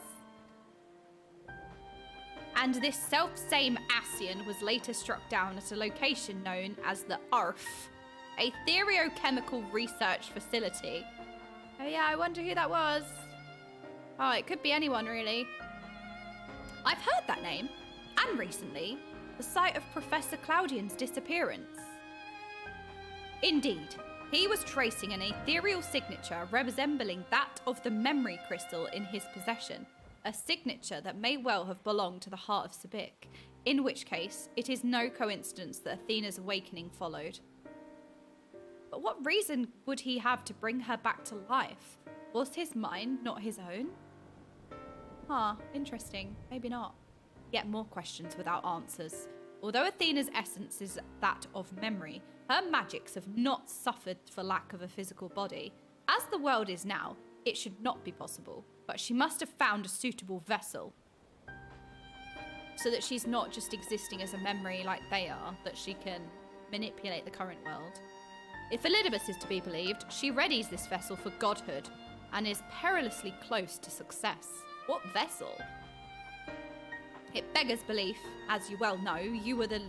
And this self-same Ascian was later struck down at a location known as the ARF, a theochemical research facility. Oh yeah, I wonder who that was. Oh, it could be anyone, really. I've heard that name, and recently, the site of Professor Claudian's disappearance. Indeed, he was tracing an ethereal signature resembling that of the memory crystal in his possession, a signature that may well have belonged to the heart of Sabik, in which case, it is no coincidence that Athena's awakening followed. But what reason would he have to bring her back to life? Was his mind not his own? Huh, interesting. Maybe not. Yet more questions without answers. Although Athena's essence is that of memory, her magics have not suffered for lack of a physical body. As the world is now, it should not be possible, but she must have found a suitable vessel. So that she's not just existing as a memory like they are, that she can manipulate the current world. If Elidibus is to be believed, she readies this vessel for godhood and is perilously close to success. What vessel? It beggars belief, as you well know, you were the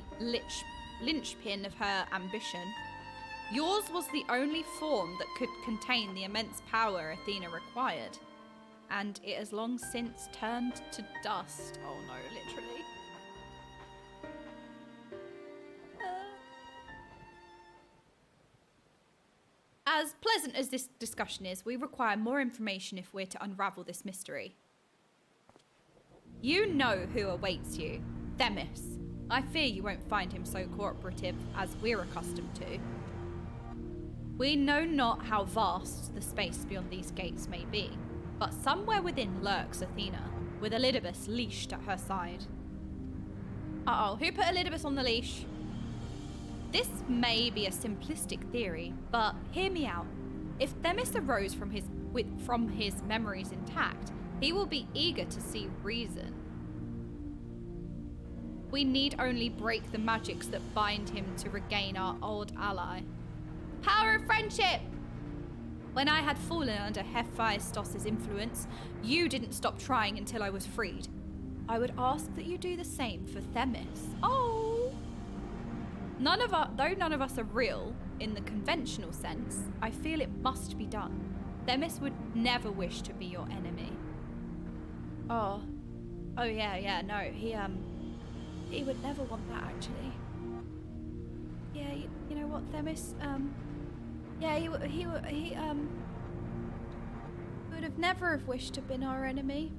linchpin of her ambition. Yours was the only form that could contain the immense power Athena required, and it has long since turned to dust. Oh no, literally. As pleasant as this discussion is, we require more information if we're to unravel this mystery. You know who awaits you, Themis. I fear you won't find him so cooperative as we're accustomed to. We know not how vast the space beyond these gates may be, but somewhere within lurks Athena, with Elidibus leashed at her side. Uh-oh, who put Elidibus on the leash? This may be a simplistic theory, but hear me out. If Themis arose from his memories intact, he will be eager to see reason. We need only break the magics that bind him to regain our old ally. Power of friendship! When I had fallen under Hephaestus' influence, you didn't stop trying until I was freed. I would ask that you do the same for Themis. Oh! Though none of us are real, in the conventional sense, I feel it must be done. Themis would never wish to be your enemy. Oh yeah, no, he would never want that, actually. Yeah, you know what, Themis, yeah, he would have never have wished to have been our enemy.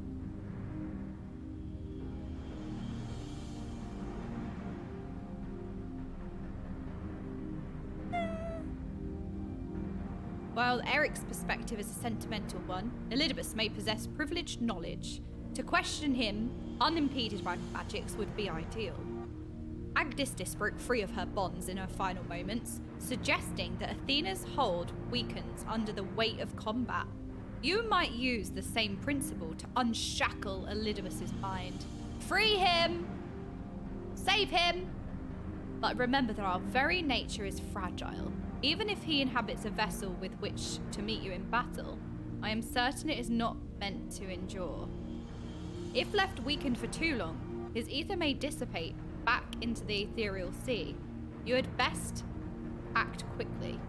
While Eric's perspective is a sentimental one, Elidibus may possess privileged knowledge. To question him, unimpeded by magics, would be ideal. Agdistis broke free of her bonds in her final moments, suggesting that Athena's hold weakens under the weight of combat. You might use the same principle to unshackle Elidibus' mind. Free him! Save him! But remember that our very nature is fragile. Even if he inhabits a vessel with which to meet you in battle, I am certain it is not meant to endure. If left weakened for too long, his ether may dissipate back into the ethereal sea. You had best act quickly.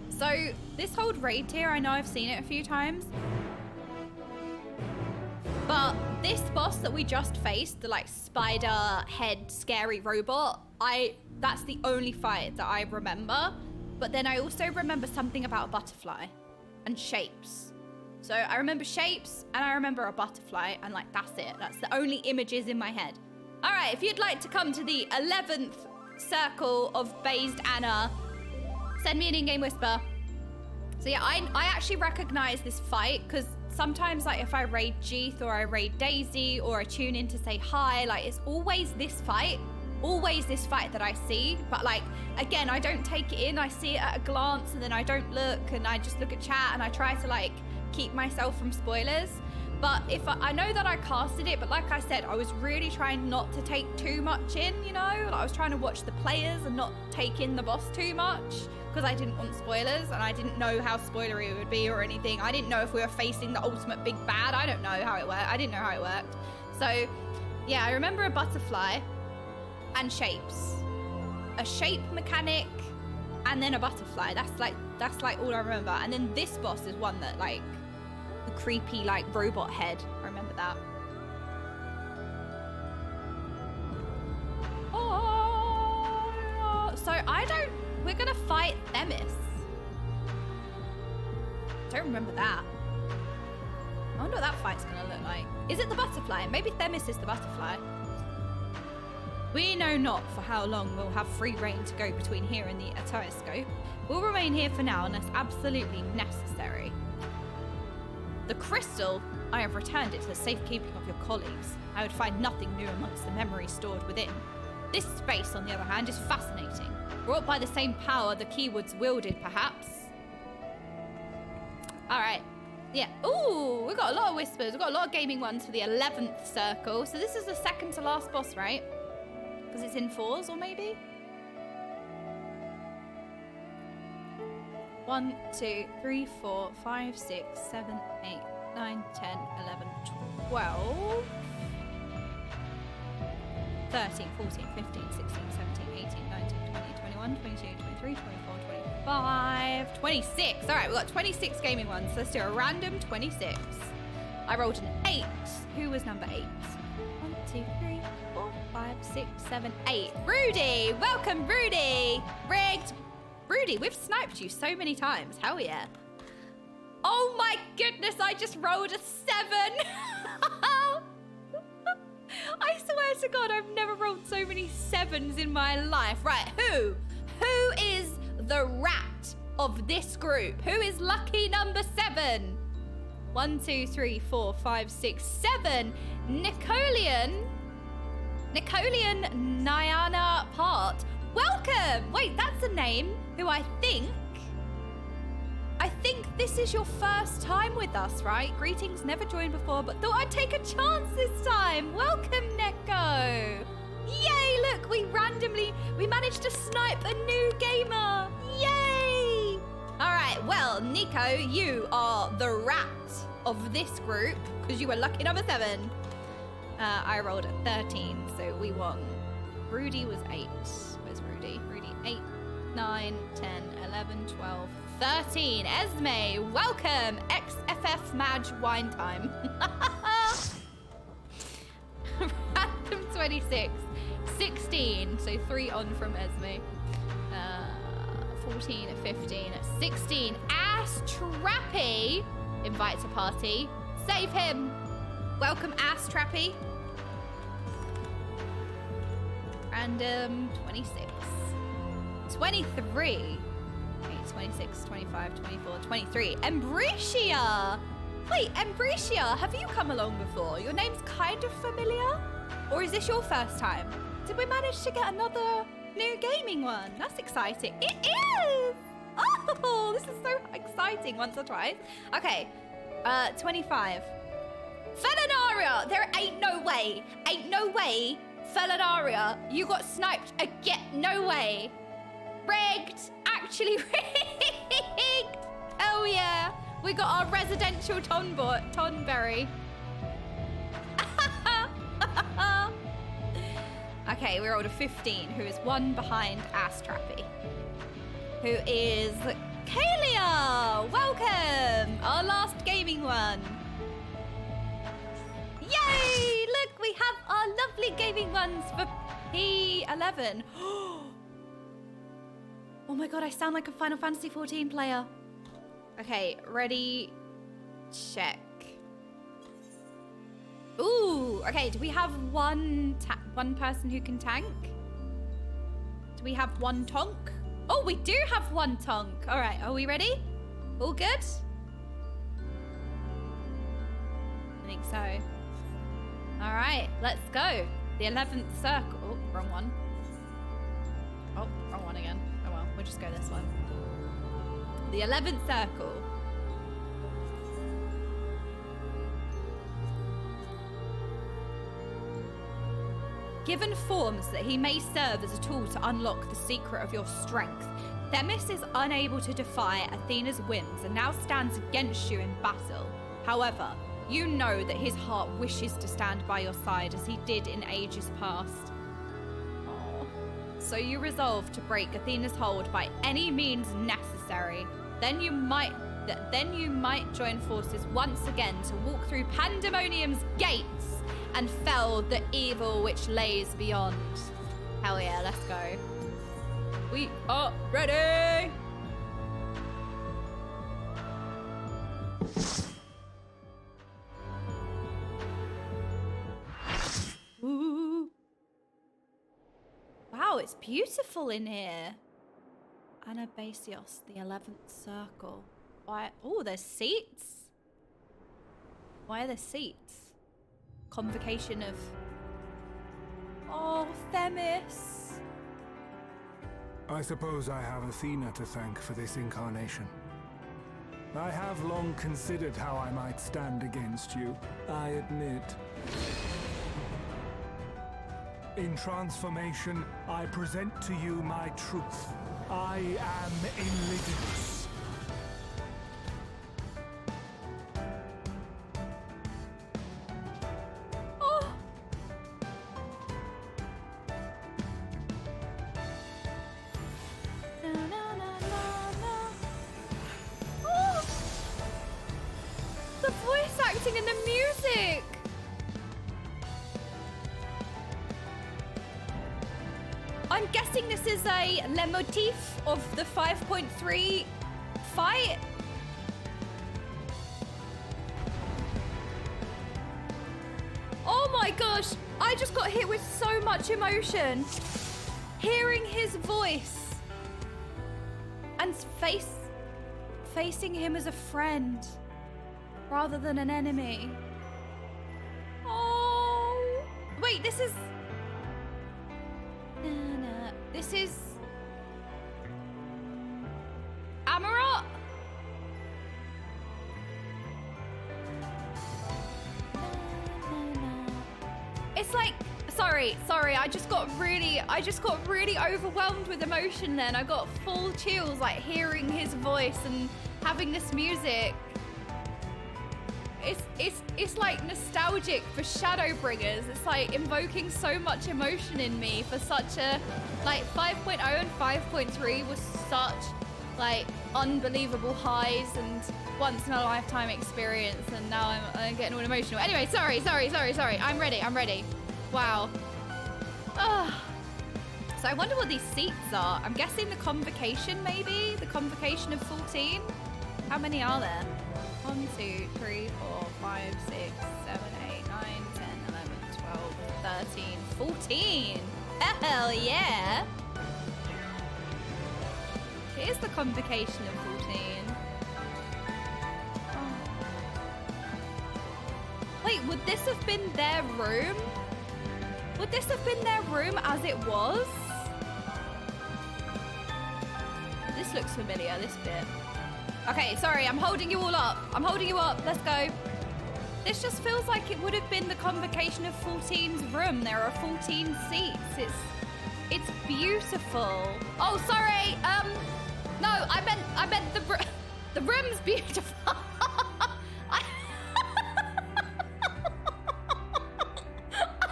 So, this whole raid tier, I know I've seen it a few times. But this boss that we just faced, the like spider head scary robot, that's the only fight that I remember. But then I also remember something about a butterfly and shapes. So I remember shapes and I remember a butterfly, and like that's it. That's the only images in my head. All right, if you'd like to come to the 11th circle of Based Anna, send me an in-game whisper. So yeah, I actually recognize this fight because sometimes like if I raid Jeeth or I raid Daisy or I tune in to say hi, like it's always this fight that I see. But like, again, I don't take it in. I see it at a glance and then I don't look, and I just look at chat and I try to like keep myself from spoilers. But if I know that I casted it, but like I said, I was really trying not to take too much in, you know? Like I was trying to watch the players and not take in the boss too much because I didn't want spoilers and I didn't know how spoilery it would be or anything. I didn't know if we were facing the ultimate big bad. I don't know how it worked. I didn't know how it worked. So yeah, I remember a butterfly and shapes. A shape mechanic and then a butterfly. That's like all I remember. And then this boss is one that like the creepy like robot head. I remember that. Oh, so we're gonna fight Themis. Don't remember that. I wonder what that fight's gonna look like. Is it the butterfly? Maybe Themis is the butterfly. We know not for how long we'll have free reign to go between here and the Atoscope. We'll remain here for now unless absolutely necessary. The crystal, I have returned it to the safekeeping of your colleagues. I would find nothing new amongst the memories stored within. This space, on the other hand, is fascinating. Brought by the same power the Keywords wielded, perhaps. All right. Yeah. Ooh, we've got a lot of whispers. We've got a lot of gaming ones for the 11th circle. So this is the second to last boss, right? Because it's in 4s, or maybe? 1, 2, 3, 4, 5, 6, 7, 8, 9, 10, 11, 12, 13, 14, 15, 16, 17, 18, 19, 20, 21, 22, 23, 24, 25, 26. All right, we've got 26 gaming ones. So let's do a random 26. I rolled an 8. Who was number 8? 1, 2, 3, 4, 5, 6, 7, 8. Rudy! Welcome, Rudy! Rigged! Rudy, we've sniped you so many times. Hell yeah. Oh my goodness, I just rolled a 7. I swear to God, I've never rolled so many 7s in my life. Right, who is the rat of this group? Who is lucky number 7? 1, 2, 3, 4, 5, 6, 7. Napoleon Nyana Part. Welcome! Wait, that's a name who I think this is your first time with us, right? Greetings, never joined before, but thought I'd take a chance this time. Welcome, Neko. Yay, look, we managed to snipe a new gamer. Yay! All right, well, Nico, you are the rat of this group because you were lucky number 7. I rolled a 13, so we won. Rudy was 8. Where's Rudy? Rudy, 8, 9, 10, 11, 12, 13. Esme, welcome. FFXIV wine time. Random 26. 16, so 3 on from Esme. 14, 15, 16. Ass Trappy invites a party. Save him. Welcome, Ass Trappy. Random 26. 23. 26, 25, 24, 23. Embricia! Wait, Embricia, have you come along before? Your name's kind of familiar? Or is this your first time? Did we manage to get another new gaming one? That's exciting. It is! Oh, this is so exciting. Once or twice. Okay, 25. Felinaria! There ain't no way. Ain't no way. Felinaria, you got sniped again. No way. Rigged. Actually rigged. Oh yeah. We got our residential Tonberry. Okay, we rolled a 15, who is 1 behind Ass Trappy. Who is Kalia. Welcome. Our last gaming one. Yay! Look, we have our lovely gaming ones for P11. Oh my God, I sound like a Final Fantasy 14 player. Okay, ready, check. Ooh, okay, do we have one person who can tank? Do we have one tonk? Oh, we do have one tonk. All right, are we ready? All good? I think so. All right, let's go. The 11th circle. Oh, wrong one. Oh, wrong one again. Oh well, we'll just go this one. The 11th circle. Given forms that he may serve as a tool to unlock the secret of your strength, Themis is unable to defy Athena's whims and now stands against you in battle. However, you know that his heart wishes to stand by your side as he did in ages past. Oh. So you resolve to break Athena's hold by any means necessary. Then you might join forces once again to walk through Pandæmonium's gates and fell the evil which lays beyond. Hell yeah, let's go. We are ready! Ooh. Wow, it's beautiful in here. Anabasios, the 11th circle. Why? Oh, there's seats. Why are there seats? Convocation of... Oh, Themis. I suppose I have Athena to thank for this incarnation. I have long considered how I might stand against you, I admit. In transformation, I present to you my truth. I am Enlightened. In the music. I'm guessing this is a leitmotif of the 5.3 fight. Oh my gosh, I just got hit with so much emotion. Hearing his voice and facing him as a friend rather than an enemy. Oh. Wait, this is... This is... Amarot? It's like... Sorry, I just got really overwhelmed with emotion then. I got full chills, like, hearing his voice and having this music. It's like nostalgic for Shadowbringers. It's like invoking so much emotion in me for such a, like, 5.0 and 5.3 was such, like, unbelievable highs and once in a lifetime experience, and now I'm getting all emotional. Anyway, sorry. I'm ready. Wow. So I wonder what these seats are. I'm guessing the convocation, maybe? The convocation of 14? How many are there? 1, 2, 3, 4, 5, 6, 7, 8, 9, 10, 11, 12, 13, 14. Hell yeah. Here's the convocation of 14. Oh. Wait, would this have been their room? Would this have been their room as it was? This looks familiar, this bit. Okay, sorry, I'm holding you all up. Let's go. This just feels like it would have been the convocation of 14's room. There are 14 seats. It's beautiful. Oh, sorry. No, I meant the room's beautiful. I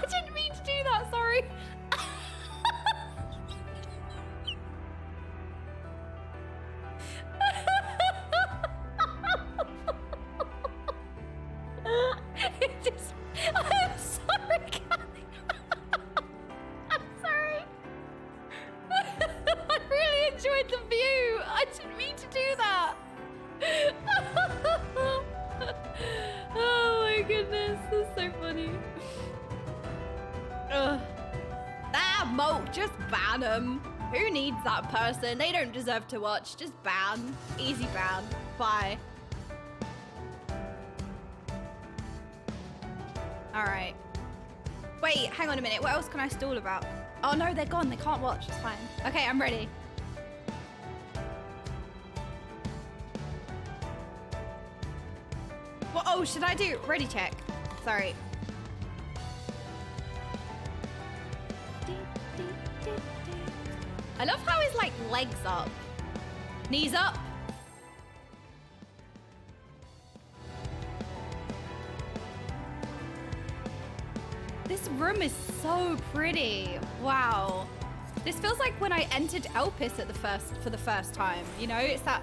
didn't mean to do that, sorry. I'm sorry, Callie. I'm sorry. I really enjoyed the view. I didn't mean to do that. Oh my goodness, that's so funny. Ugh. Moat, just ban them. Who needs that person? They don't deserve to watch. Just ban. Easy ban. Bye. All right. Wait, hang on a minute. What else can I stall about? Oh no, they're gone. They can't watch. It's fine. Okay, I'm ready. Well, oh, should I do ready check? Sorry. I love how his, like, legs up. Knees up. This room is so pretty. Wow. This feels like when I entered Elpis for the first time. You know, it's that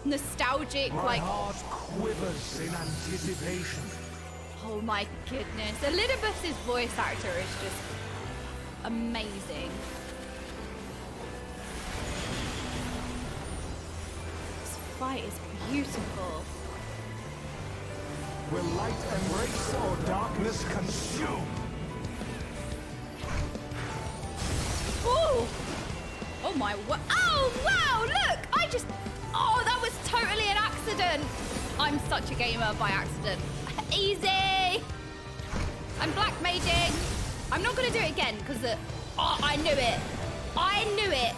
nostalgic, My like... heart quivers in anticipation. Oh my goodness. Elizabeth's voice actor is just amazing. This fight is beautiful. Will light embrace or darkness consume? Oh! Oh my, what? Oh, wow, look! Oh, that was totally an accident. I'm such a gamer by accident. Easy! I'm black maging. I'm not gonna do it again because I knew it. I knew it.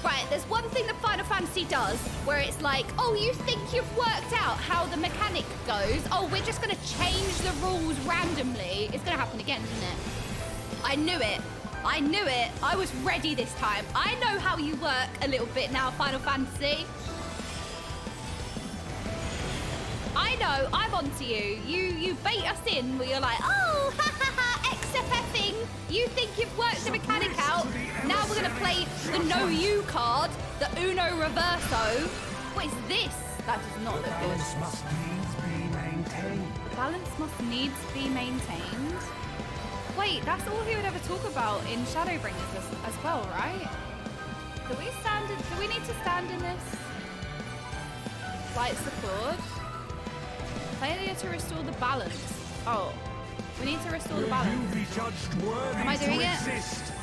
Right, there's one thing that Final Fantasy does where it's like, oh, you think you've worked out how the mechanic goes? Oh, we're just gonna change the rules randomly. It's gonna happen again, isn't it? I knew it. I knew it. I was ready this time. I know how you work a little bit now, Final Fantasy. I know, I'm onto you. You bait us in where you're like, oh, ha ha ha, XFFing. You think you've worked the mechanic out. Now we're gonna play the No You card, the Uno Reverso. What is this? That does not look good. Balance must needs be maintained. Balance must needs be maintained. Wait, that's all he would ever talk about in Shadowbringers as well, right? Do we need to stand in this? Light support. Failure to restore the balance. Oh, we need to restore the balance. You be judged worthy Am I doing to it? exist.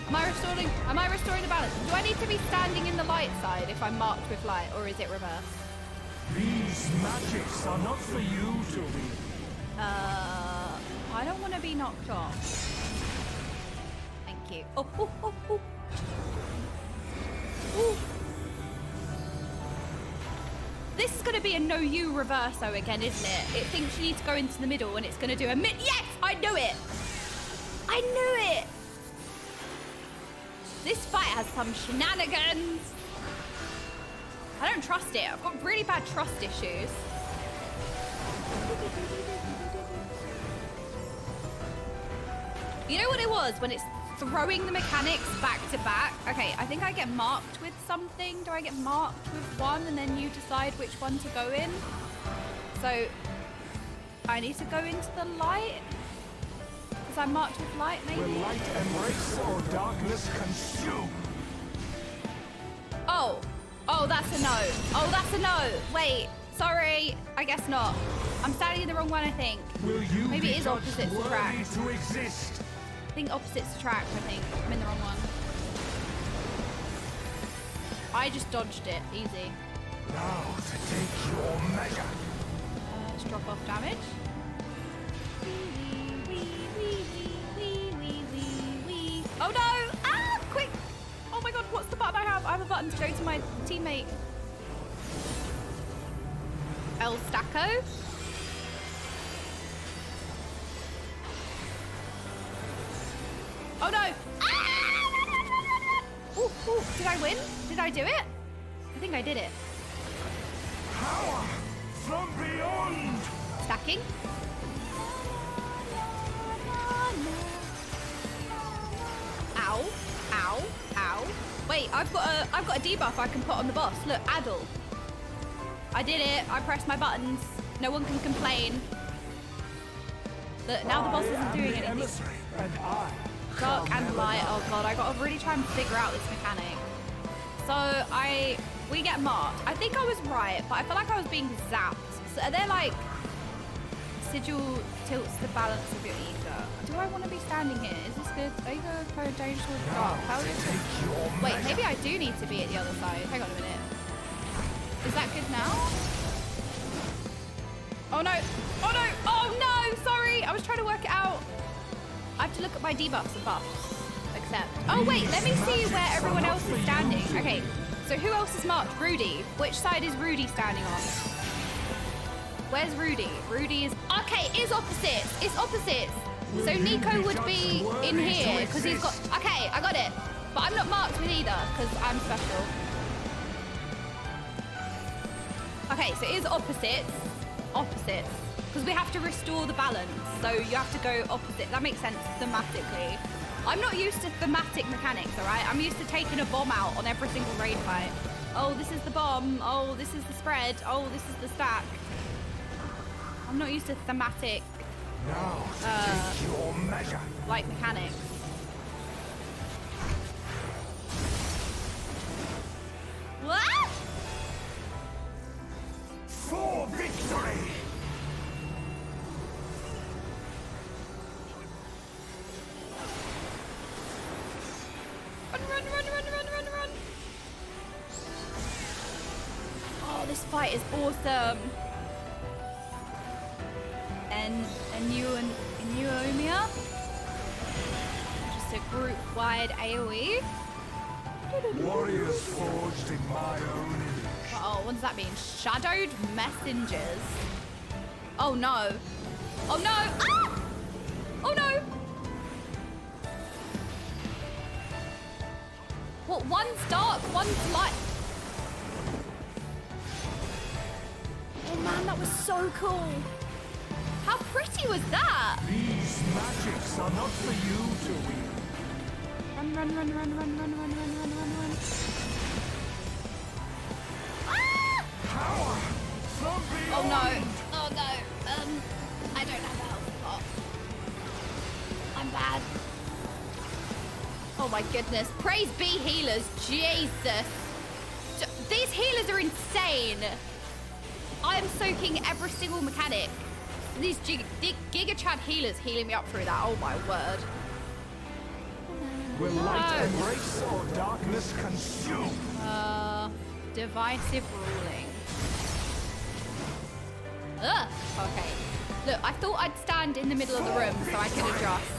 Am I restoring the balance? Do I need to be standing in the light side if I'm marked with light, or is it reversed? These magics are not for you to read. I don't want to be knocked off. Thank you. Oh, oh, oh, oh. Ooh. This is going to be a No You Reverso again, isn't it? It thinks you need to go into the middle and it's going to do a Yes! I knew it! I knew it! This fight has some shenanigans. I don't trust it. I've got really bad trust issues. You know what it was when it's throwing the mechanics back to back? Okay, I think I get marked with something. Do I get marked with one and then you decide which one to go in? So I need to go into the light? Because I'm marked with light, maybe? Will light embrace or darkness consume? Oh, that's a no. Oh, that's a no. Wait, sorry. I guess not. I'm standing in the wrong one, I think. Will you Maybe be it is judged opposites worthy attract. to exist? I think opposites attract, I think. I'm in the wrong one. I just dodged it. Easy. Now to take your measure. Let's drop off damage. Oh no! Ah! Quick! Oh my god, what's the button I have? I have a button to go to my teammate. El Stacco. Oh no! Ah! Ooh, ooh. Did I win? Did I do it? I think I did it. Power from beyond. Stacking. Ow! Ow! Ow! Wait, I've got a debuff I can put on the boss. Look, Addle. I did it. I pressed my buttons. No one can complain. Look, now the boss isn't doing anything. And I Dark and light. Oh god, I gotta really try and figure out this mechanic. So we get marked. I think I was right, but I feel like I was being zapped. So are there like sigil tilts the balance of your ego? Do I want to be standing here? Is this good? Ego code change towards dark. How is it? Wait, maybe I do need to be at the other side. Hang on a minute. Is that good now? Oh no! Oh no! Oh no! Sorry, I was trying to work it out. I have to look at my debuffs and buffs. Accept. Oh wait, let me see where everyone else is standing. Okay, so who else is marked? Rudy. Which side is Rudy standing on? Where's Rudy? Rudy is... Okay, it's opposites. It's opposites. So Nico would be in here because he's got... Okay, I got it. But I'm not marked with either, because I'm special. Okay, so it is opposites. Opposites. Because we have to restore the balance. So you have to go opposite. That makes sense thematically. I'm not used to thematic mechanics, all right? I'm used to taking a bomb out on every single raid fight. Oh, this is the bomb. Oh, this is the spread. Oh, this is the stack. I'm not used to thematic, Now take your measure. like mechanics. What? For victory! Run. Oh, this fight is awesome. And Enuomia. Just a group-wide AoE. Warriors forged in my own image. Oh, what does that mean? Shadowed messengers. Oh no. Oh no. Ah! Oh no. What? One's dark, one's light. Oh man, that was so cool. How pretty was that? These magics are not for you to wield. Run. Ah! Power from Oh beyond. no. Oh no. I don't have a health pot. I'm bad. Oh my goodness. Praise be healers. Jesus. These healers are insane. I am soaking every single mechanic. These Giga Chad healers healing me up through that. Oh my word. Will light embrace or darkness consume? Divisive ruling. Ugh. Okay. Look, I thought I'd stand in the middle of the room so I could adjust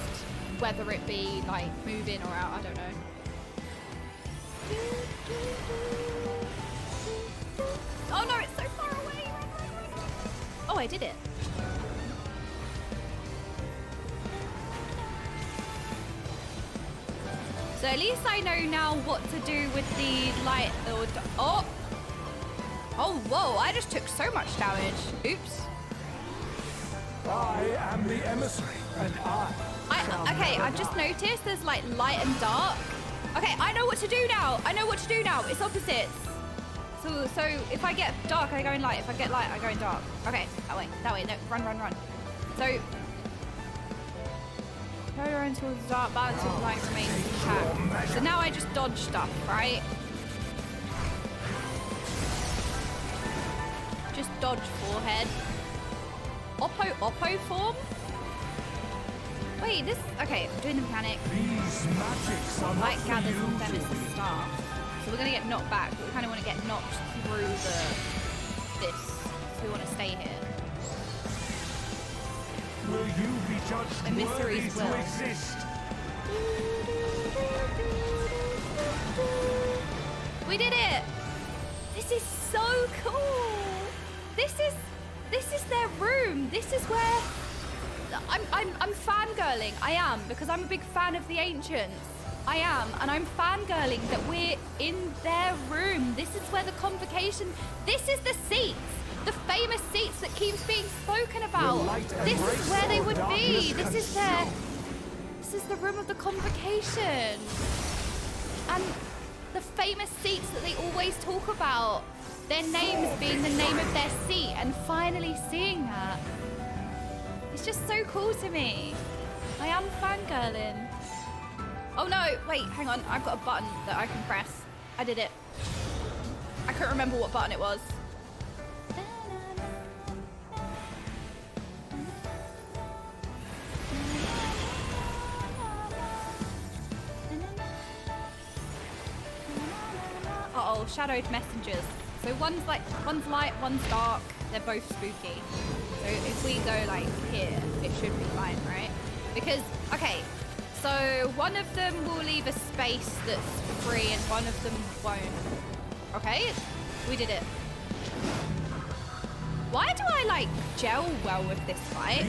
whether it be like move in or out. I don't know. Oh no, it's so far away. Run. Oh, I did it. So at least I know now what to do with the light or oh, whoa, I just took so much damage. Oops. I am the emissary, and Okay, I've just noticed there's like light and dark. Okay, I know what to do now. It's opposites. So if I get dark, I go in light. If I get light, I go in dark. Okay, that way. No, run. So run towards the dark, balance of light remains intact. So now I just dodge stuff, right? Just dodge forehead. Oppo form? Wait, this... Okay, I'm doing the mechanic. these magics are not Light for gathers you and to feathers the wield. staff. So we're going to get knocked back, but we kind of want to get knocked through this. So we want to stay here. Will you be judged worthy Emissaries to will. exist? We did it! This is so cool! This is their room. This is where I'm fangirling. I am, because I'm a big fan of the Ancients. I am, and I'm fangirling that we're in their room. This is where the convocation. This is the seats, the famous seats that keeps being spoken about. This is where they would be. This is the room of the convocation, and the famous seats that they always talk about. Their names being the name of their seat, and finally seeing that. It's just so cool to me. I am fangirling. Oh no, wait, hang on. I've got a button that I can press. I did it. I couldn't remember what button it was. Uh-oh, shadowed messengers. So one's light, one's dark. They're both spooky. So if we go like here, it should be fine, right? Because, okay, so one of them will leave a space that's free and one of them won't. Okay, we did it. Why do I like gel well with this fight?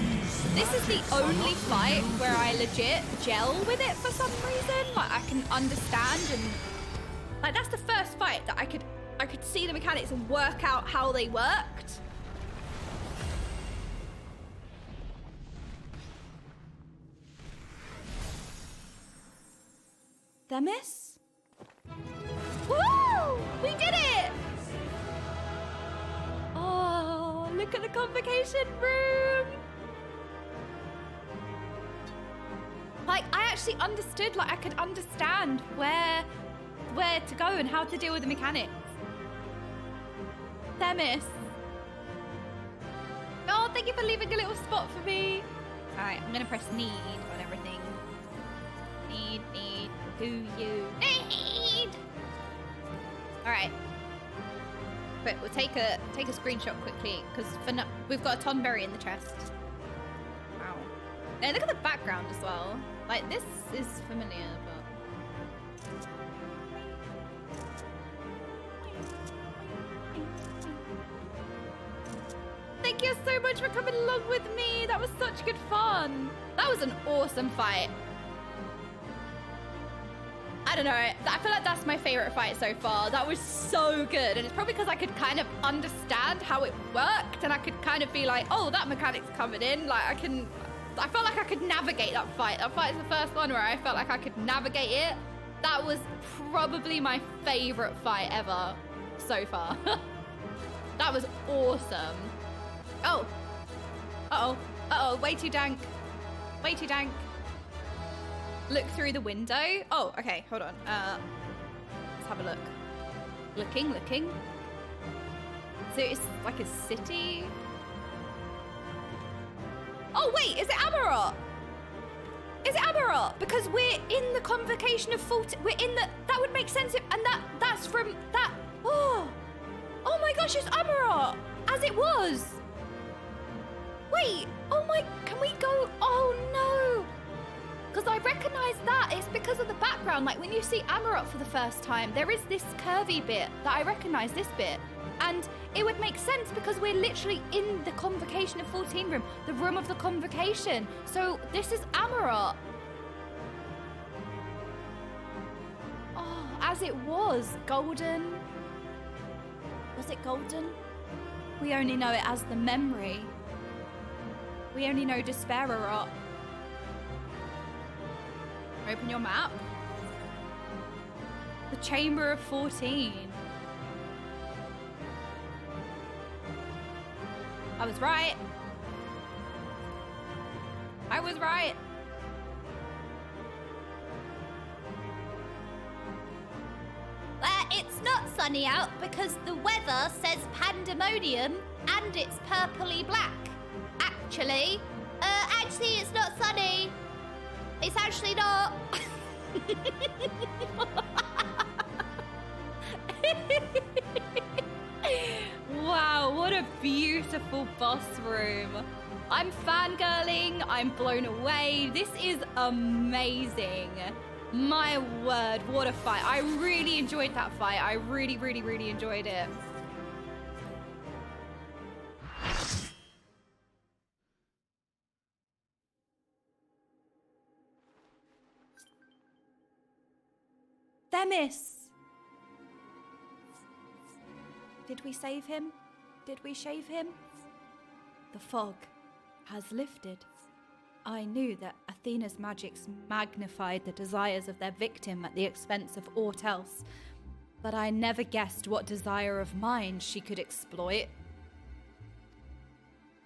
This is the only fight where I legit gel with it for some reason. Like I can understand and like that's the first fight that I could see the mechanics and work out how they worked. Themis? Woo! We did it! Oh, look at the convocation room! Like, I actually understood, like, I could understand where to go and how to deal with the mechanics. Themis. Oh, thank you for leaving a little spot for me. All right, I'm gonna press need on everything. Need, who you need. All right. But we'll take a screenshot quickly because we've got a Tonberry in the chest. Wow. Now look at the background as well. Like this is familiar, but. Thank you so much for coming along with me. That was such good fun. That was an awesome fight. I don't know. I feel like that's my favorite fight so far. That was so good. And it's probably because I could kind of understand how it worked. And I could kind of be like, oh, that mechanic's coming in. Like I felt like I could navigate that fight. That fight is the first one where I felt like I could navigate it. That was probably my favorite fight ever so far. That was awesome. Oh. Uh-oh. Uh-oh. Way too dank. Way too dank. Look through the window. Oh, okay. Hold on. Let's have a look. Looking. So it's like a city. Oh, wait. Is it Amarot? Is it Amarot? Because we're in the convocation of 14. We're in the... That would make sense. And that's from that... Oh. Oh my gosh, it's Amarot. As it was. Wait. Oh my... Can we go... Oh no. Because I recognize that. It's because of the background. Like when you see Amarot for the first time, there is this curvy bit that I recognize this bit. And it would make sense because we're literally in the convocation of 14 room, the room of the convocation. So this is Amarot. Oh, as it was. Golden. Was it golden? We only know it as the memory. We only know Despairerot. Open your map. The Chamber of 14. I was right. I was right. It's not sunny out because the weather says Pandæmonium and it's purpley black. Actually, it's not sunny. It's actually not. Wow, what a beautiful boss room. I'm fangirling. I'm blown away. This is amazing. My word, what a fight. I really enjoyed that fight. I really, really, really enjoyed it. Themis! Did we save him? Did we shave him? The fog has lifted. I knew that Athena's magics magnified the desires of their victim at the expense of aught else, but I never guessed what desire of mine she could exploit.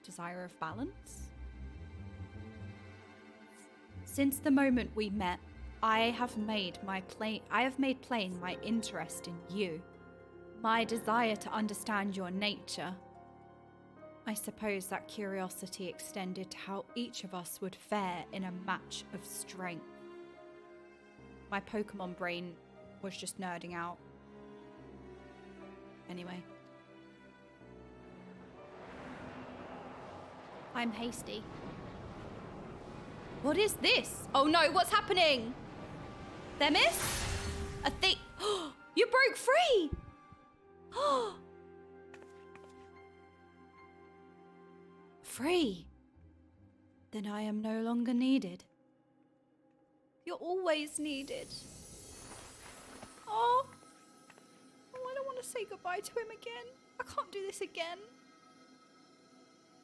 Desire of balance? Since the moment we met, I have made plain my interest in you, my desire to understand your nature. I suppose that curiosity extended to how each of us would fare in a match of strength. My Pokemon brain was just nerding out. Anyway. I'm hasty. What is this? Oh no, what's happening? Themis? You broke free! free. Then I am no longer needed. You're always needed. Oh, I don't want to say goodbye to him again. I can't do this again.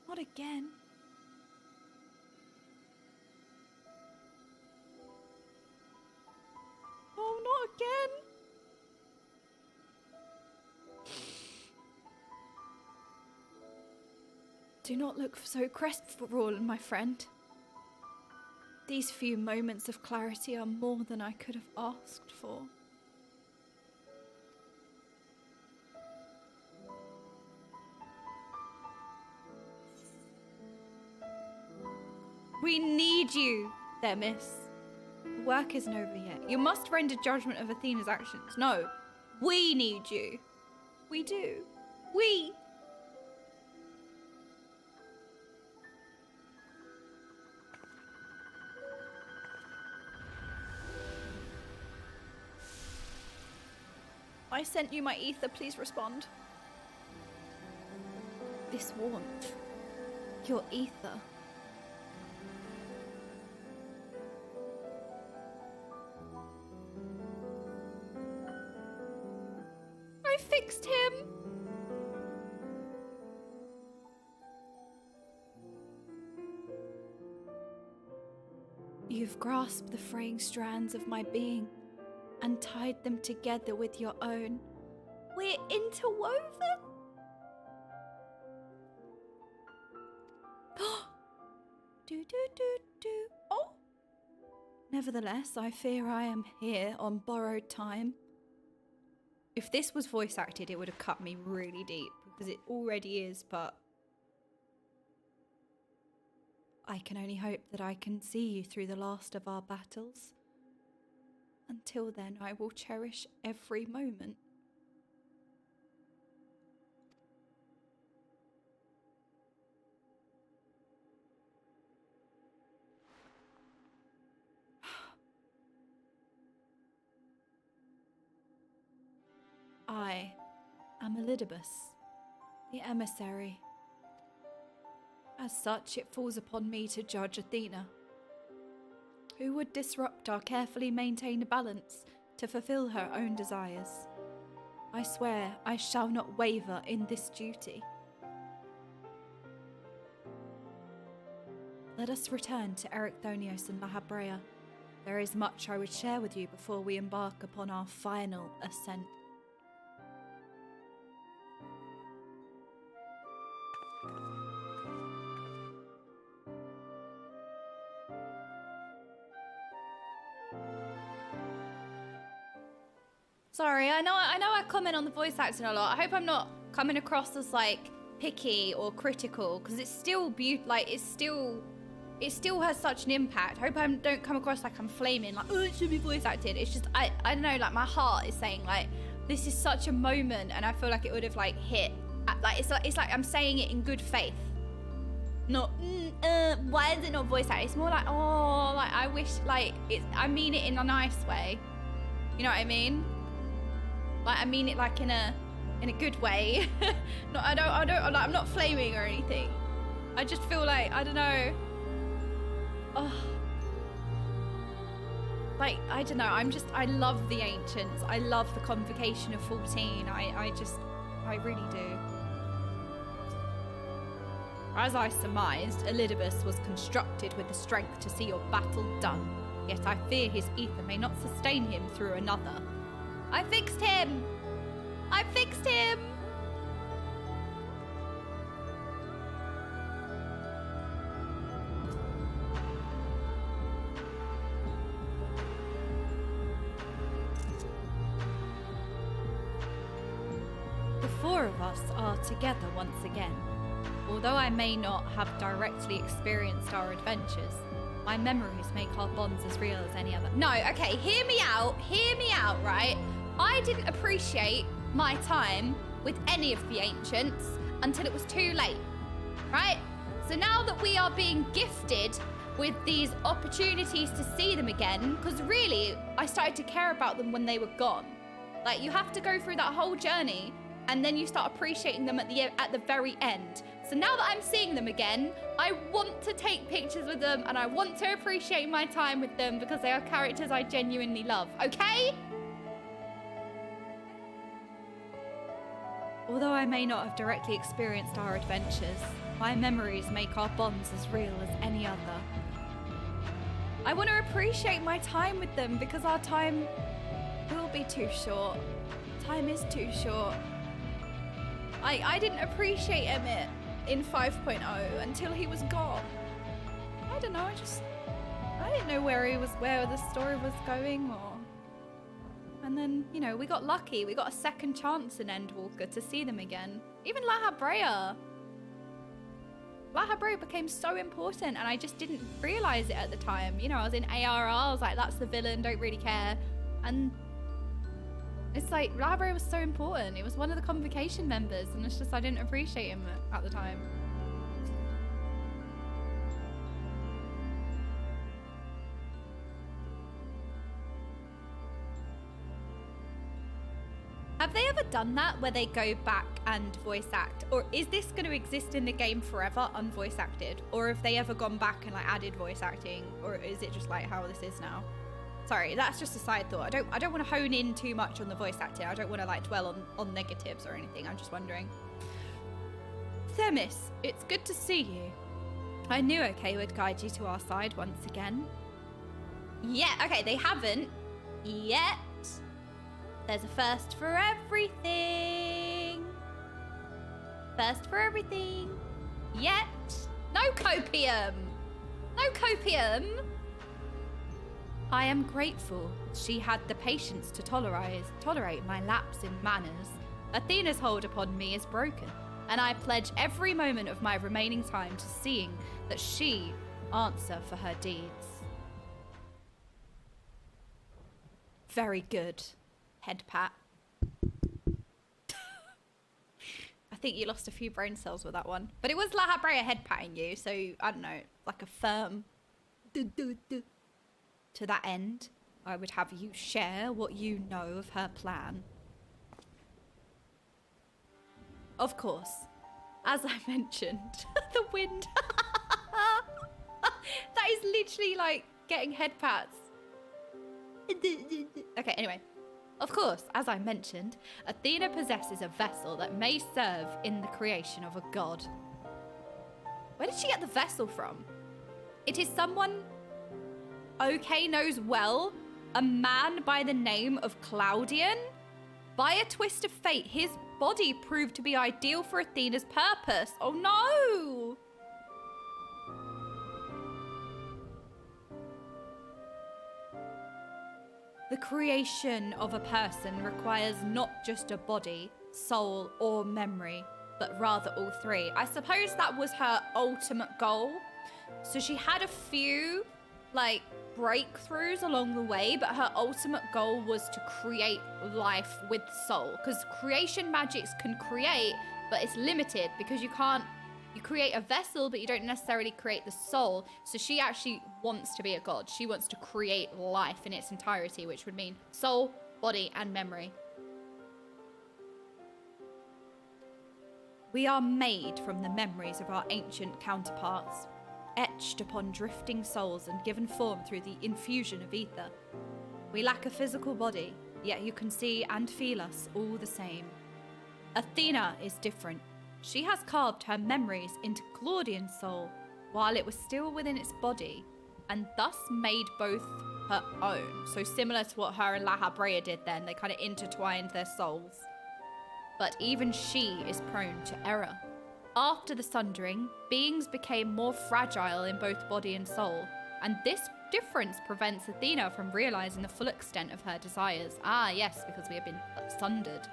Not again. Oh, not again. Do not look so crestfallen, my friend. These few moments of clarity are more than I could have asked for. We need you, Themis. The work isn't over yet. You must render judgment of Athena's actions. No, we need you. We do. We. I sent you my ether, please respond. This warmth. Your ether. I fixed him! You've grasped the fraying strands of my being and tied them together with your own. We're interwoven? Do do do do. Oh! Nevertheless, I fear I am here on borrowed time. If this was voice acted, it would have cut me really deep, because it already is, but I can only hope that I can see you through the last of our battles. Until then, I will cherish every moment. I am Elidibus, the emissary. As such, it falls upon me to judge Athena, who would disrupt our carefully maintained balance to fulfill her own desires. I swear I shall not waver in this duty. Let us return to Ericthonios and La Habrea. There is much I would share with you before we embark upon our final ascent. Sorry, I know I comment on the voice acting a lot. I hope I'm not coming across as like picky or critical, because it's still it still has such an impact. I hope I don't come across like I'm flaming, like, oh, it should be voice acted. It's just I don't know, like my heart is saying like this is such a moment, and I feel like it would have like hit. Like it's like I'm saying it in good faith. Not why is it not voice acted? It's more like, oh, like I wish, like I mean it in a nice way. You know what I mean? Like I mean it like in a good way. No, I don't like, I'm not flaming or anything. I just feel like, I don't know. Oh. Like, I don't know, I love the ancients. I love the convocation of 14. I really do. As I surmised, Elidibus was constructed with the strength to see your battle done. Yet I fear his ether may not sustain him through another. I fixed him! I fixed him! The four of us are together once again. Although I may not have directly experienced our adventures, my memories make our bonds as real as any other. No, okay, hear me out, right? I didn't appreciate my time with any of the ancients until it was too late, right? So now that we are being gifted with these opportunities to see them again, because really, I started to care about them when they were gone. Like, you have to go through that whole journey and then you start appreciating them at the very end. So now that I'm seeing them again, I want to take pictures with them and I want to appreciate my time with them because they are characters I genuinely love, okay? Although I may not have directly experienced our adventures, my memories make our bonds as real as any other. I want to appreciate my time with them because our time will be too short. Time is too short. I didn't appreciate Emmett in 5.0 until he was gone. I don't know, I didn't know where the story was going or... And then, you know, we got lucky. We got a second chance in Endwalker to see them again. Even La Habrea. La Habrea became so important and I just didn't realize it at the time. You know, I was in ARR, I was like, that's the villain, don't really care. And it's like, La Habrea was so important. It was one of the convocation members and it's just, I didn't appreciate him at the time. Have they ever done that where they go back and voice act? Or is this going to exist in the game forever unvoice acted? Or have they ever gone back and like added voice acting? Or is it just like how this is now? Sorry, that's just a side thought. I don't want to hone in too much on the voice acting. I don't want to like dwell on negatives or anything. I'm just wondering. Themis, it's good to see you. I knew OK would guide you to our side once again. Yeah, okay, they haven't yet. There's a first for everything. First for everything. Yet. No copium. No copium. I am grateful she had the patience to tolerate my lapse in manners. Athena's hold upon me is broken, and I pledge every moment of my remaining time to seeing that she answer for her deeds. Very good. Head pat. I think you lost a few brain cells with that one. But it was La Habrea head patting you, so I don't know, like a firm to that end. I would have you share what you know of her plan. Of course, as I mentioned, the wind. That is literally like getting head pats. Okay, anyway. Of course, as I mentioned, Athena possesses a vessel that may serve in the creation of a god. Where did she get the vessel from? It is someone OK knows well, a man by the name of Claudian. By a twist of fate, his body proved to be ideal for Athena's purpose. Oh no! The creation of a person requires not just a body, soul, or memory, but rather all three. I suppose that was her ultimate goal. So she had a few, like, breakthroughs along the way, but her ultimate goal was to create life with soul. Because creation magics can create, but it's limited because you create a vessel, but you don't necessarily create the soul. So she actually wants to be a god. She wants to create life in its entirety, which would mean soul, body, and memory. We are made from the memories of our ancient counterparts, etched upon drifting souls and given form through the infusion of ether. We lack a physical body, yet you can see and feel us all the same. Athena is different. She has carved her memories into Claudian's soul while it was still within its body, and thus made both her own. So similar to what her and La Habrea did then, they kind of intertwined their souls. But even she is prone to error. After the sundering, beings became more fragile in both body and soul, and this difference prevents Athena from realizing the full extent of her desires. Ah, yes, because we have been sundered.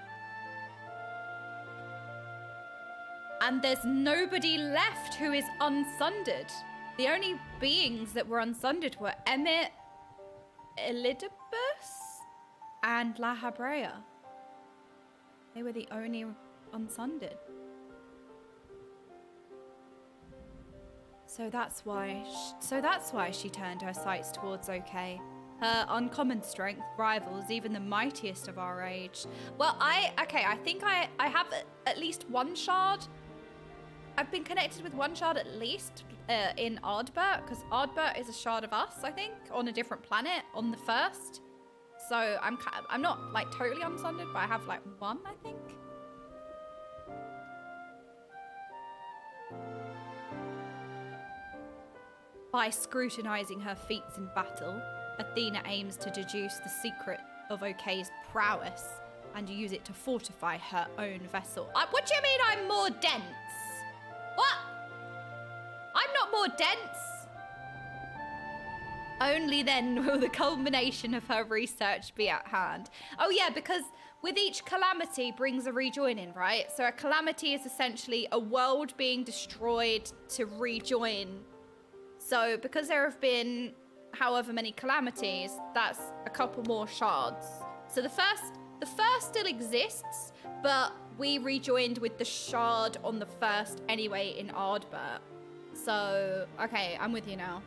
And there's nobody left who is unsundered. The only beings that were unsundered were Emmett, Elidibus, and La Habrea. They were the only unsundered. So that's why she turned her sights towards OK. Her uncommon strength rivals even the mightiest of our age. Well, I think I have at least one shard. I've been connected with one shard at least in Ardbert, because Ardbert is a shard of us, I think, on a different planet, on the first. So I'm not like totally unsunded, but I have like one, I think. By scrutinizing her feats in battle, Athena aims to deduce the secret of Okay's prowess and use it to fortify her own vessel. What do you mean I'm more dense? What? I'm not more dense. Only then will the culmination of her research be at hand. Oh yeah, because with each calamity brings a rejoining, right? So a calamity is essentially a world being destroyed to rejoin. So because there have been however many calamities, that's a couple more shards. So the first still exists, but we rejoined with the shard on the first anyway in Ardbert. So, okay, I'm with you now.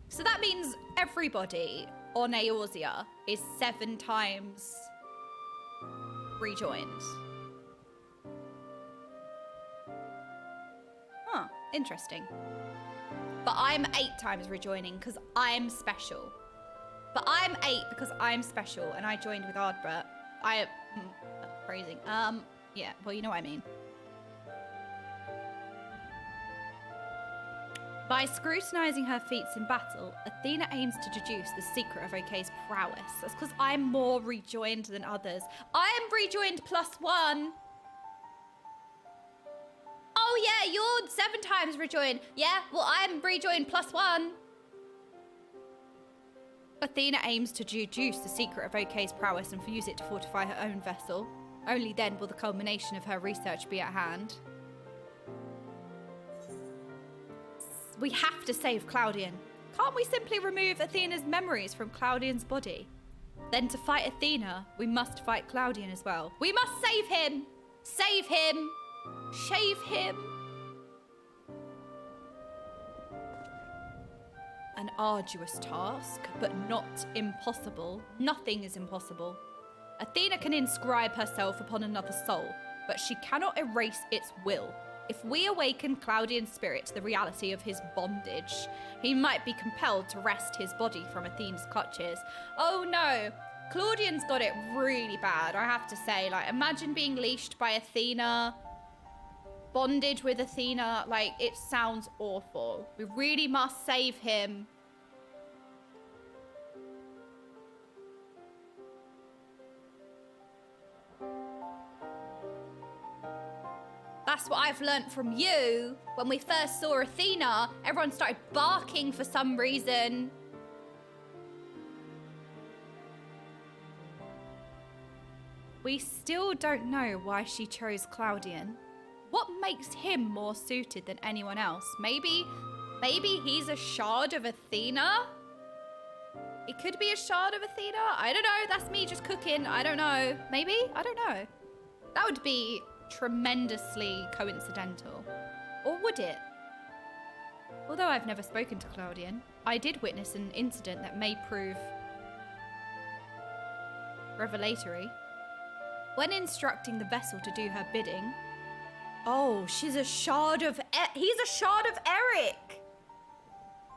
So that means everybody on Eorzea is 7 times rejoined. Huh, interesting. But I'm 8 times rejoining because I'm special. But I'm 8 because I'm special and I joined with Ardbert. Phrasing. Yeah, well, you know what I mean. By scrutinizing her feats in battle, Athena aims to deduce the secret of Okay's prowess. That's because I'm more rejoined than others. I am rejoined +1. Oh yeah, you're 7 times rejoined. Yeah, well, I'm rejoined +1. Athena aims to deduce the secret of Okay's prowess and use it to fortify her own vessel. Only then will the culmination of her research be at hand. We have to save Cloudian. Can't we simply remove Athena's memories from Cloudian's body? Then to fight Athena, we must fight Cloudian as well. We must save him! Save him! Shave him! An arduous task, but not impossible. Nothing is impossible. Athena can inscribe herself upon another soul, but she cannot erase its will. If we awaken Cloudian's spirit to the reality of his bondage, he might be compelled to wrest his body from Athena's clutches. Oh no, Claudian's got it really bad, I have to say. Like, imagine being leashed by Athena, bondage with Athena. Like, it sounds awful. We really must save him. That's what I've learnt from you. When we first saw Athena, everyone started barking for some reason. We still don't know why she chose Cloudian. What makes him more suited than anyone else? Maybe he's a shard of Athena? It could be a shard of Athena? I don't know. That's me just cooking. I don't know. Maybe? I don't know. That would be tremendously coincidental. Or would it? Although I've never spoken to Cloudian, I did witness an incident that may prove revelatory. When instructing the vessel to do her bidding... Oh, she's a shard of... He's a shard of Eric!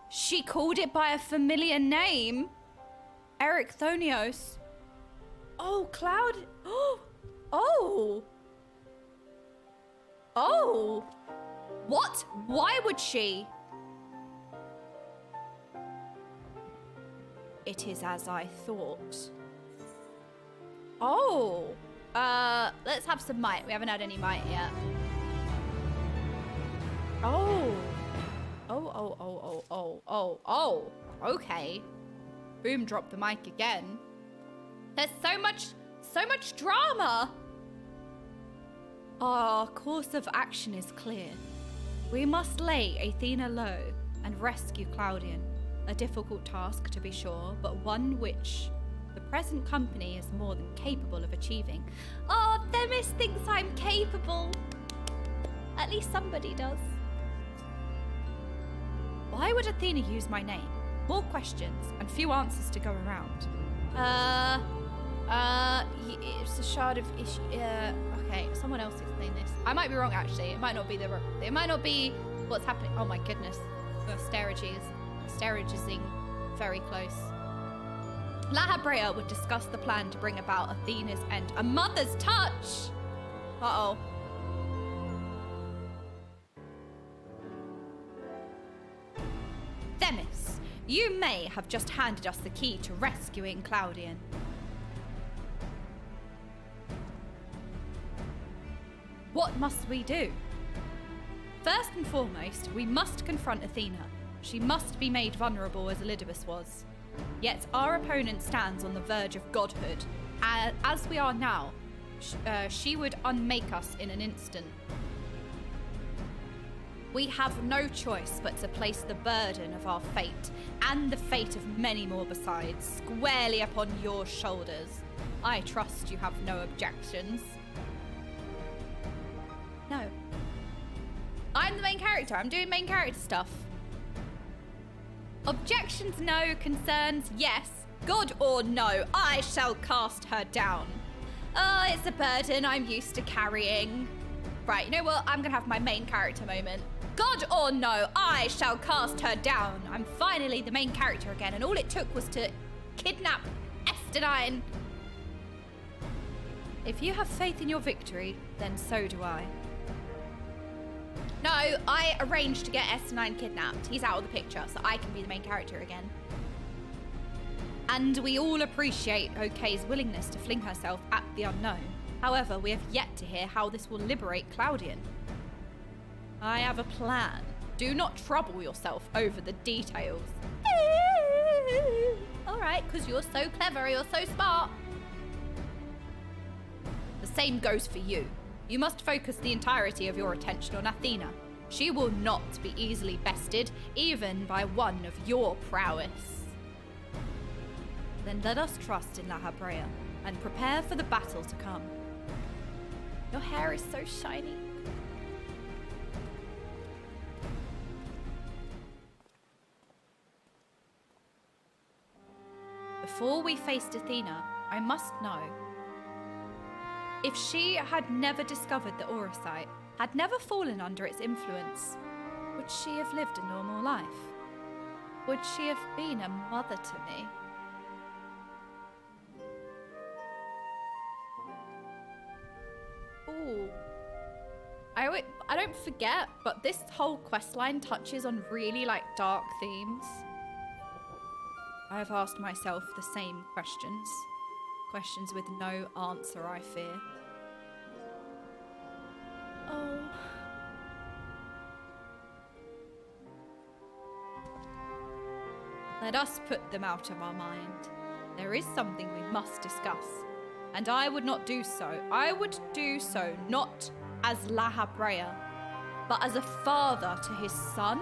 She called it by a familiar name. Eric Thonios. Oh, Cloud... Oh! Oh! What? Why would she? It is as I thought. Oh! Let's have some might. We haven't had any might yet. Oh! Oh. Okay. Boom dropped the mic again. There's so much drama! Our course of action is clear. We must lay Athena low and rescue Cloudian. A difficult task, to be sure, but one which the present company is more than capable of achieving. Oh, Themis thinks I'm capable. At least somebody does. Why would Athena use my name? More questions and few answers to go around. It's a shard of okay, someone else explain this. I might be wrong actually. It might not be what's happening. Oh my goodness. Sterigizing very close. La Habrea would discuss the plan to bring about Athena's end. A mother's touch! Uh-oh. Themis, you may have just handed us the key to rescuing Claudian. What must we do? First and foremost, we must confront Athena. She must be made vulnerable as Elidibus was. Yet our opponent stands on the verge of godhood. As we are now, she would unmake us in an instant. We have no choice but to place the burden of our fate, and the fate of many more besides, squarely upon your shoulders. I trust you have no objections. No. I'm the main character. I'm doing main character stuff. Objections no, concerns yes. God or no, I shall cast her down. Oh, it's a burden I'm used to carrying. Right, you know what? I'm gonna have my main character moment. God or no, I shall cast her down. I'm finally the main character again, and all it took was to kidnap Estadine. If you have faith in your victory, then so do I. No, I arranged to get S9 kidnapped. He's out of the picture, so I can be the main character again. And we all appreciate Okay's willingness to fling herself at the unknown. However, we have yet to hear how this will liberate Claudian. I have a plan. Do not trouble yourself over the details. All right, because you're so clever, you're so smart. The same goes for you. You must focus the entirety of your attention on Athena. She will not be easily bested, even by one of your prowess. Then let us trust in La Habrea and prepare for the battle to come. Your hair is so shiny. Before we faced Athena, I must know. If she had never discovered the Aurosite, had never fallen under its influence, would she have lived a normal life? Would she have been a mother to me? Ooh. I don't forget, but this whole questline touches on really dark themes. I have asked myself the same questions. Questions with no answer, I fear. Oh. Let us put them out of our mind. There is something we must discuss. And I would not do so. I would do so not as La Habrea, but as a father to his son.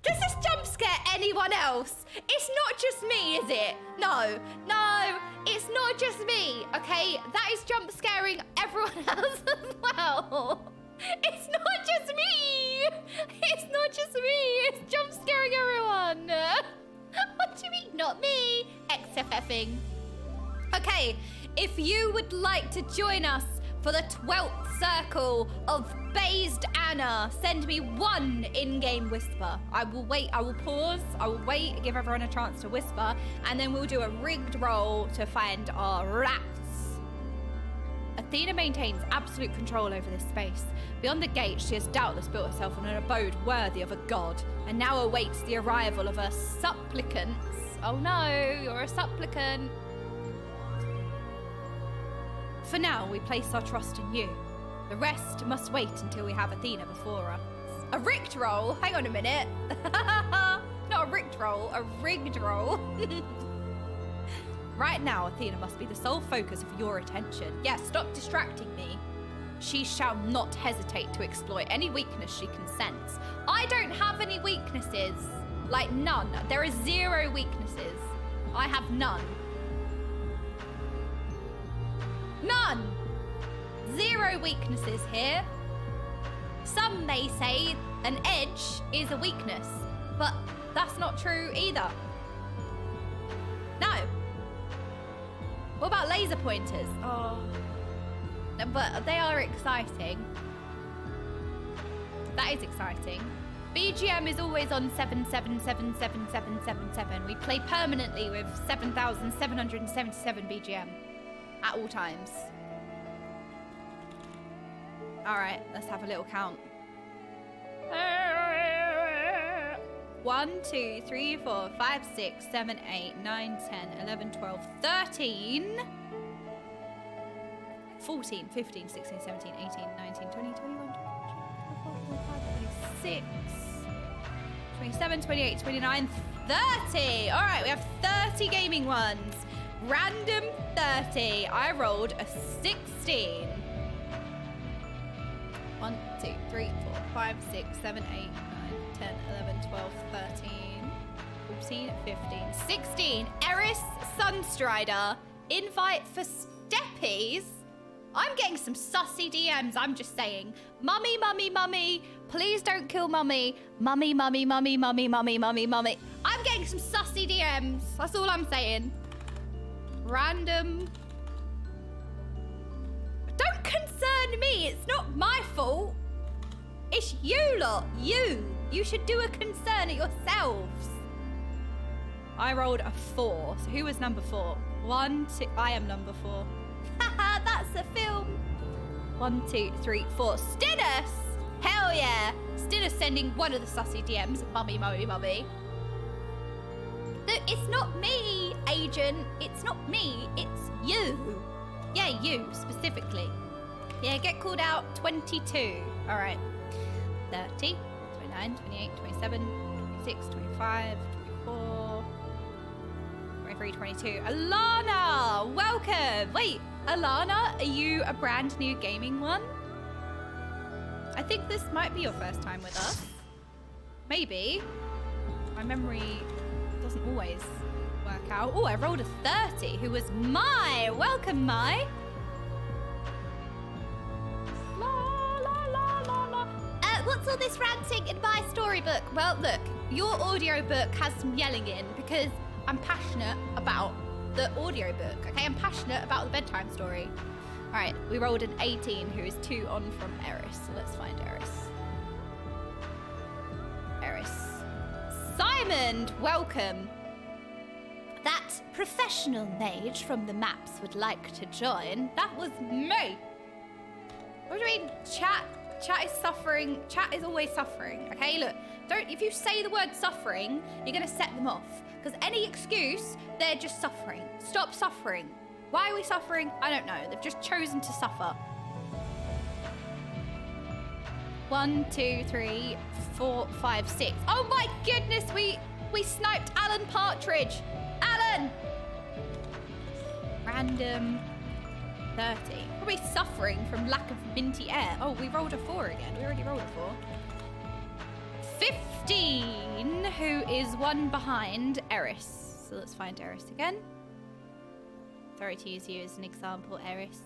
Does this jump scare anyone else? It's not just me, is it? No, it's not just me, okay? That is jump scaring everyone else as well. It's not just me. It's not just me. It's jump scaring everyone. What do you mean? Not me. XFFing. Okay, if you would like to join us for the 12th circle of Based Anna, send me one in-game whisper. I will wait, I will pause, I will wait, give everyone a chance to whisper, and then we'll do a rigged roll to find our rats. Athena maintains absolute control over this space. Beyond the gate, she has doubtless built herself an abode worthy of a god, and now awaits the arrival of her supplicants. Oh no, you're a supplicant. For now, we place our trust in you. The rest must wait until we have Athena before us. A rigged roll? Hang on a minute. Not a rigged roll, a rigged roll. Right now, Athena must be the sole focus of your attention. Yes, stop distracting me. she shall not hesitate to exploit any weakness she can sense. I don't have any weaknesses. Like, none. There are 0 weaknesses. I have none. None! 0 weaknesses here. Some may say an edge is a weakness, but that's not true either. No. What about laser pointers? Oh. But they are exciting. That is exciting. BGM is always on 77777777. We play permanently with 7,777 BGM at all times. All right, let's have a little count. 1, 2, 3, 4, 5, 6, 7, 8, 9, 10, 11, 12, 13, 14, 15, 16, 17, 18, 19, 20, 21, 22, 26, 27, 28, 29, 30. All right, we have 30 gaming ones. Random 30. I rolled a 16. 1, 2, 3, 4, 5, 6, 7, 8, 9, 10, 11, 12, 13, 14, 15, 16. Eris Sunstrider. Invite for Steppies. I'm getting some sussy DMs, I'm just saying. Mummy, mummy, mummy. Please don't kill mummy. Mummy, mummy, mummy, mummy, mummy, mummy, mummy. I'm getting some sussy DMs. That's all I'm saying. Random. Don't concern me. It's not my fault. It's you lot. You. You should do a concern it yourselves. I rolled a 4. So who was number 4? 1, 2. I am number 4. Haha, that's a film. 1, 2, 3, 4. Stinus! Hell yeah! Stinus sending one of the sussy DMs. Mummy, mummy, mummy. It's not me, agent. It's not me. It's you. Yeah, you specifically. Yeah, get called out. 22. All right. 30, 29, 28, 27, 26, 25, 24, 23, 22. Alana, welcome. Wait, Alana, are you a brand new gaming one? I think this might be your first time with us. Maybe. My memory doesn't always work out. Oh, I rolled a 30. Who was Mai? Welcome, Mai. What's all this ranting in my storybook? Well, look, your audiobook has some yelling in because I'm passionate about the audiobook, okay? I'm passionate about the bedtime story. All right, we rolled an 18, who is 2 on from Eris. So let's find Eris. Eris. Simon, welcome. That professional mage from the maps would like to join. That was me. What do you mean, chat? Chat is suffering. Chat is always suffering, okay? Look, if you say the word suffering, you're gonna set them off. Because any excuse, they're just suffering. Stop suffering. Why are we suffering? I don't know. They've just chosen to suffer. 1, 2, 3, 4, 5, 6. Oh my goodness, we sniped Alan Partridge. Alan! Random 30. Probably suffering from lack of minty air. Oh, we rolled a 4 again. We already rolled a 4. 15, who is 1 behind Eris. So let's find Eris again. Sorry to use you as an example, Eris.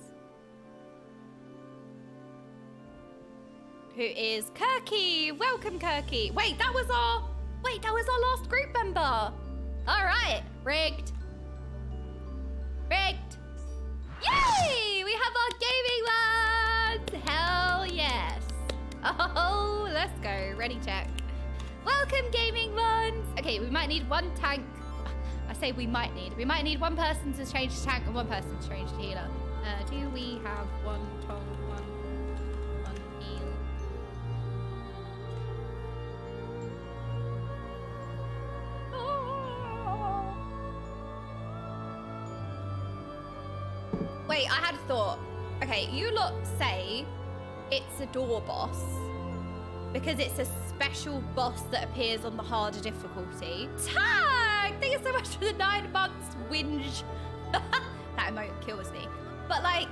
Who is Kirky? Welcome, Kirky. Wait, that was our last group member. All right, rigged. Rigged. Yay! We have our gaming ones. Hell yes. Oh, let's go. Ready, check. Welcome, gaming ones. Okay, we might need 1 tank. I say we might need 1 person to change the tank and 1 person to change the healer. Do we have 1 tong, 1 heal? Oh. Wait, I had a thought. Okay, you lot say it's a door boss because it's a special boss that appears on the harder difficulty. Tag! Thank you so much for the 9 months whinge. That emote kills me. But like,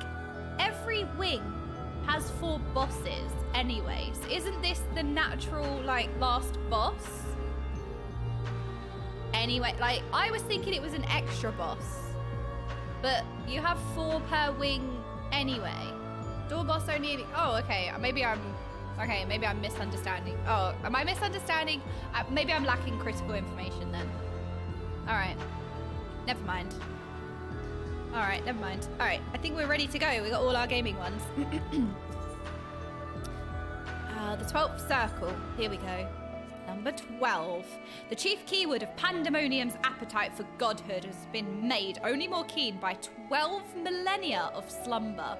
every wing has 4 bosses anyway. So isn't this the natural, like, last boss? Anyway, like, I was thinking it was an extra boss. But you have 4 per wing anyway. Door boss only... Oh, okay. Maybe I'm misunderstanding. Oh, am I misunderstanding? Maybe I'm lacking critical information then. All right. Never mind. All right, never mind. All right, I think we're ready to go. We got all our gaming ones. The 12th circle. Here we go. Number 12. The chief keyword of Pandæmonium's appetite for godhood has been made only more keen by 12 millennia of slumber.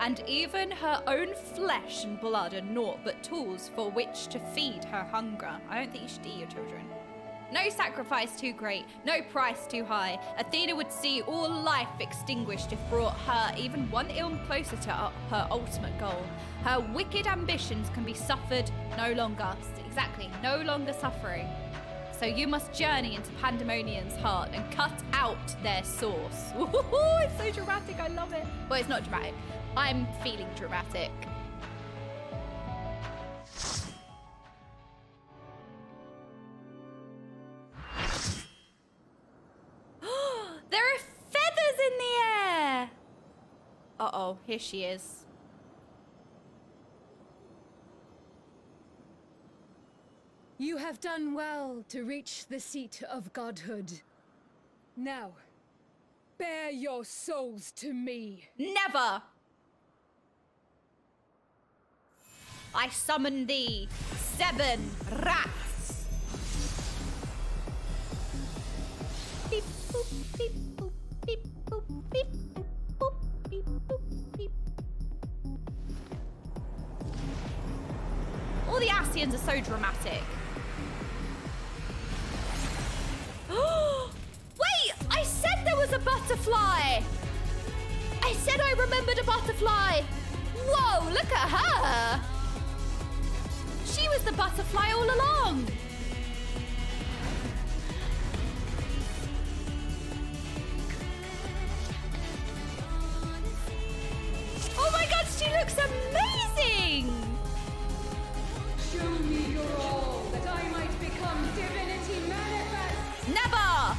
And even her own flesh and blood are naught but tools for which to feed her hunger. I don't think you should eat your children. No sacrifice too great, no price too high. Athena would see all life extinguished if brought her even one ilm closer to her ultimate goal. Her wicked ambitions can be suffered no longer. Exactly, no longer suffering. So you must journey into Pandæmonium's heart and cut out their source. Ooh, it's so dramatic, I love it. Well, it's not dramatic. I'm feeling dramatic. There are feathers in the air! Uh-oh, here she is. You have done well to reach the seat of godhood. Now, bear your souls to me. Never! I summon thee, 7 rats! Beep, boop, beep, boop, beep, boop, beep, boop, boop, beep, boop, beep. All the Asians are so dramatic. Wait! I said there was a butterfly! I said I remembered a butterfly! Whoa, look at her! She was the butterfly all along! Oh my god, she looks amazing! Show me your all, that I might become divinity manifest! Never!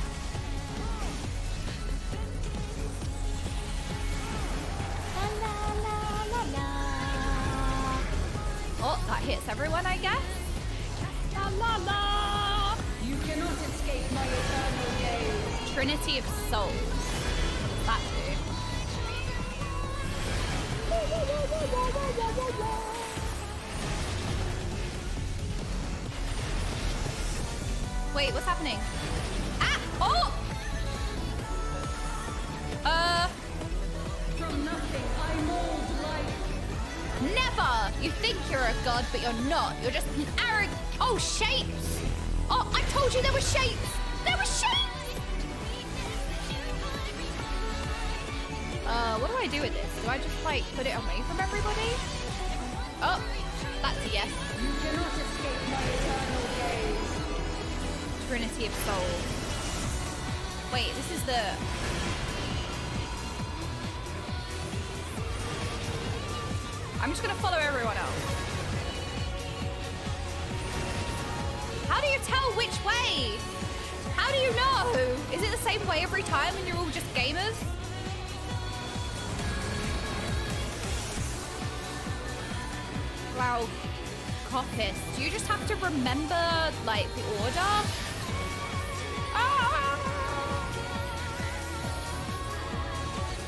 La la la la la. Oh, that hits everyone, I guess. La la la! You cannot escape my eternal gaze. Trinity of Souls. What does that do? Wait, what's happening? Ah! Oh! From nothing, I mold life. Never! You think you're a god, but you're not. You're just an arrogant... Oh, shapes! Oh, I told you there were shapes! There were shapes! What do I do with this? Do I just, like, put it away from everybody? Oh, that's a yes. You cannot escape my eternal gaze. Trinity of Souls. Wait, this is the... I'm just gonna follow everyone else. How do you tell which way? How do you know? Is it the same way every time and you're all just gamers? Wow, coppice. Do you just have to remember, like, the order? Ah!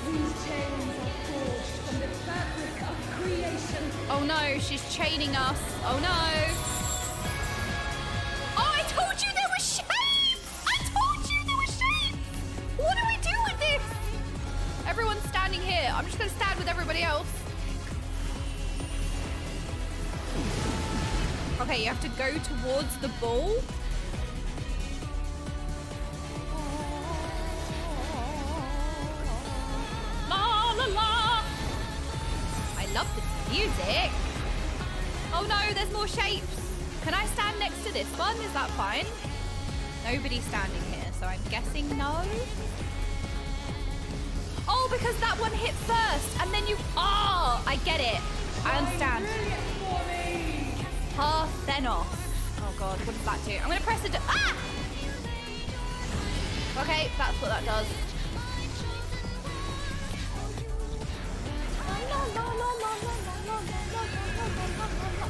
These chains are forged from the fabric of creation. Oh no, she's chaining us. Oh no. Oh, I told you there was shapes! I told you there was shapes! What do we do with this? Everyone's standing here. I'm just gonna stand with everybody else. Okay, you have to go towards the ball. La la la. I love this music. Oh no, there's more shapes. Can I stand next to this one? Is that fine? Nobody's standing here, so I'm guessing no. Oh, because that one hit first, and then you... Oh, I get it. I understand. Parthenos. Oh god, what does that do? I'm gonna press it. Ah! Okay, that's what that does.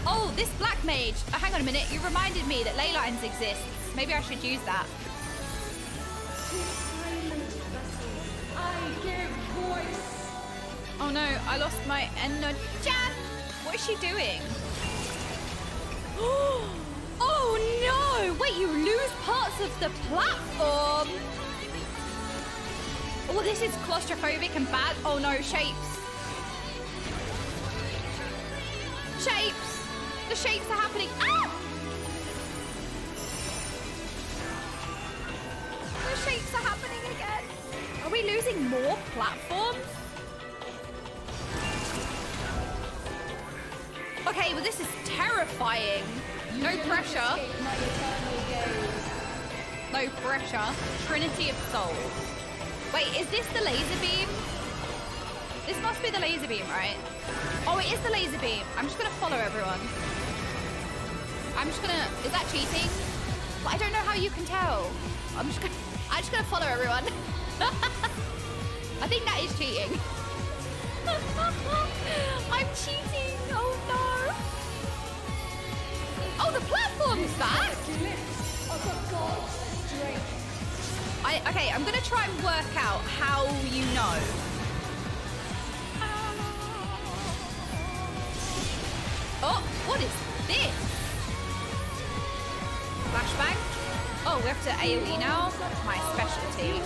Oh, this black mage. Oh, hang on a minute. You reminded me that ley lines exists. Maybe I should use that. Oh no, I lost my Jan. What is she doing? Oh no! Wait, you lose parts of the platform. Oh, this is claustrophobic and bad. Oh no, shapes. Shapes. The shapes are happening. Ah! The shapes are happening again. Are we losing more platforms? Okay, well this is terrifying. No pressure. No pressure. Trinity of Souls. Wait, is this the laser beam? This must be the laser beam, right? Oh, it is the laser beam. I'm just gonna follow everyone. I'm just gonna, is that cheating? But I don't know how you can tell. I'm just gonna follow everyone. I think that is cheating. I'm cheating. Oh no. Oh, the platform's back. Okay, I'm gonna try and work out how you know. Oh, what is this? Flashbang? Oh, we have to AoE now? My specialty.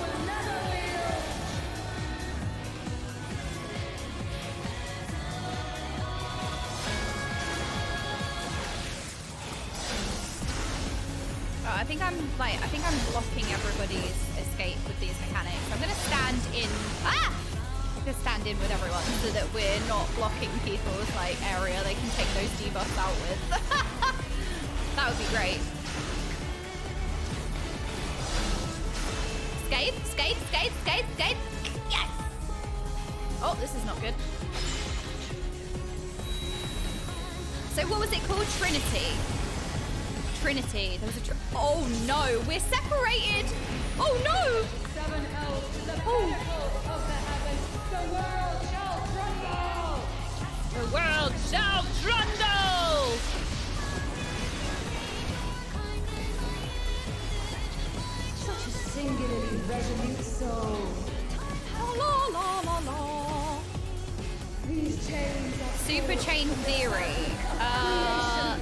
Oh, I think I'm blocking everybody's escape with these mechanics. I'm gonna stand in. Ah! I'm gonna stand in with everyone so that we're not blocking people's area they can take those debuffs out with. That would be great. Escape, escape, escape, escape, escape. Yes! Oh, this is not good. So what was it called? Trinity. Trinity. There was a oh no, we're separated. Oh no. Seven elves to the pinnacle of the heavens. The world shall tremble. The world shall tremble. Such a singularly resolute soul. La la la la. These chains are Super chain theory.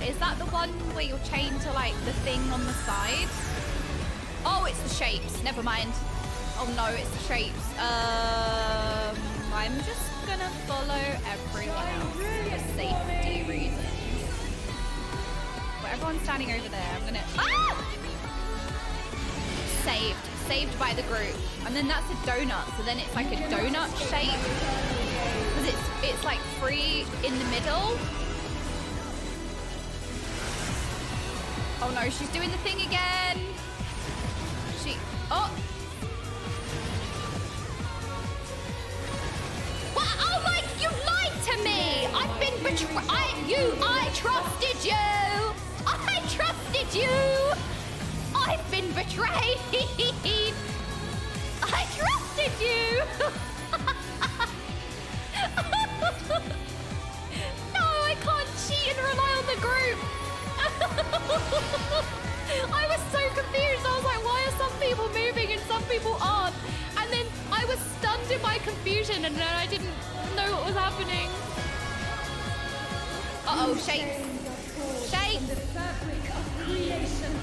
Is that the one where you're chained to the thing on the side? Oh, it's the shapes. Never mind. Oh no, it's the shapes. I'm just gonna follow everyone else for safety reasons. Well, everyone's standing over there. I'm gonna. Ah! Saved by the group. And then that's a donut. So then it's like a donut shape. Because it's like free in the middle. Oh no, she's doing the thing again. Oh. What? Oh my, you lied to me. I've been betrayed. I trusted you. I trusted you. I've been betrayed. I trusted you. No, I can't cheat and rely on the group. I was so confused. I was like, why are some people moving and some people aren't? And then I was stunned in my confusion and then I didn't know what was happening. Uh-oh, shapes. Shapes. the fabric of creation.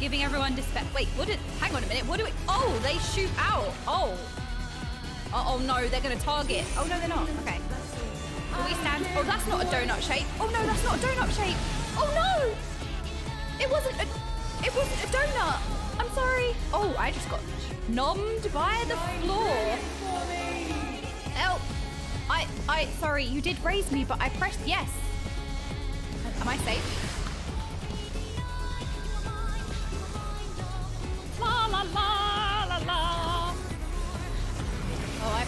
Giving everyone despair. Wait, hang on a minute. What do we, oh, they shoot out. Oh. Oh no, they're gonna target. Oh no, they're not. Okay. Will we stand? Oh, that's not a donut shape. Oh no, that's not a donut shape. Oh no! It wasn't a donut. I'm sorry. Oh, I just got nommed by the floor. Help! Sorry, you did raise me, but I pressed yes. Am I safe? La la la la la. Oh, I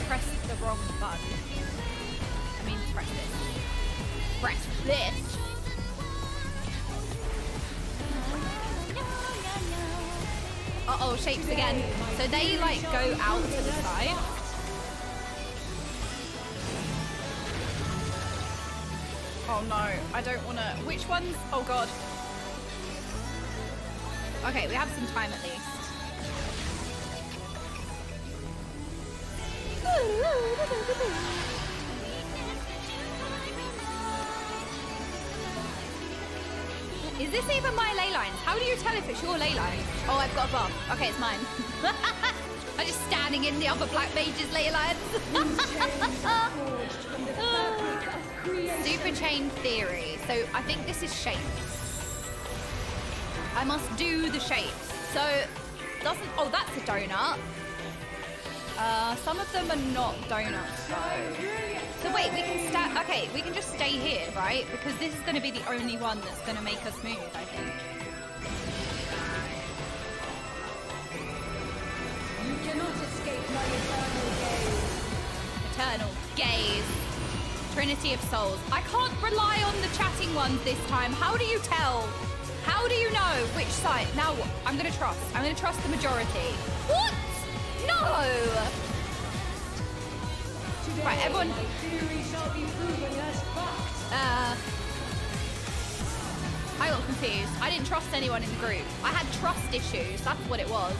button. I mean, press this. Press this. Uh-oh, shapes again. So they, like, go out to the side. Oh, no. I don't want to... Which ones? Oh, God. Okay, we have some time at least. Is this even my ley lines? How do you tell if it's your ley line? Oh, I've got a buff. Okay, it's mine. I'm just standing in the other black mage's ley lines. Super chain theory. So I think this is shapes. I must do the shapes. So doesn't... Oh, that's a donut. Some of them are not donuts though. So wait, we can start. Okay, we can just stay here, right? Because this is going to be the only one that's going to make us move, I think. You cannot escape my eternal gaze. Eternal gaze. Trinity of souls. I can't rely on the chatting ones this time. How do you tell? How do you know which side? Now what? I'm going to trust. I'm going to trust the majority. What? No! Today, right, everyone. my theory shall be proven as fact. I got confused. I didn't trust anyone in the group. I had trust issues. That's what it was.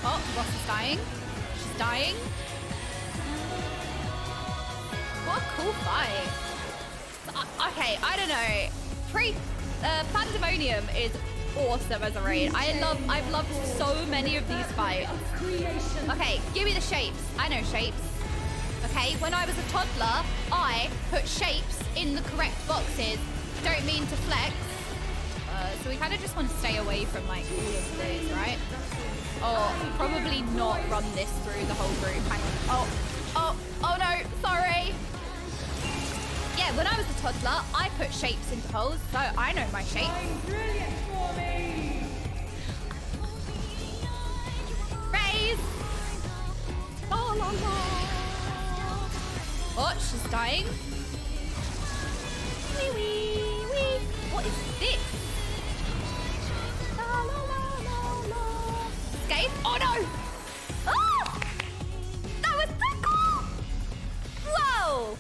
Oh, Ross is dying. She's dying. What a cool fight. Okay, I don't know. Pandæmonium is awesome as a raid. I've loved so many of these fights. Okay, give me the shapes. I know shapes. Okay, when I was a toddler, I put shapes in the correct boxes. Don't mean to flex. So we kind of just want to stay away from like all of these, right? Or probably not run this through the whole group. Hang on. Oh no, sorry. Yeah, when I was a toddler, I put shapes into holes, so I know my shapes. Brilliant for me. Raise! La, la, la. Oh, she's dying. Wee, wee, wee. What is this? La, la, la, la, la. Escape? Oh no! Ah! That was so cool! Whoa!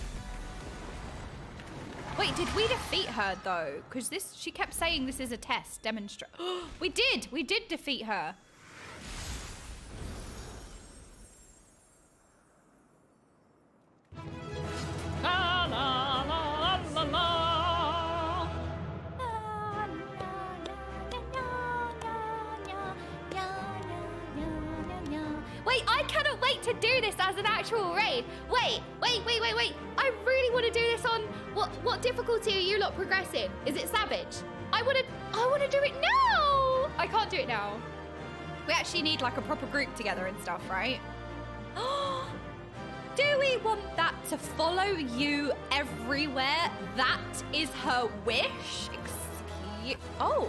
Wait, did we defeat her though? Because she kept saying this is a test, demonstrate. We did defeat her. La la la la la. Wait, I cannot wait to do this as an actual raid. Wait. I really want to do this on what difficulty are you lot progressing? Is it savage? I want to do it now. I can't do it now. We actually need like a proper group together and stuff, right? Do we want that to follow you everywhere? That is her wish. Oh.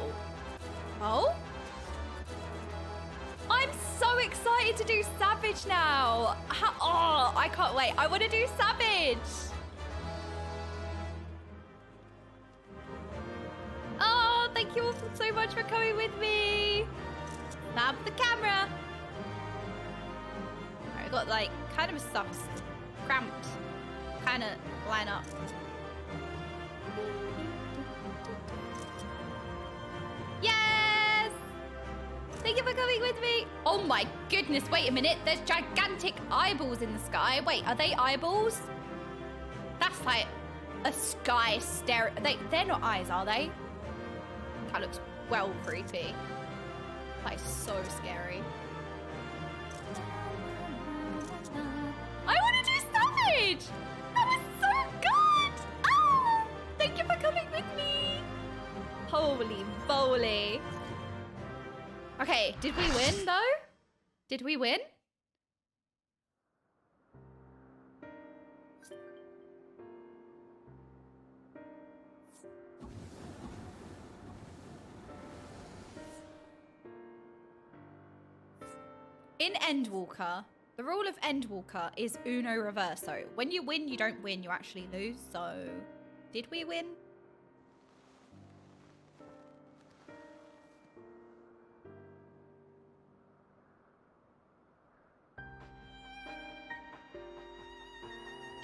I'm so excited to do Savage now. Oh, I can't wait. I want to do Savage. Oh, thank you all so much for coming with me. Snap the camera. I got like kind of stuff cramped. Kind of line up. Yes! Thank you for coming with me. Oh my goodness, wait a minute. There's gigantic eyeballs in the sky. Wait, are they eyeballs? That's like a sky stare. They're not eyes, are they? That looks well creepy. That is so scary. I want to do Savage! That was so good! Ah! Thank you for coming with me. Holy moly. Okay, did we win though? Did we win? In Endwalker, the rule of Endwalker is uno reverso. When you win, you don't win, you actually lose. So, did we win?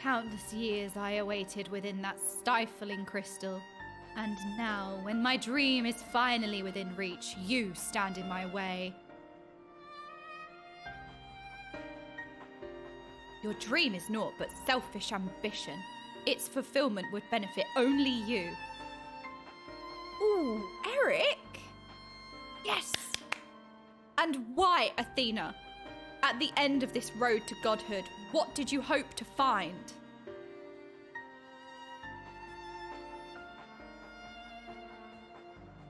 Countless years I awaited within that stifling crystal. And now, when my dream is finally within reach, you stand in my way. Your dream is naught but selfish ambition. Its fulfillment would benefit only you. Ooh, Eric? Yes! And why, Athena? At the end of this road to godhood, what did you hope to find?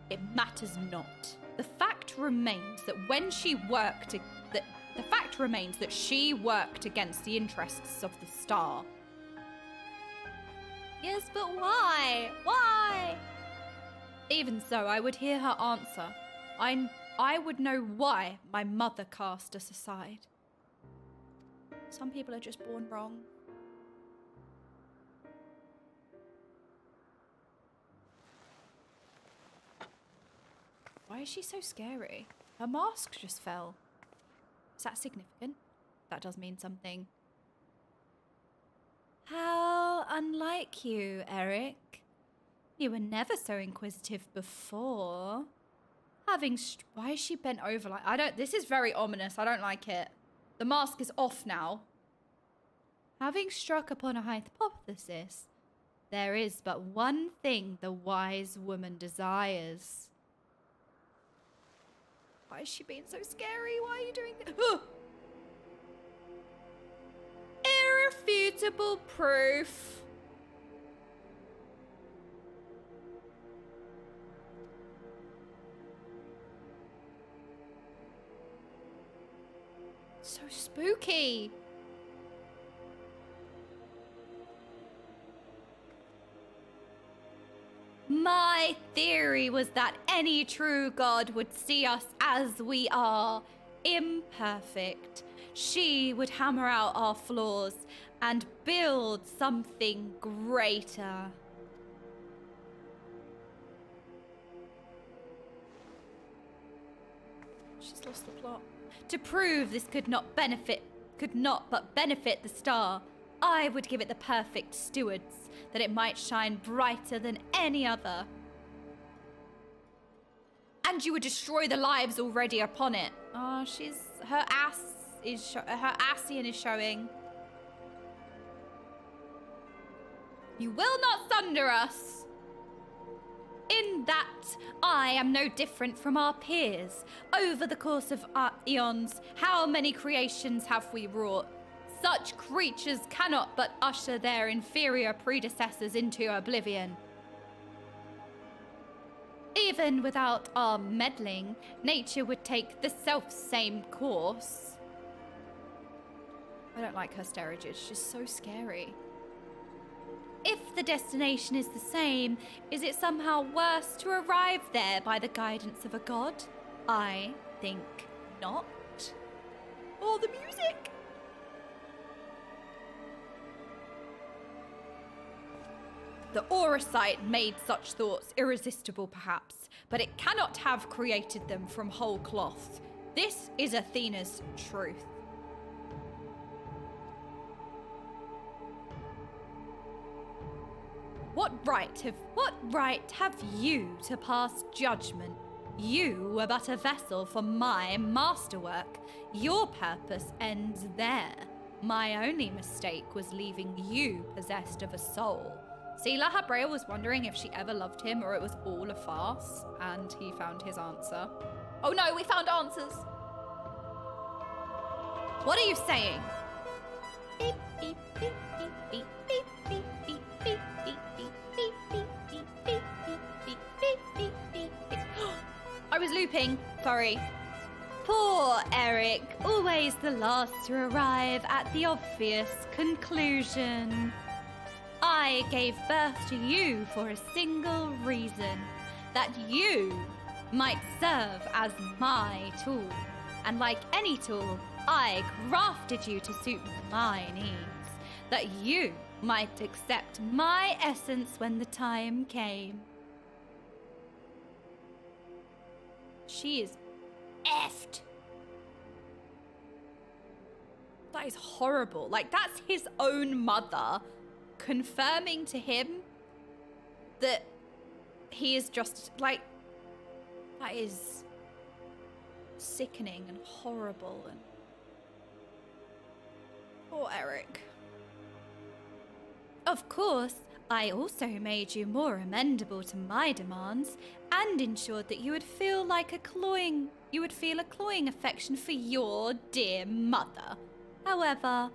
It matters not. The fact remains that she worked against the interests of the star. Yes, but why? Why? Even so, I would hear her answer. I would know why my mother cast us aside. Some people are just born wrong. Why is she so scary? Her mask just fell. Is that significant? That does mean something. How unlike you, Eric. You were never so inquisitive before. Why is she bent over like... This is very ominous. I don't like it. The mask is off now. Having struck upon a hypothesis, there is but one thing the wise woman desires. Why is she being so scary? Why are you doing this? Irrefutable proof. So spooky. My theory was that any true God would see us as we are, imperfect. She would hammer out our flaws and build something greater. She's lost the plot. To prove this could not but benefit the star, I would give it the perfect stewards, that it might shine brighter than any other. And you would destroy the lives already upon it. Oh, her Asian is showing. You will not sunder us. In that, I am no different from our peers. Over the course of eons, how many creations have we wrought? Such creatures cannot but usher their inferior predecessors into oblivion. Even without our meddling, nature would take the self-same course. I don't like her stairage, she's so scary. If the destination is the same, is it somehow worse to arrive there by the guidance of a god? I think not. Oh, the music! The Auracite made such thoughts irresistible, perhaps, but it cannot have created them from whole cloth. This is Athena's truth. What right have you to pass judgment? You were but a vessel for my masterwork. Your purpose ends there. My only mistake was leaving you possessed of a soul. See, La Habrea was wondering if she ever loved him or it was all a farce, and he found his answer. Oh no, we found answers! What are you saying? Beep, beep, beep, beep, beep, beep, beep, beep, beep, beep, beep, beep, beep, beep, beep, beep, beep, beep, beep. I was looping, sorry. Poor Eric, always the last to arrive at the obvious conclusion. I gave birth to you for a single reason, that you might serve as my tool. And like any tool, I grafted you to suit my needs, that you might accept my essence when the time came. She is effed. That is horrible. Like, that's his own mother confirming to him that he is just, like, that is sickening and horrible. And poor Eric. Of course, I also made you more amendable to my demands and ensured that you would feel a cloying affection for your dear mother. However,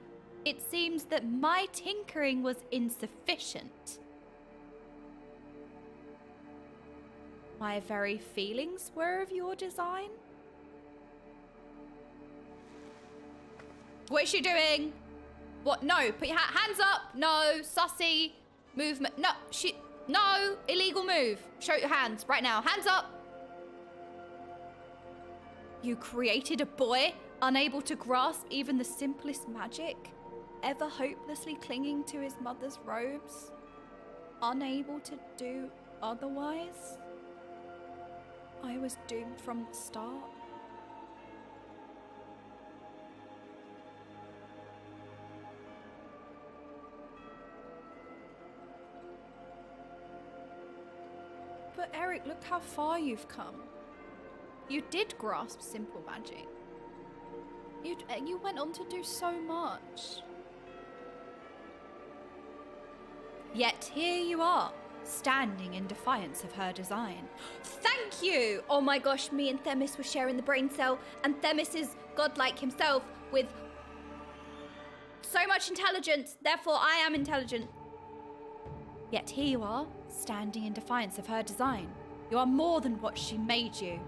it seems that my tinkering was insufficient. My very feelings were of your design? What is she doing? What? No, put your hands up. No, sussy movement. No, illegal move. Show your hands right now. Hands up. You created a boy unable to grasp even the simplest magic, ever hopelessly clinging to his mother's robes, unable to do otherwise. I was doomed from the start. But Eric, look how far you've come. You did grasp simple magic. You went on to do so much. Yet here you are, standing in defiance of her design. Thank you! Oh my gosh, me and Themis were sharing the brain cell, and Themis is godlike himself with so much intelligence, therefore I am intelligent. Yet here you are, standing in defiance of her design. You are more than what she made you.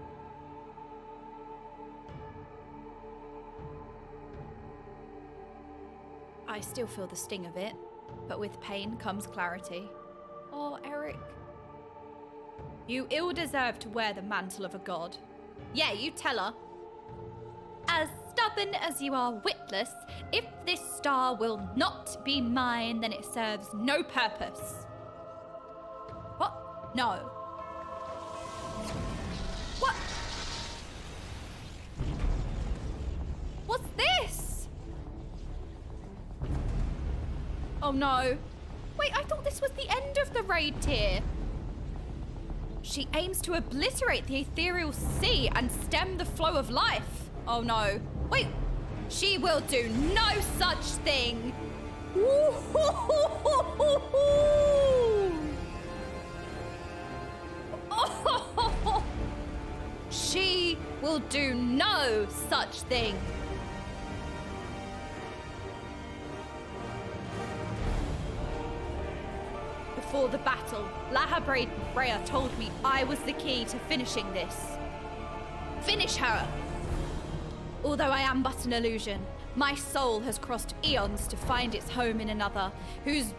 I still feel the sting of it, but with pain comes clarity. Oh, Eric. You ill deserve to wear the mantle of a god. Yeah, you tell her. As stubborn as you are witless, if this star will not be mine, then it serves no purpose. What? No. What? What's this? Oh no. Wait, I thought this was the end of the raid tier. She aims to obliterate the ethereal sea and stem the flow of life. Oh no. Wait, she will do no such thing. She will do no such thing. Before the battle, Lahabrea told me I was the key to finishing this. Finish her! Although I am but an illusion, my soul has crossed eons to find its home in another, whose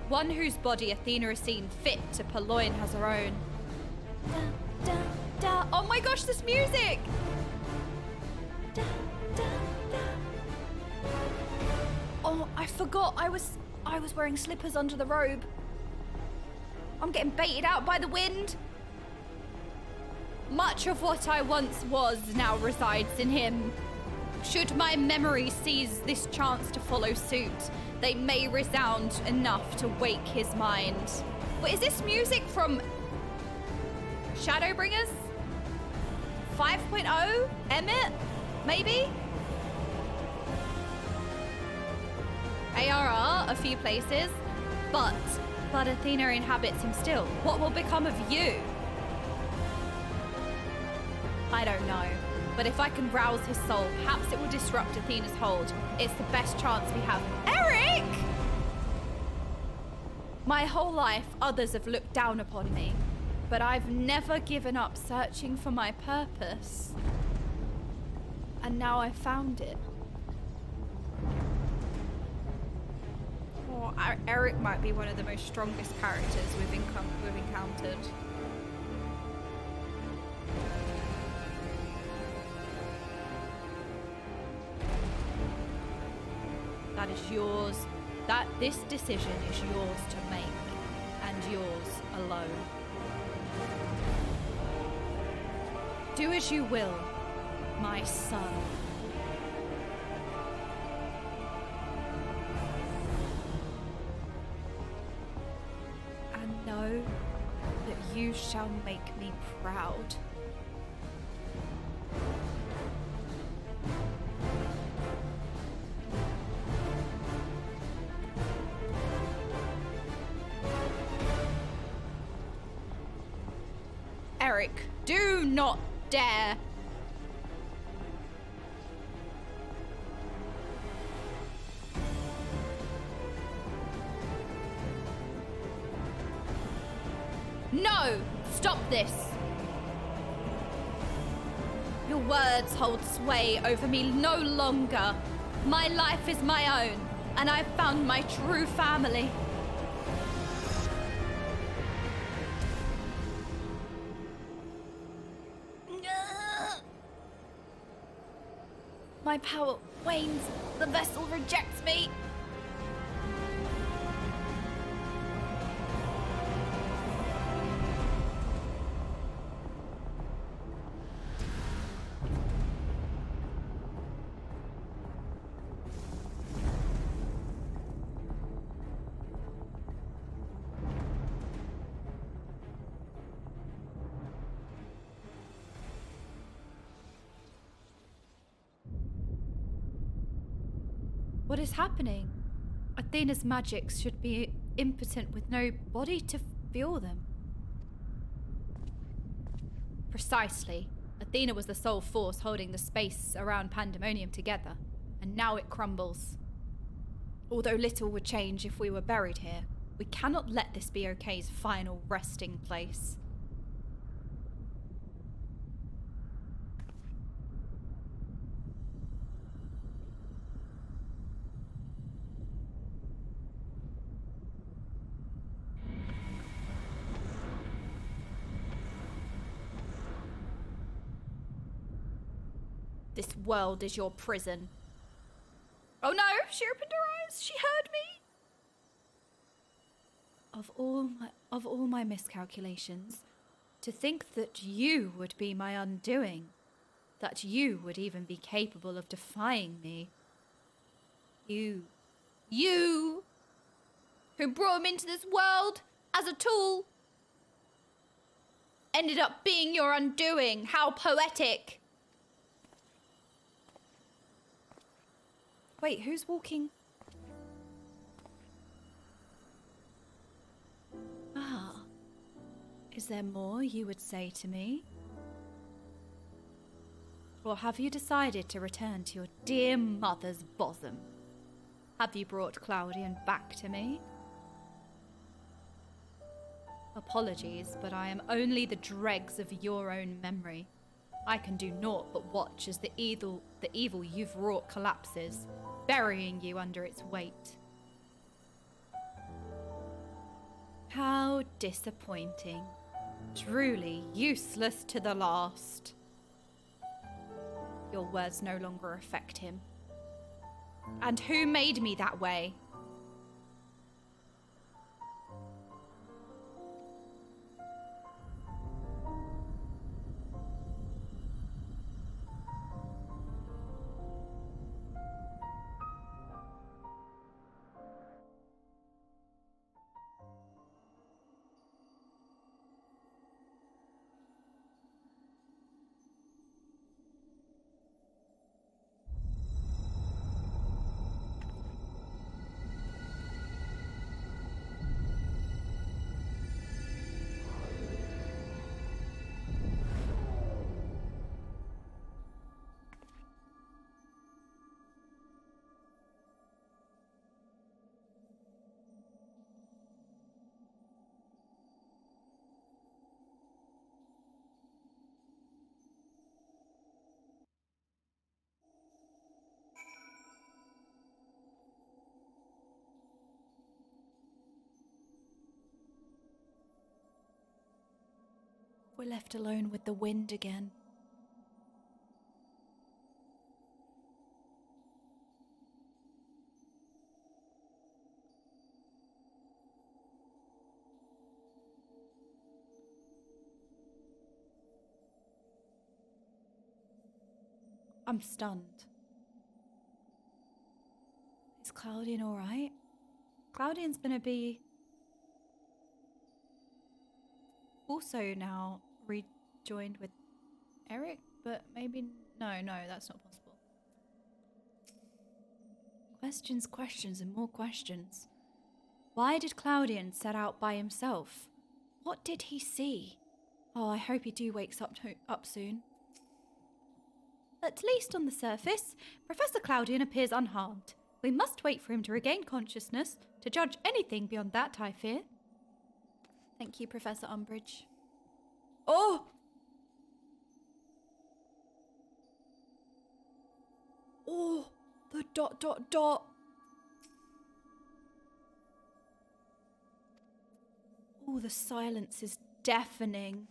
body Athena has seen fit to purloin as her own. Da, da, da. Oh my gosh, this music! Da, da, da. Oh, I forgot I was wearing slippers under the robe. I'm getting baited out by the wind. Much of what I once was now resides in him. Should my memory seize this chance to follow suit, they may resound enough to wake his mind. Wait, is this music from Shadowbringers? 5.0? Emmett? Maybe? ARR, a few places, but Athena inhabits him still. What will become of you? I don't know. But if I can rouse his soul, perhaps it will disrupt Athena's hold. It's the best chance we have. Eric! My whole life, others have looked down upon me. But I've never given up searching for my purpose. And now I've found it. Oh, Eric might be one of the most strongest characters we've encountered. is yours. That this decision is yours to make, and yours alone. Do as you will, my son. And know that you shall make me proud. Eric, do not dare. No! Stop this! Your words hold sway over me no longer. My life is my own, and I've found my true family. My power wanes. The vessel rejects me. What is happening? Athena's magics should be impotent with no body to feel them. Precisely. Athena was the sole force holding the space around Pandæmonium together, and now it crumbles. Although little would change if we were buried here, we cannot let this be Okay's final resting place. This world is your prison. Oh no, she opened her eyes. She heard me. Of all my miscalculations, to think that you would be my undoing, that you would even be capable of defying me. You, who brought him into this world as a tool, ended up being your undoing. How poetic. Wait, who's walking? Ah. Is there more you would say to me? Or have you decided to return to your dear mother's bosom? Have you brought Claudian back to me? Apologies, but I am only the dregs of your own memory. I can do naught but watch as the evil you've wrought collapses, burying you under its weight. How disappointing. Truly useless to the last. Your words no longer affect him. And who made me that way? We're left alone with the wind again. I'm stunned. Is Claudian alright? Claudian's gonna be also now rejoined with Eric, but maybe no, that's not possible. Questions, and more questions. Why did Claudian set out by himself? What did he see? Oh, I hope he wakes up soon. At least on the surface, Professor Claudian appears unharmed. We must wait for him to regain consciousness to judge anything beyond that, I fear. Thank you, Professor Umbridge. Oh! Oh, the ... Oh, the silence is deafening.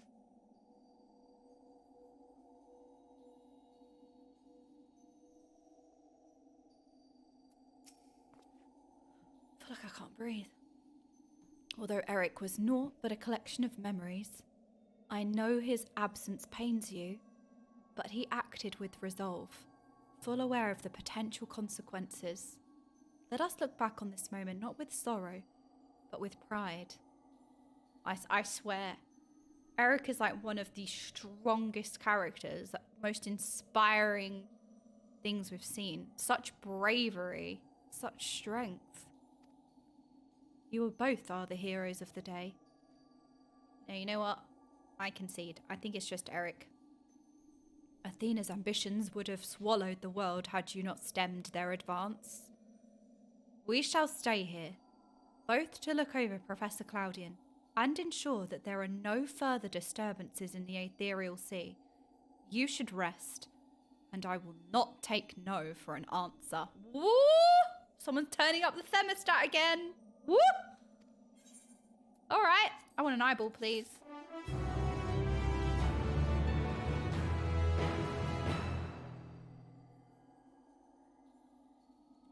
I feel like I can't breathe. Although Eric was naught but a collection of memories, I know his absence pains you, but he acted with resolve, full aware of the potential consequences. Let us look back on this moment not with sorrow, but with pride. I swear, Eric is like one of the strongest characters, most inspiring things we've seen. Such bravery, such strength. You both are the heroes of the day. Now, you know what? I concede. I think it's just Eric. Athena's ambitions would have swallowed the world had you not stemmed their advance. We shall stay here, both to look over Professor Claudian and ensure that there are no further disturbances in the ethereal sea. You should rest, and I will not take no for an answer. Woo! Someone's turning up the thermostat again. Woo! All right, I want an eyeball, please.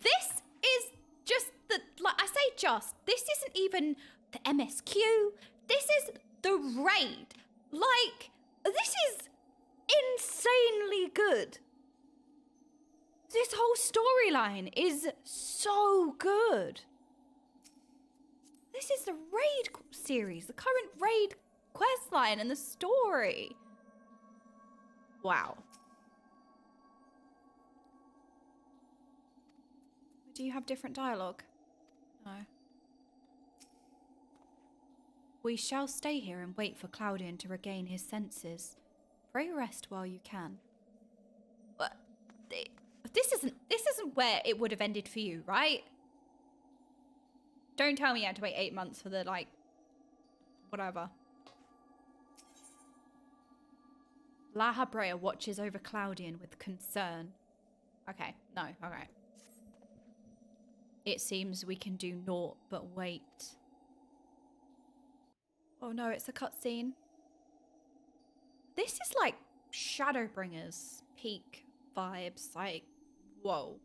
This is just the, like I say just, this isn't even the MSQ. This is the raid. Like, this is insanely good. This whole storyline is so good. This is the raid series, the current raid questline and the story. Wow. Do you have different dialogue? No. We shall stay here and wait for Claudian to regain his senses. Pray rest while you can. But this isn't where it would have ended for you, right? Don't tell me you had to wait 8 months for the, like, whatever. La Habrea watches over Claudian with concern. Okay, no, okay. It seems we can do naught but wait. Oh no, it's a cutscene. This is like Shadowbringers peak vibes, like, whoa.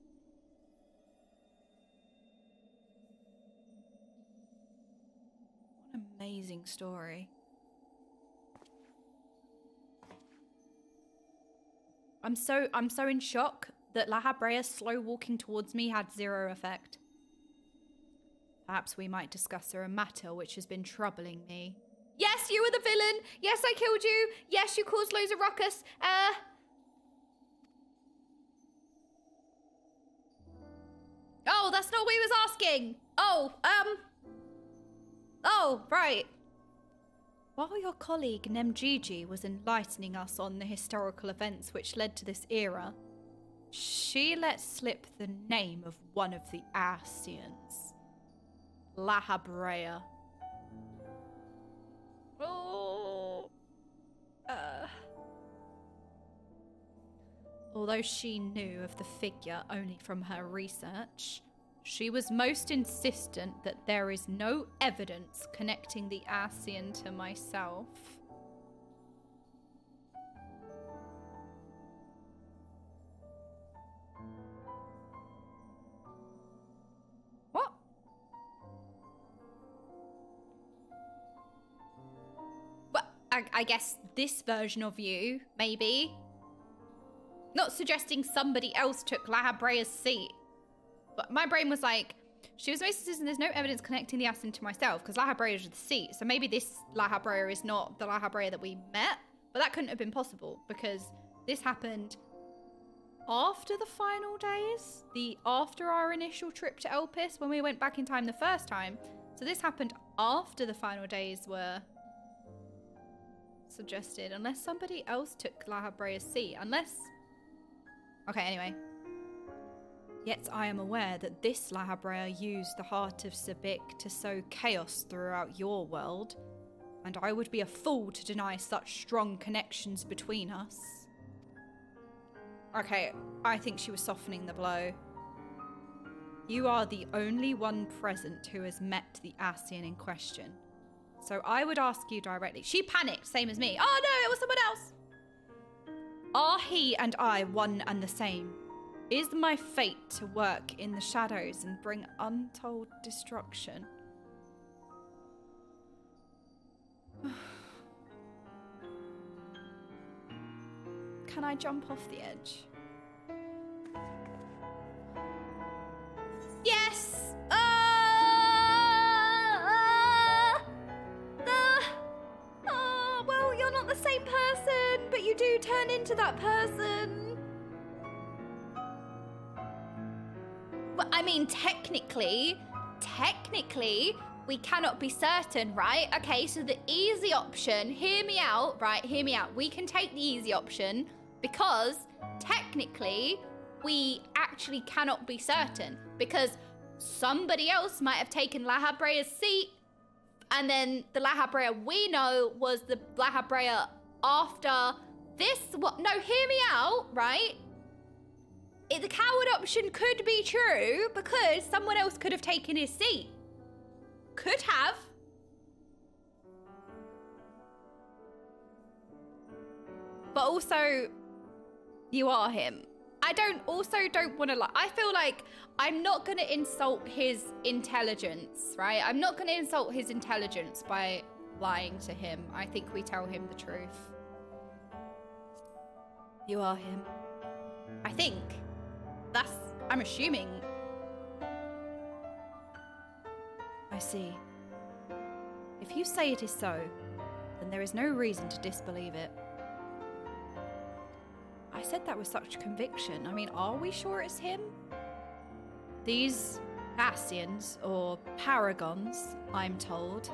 What an amazing story. I'm so in shock that La Habrea slow walking towards me had zero effect. Perhaps we might discuss a matter which has been troubling me. Yes, you were the villain. Yes, I killed you. Yes, you caused loads of ruckus. Oh, that's not what he was asking. Oh, right. While your colleague Nemgigi was enlightening us on the historical events which led to this era, she let slip the name of one of the Ascians. La Habrea. Oh. Although she knew of the figure only from her research, she was most insistent that there is no evidence connecting the Ascian to myself. What? Well, I guess this version of you, maybe. Not suggesting somebody else took Lahabrea's seat. But my brain was like, she was most insistent there's no evidence connecting the Ascian to myself because Lahabrea is the seat. So maybe this Lahabrea is not the Lahabrea that we met. But that couldn't have been possible because this happened after the final days. After our initial trip to Elpis when we went back in time the first time. So this happened after the final days were suggested. Unless somebody else took Lahabrea's seat. Unless... Okay, anyway. Yet I am aware that this Lahabrea used the heart of Sabik to sow chaos throughout your world, and I would be a fool to deny such strong connections between us. Okay, I think she was softening the blow. You are the only one present who has met the Ascian in question. So I would ask you directly. She panicked, same as me. Oh no, it was someone else! Are he and I one and the same? Is my fate to work in the shadows and bring untold destruction? Can I jump off the edge? Yes! Well, you're not the same person, but you do turn into that person. But I mean, technically, we cannot be certain, right? Okay, so the easy option, hear me out, right? Hear me out. We can take the easy option because technically we actually cannot be certain because somebody else might have taken Lahabrea's seat and then the Lahabrea we know was the Lahabrea after this. What? No, hear me out, right? The coward option could be true because someone else could have taken his seat. Could have. But also, you are him. I don't want to lie. I feel like I'm not going to insult his intelligence, right? I'm not going to insult his intelligence by lying to him. I think we tell him the truth. You are him. I think. I'm assuming. I see. If you say it is so, then there is no reason to disbelieve it. I said that with such conviction. I mean, are we sure it's him? These Ascians, or Paragons, I'm told,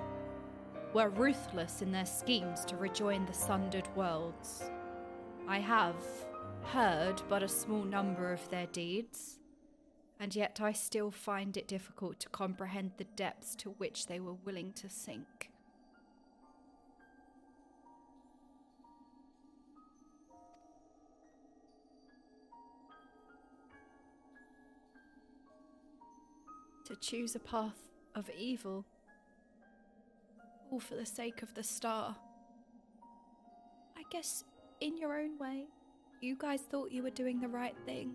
were ruthless in their schemes to rejoin the sundered worlds. I have heard but a small number of their deeds, and yet I still find it difficult to comprehend the depths to which they were willing to sink. To choose a path of evil, all for the sake of the star. I guess, in your own way, you guys thought you were doing the right thing.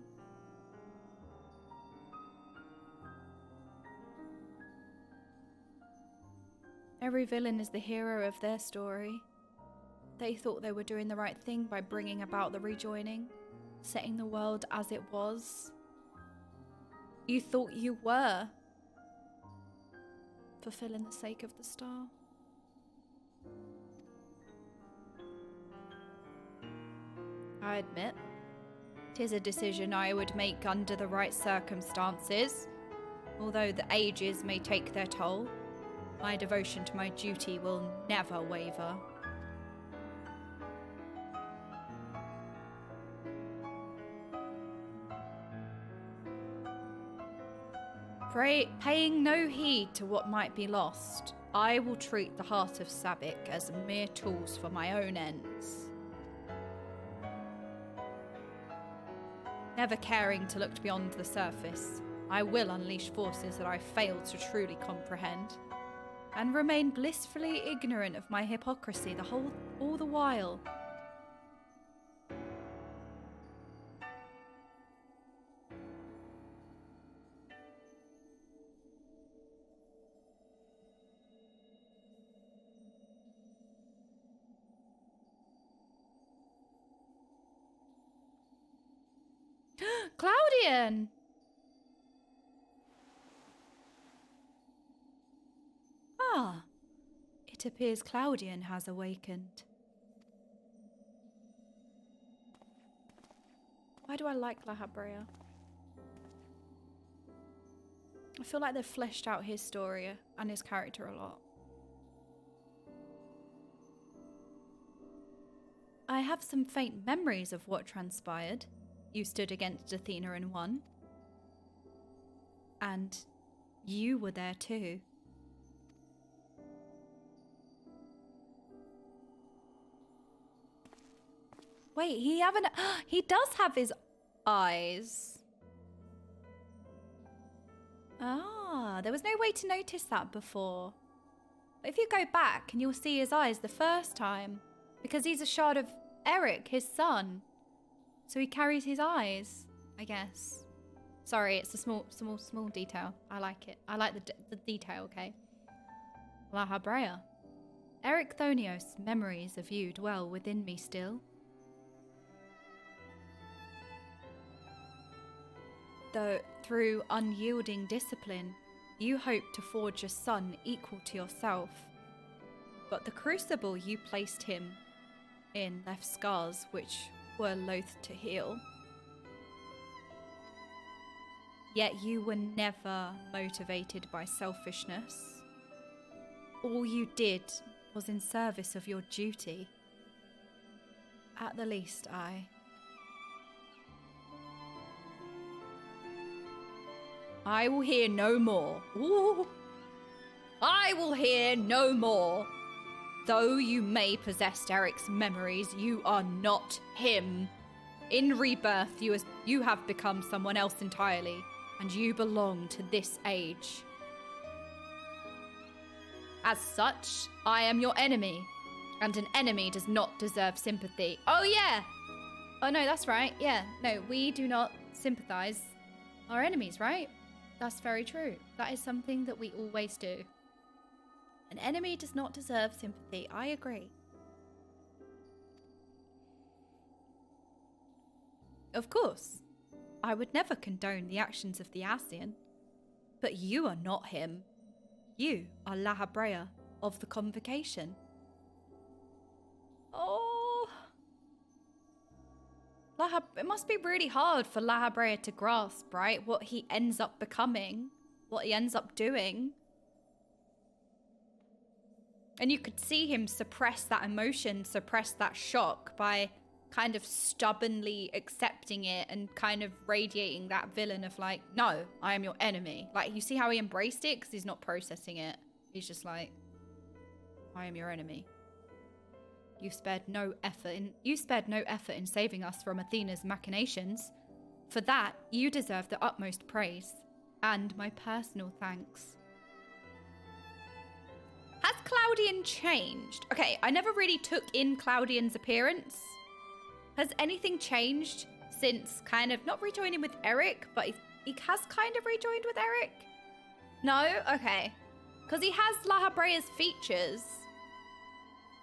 Every villain is the hero of their story. They thought they were doing the right thing by bringing about the rejoining, setting the world as it was. You thought you were fulfilling the sake of the star. I admit, 'tis a decision I would make under the right circumstances. Although the ages may take their toll, my devotion to my duty will never waver. Paying no heed to what might be lost, I will treat the heart of Sabik as mere tools for my own ends. Never caring to look beyond the surface, I will unleash forces that I fail to truly comprehend, and remain blissfully ignorant of my hypocrisy all the while. Claudian! Ah, it appears Claudian has awakened. Why do I like La Habrea? I feel like they've fleshed out his story and his character a lot. I have some faint memories of what transpired. You stood against Athena and won. And you were there too. Wait, he does have his eyes. Ah, there was no way to notice that before. But if you go back and you'll see his eyes the first time, because he's a shard of Eric, his son. So he carries his eyes, I guess. Sorry, it's a small detail. I like it. I like the detail, okay? La Habrea. Eric Thonios' memories of you dwell within me still. Though through unyielding discipline, you hope to forge a son equal to yourself. But the crucible you placed him in left scars which were loath to heal. Yet you were never motivated by selfishness. All you did was in service of your duty. At the least, I will hear no more. Ooh. I will hear no more. Though you may possess Eric's memories, you are not him. In rebirth, you have become someone else entirely, and you belong to this age. As such, I am your enemy, and an enemy does not deserve sympathy. Oh yeah! Oh no, that's right. Yeah, no, we do not sympathize our enemies, right? That's very true. That is something that we always do. An enemy does not deserve sympathy. I agree. Of course, I would never condone the actions of the Ascian. But you are not him. You are La Habrea of the Convocation. Oh. It must be really hard for La Habrea to grasp, right? What he ends up becoming. What he ends up doing. And you could see him suppress that emotion, suppress that shock by kind of stubbornly accepting it and kind of radiating that villain of like, no, I am your enemy. Like, you see how he embraced it? Because he's not processing it. He's just like, I am your enemy. You spared no effort in saving us from Athena's machinations. For that, you deserve the utmost praise and my personal thanks. Has Claudian changed? Okay, I never really took in Claudian's appearance. Has anything changed since kind of not rejoining with Eric, but he has kind of rejoined with Eric? No? Okay. Because he has La Habrea's features.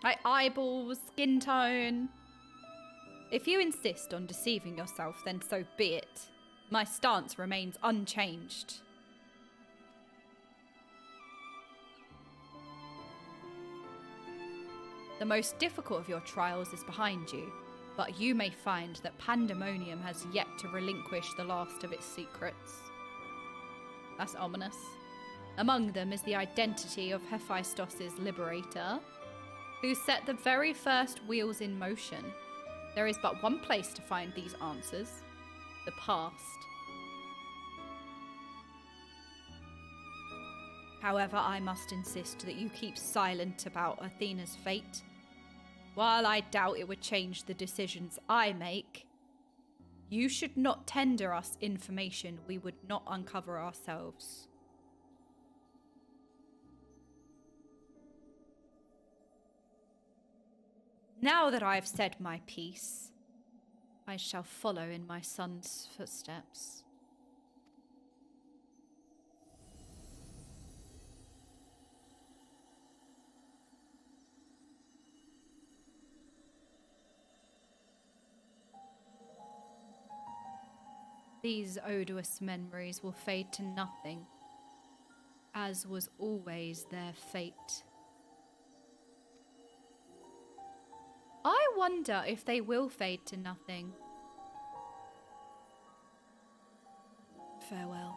Like eyeballs, skin tone. If you insist on deceiving yourself, then so be it. My stance remains unchanged. The most difficult of your trials is behind you, but you may find that Pandæmonium has yet to relinquish the last of its secrets. That's ominous. Among them is the identity of Hephaestus' liberator, who set the very first wheels in motion. There is but one place to find these answers: the past. However, I must insist that you keep silent about Athena's fate. While I doubt it would change the decisions I make, you should not tender us information we would not uncover ourselves. Now that I have said my piece, I shall follow in my son's footsteps. These odorous memories will fade to nothing, as was always their fate. I wonder if they will fade to nothing. Farewell.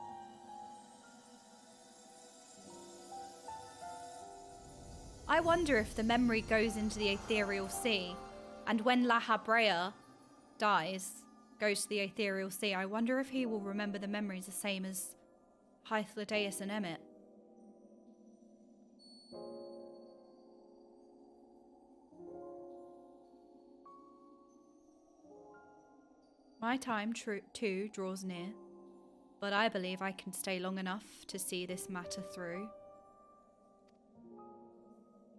I wonder if the memory goes into the ethereal sea, and when La Habrea dies, goes to the ethereal sea, I wonder if he will remember the memories the same as Hythlodaeus and Emmet. My time, too, draws near, but I believe I can stay long enough to see this matter through.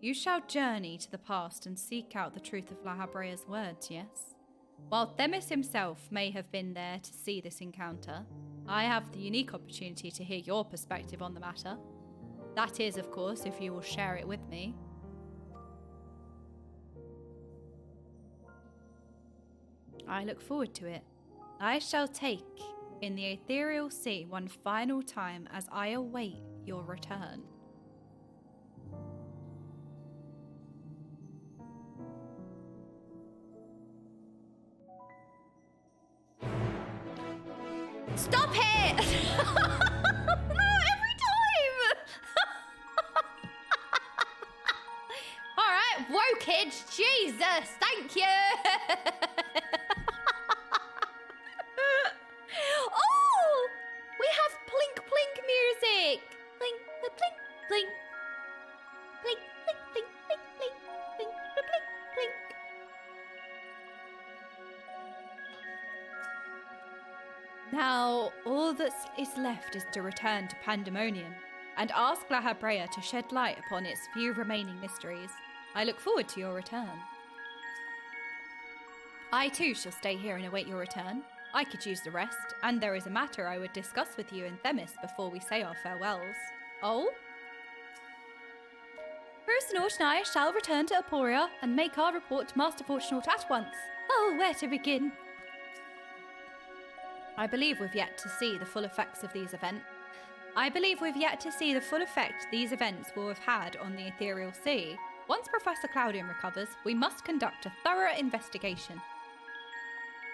You shall journey to the past and seek out the truth of La Habrea's words, yes? While Themis himself may have been there to see this encounter, I have the unique opportunity to hear your perspective on the matter. That is, of course, if you will share it with me. I look forward to it. I shall take in the ethereal sea one final time as I await your return. Stop it! No, every time! Alright, wokage, Jesus, thank you! Oh! We have plink plink music! Plink, plink, plink. Plink, plink, plink, plink, plink, plink, plink, plink. Now, all that is left is to return to Pandæmonium and ask La Habrea to shed light upon its few remaining mysteries. I look forward to your return. I too shall stay here and await your return. I could use the rest, and there is a matter I would discuss with you and Themis before we say our farewells. Oh? Bruce North and I shall return to Aporia and make our report to Master Fortunaut at once. Oh, where to begin? I believe we've yet to see the full effects of these events. These events will have had on the ethereal sea. Once Professor Claudian recovers, we must conduct a thorough investigation.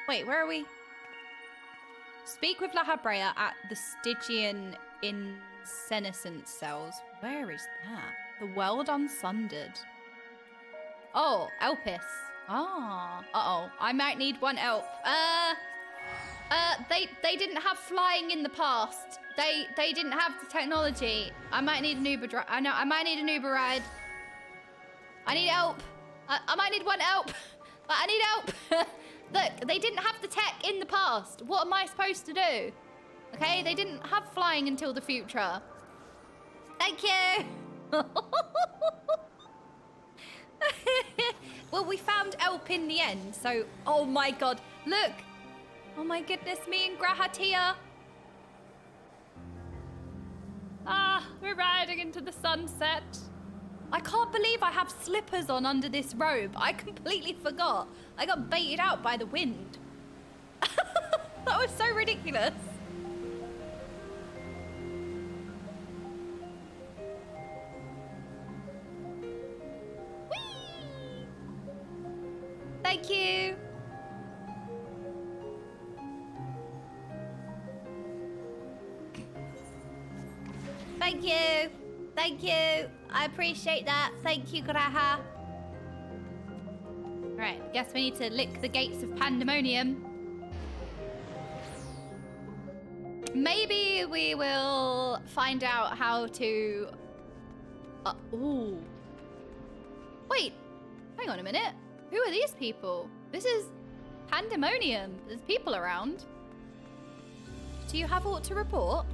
Wait, where are we? Speak with La Habrea at the Stygian Insenescence cells. Where is that? The world unsundered. Oh, Elpis. Ah. Uh-oh. I might need one Elp. They didn't have flying in the past. They didn't have the technology. I might need an Uber I might need an Uber ride. I need Elp. I might need one Elp. I need Elp. Look, they didn't have the tech in the past. What am I supposed to do? Okay, they didn't have flying until the future. Thank you. Well, we found Elp in the end, so... Oh my god, look. Oh my goodness, me and Grahatia. Ah, we're riding into the sunset. I can't believe I have slippers on under this robe. I completely forgot. I got baited out by the wind. That was so ridiculous. Whee! Thank you. Thank you. Thank you. I appreciate that. Thank you, Graha. Right, guess we need to lick the gates of Pandæmonium. Maybe we will find out how to... ooh. Wait, hang on a minute. Who are these people? This is Pandæmonium. There's people around. Do you have aught to report?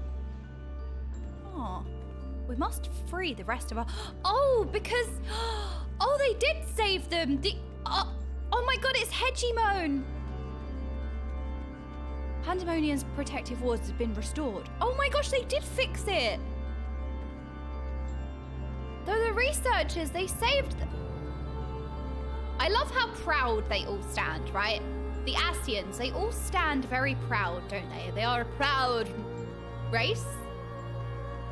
Oh. We must free the rest of our... Oh, because... Oh, they did save them. Oh my god, it's Hegimon. Pandæmonium's protective wards have been restored. Oh my gosh, they did fix it. Though the researchers, they saved them. I love how proud they all stand, right? The Asians, they all stand very proud, don't they? They are a proud race.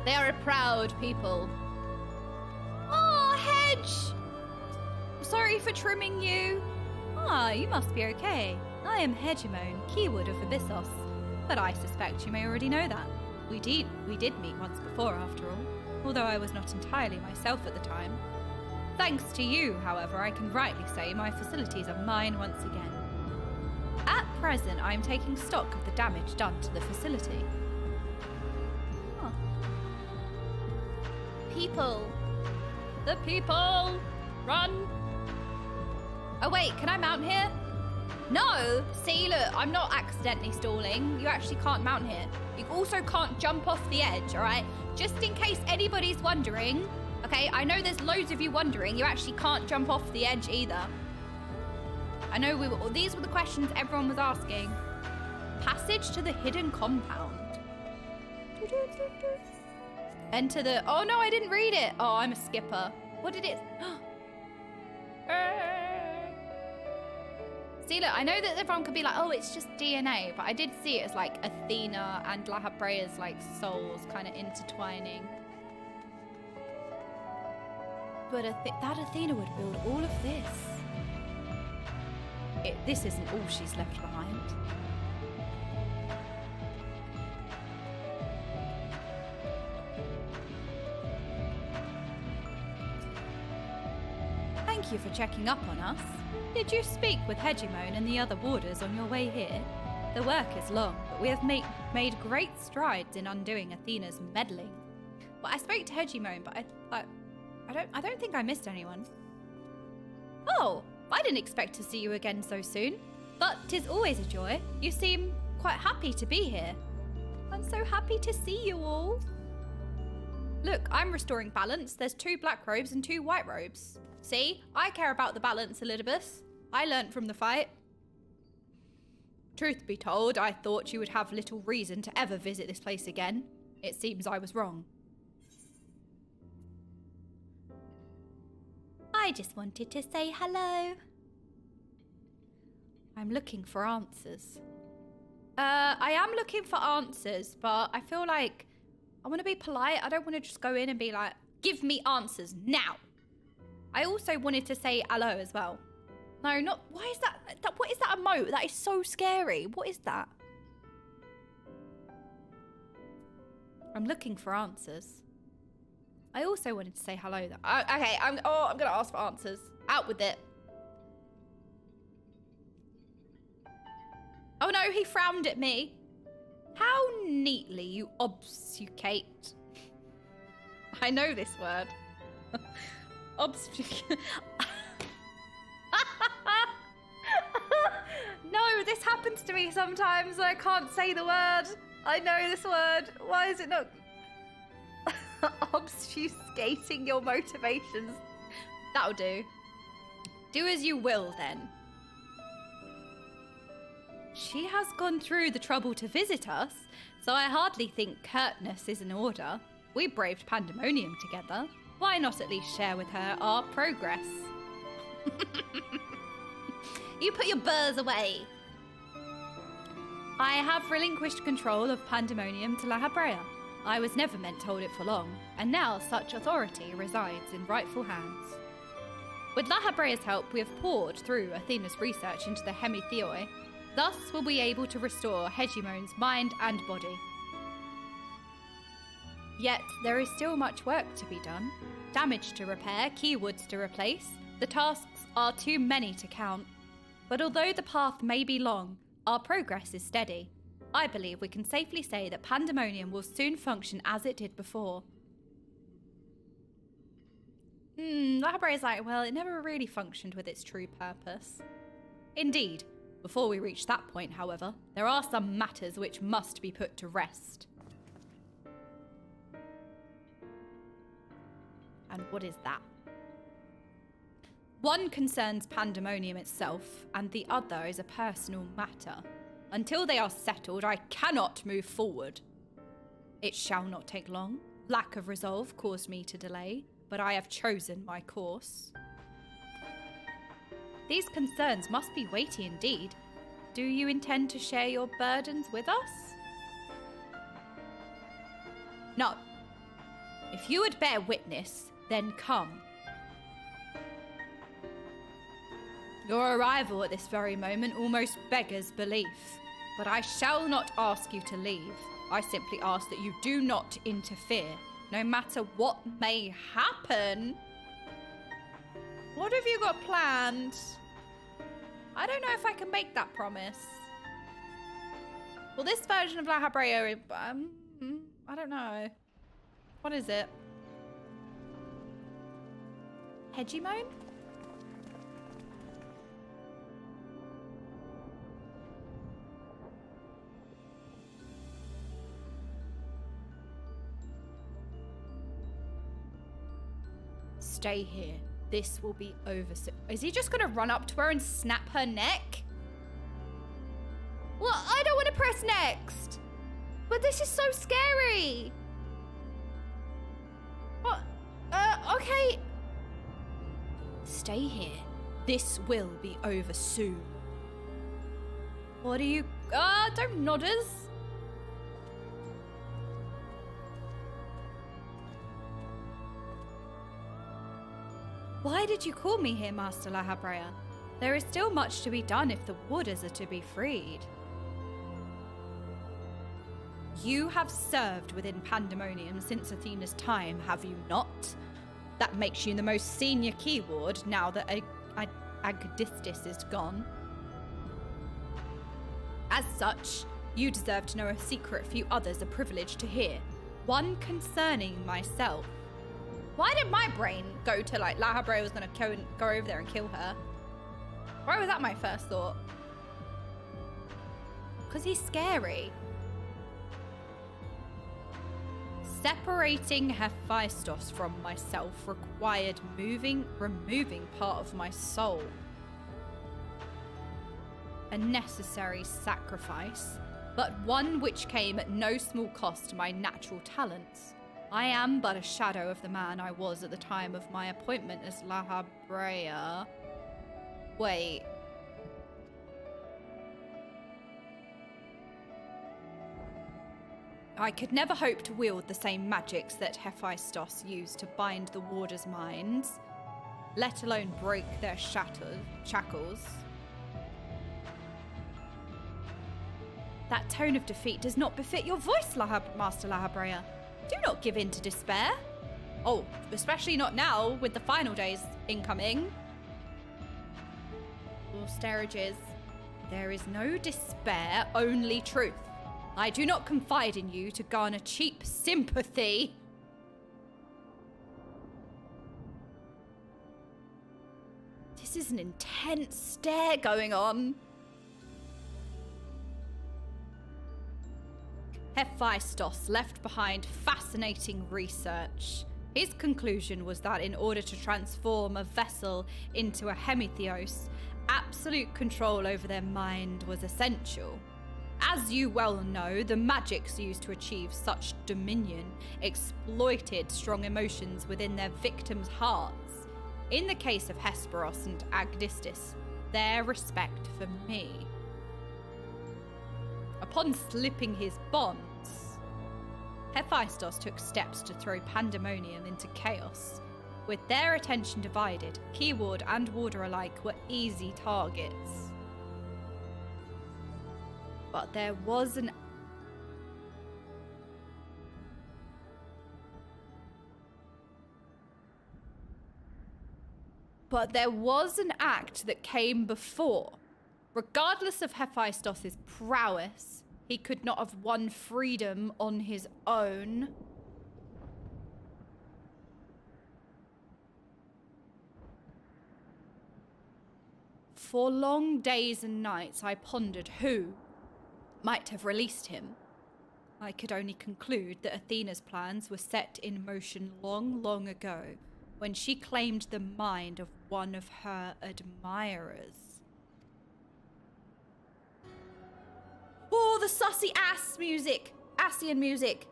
They are a proud people. Oh, Hedge! Sorry for trimming you. Ah, you must be okay. I am Hegemone, keyword of Abyssos. But I suspect you may already know that. We did meet once before, after all, although I was not entirely myself at the time. Thanks to you, however, I can rightly say my facilities are mine once again. At present, I am taking stock of the damage done to the facility. Huh. People. The people! Run! Oh wait, can I mount here? No! See, look, I'm not accidentally stalling. You actually can't mount here. You also can't jump off the edge, alright? Just in case anybody's wondering, okay, I know there's loads of you wondering, you actually can't jump off the edge either. I know these were the questions everyone was asking. Passage to the hidden compound. Enter the... Oh no, I didn't read it. Oh, I'm a skipper. What did it... See, look, I know that everyone could be like, oh, it's just DNA, but I did see it as like Athena and La Habrea's like souls kind of intertwining. But that Athena would build all of this. This isn't all she's left behind. Thank you for checking up on us. Did you speak with Hegemone and the other warders on your way here? The work is long, but we have made great strides in undoing Athena's meddling. Well, I spoke to Hegemone, but I don't think I missed anyone. Oh, I didn't expect to see you again so soon. But 'tis always a joy. You seem quite happy to be here. I'm so happy to see you all. Look, I'm restoring balance. There's 2 black robes and 2 white robes. See, I care about the balance, Elizabeth. I learnt from the fight. Truth be told, I thought you would have little reason to ever visit this place again. It seems I was wrong. I just wanted to say hello. I'm looking for answers. I am looking for answers, but I feel like I want to be polite. I don't want to just go in and be like, give me answers now. I also wanted to say hello as well. No, not... Why is that... What is that emote? That is so scary. What is that? I'm looking for answers. I also wanted to say hello. Okay, I'm going to ask for answers. Out with it. Oh no, he frowned at me. How neatly you obfuscate. I know this word. Obfuscate. No, this happens to me sometimes. I can't say the word. I know this word. Why is it not... Obfuscating your motivations. That'll do. Do as you will, then. She has gone through the trouble to visit us, so I hardly think curtness is in order. We braved Pandæmonium together. Why not at least share with her our progress? You put your burrs away. I have relinquished control of Pandæmonium to La Habrea. I was never meant to hold it for long, and now such authority resides in rightful hands. With La Habrea's help, we have poured through Athena's research into the Hemitheoi. Thus, we'll be able to restore Hegemone's mind and body. Yet, there is still much work to be done. Damage to repair, keywords to replace. The tasks are too many to count. But although the path may be long, our progress is steady. I believe we can safely say that Pandæmonium will soon function as it did before. La Habrea is like, well, it never really functioned with its true purpose. Indeed. Before we reach that point, however, there are some matters which must be put to rest. And what is that? One concerns Pandæmonium itself, and the other is a personal matter. Until they are settled, I cannot move forward. It shall not take long. Lack of resolve caused me to delay, but I have chosen my course. These concerns must be weighty indeed. Do you intend to share your burdens with us? No. If you would bear witness, then come. Your arrival at this very moment almost beggars belief, but I shall not ask you to leave. I simply ask that you do not interfere, no matter what may happen. What have you got planned? I don't know if I can make that promise. Well, this version of La Habrea, I don't know. What is it? Hegemone? Stay here. This will be over soon. Is he just gonna run up to her and snap her neck? Well, I don't want to press next. But this is so scary. What? Okay. Stay here. This will be over soon. What are you... don't nod us. Why did you call me here, Master La Habrea? There is still much to be done if the warders are to be freed. You have served within Pandæmonium since Athena's time, have you not? That makes you the most senior key ward now that Agdistis is gone. As such, you deserve to know a secret few others are privileged to hear. One concerning myself. Why did my brain go to like La Habrea was gonna go over there and kill her? Why was that my first thought? Because he's scary. Separating Hephaestus from myself required removing part of my soul. A necessary sacrifice, but one which came at no small cost to my natural talents. I am but a shadow of the man I was at the time of my appointment as La Habrea. Wait. I could never hope to wield the same magics that Hephaestus used to bind the warders' minds, let alone break their shackles. That tone of defeat does not befit your voice, Master La Habrea. Do not give in to despair. Oh, especially not now, with the final days incoming. Or Starages. There is no despair, only truth. I do not confide in you to garner cheap sympathy. This is an intense stare going on. Hephaestus left behind fascinating research. His conclusion was that in order to transform a vessel into a hemitheos, absolute control over their mind was essential. As you well know, the magics used to achieve such dominion exploited strong emotions within their victims' hearts. In the case of Hesperos and Agdistis, their respect for me. Upon slipping his bonds, Hephaestus took steps to throw Pandæmonium into chaos. With their attention divided, keyword and warder alike were easy targets. But there was an act that came before. Regardless of Hephaestus' prowess, he could not have won freedom on his own. For long days and nights I pondered who might have released him. I could only conclude that Athena's plans were set in motion long, long ago, when she claimed the mind of one of her admirers. Oh, the sussy ass music! Asian music!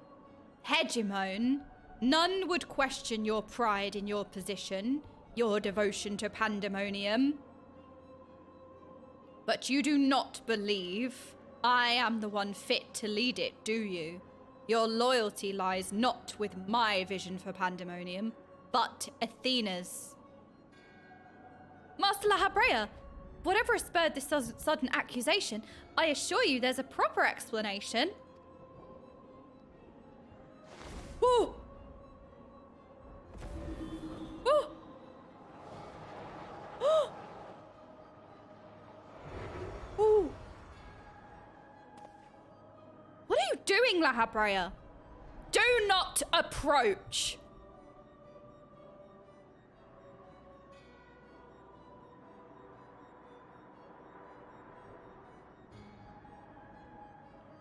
Hegemone, none would question your pride in your position, your devotion to Pandæmonium. But you do not believe I am the one fit to lead it, do you? Your loyalty lies not with my vision for Pandemonium, but Athena's. Master Lahabrea, whatever has spurred this sudden accusation, I assure you there's a proper explanation. Woo! Woo! Ooh. What are you doing, Lahabrea? Do not approach!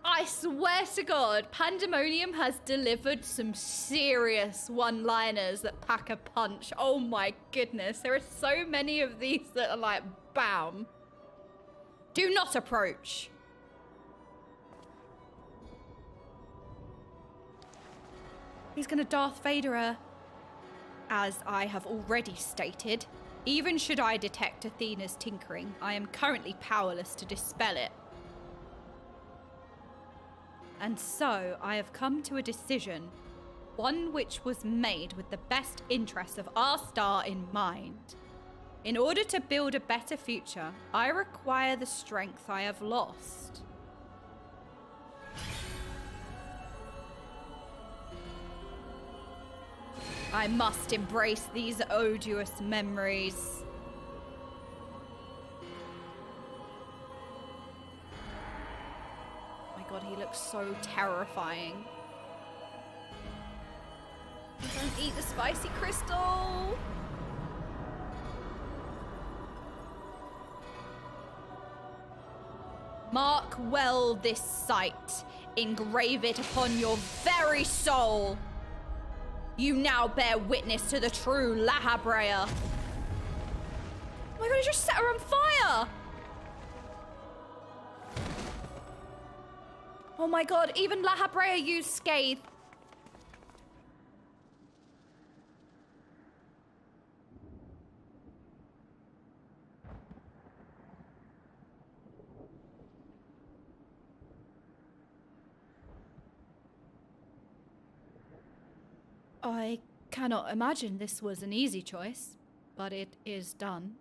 I swear to God, Pandemonium has delivered some serious one-liners that pack a punch. Oh my goodness, there are so many of these that are like, bam. Do not approach. He's gonna Darth Vader her. As I have already stated, even should I detect Athena's tinkering, I am currently powerless to dispel it. And so I have come to a decision, one which was made with the best interests of our star in mind. In order to build a better future, I require the strength I have lost. I must embrace these odious memories. Oh my God, he looks so terrifying. Don't eat the spicy crystal. Mark well this sight. Engrave it upon your very soul. You now bear witness to the true Lahabrea. Oh my God, he just set her on fire. Oh my God, even Lahabrea used Scathe. I cannot imagine this was an easy choice, but it is done.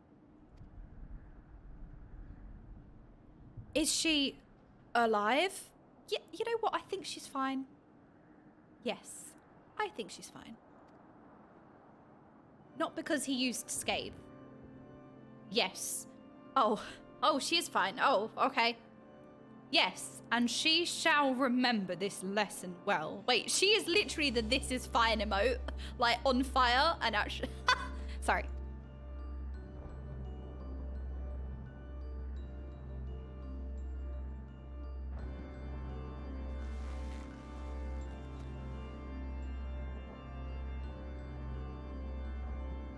Is she alive? Yeah, you know what? I think she's fine. Yes, I think she's fine. Not because he used Scathe. Yes. Oh, she is fine. Oh, okay. Yes, and she shall remember this lesson well. Wait, she is literally the "this is fine" emote, like on fire and actually... Sorry.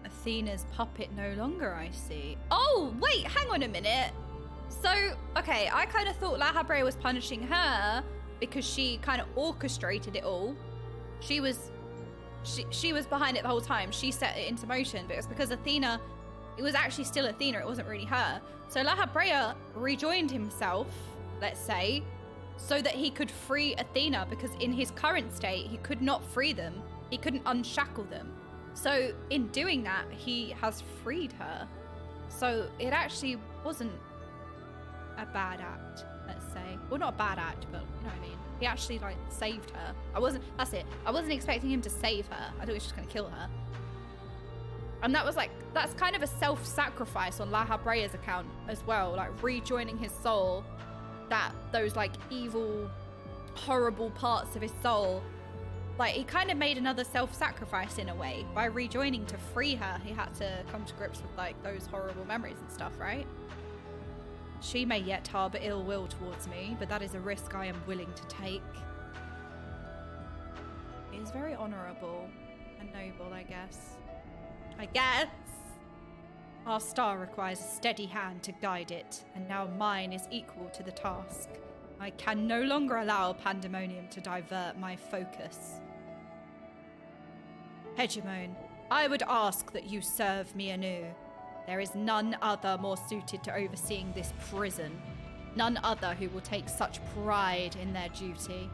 Athena's puppet no longer, I see. Oh, wait, hang on a minute. So, okay, I kind of thought Lahabrea was punishing her because she kind of orchestrated it all. She was behind it the whole time. She set it into motion, but it's because Athena, it was actually still Athena, it wasn't really her. So Lahabrea rejoined himself, let's say, so that he could free Athena, because in his current state, he could not free them. He couldn't unshackle them. So in doing that, he has freed her. So it actually wasn't a bad act, let's say. Well, not a bad act, but you know what I mean. He actually, like, saved her. That's it. I wasn't expecting him to save her. I thought he was just gonna kill her. And that was like, that's kind of a self-sacrifice on Lahabrea's account as well, like rejoining his soul, that those like evil, horrible parts of his soul. Like, he kind of made another self-sacrifice in a way. By rejoining to free her, he had to come to grips with like those horrible memories and stuff, right? She may yet harbour ill will towards me, but that is a risk I am willing to take. It is very honourable and noble, I guess. Our star requires a steady hand to guide it, and now mine is equal to the task. I can no longer allow Pandemonium to divert my focus. Hegemon, I would ask that you serve me anew. There is none other more suited to overseeing this prison. None other who will take such pride in their duty.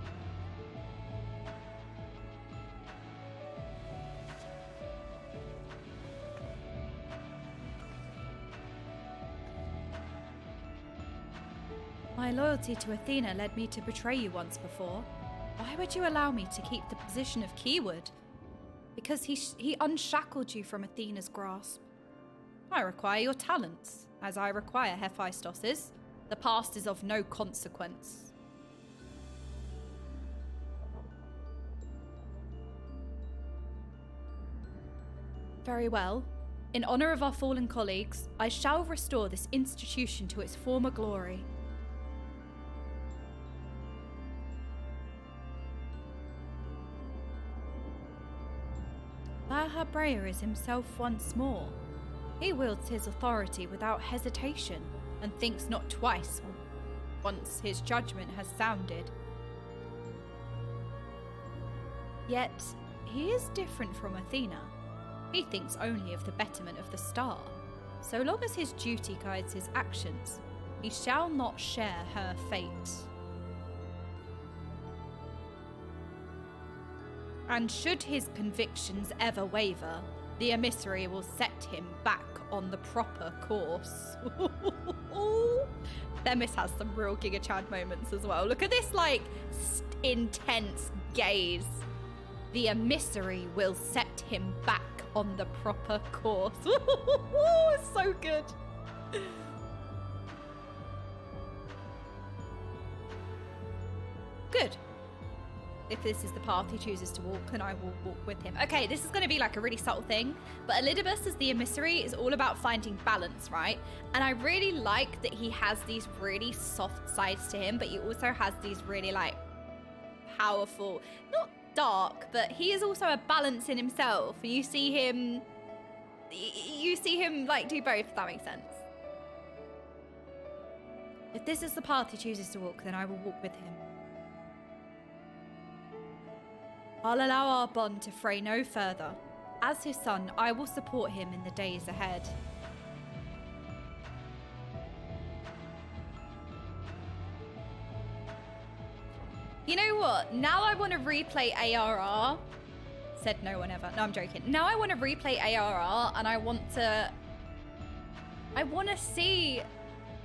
My loyalty to Athena led me to betray you once before. Why would you allow me to keep the position of keyword? Because he unshackled you from Athena's grasp. I require your talents, as I require Hephaistos's. The past is of no consequence. Very well. In honor of our fallen colleagues, I shall restore this institution to its former glory. Brea is himself once more. He wields his authority without hesitation and thinks not twice once his judgment has sounded. Yet, he is different from Athena. He thinks only of the betterment of the star. So long as his duty guides his actions, he shall not share her fate. And should his convictions ever waver, the emissary will set him back on the proper course. Themis has some real Giga Chad moments as well. Look at this, like, intense gaze. The emissary will set him back on the proper course. It's so good. Good. If this is the path he chooses to walk, then I will walk with him. Okay, this is going to be like a really subtle thing, but Elidibus as the emissary is all about finding balance, right? And I really like that he has these really soft sides to him, but he also has these really like powerful, not dark, but he is also a balance in himself. You see him like do both, if that makes sense. If this is the path he chooses to walk, then I will walk with him. I'll allow our bond to fray no further. As his son, I will support him in the days ahead. You know what? Now I want to replay ARR. Said no one ever. No, I'm joking. Now I want to replay ARR, and I want to see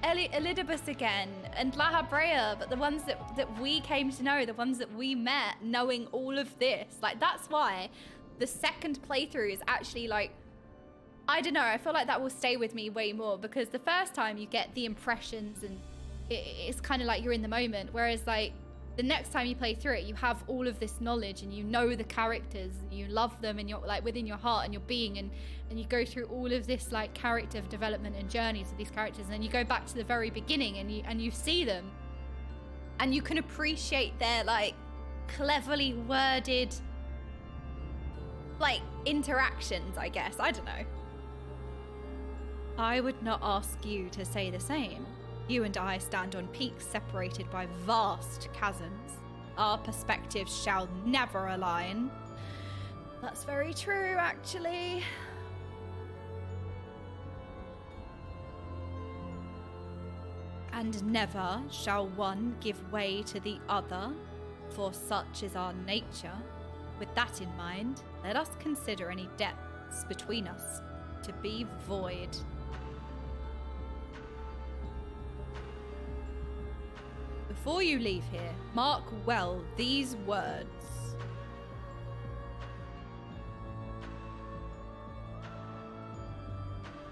Elidibus again and Lahabrea, but the ones that we came to know, the ones that we met, knowing all of this. Like, that's why the second playthrough is actually like, I don't know, I feel like that will stay with me way more, because the first time you get the impressions and it's kind of like you're in the moment, whereas like the next time you play through it, you have all of this knowledge and you know the characters and you love them and you're like within your heart and your being, and you go through all of this like character development and journeys of these characters, and then you go back to the very beginning and you see them and you can appreciate their like cleverly worded like interactions, I guess. I don't know. I would not ask you to say the same. You and I stand on peaks separated by vast chasms. Our perspectives shall never align. That's very true, actually. And never shall one give way to the other, for such is our nature. With that in mind, let us consider any depths between us to be void. Before you leave here, mark well these words.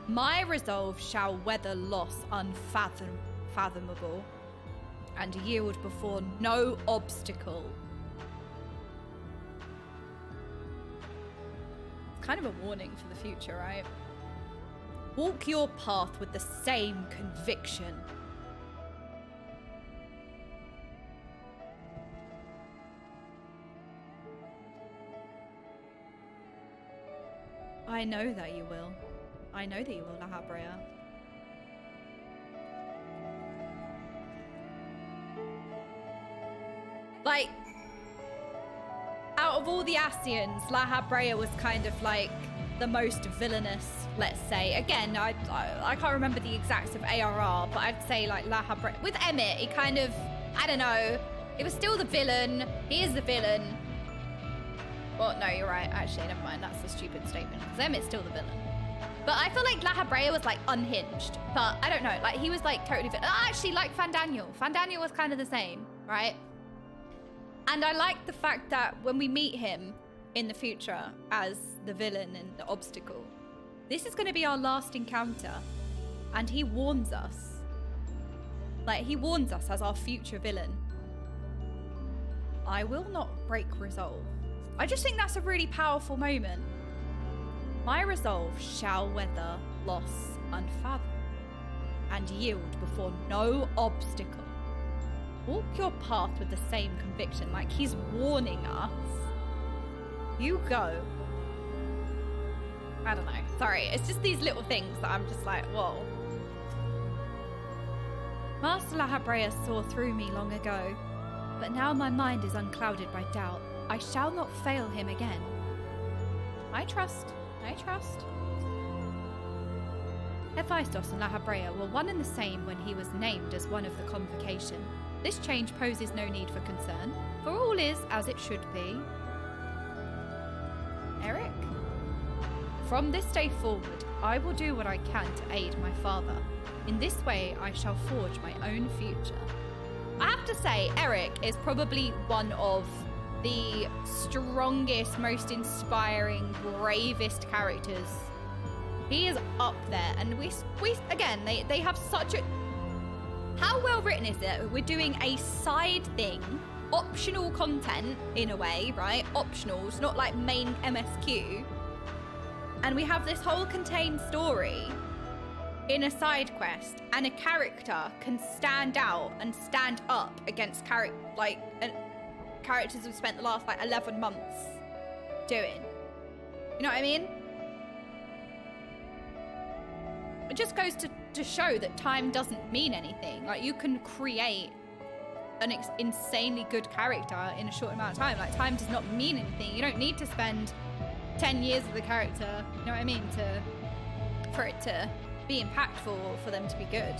My resolve shall weather loss unfathomable and yield before no obstacle. It's kind of a warning for the future, right? Walk your path with the same conviction. I know that you will. I know that you will, Lahabrea. Like, out of all the Ascians, Lahabrea was kind of like the most villainous, let's say. Again, I can't remember the exacts of ARR, but I'd say like La Habrea. With Emmett, he kind of, I don't know, it was still the villain. He is the villain. Well, no, you're right. Actually, never mind. That's a stupid statement because Emmett's still the villain. But I feel like La Habrea was like unhinged. But I don't know. Like he was like totally villain. Actually, like Fandaniel. Fandaniel was kind of the same, right? And I like the fact that when we meet him in the future as the villain and the obstacle, this is going to be our last encounter. And he warns us. Like he warns us as our future villain. I will not break resolve. I just think that's a really powerful moment. My resolve shall weather loss unfathomed and yield before no obstacle. Walk your path with the same conviction, like he's warning us. You go. I don't know. Sorry, it's just these little things that I'm just like, whoa. Master La Habrea saw through me long ago, but now my mind is unclouded by doubt. I shall not fail him again. I trust. I trust. Hephaestus and La Habrea were one and the same when he was named as one of the convocation. This change poses no need for concern, for all is as it should be. Eric? From this day forward, I will do what I can to aid my father. In this way, I shall forge my own future. I have to say, Eric is probably one of the strongest, most inspiring, bravest characters. He is up there, and we again, they have such a... How well written is it? We're doing a side thing, optional content in a way, right? Optional, it's not like main MSQ. And we have this whole contained story in a side quest, and a character can stand out and stand up against characters we've spent the last 11 months doing. You know what I mean? It just goes to show that time doesn't mean anything. Like, you can create an insanely good character in a short amount of time. Like, time does not mean anything. You don't need to spend 10 years with the character, you know what I mean, for it to be impactful or for them to be good.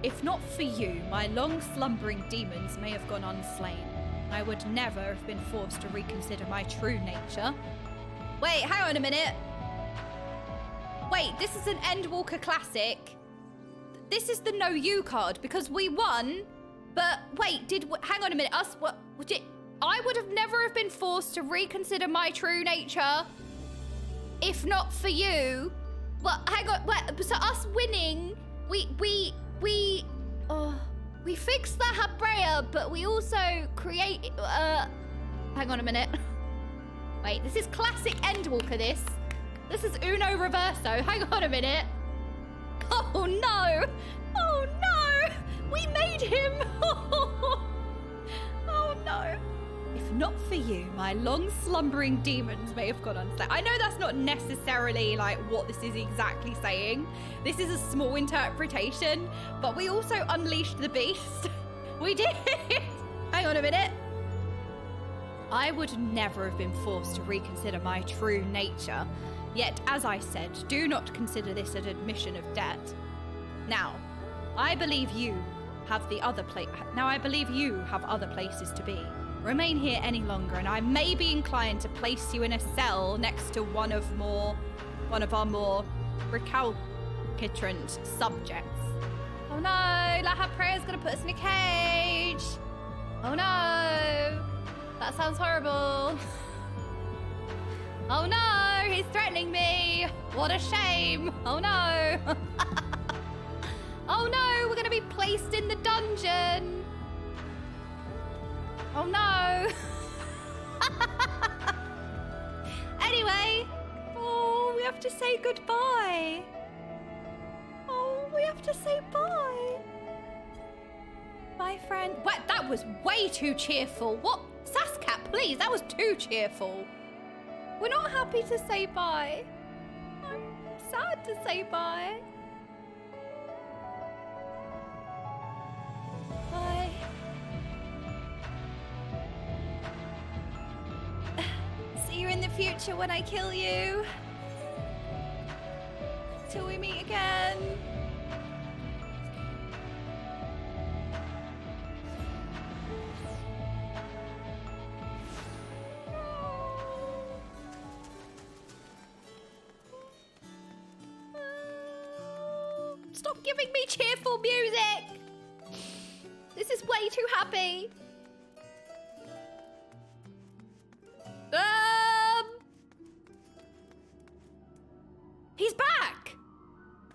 If not for you, my long slumbering demons may have gone unslain. I would never have been forced to reconsider my true nature. Wait, hang on a minute. Wait, this is an Endwalker classic. This is the No You card because we won. But wait, hang on a minute. I would have never have been forced to reconsider my true nature if not for you. Well, hang on. So us winning, we fixed the Habrea, but we also create. Hang on a minute. Wait, this is classic Endwalker. This is Uno Reverso. Hang on a minute. Oh no! Oh no! We made him! Oh no! If not for you, my long slumbering demons may have gone unslain. I know that's not necessarily like what this is exactly saying. This is a small interpretation, but we also unleashed the beast. We did! Hang on a minute. I would never have been forced to reconsider my true nature. Yet, as I said, do not consider this an admission of debt. Now, I believe you have other places to be. Remain here any longer, and I may be inclined to place you in a cell next to one of our more recalcitrant subjects. Oh no, La Habrea's gonna put us in a cage. Oh no, that sounds horrible. Oh no, he's threatening me. What a shame. Oh no. Oh no, we're gonna be placed in the dungeon. Oh no. Anyway, oh, we have to say goodbye. Oh, we have to say bye. Bye, friend. What? That was way too cheerful. What? Sascat, please, that was too cheerful. We're not happy to say bye. I'm sad to say bye. Bye. See you in the future. adventure when I kill you. Till we meet again. Stop giving me cheerful music. This is way too happy. He's back!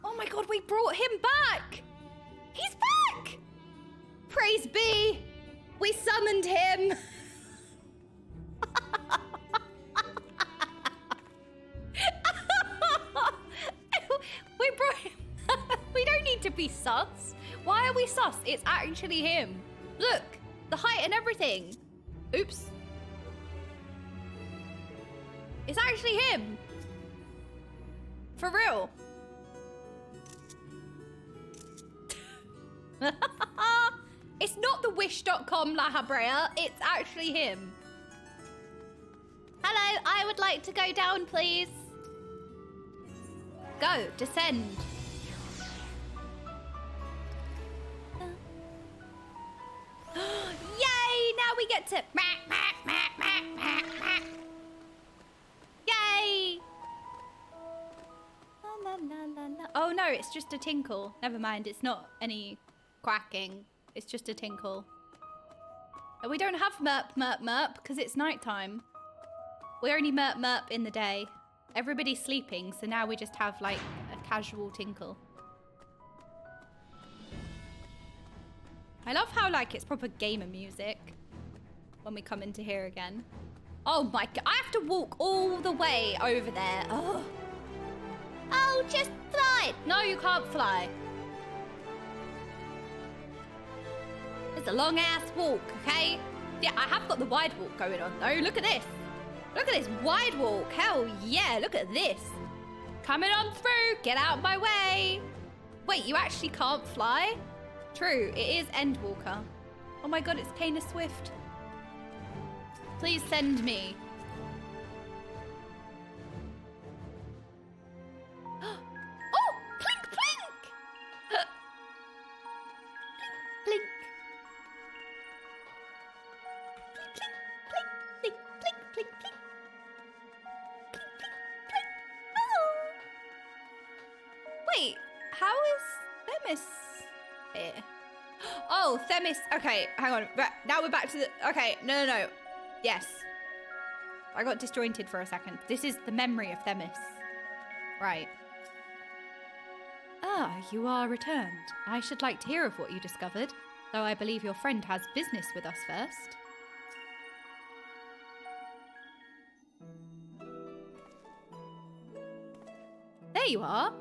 Oh my god, we brought him back! He's back! Praise be! We summoned him! We brought him. We don't need to be sus. Why are we sus? It's actually him. Look, the height and everything. Oops. It's actually him. For real. It's not the wish.com La Habrea. It's actually him. Hello, I would like to go down, please. Go, descend. Yay! Now we get to... Yay! La, la, la, la. Oh no, it's just a tinkle. Never mind, it's not any quacking. It's just a tinkle. And we don't have merp, merp, merp because it's nighttime. We only merp, merp in the day. Everybody's sleeping, so now we just have like a casual tinkle. I love how like it's proper gamer music when we come into here again. Oh my god, I have to walk all the way over there. Oh. Oh, just fly. No, you can't fly. It's a long ass walk, okay? Yeah, I have got the wide walk going on though. Look at this. Look at this wide walk. Hell yeah, look at this. Coming on through. Get out my way. Wait, you actually can't fly? True, it is Endwalker. Oh my god, it's Taylor Swift. Please send me. Oh, plink, plink. Plink. Plink, plink, plink, plink, plink, plink. Plink, plink, plink. Oh. Wait, how is Themis here? Oh, Themis. Okay, hang on. Now we're back to the... Okay, no. Yes. I got disjointed for a second. This is the memory of Themis. Right. Ah, you are returned. I should like to hear of what you discovered, though I believe your friend has business with us first. There you are.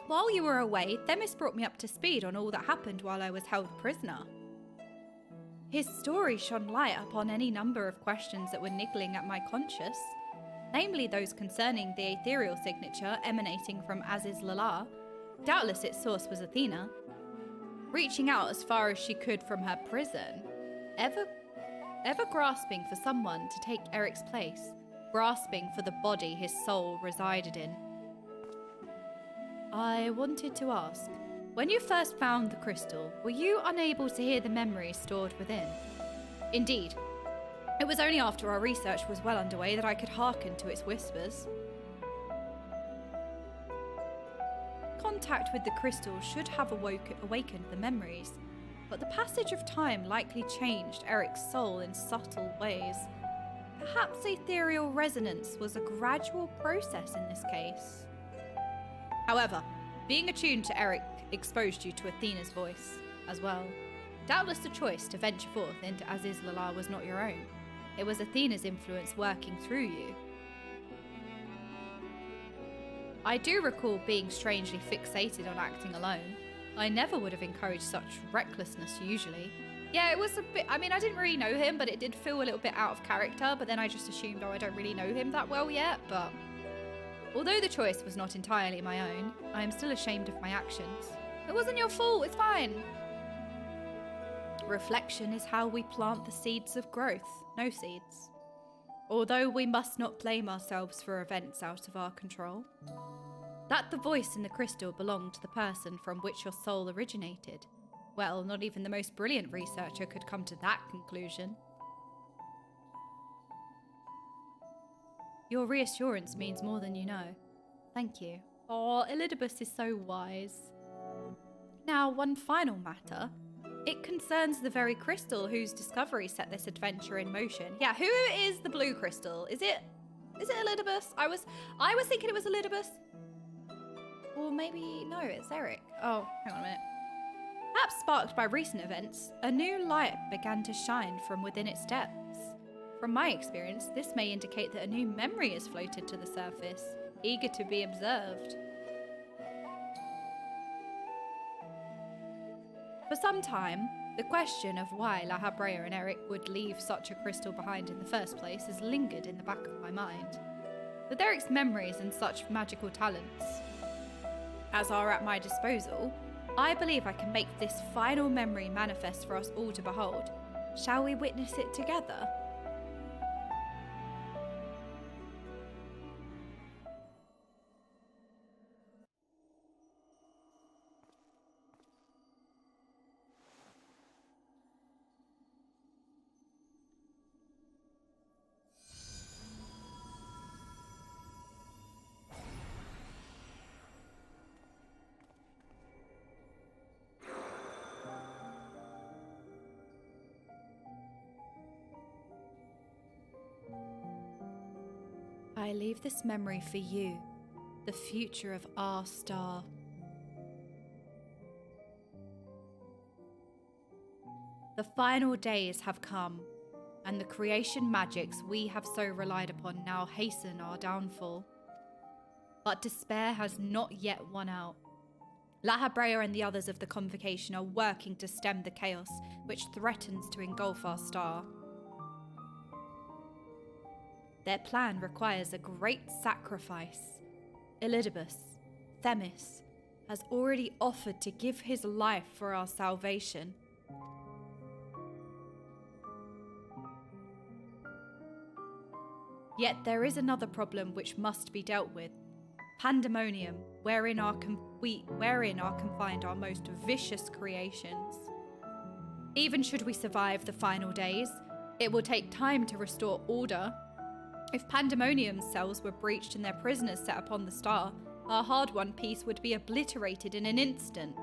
While you were away, Themis brought me up to speed on all that happened while I was held prisoner. His story shone light upon any number of questions that were niggling at my conscience, namely those concerning the ethereal signature emanating from Aziz Lala. Doubtless its source was Athena, reaching out as far as she could from her prison, ever grasping for someone to take Eric's place, grasping for the body his soul resided in. I wanted to ask, when you first found the crystal, were you unable to hear the memories stored within? Indeed. It was only after our research was well underway that I could hearken to its whispers. Contact with the crystal should have awakened the memories, but the passage of time likely changed Eric's soul in subtle ways. Perhaps ethereal resonance was a gradual process in this case. However, being attuned to Eric exposed you to Athena's voice as well. Doubtless the choice to venture forth into Aziz Lala was not your own. It was Athena's influence working through you. I do recall being strangely fixated on acting alone. I never would have encouraged such recklessness usually. Yeah, it was a bit, I mean, I didn't really know him, but it did feel a little bit out of character, but then I just assumed, oh, I don't really know him that well yet, but... Although the choice was not entirely my own, I am still ashamed of my actions. It wasn't your fault, it's fine. Reflection is how we plant the seeds of growth. No seeds. although we must not blame ourselves for events out of our control. That the voice in the crystal belonged to the person from which your soul originated. Well, not even the most brilliant researcher could come to that conclusion. Your reassurance means more than you know. Thank you. Oh, Elidibus is so wise. Now, one final matter. It concerns the very crystal whose discovery set this adventure in motion. Yeah, who is the blue crystal? Is it Elidibus? I was thinking it was Elidibus. Or maybe, no, it's Eric. Oh, hang on a minute. Perhaps sparked by recent events, a new light began to shine from within its depths. From my experience, this may indicate that a new memory has floated to the surface, eager to be observed. For some time, the question of why La Habrea and Eric would leave such a crystal behind in the first place has lingered in the back of my mind. With Eric's memories and such magical talents as are at my disposal, I believe I can make this final memory manifest for us all to behold. Shall we witness it together? I leave this memory for you, the future of our star. The final days have come, and the creation magics we have so relied upon now hasten our downfall. But despair has not yet won out. La Habrea and the others of the Convocation are working to stem the chaos which threatens to engulf our star. Their plan requires a great sacrifice. Elidibus, Themis, has already offered to give his life for our salvation. Yet there is another problem which must be dealt with. Pandæmonium, wherein are confined our most vicious creations. Even should we survive the final days, it will take time to restore order. If Pandæmonium's cells were breached and their prisoners set upon the star, our hard-won peace would be obliterated in an instant.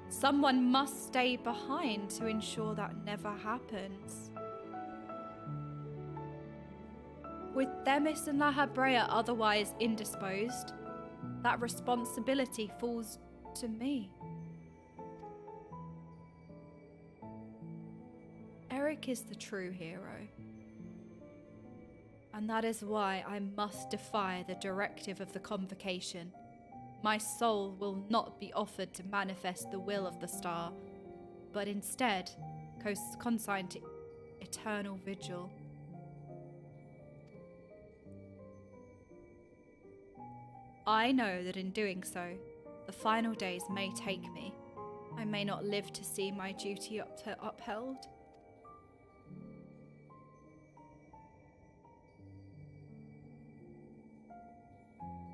Someone must stay behind to ensure that never happens. With Themis and La Habrea otherwise indisposed, that responsibility falls to me. Eric is the true hero. And that is why I must defy the directive of the Convocation. My soul will not be offered to manifest the will of the star, but instead consigned to eternal vigil. I know that in doing so, the final days may take me. I may not live to see my duty upheld.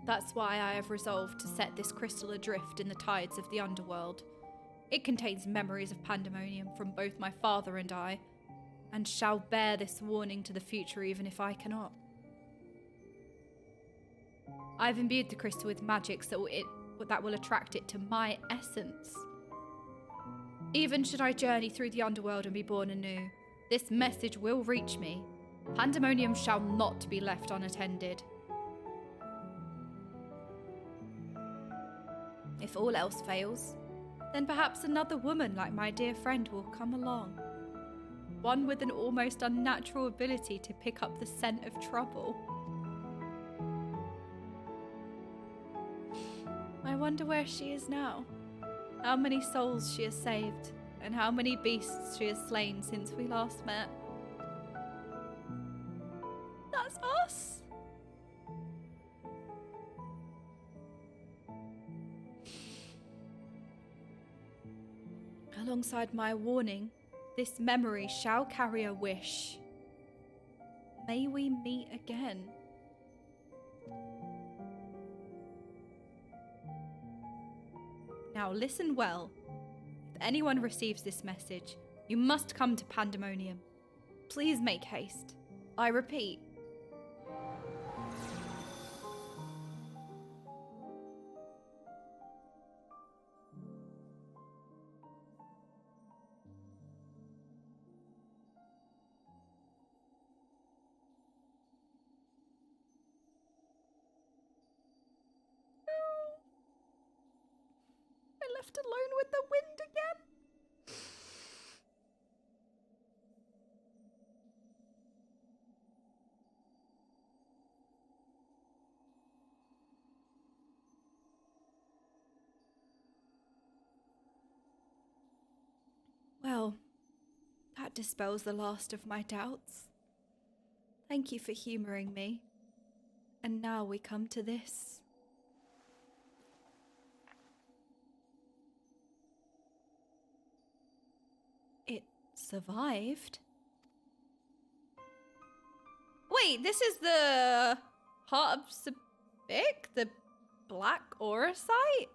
That's why I have resolved to set this crystal adrift in the tides of the underworld. It contains memories of Pandæmonium from both my father and I, and shall bear this warning to the future even if I cannot. I've imbued the crystal with magics that will attract it to my essence. Even should I journey through the underworld and be born anew, this message will reach me. Pandæmonium shall not be left unattended. If all else fails, then perhaps another woman like my dear friend will come along. One with an almost unnatural ability to pick up the scent of trouble. I wonder where she is now. How many souls she has saved, and how many beasts she has slain since we last met. That's us! Alongside my warning, this memory shall carry a wish. May we meet again. Now listen well. If anyone receives this message, you must come to Pandæmonium. Please make haste. I repeat. I left alone with the wind again. Well, that dispels the last of my doubts. Thank you for humouring me. And now we come to this. It survived? Wait, this is the Heart of Sabik? The Black Aura site?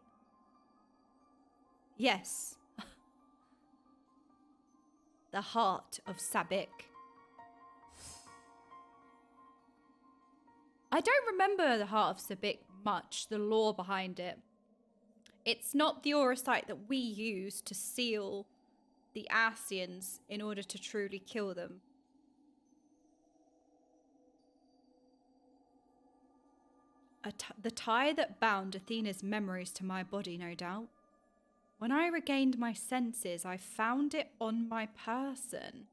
Yes. The Heart of Sabik. I don't remember the Heart of Sabik much, the lore behind it. It's not the aura site that we use to seal the Ascians in order to truly kill them. The tie that bound Athena's memories to my body, no doubt. When I regained my senses, I found it on my person.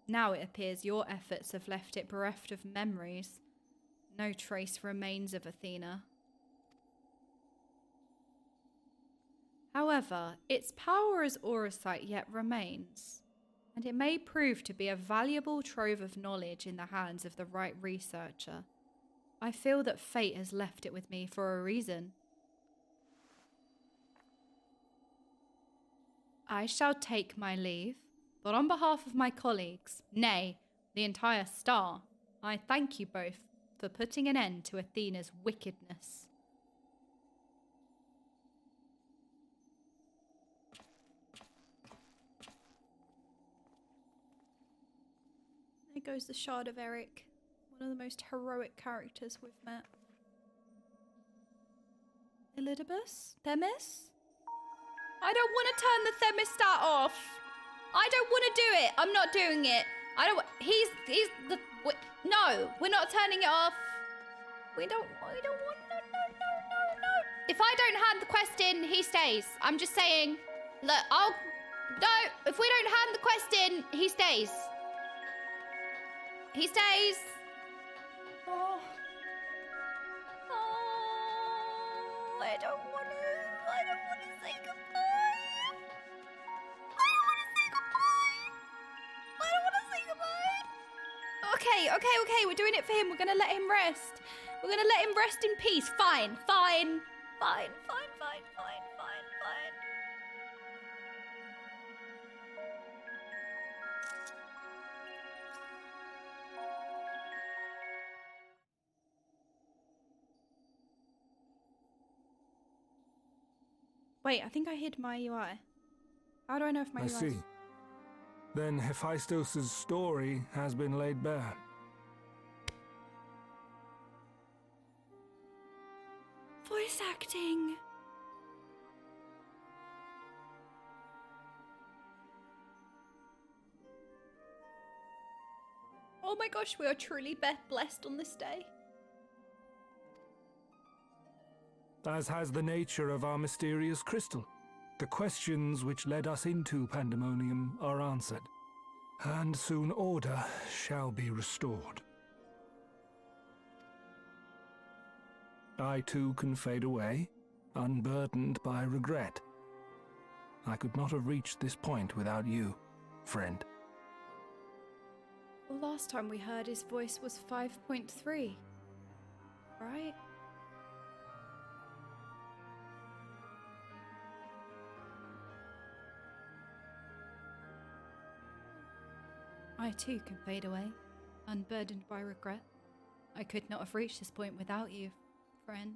Now it appears your efforts have left it bereft of memories. No trace remains of Athena. However, its power as Auracite yet remains, and it may prove to be a valuable trove of knowledge in the hands of the right researcher. I feel that fate has left it with me for a reason. I shall take my leave, but on behalf of my colleagues, nay, the entire Star, I thank you both for putting an end to Athena's wickedness. There goes the Shard of Eric, one of the most heroic characters we've met. Elidibus? Themis? I don't want to turn the thermostat off. I don't want to do it. I'm not doing it. I don't. He's the. No, we're not turning it off. We don't want. No. If I don't hand the quest in, he stays. I'm just saying. Look, no. If we don't hand the quest in, he stays. He stays. Oh. I don't want to. I don't want to say goodbye. I don't want to say goodbye. I don't want to say goodbye. Okay. We're doing it for him. We're gonna let him rest. We're gonna let him rest in peace. Fine. Wait, I think I hid my UI. How do I know if my UI? I see. Then Hephaestus' story has been laid bare. Voice acting. Oh my gosh, we are truly blessed on this day. As has the nature of our mysterious crystal. The questions which led us into Pandæmonium are answered, and soon order shall be restored. I too can fade away, unburdened by regret. I could not have reached this point without you, friend. The last time we heard his voice was 5.3, right? I too can fade away, unburdened by regret. I could not have reached this point without you, friend.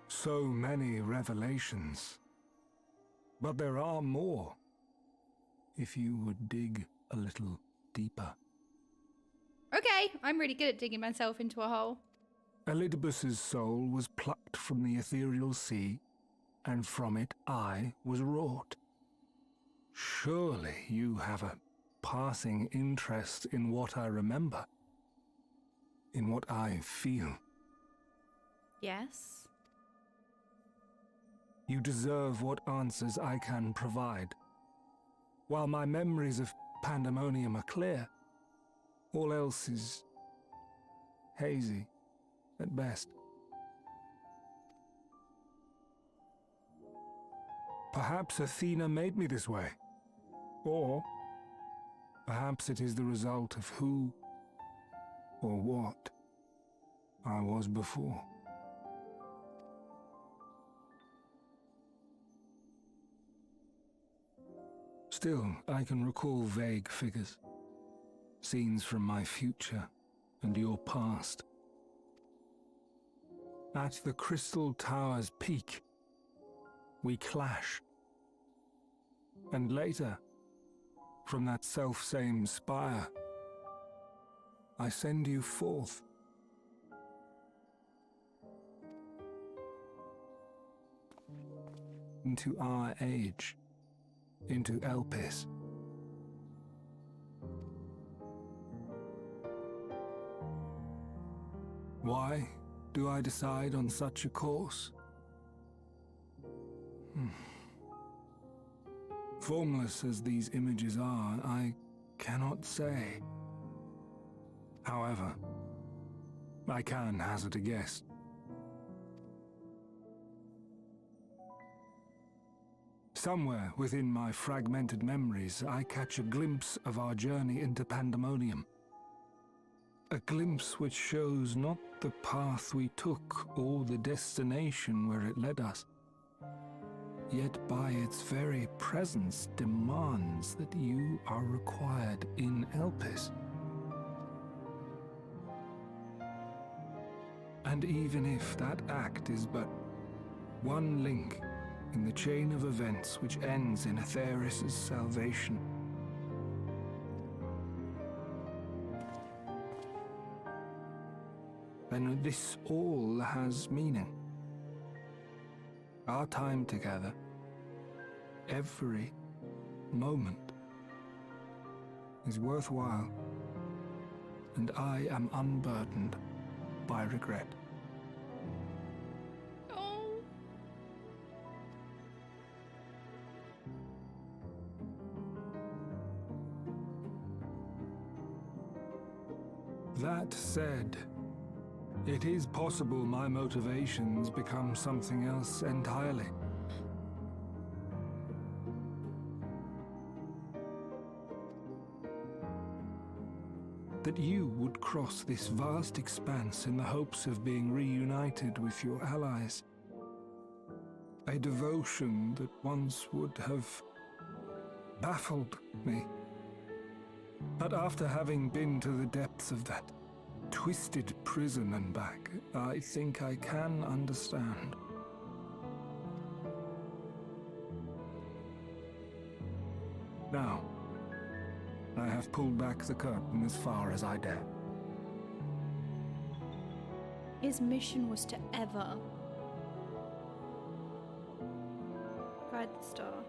So many revelations. But there are more, if you would dig a little deeper. Okay, I'm really good at digging myself into a hole. Elidibus's soul was plucked from the ethereal sea, and from it I was wrought. Surely you have a passing interest in what I remember, in what I feel. Yes. You deserve what answers I can provide. While my memories of Pandæmonium are clear, all else is hazy at best. Perhaps Athena made me this way. Or perhaps it is the result of who or what I was before. Still, I can recall vague figures, scenes from my future and your past. At the Crystal Tower's peak, we clash. And later, from that self-same spire, I send you forth. Into our age. Into Elpis. Why do I decide on such a course? Formless as these images are, I cannot say. However, I can hazard a guess. Somewhere within my fragmented memories, I catch a glimpse of our journey into Pandæmonium. A glimpse which shows not the path we took or the destination where it led us, yet by its very presence demands that you are required in Elpis. And even if that act is but one link in the chain of events which ends in Atheris' salvation, then this all has meaning. Our time together, every moment, is worthwhile, and I am unburdened by regret. That said, it is possible my motivations become something else entirely. That you would cross this vast expanse in the hopes of being reunited with your allies. A devotion that once would have baffled me. But after having been to the depths of that twisted prison and back, I think I can understand. Now, I have pulled back the curtain as far as I dare. His mission was to ever guide the star.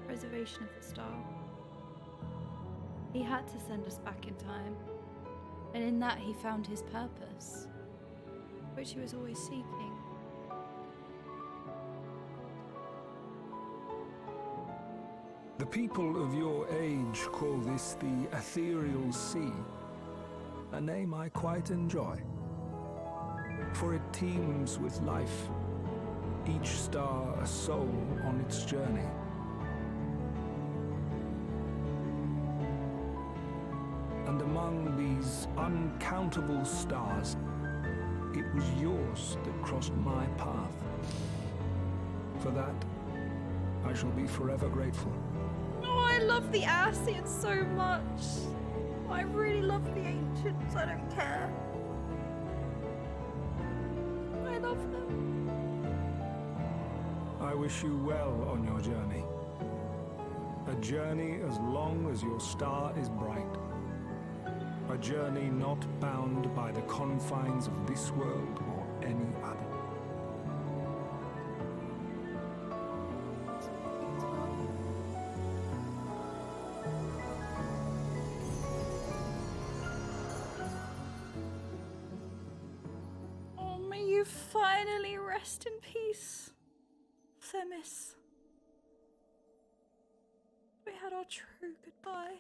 Preservation of the star. He had to send us back in time, and in that he found his purpose, which he was always seeking. The people of your age call this the Ethereal Sea, a name I quite enjoy, for it teems with life, each star a soul on its journey. And among these uncountable stars, it was yours that crossed my path. For that, I shall be forever grateful. Oh, I love the Ascians so much. I really love the Ancients. I don't care. I love them. I wish you well on your journey. A journey as long as your star is bright. A journey not bound by the confines of this world or any other. Oh, may you finally rest in peace, Themis. We had our true goodbye.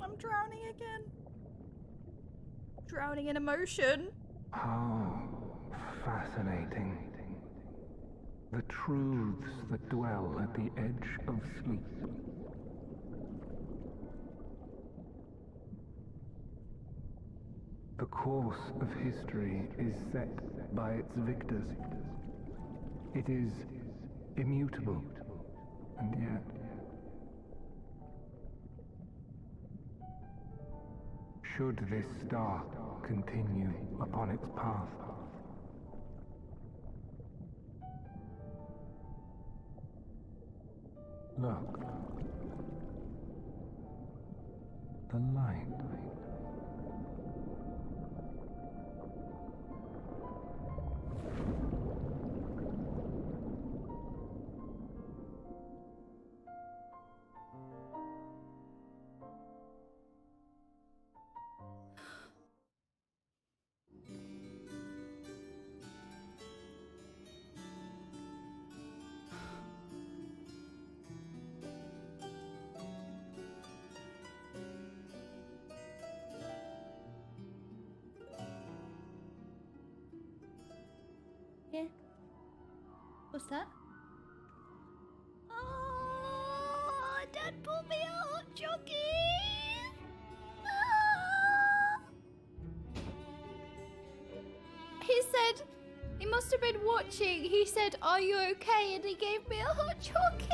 I'm drowning again. Drowning in emotion. How fascinating. The truths that dwell at the edge of sleep. The course of history is set by its victors. It is immutable, and yet should this star continue upon its path, look, the light. Yeah. What's that? Oh, Dad pulled me a hot chocolate. Ah. He said, he must have been watching. He said, "Are you okay?" And he gave me a hot chocolate.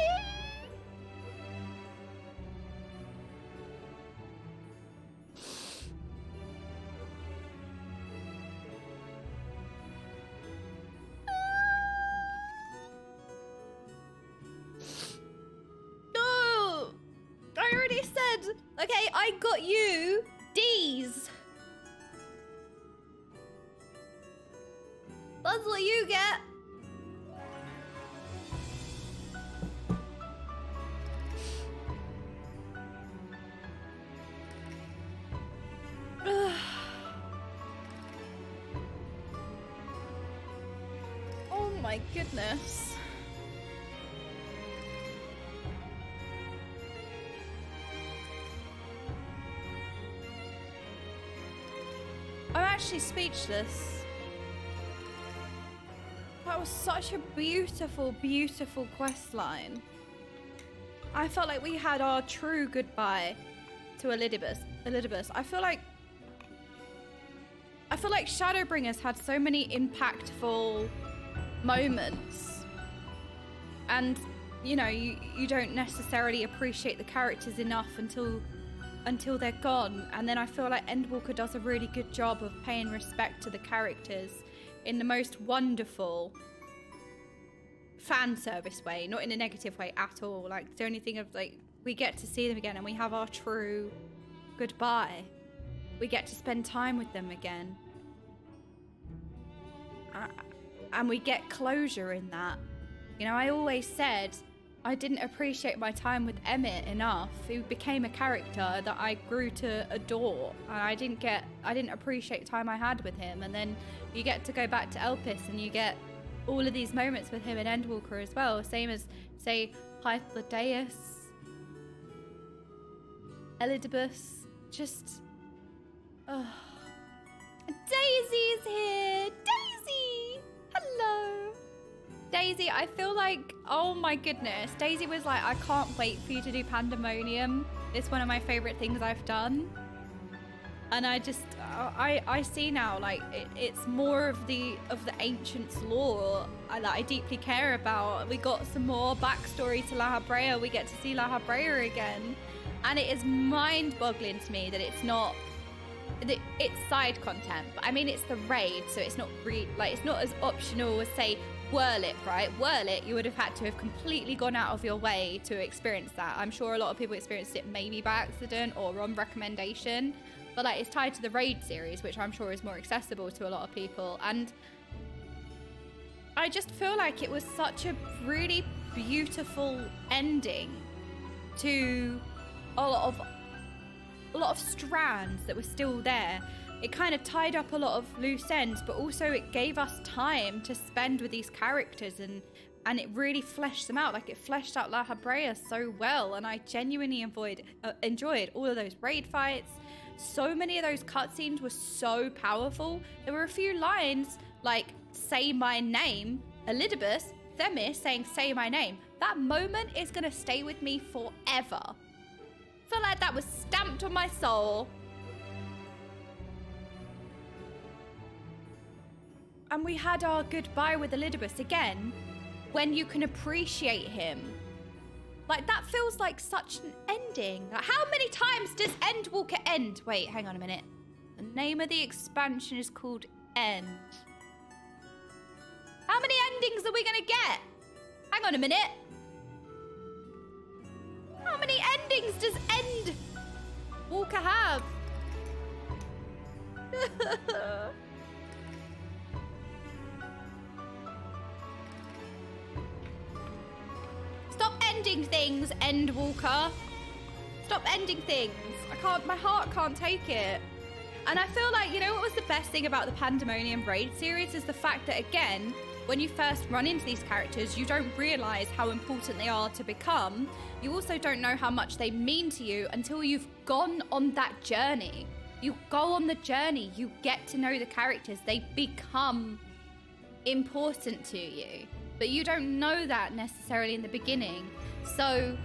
No! I already said, okay, I got you D's. That's what you get. Oh my goodness. I'm actually speechless. That was such a beautiful, beautiful quest line. I felt like we had our true goodbye to Elidibus. I feel like Shadowbringers had so many impactful moments, and you know, you don't necessarily appreciate the characters enough until they're gone. And then I feel like Endwalker does a really good job of paying respect to the characters in the most wonderful fan service way, not in a negative way at all. Like, the only thing of, like, we get to see them again and we have our true goodbye. We get to spend time with them again. And we get closure in that. You know, I always said I didn't appreciate my time with Emmett enough. He became a character that I grew to adore, and I didn't appreciate the time I had with him. And then you get to go back to Elpis and you get all of these moments with him and Endwalker as well. Same as, say, Hythlodaeus, Elidibus, just... Oh. Daisy's here! Daisy! Hello! Daisy, I feel like, oh my goodness. Daisy was like, I can't wait for you to do Pandæmonium. It's one of my favorite things I've done. And I just, I see now, like, it's more of the ancients' lore that I deeply care about. We got some more backstory to La Habrea. We get to see La Habrea again. And it is mind-boggling to me that it's not, it's side content. But I mean, it's the raid, so it's not it's not as optional as, say, Whirlit, right? Whirlit, you would have had to have completely gone out of your way to experience that. I'm sure a lot of people experienced it maybe by accident or on recommendation. But like, it's tied to the raid series, which I'm sure is more accessible to a lot of people. And I just feel like it was such a really beautiful ending to a lot of strands that were still there. It kind of tied up a lot of loose ends, but also it gave us time to spend with these characters, and it really fleshed them out. Like, it fleshed out La Habrea so well, and I genuinely enjoyed all of those raid fights. So many of those cutscenes were so powerful. There were a few lines like, say my name, Elidibus, Themis saying, say my name. That moment is going to stay with me forever. I feel like that was stamped on my soul. And we had our goodbye with Elidibus again, when you can appreciate him. Like, that feels like such an ending. Like, how many times does Endwalker end? Wait, hang on a minute. The name of the expansion is called End. How many endings are we gonna get? Hang on a minute. How many endings does Endwalker have? Stop ending things, Endwalker. Stop ending things. My heart can't take it. And I feel like, you know what was the best thing about the Pandæmonium raid series is the fact that, again, when you first run into these characters, you don't realize how important they are to become. You also don't know how much they mean to you until you've gone on that journey. You go on the journey, you get to know the characters, they become important to you. But you don't know that necessarily in the beginning. So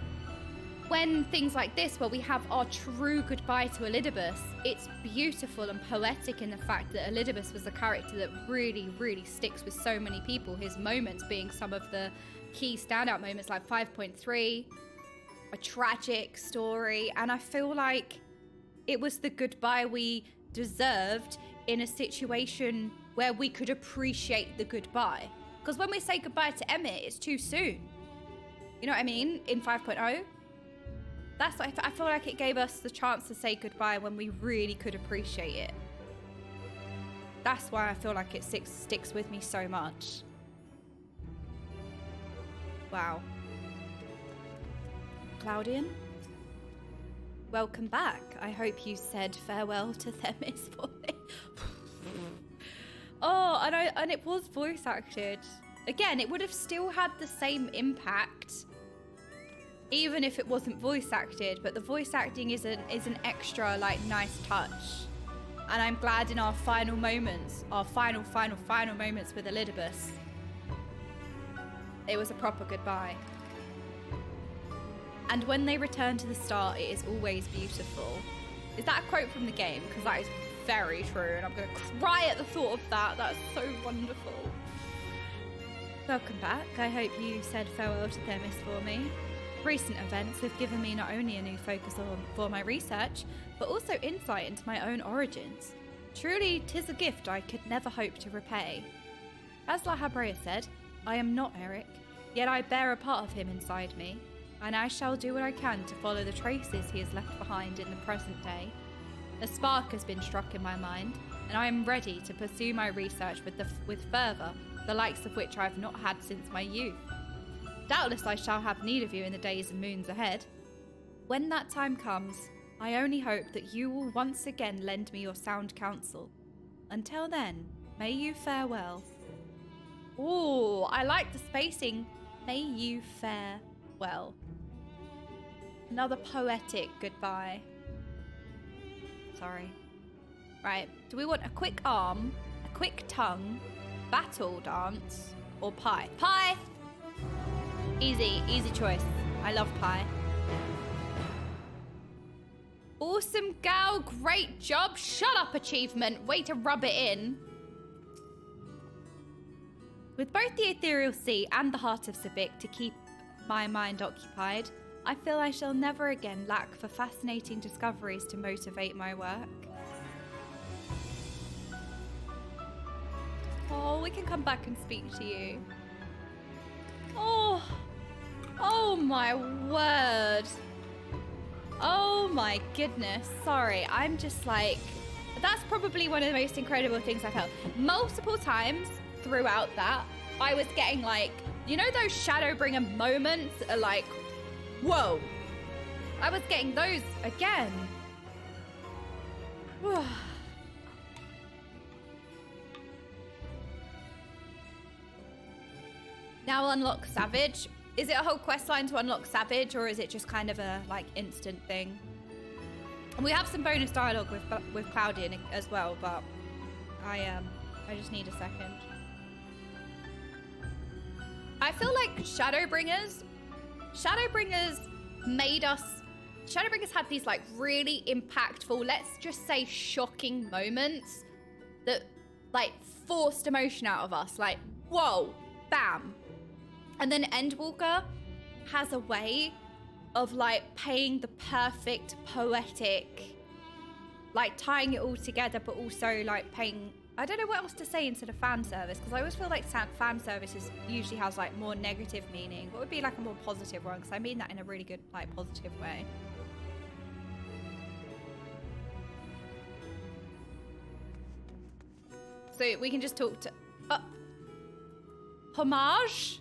when things like this, where we have our true goodbye to Elidibus, it's beautiful and poetic in the fact that Elidibus was a character that really, really sticks with so many people. His moments being some of the key standout moments, like 5.3, a tragic story. And I feel like it was the goodbye we deserved in a situation where we could appreciate the goodbye. Because when we say goodbye to Emmett, it's too soon. You know what I mean? In 5.0. That's what I feel like it gave us the chance to say goodbye when we really could appreciate it. That's why I feel like it sticks with me so much. Wow. Claudian? Welcome back. I hope you said farewell to Themis for me. Oh, and it was voice acted. Again, it would have still had the same impact, even if it wasn't voice acted. But the voice acting is an extra, like, nice touch. And I'm glad in our final moments, our final moments with Elidibus, it was a proper goodbye. And when they return to the start, it is always beautiful. Is that a quote from the game? Because that is very true, and I'm going to cry at the thought of that. That's so wonderful. Welcome back. I hope you said farewell to Themis for me. Recent events have given me not only a new focus for my research, but also insight into my own origins. Truly, 'tis a gift I could never hope to repay. As La Habrea said, I am not Eric, yet I bear a part of him inside me, and I shall do what I can to follow the traces he has left behind in the present day. A spark has been struck in my mind, and I am ready to pursue my research with fervour, the likes of which I have not had since my youth. Doubtless I shall have need of you in the days and moons ahead. When that time comes, I only hope that you will once again lend me your sound counsel. Until then, may you fare well. Ooh, I like the spacing. May you fare well. Another poetic goodbye. Sorry. Right, do we want a quick arm, a quick tongue, battle dance, or pie? Pie! Easy, easy choice. I love pie. Awesome gal, great job. Shut up, achievement. Way to rub it in. With both the Ethereal Sea and the Heart of Sabik to keep my mind occupied, I feel I shall never again lack for fascinating discoveries to motivate my work. Oh, we can come back and speak to you. Oh my word. Oh my goodness. Sorry, I'm just like, that's probably one of the most incredible things I've felt. Multiple times throughout that, I was getting like, you know those Shadowbringer moments are like, whoa. I was getting those again. Now unlock Savage. Is it a whole quest line to unlock Savage, or is it just kind of a like instant thing? And we have some bonus dialogue with Cloudian as well, but I just need a second. I feel like Shadowbringers made us. Shadowbringers had these like really impactful, let's just say shocking moments that like forced emotion out of us. Like, whoa, bam. And then Endwalker has a way of like paying the perfect poetic, like tying it all together, but also like paying, I don't know what else to say instead of fan service, because I always feel like fan service usually has like more negative meaning. What would be like a more positive one? Because I mean that in a really good, like positive way. So we can just talk to, homage?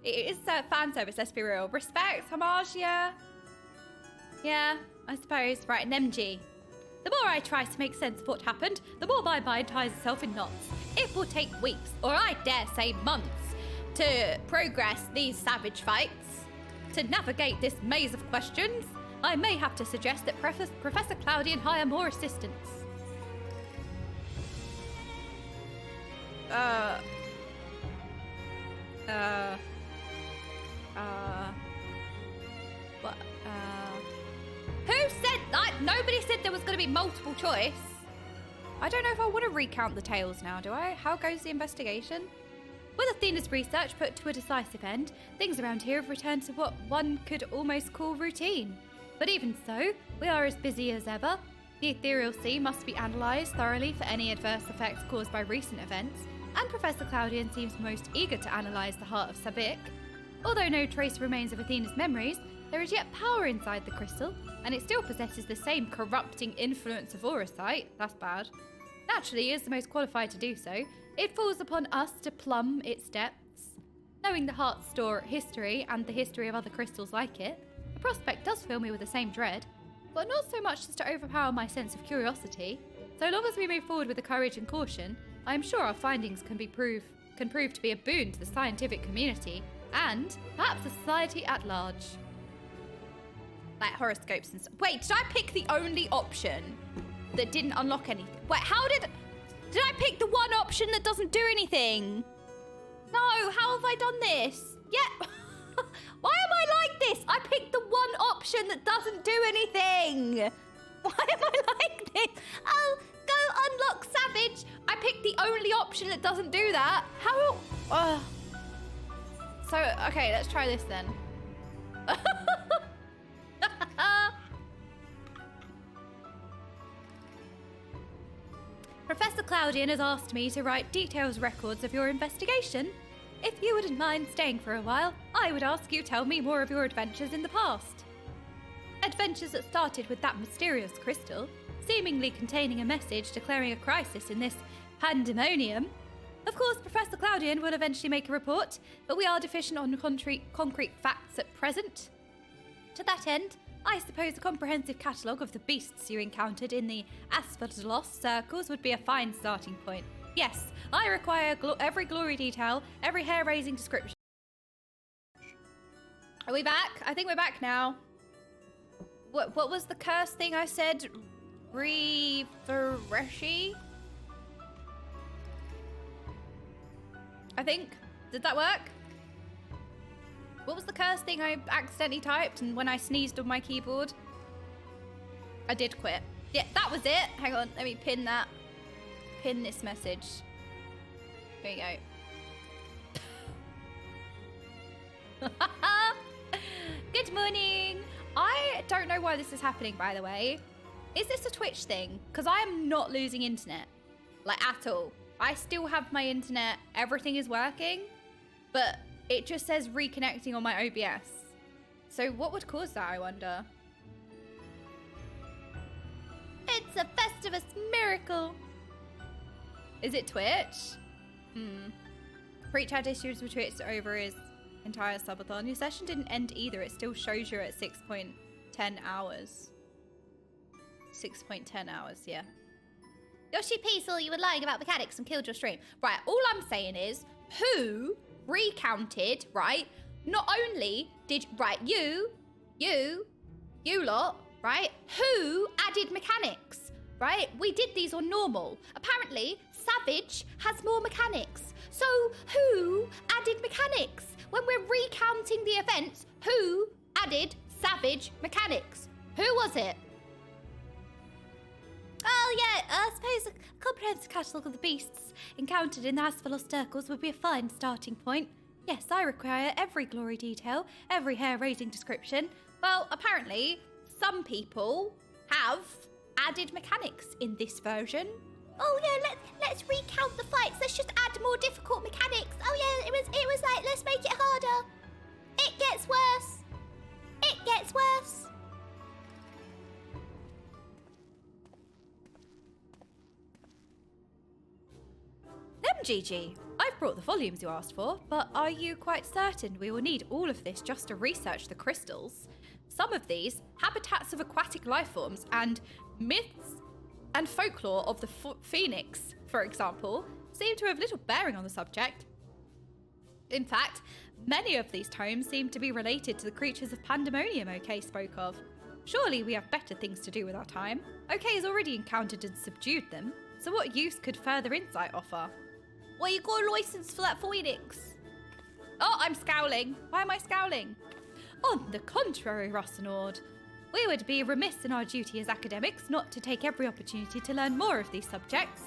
It is fan service, let's be real. Respect, homage, yeah. Yeah, I suppose. Right, an MG. The more I try to make sense of what happened, the more my mind ties itself in knots. It will take weeks, or I dare say months, to progress these savage fights. To navigate this maze of questions, I may have to suggest that Professor Cloudian hire more assistants. Who said that? Nobody said there was going to be multiple choice. I don't know if I want to recount the tales now, do I? How goes the investigation? With Athena's research put to a decisive end, things around here have returned to what one could almost call routine. But even so, we are as busy as ever. The Ethereal Sea must be analysed thoroughly for any adverse effects caused by recent events, and Professor Cloudian seems most eager to analyse the heart of Sabik. Although no trace remains of Athena's memories, there is yet power inside the crystal, and it still possesses the same corrupting influence of Auracite. That's bad. Naturally, he is the most qualified to do so. It falls upon us to plumb its depths. Knowing the heart's history and the history of other crystals like it, the prospect does fill me with the same dread, but not so much as to overpower my sense of curiosity. So long as we move forward with the courage and caution, I am sure our findings can prove to be a boon to the scientific community and perhaps the society at large. Like horoscopes and stuff. Wait, did I pick the only option that didn't unlock anything? Wait, how did I pick the one option that doesn't do anything? No, how have I done this? Yeah. Why am I like this? I picked the one option that doesn't do anything. Why am I like this? Oh, go unlock Savage. I picked the only option that doesn't do that. How? So, okay, let's try this then. Professor Cloudian has asked me to write detailed records of your investigation. If you wouldn't mind staying for a while, I would ask you tell me more of your adventures in the past. Adventures that started with that mysterious crystal, seemingly containing a message declaring a crisis in this Pandæmonium. Of course, Professor Cloudian will eventually make a report, but we are deficient on concrete facts at present. To that end, I suppose a comprehensive catalogue of the beasts you encountered in the Asphodlos circles would be a fine starting point. Yes, I require every glory detail, every hair-raising description. Are we back? I think we're back now. What was the curse thing I said? Refreshy? I think. Did that work? What was the curse thing I accidentally typed and when I sneezed on my keyboard? I did quit. Yeah, that was it. Hang on, let me pin that. Pin this message. There you go. Good morning. I don't know why this is happening, by the way. Is this a Twitch thing? Because I am not losing internet. Like, at all. I still have my internet. Everything is working. But it just says reconnecting on my OBS. So what would cause that, I wonder? It's a Festivus miracle. Is it Twitch? Preach had issues with Twitch over his entire subathon. Your session didn't end either. It still shows you're at 6.10 hours. 6.10 hours, yeah. Yoshi P saw you were lying about mechanics and killed your stream. Right, all I'm saying is, who recounted, right? Not only did, right, you lot, right? Who added mechanics, right? We did these on normal. Apparently, Savage has more mechanics. So, who added mechanics? When we're recounting the events, who added Savage mechanics? Who was it? Oh, yeah, I suppose a comprehensive catalogue of the beasts encountered in the Asphalos circles would be a fine starting point. Yes, I require every glory detail, every hair-raising description. Well, apparently, some people have added mechanics in this version. Oh yeah, let's recount the fights. Let's just add more difficult mechanics. Oh yeah, it was like, let's make it harder. It gets worse. It gets worse. MGG, I've brought the volumes you asked for, but are you quite certain we will need all of this just to research the crystals? Some of these, habitats of aquatic life forms and myths and folklore of the phoenix, for example, seem to have little bearing on the subject. In fact, many of these tomes seem to be related to the creatures of Pandæmonium OK spoke of. Surely we have better things to do with our time. OK has already encountered and subdued them, so what use could further insight offer? Well, you got a license for that phoenix. Oh, I'm scowling. Why am I scowling? On the contrary, Rossenord. We would be remiss in our duty as academics not to take every opportunity to learn more of these subjects,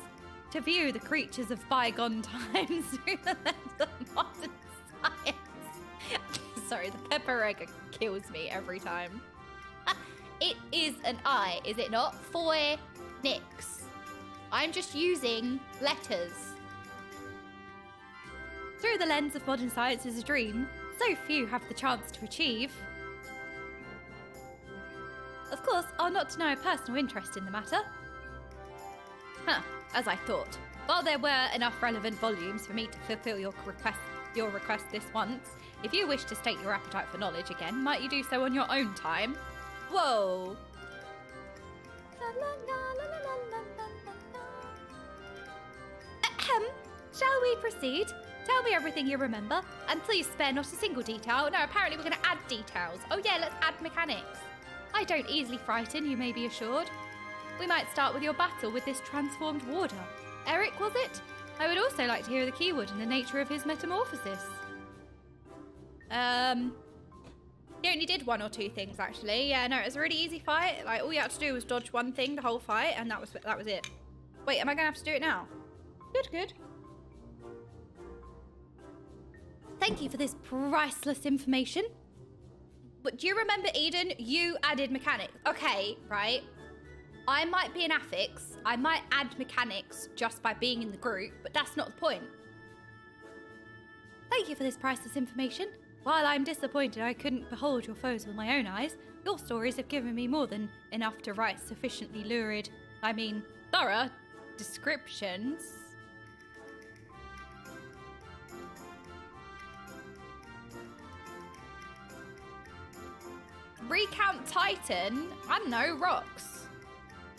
to view the creatures of bygone times through the lens of modern science. Sorry, the pepper egg kills me every time. It is an I, is it not? Phoenix. I'm just using letters. Through the lens of modern science is a dream so few have the chance to achieve. Of course, I'll not deny a personal interest in the matter. As I thought. While there were enough relevant volumes for me to fulfill your request this once, if you wish to state your appetite for knowledge again, might you do so on your own time? Whoa! Ahem. Shall we proceed? Tell me everything you remember, and please spare not a single detail. No, apparently we're going to add details. Oh yeah, let's add mechanics. I don't easily frighten, you may be assured. We might start with your battle with this transformed warder. Eric, was it? I would also like to hear the keyword and the nature of his metamorphosis. He only did one or two things, actually. Yeah, no, it was a really easy fight. Like, all you had to do was dodge one thing the whole fight, and that was it. Wait, am I going to have to do it now? Good. Thank you for this priceless information. But do you remember, Eden? You added mechanics. Okay, right. I might be an affix. I might add mechanics just by being in the group, but that's not the point. Thank you for this priceless information. While I'm disappointed I couldn't behold your foes with my own eyes, your stories have given me more than enough to write sufficiently thorough descriptions. Recount Titan? I don't know, rocks.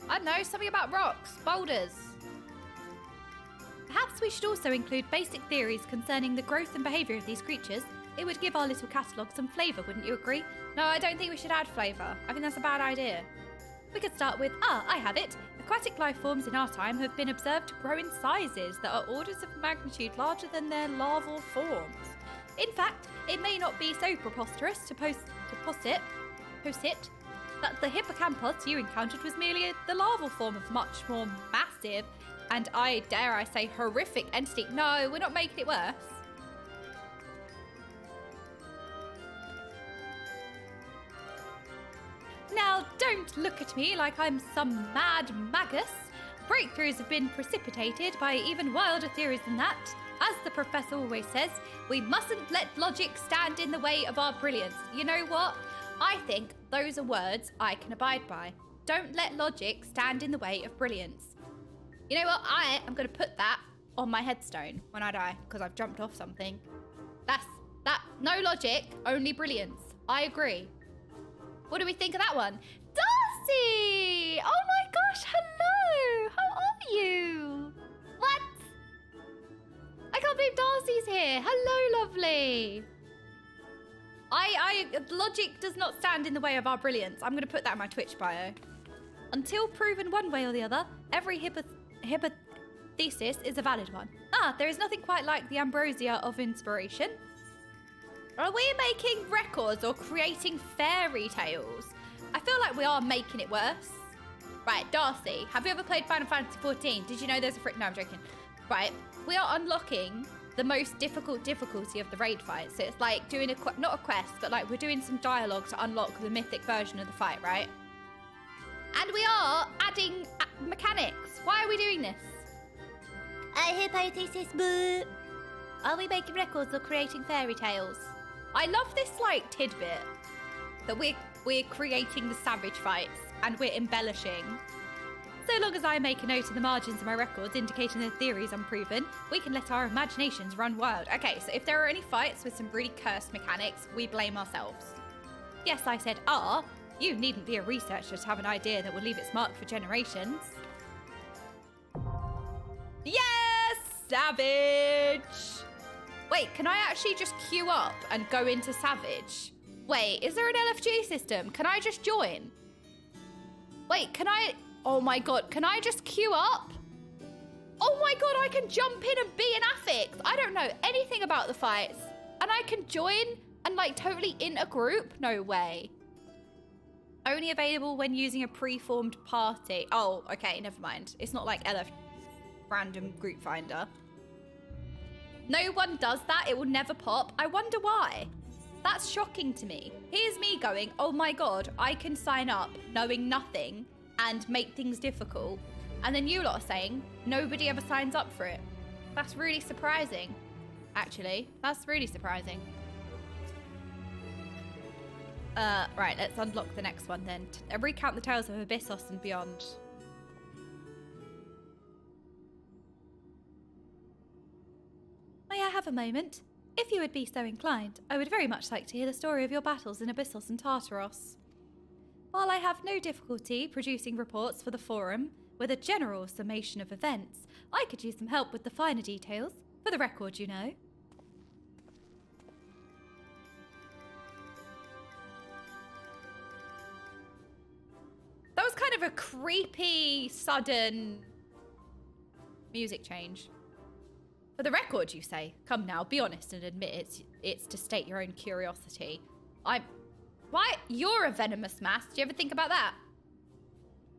I don't know, something about rocks, boulders. Perhaps we should also include basic theories concerning the growth and behaviour of these creatures. It would give our little catalogue some flavour, wouldn't you agree? No, I don't think we should add flavour. I think that's a bad idea. We could start with, I have it. Aquatic life forms in our time have been observed to grow in sizes that are orders of magnitude larger than their larval forms. In fact, it may not be so preposterous to posit that the hippocampus you encountered was merely the larval form of much more massive and, dare I say, horrific entity. No, we're not making it worse. Now, don't look at me like I'm some mad magus. Breakthroughs have been precipitated by even wilder theories than that. As the professor always says, we mustn't let logic stand in the way of our brilliance. You know what? I think those are words I can abide by. Don't let logic stand in the way of brilliance. You know what? I am going to put that on my headstone when I die, because I've jumped off something. No logic, only brilliance. I agree. What do we think of that one? Darcy! Oh my gosh, hello! How are you? What? I can't believe Darcy's here. Hello, lovely. Logic does not stand in the way of our brilliance. I'm going to put that in my Twitch bio. Until proven one way or the other, every hypothesis is a valid one. There is nothing quite like the ambrosia of inspiration. Are we making records or creating fairy tales? I feel like we are making it worse. Right, Darcy, have you ever played Final Fantasy XIV? Did you know there's a no, I'm joking. Right, we are unlocking the most difficulty of the raid fight. So it's like doing not a quest, but like we're doing some dialogue to unlock the mythic version of the fight, right? And we are adding mechanics. Why are we doing this? Hypothesis, boo. Are we making records or creating fairy tales? I love this like tidbit that we're creating the savage fights and we're embellishing. So long as I make a note in the margins of my records indicating the theory is unproven, we can let our imaginations run wild. Okay, so if there are any fights with some really cursed mechanics, we blame ourselves. Yes, I said, you needn't be a researcher to have an idea that will leave its mark for generations. Yes, savage! Wait, can I actually just queue up and go into Savage? Wait, is there an LFG system? Can I just join? Wait, oh my god, can I just queue up? Oh my god, I can jump in and be an affix. I don't know anything about the fights. And I can join and like totally in a group? No way. Only available when using a preformed party. Oh, okay, never mind. It's not like LF random group finder. No one does that. It will never pop. I wonder why. That's shocking to me. Here's me going, oh my god, I can sign up knowing nothing and make things difficult. And then you lot are saying nobody ever signs up for it. That's really surprising, actually. That's really surprising. Right, let's unlock the next one then. Recount the tales of Abyssos and beyond. May I have a moment? If you would be so inclined, I would very much like to hear the story of your battles in Abyssos and Tartaros. While I have no difficulty producing reports for the forum with a general summation of events, I could use some help with the finer details, for the record, you know. That was kind of a creepy, sudden music change. For the record, you say? Come now, be honest and admit it's to state your own curiosity. Why? You're a venomous mass. Do you ever think about that?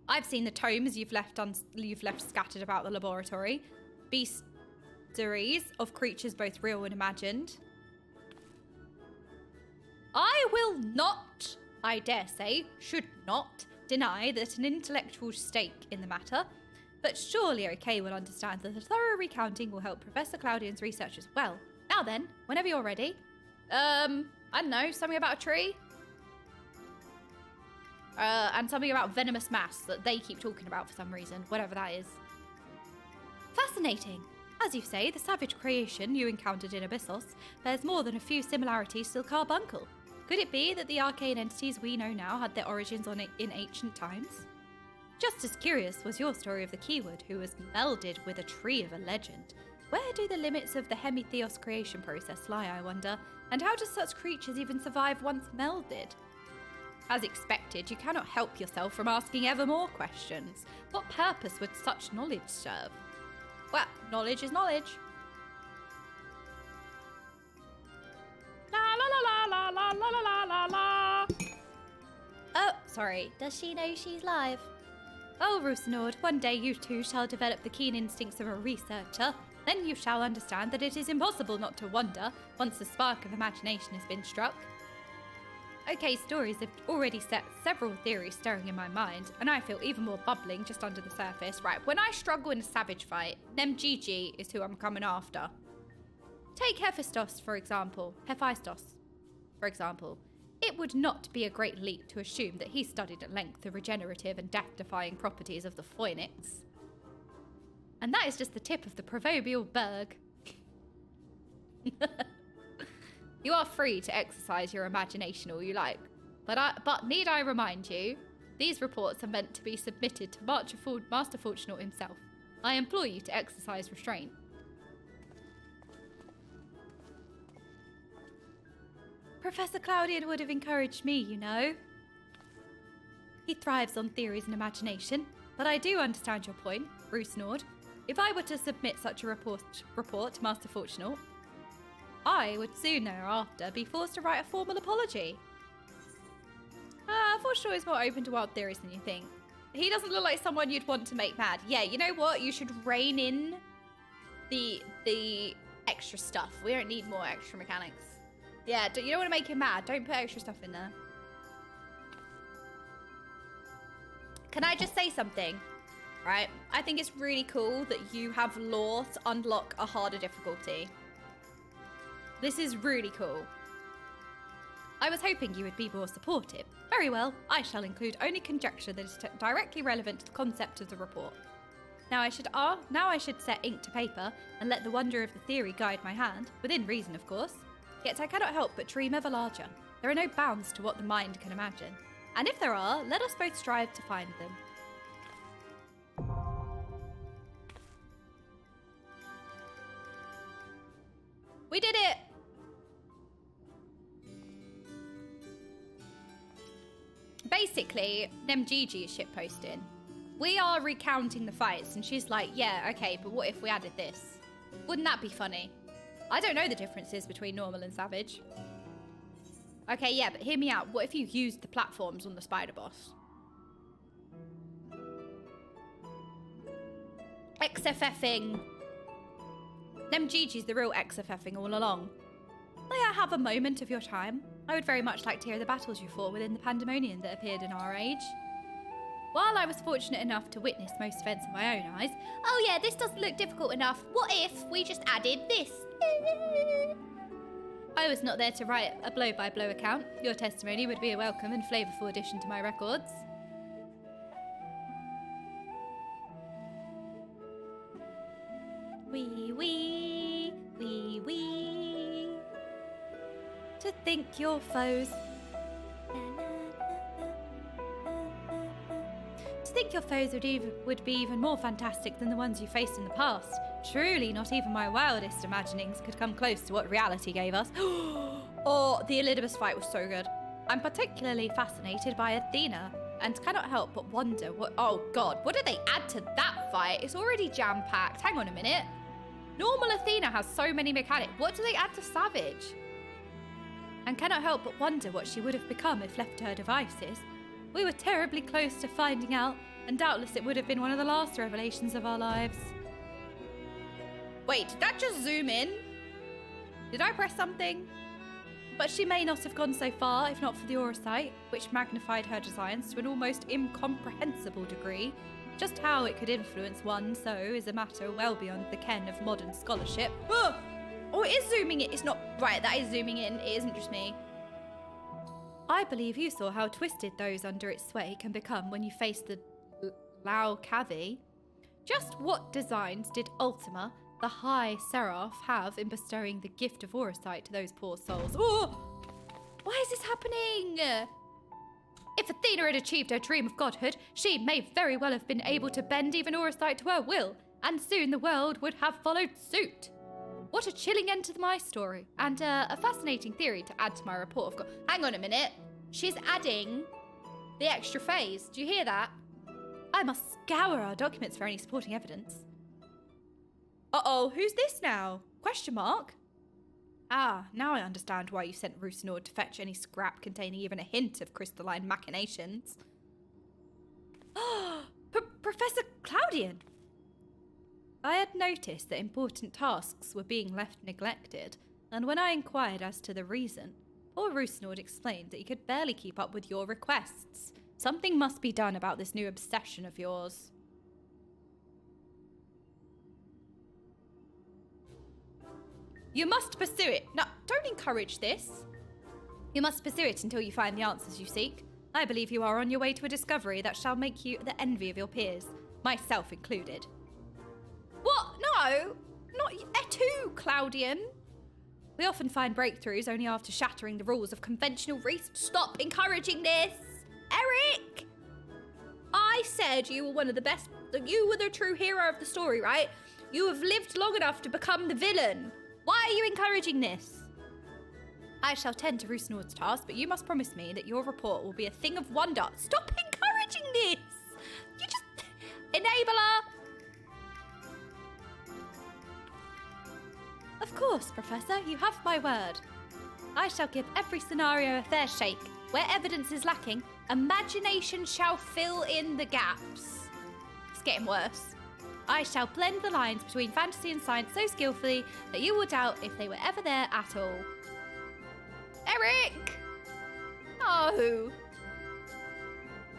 I've seen the tomes you've left scattered about the laboratory. Beasteries of creatures both real and imagined. I will not, I dare say, should not deny that an intellectual stake in the matter, but surely OK will understand that a thorough recounting will help Professor Claudian's research as well. Now then, whenever you're ready. I don't know, something about a tree? And something about venomous mass that they keep talking about for some reason, whatever that is. Fascinating. As you say, the savage creation you encountered in Abyssos bears more than a few similarities to the carbuncle. Could it be that the arcane entities we know now had their origins in ancient times? Just as curious was your story of the keyword who was melded with a tree of a legend. Where do the limits of the Hemitheos creation process lie, I wonder? And how do such creatures even survive once melded? As expected, you cannot help yourself from asking ever more questions. What purpose would such knowledge serve? Well, knowledge is knowledge. La la la la la la la la la. Oh, sorry. Does she know she's live? Oh, Rusinord, one day you too shall develop the keen instincts of a researcher. Then you shall understand that it is impossible not to wonder once the spark of imagination has been struck. Okay, stories have already set several theories stirring in my mind, and I feel even more bubbling just under the surface. Right, when I struggle in a savage fight, Nemgigi is who I'm coming after. Take Hephaestus, for example. It would not be a great leap to assume that he studied at length the regenerative and death-defying properties of the phoenix. And that is just the tip of the proverbial berg. You are free to exercise your imagination all you like, but need I remind you, these reports are meant to be submitted to Master Fortunaut himself. I implore you to exercise restraint. Professor Claudian would have encouraged me, you know. He thrives on theories and imagination, but I do understand your point, Bruce Nord. If I were to submit such a report to Master Fortunaut, I would soon thereafter be forced to write a formal apology. Fortunaut is more open to wild theories than you think. He doesn't look like someone you'd want to make mad. Yeah, you know what? You should rein in the extra stuff. We don't need more extra mechanics. Yeah, you don't want to make him mad. Don't put extra stuff in there. Can I just say something? Right? I think it's really cool that you have lore to unlock a harder difficulty. This is really cool. I was hoping you would be more supportive. Very well, I shall include only conjecture that is directly relevant to the concept of the report. Now I should set ink to paper and let the wonder of the theory guide my hand, within reason of course. Yet I cannot help but dream ever larger. There are no bounds to what the mind can imagine. And if there are, let us both strive to find them. We did it! Basically, Nemgigi is shitposting. We are recounting the fights, and she's like, yeah, okay, but what if we added this? Wouldn't that be funny? I don't know the differences between normal and savage. Okay, yeah, but hear me out. What if you used the platforms on the spider boss? XFFing. Nemgigi's the real XFFing all along. May I have a moment of your time? I would very much like to hear the battles you fought within the Pandæmonium that appeared in our age. While I was fortunate enough to witness most events with my own eyes... Oh yeah, this doesn't look difficult enough. What if we just added this? I was not there to write a blow-by-blow account. Your testimony would be a welcome and flavourful addition to my records. Wee wee, wee wee. To think your foes... To think your foes would be even more fantastic than the ones you faced in the past. Truly, not even my wildest imaginings could come close to what reality gave us. Oh, the Elidibus fight was so good. I'm particularly fascinated by Athena, and cannot help but wonder what... Oh god, what did they add to that fight? It's already jam-packed. Hang on a minute. Normal Athena has so many mechanics. What do they add to Savage? And cannot help but wonder what she would have become if left to her devices. We were terribly close to finding out, and doubtless it would have been one of the last revelations of our lives. Wait, did that just zoom in? Did I press something? But she may not have gone so far if not for the Aurasight, which magnified her designs to an almost incomprehensible degree. Just how it could influence one so is a matter well beyond the ken of modern scholarship. Oh, it is zooming in. It's not... Right, that is zooming in. It isn't just me. I believe you saw how twisted those under its sway can become when you face the Lao Cavi. Just what designs did Ultima, the High Seraph, have in bestowing the gift of Aurasight to those poor souls? Oh! Why is this happening? If Athena had achieved her dream of godhood, she may very well have been able to bend even Orosite to her will, and soon the world would have followed suit. What a chilling end to my story, and a fascinating theory to add to my report. Hang on a minute. She's adding the extra phase. Do you hear that? I must scour our documents for any supporting evidence. Uh-oh, who's this now? Question mark? Ah, now I understand why you sent Rusinord to fetch any scrap containing even a hint of crystalline machinations. Professor Claudian! I had noticed that important tasks were being left neglected, and when I inquired as to the reason, poor Rusinord explained that he could barely keep up with your requests. Something must be done about this new obsession of yours. You must pursue it. No, don't encourage this. You must pursue it until you find the answers you seek. I believe you are on your way to a discovery that shall make you the envy of your peers, myself included. What? No, not tu, Claudian. We often find breakthroughs only after shattering the rules of conventional research. Stop encouraging this, Eric. I said you were one of the best. You were the true hero of the story, right? You have lived long enough to become the villain. Why are you encouraging this? I shall tend to Rusinord's task, but you must promise me that your report will be a thing of wonder. Stop encouraging this. You just enabler. Of course, Professor, you have my word. I shall give every scenario a fair shake. Where evidence is lacking, imagination shall fill in the gaps. It's getting worse. I shall blend the lines between fantasy and science so skillfully that you will doubt if they were ever there at all. Eric! No!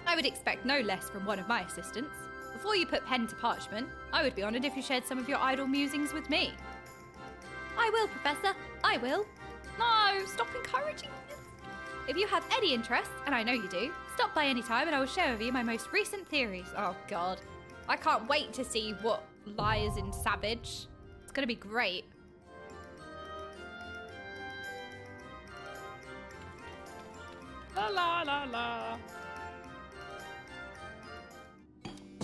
I would expect no less from one of my assistants. Before you put pen to parchment, I would be honoured if you shared some of your idle musings with me. I will, Professor. I will. No, stop encouraging this. If you have any interest, and I know you do, stop by any time and I will share with you my most recent theories. Oh, God. I can't wait to see what lies in Savage. It's going to be great. La la la la.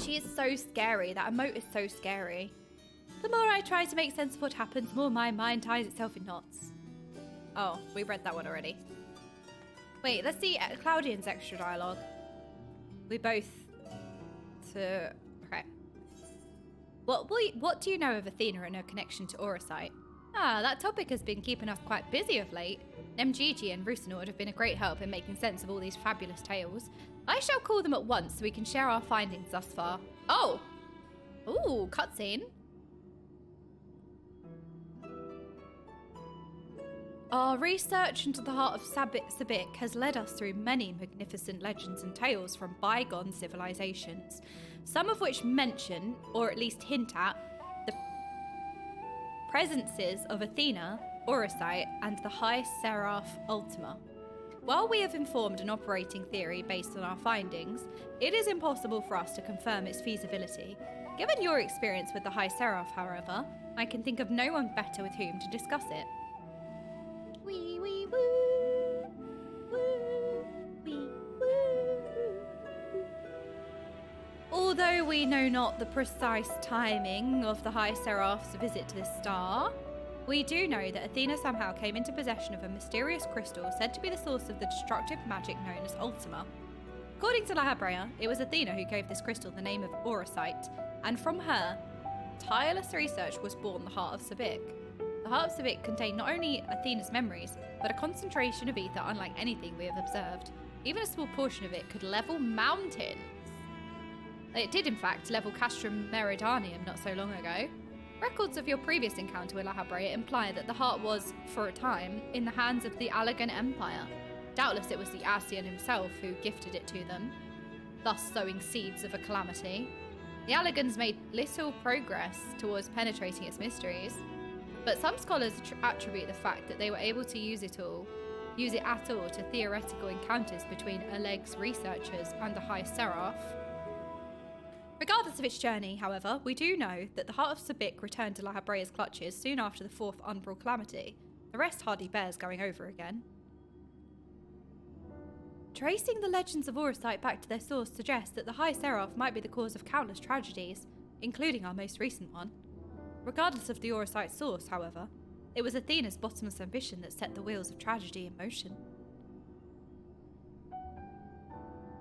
She is so scary. That emote is so scary. The more I try to make sense of what happens, the more my mind ties itself in knots. Oh, we read that one already. Wait, let's see Claudian's extra dialogue. We both... Okay. What do you know of Athena and her connection to Orosite? Ah, that topic has been keeping us quite busy of late. Nemgigi and Rusinord have been a great help in making sense of all these fabulous tales. I shall call them at once so we can share our findings thus far. Oh! Ooh, cutscene. Our research into the heart of Sabik has led us through many magnificent legends and tales from bygone civilizations, some of which mention, or at least hint at, the presences of Athena, Orosite, and the High Seraph Ultima. While we have informed an operating theory based on our findings, it is impossible for us to confirm its feasibility. Given your experience with the High Seraph, however, I can think of no one better with whom to discuss it. Wee wee woo, woo, wee woo. Although we know not the precise timing of the High Seraph's visit to this star, we do know that Athena somehow came into possession of a mysterious crystal said to be the source of the destructive magic known as Ultima. According to La Habrea, it was Athena who gave this crystal the name of Orosite, and from her tireless research was born the Heart of Sabik. The Heart of Sabik contained not only Athena's memories, but a concentration of ether unlike anything we have observed. Even a small portion of it could level mountains. It did, in fact, level Castrum Meridianum not so long ago. Records of your previous encounter with La Habrea imply that the heart was, for a time, in the hands of the Allagan Empire. Doubtless it was the Asian himself who gifted it to them, thus sowing seeds of a calamity. The Allagans made little progress towards penetrating its mysteries, but some scholars attribute the fact that they were able to use it at all to theoretical encounters between Alleg's researchers and the High Seraph. Regardless of its journey, however, we do know that the Heart of Sabik returned to La Habrea's clutches soon after the fourth Umbral Calamity. The rest hardly bears going over again. Tracing the legends of Orosite back to their source suggests that the High Seraph might be the cause of countless tragedies, including our most recent one. Regardless of the Orosite source, however, it was Athena's bottomless ambition that set the wheels of tragedy in motion.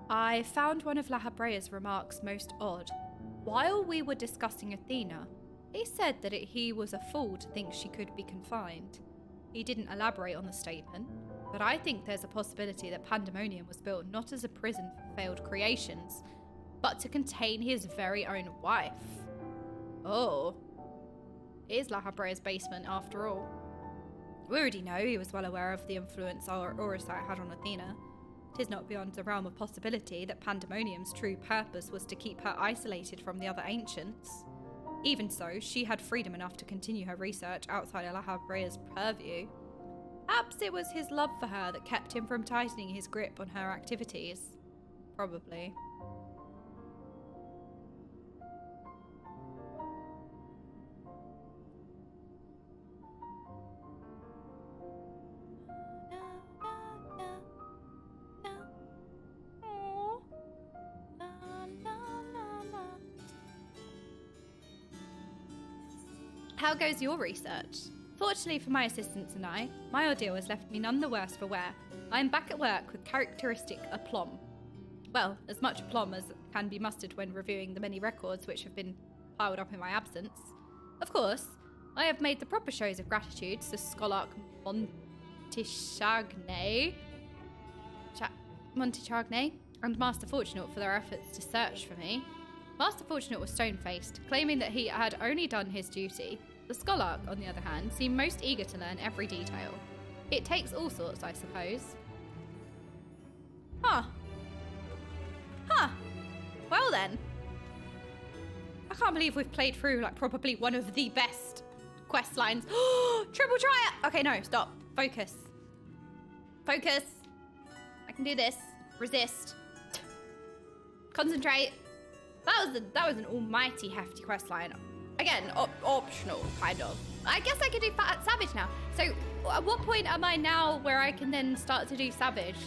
I found one of La Habrea's remarks most odd. While we were discussing Athena, he said that he was a fool to think she could be confined. He didn't elaborate on the statement, but I think there's a possibility that Pandæmonium was built not as a prison for failed creations, but to contain his very own wife. Oh. It is La Habrea's basement after all. We already know he was well aware of the influence Orosite had on Athena. It is not beyond the realm of possibility that Pandæmonium's true purpose was to keep her isolated from the other ancients. Even so, she had freedom enough to continue her research outside of La Habrea's purview. Perhaps it was his love for her that kept him from tightening his grip on her activities. Probably. How goes your research? Fortunately for my assistants and I, my ordeal has left me none the worse for wear. I am back at work with characteristic aplomb. Well, as much aplomb as can be mustered when reviewing the many records which have been piled up in my absence. Of course, I have made the proper shows of gratitude to Scholark Montichagne and Master Fortunate for their efforts to search for me. Master Fortunate was stone-faced, claiming that he had only done his duty. The Scholark, on the other hand, seemed most eager to learn every detail. It takes all sorts, I suppose. Huh. Well then. I can't believe we've played through, like, probably one of the best quest lines. Triple try it! Okay, no, stop. Focus. Focus. I can do this. Resist. Concentrate. That was an almighty hefty quest line. Again, optional, kind of. I guess I can do Savage now. So, at what point am I now where I can then start to do Savage?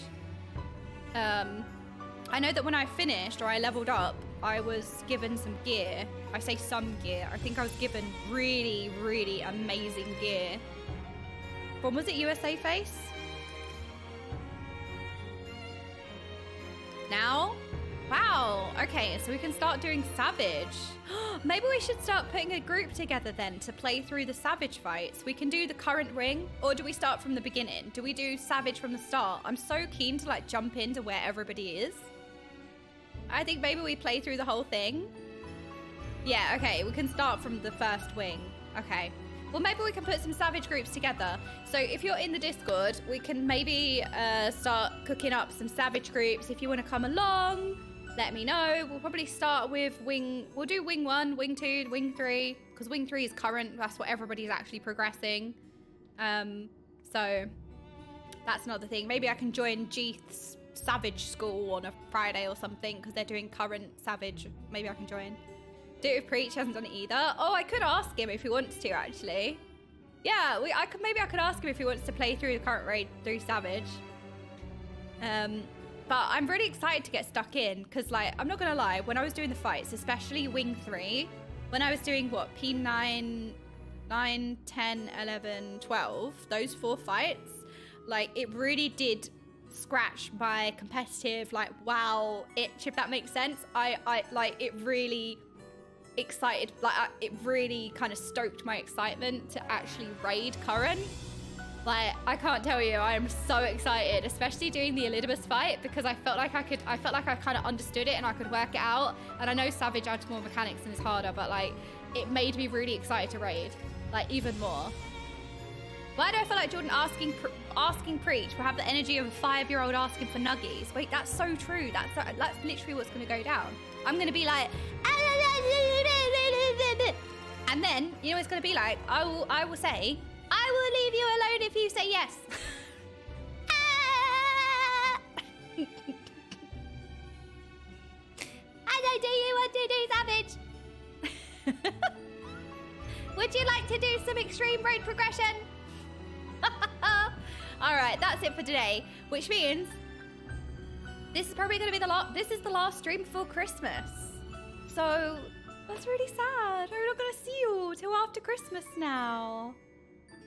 I know that when I finished, or I leveled up, I was given some gear. I say some gear. I think I was given really, really amazing gear. When was it USA Face? Now? Wow, okay, so we can start doing Savage. Maybe we should start putting a group together then to play through the Savage fights. We can do the current ring, or do we start from the beginning? Do we do Savage from the start? I'm so keen to like jump into where everybody is. I think maybe we play through the whole thing. Yeah, okay, we can start from the first wing. Okay. Well, maybe we can put some Savage groups together. So if you're in the Discord, we can maybe start cooking up some Savage groups. If you want to come along, let me know. We'll probably start with we'll do Wing 1, Wing 2, Wing 3, because Wing 3 is current. That's what everybody's actually progressing. So that's another thing. Maybe I can join Jeeth's Savage School on a Friday or something, because they're doing current Savage. Maybe I can join. Do it with Preach, hasn't done it either. Oh, I could ask him if he wants to, actually. Yeah, maybe I could ask him if he wants to play through the current raid through Savage. But I'm really excited to get stuck in, because, like, I'm not going to lie, when I was doing the fights, especially Wing 3, when I was doing, what, P9, 9, 10, 11, 12, those 4 fights, like, it really did scratch my competitive, like, wow itch, if that makes sense. I like, it really excited, like, it really kind of stoked my excitement to actually raid current. Like, I can't tell you, I am so excited, especially doing the Elidibus fight, because I felt like I kind of understood it and I could work it out. And I know Savage adds more mechanics and is harder, but like, it made me really excited to raid, like, even more. Why do I feel like Jordan asking Preach will have the energy of a 5-year-old asking for nuggies? Wait, that's so true. That's literally what's going to go down. I'm going to be like, and then, you know what it's going to be like? I will say, I will leave you alone if you say yes. And do you want to do Savage? Would you like to do some extreme raid progression? Alright, that's it for today. Which means this is probably going to be this is the last stream before Christmas. So that's really sad. I'm not going to see you till after Christmas now.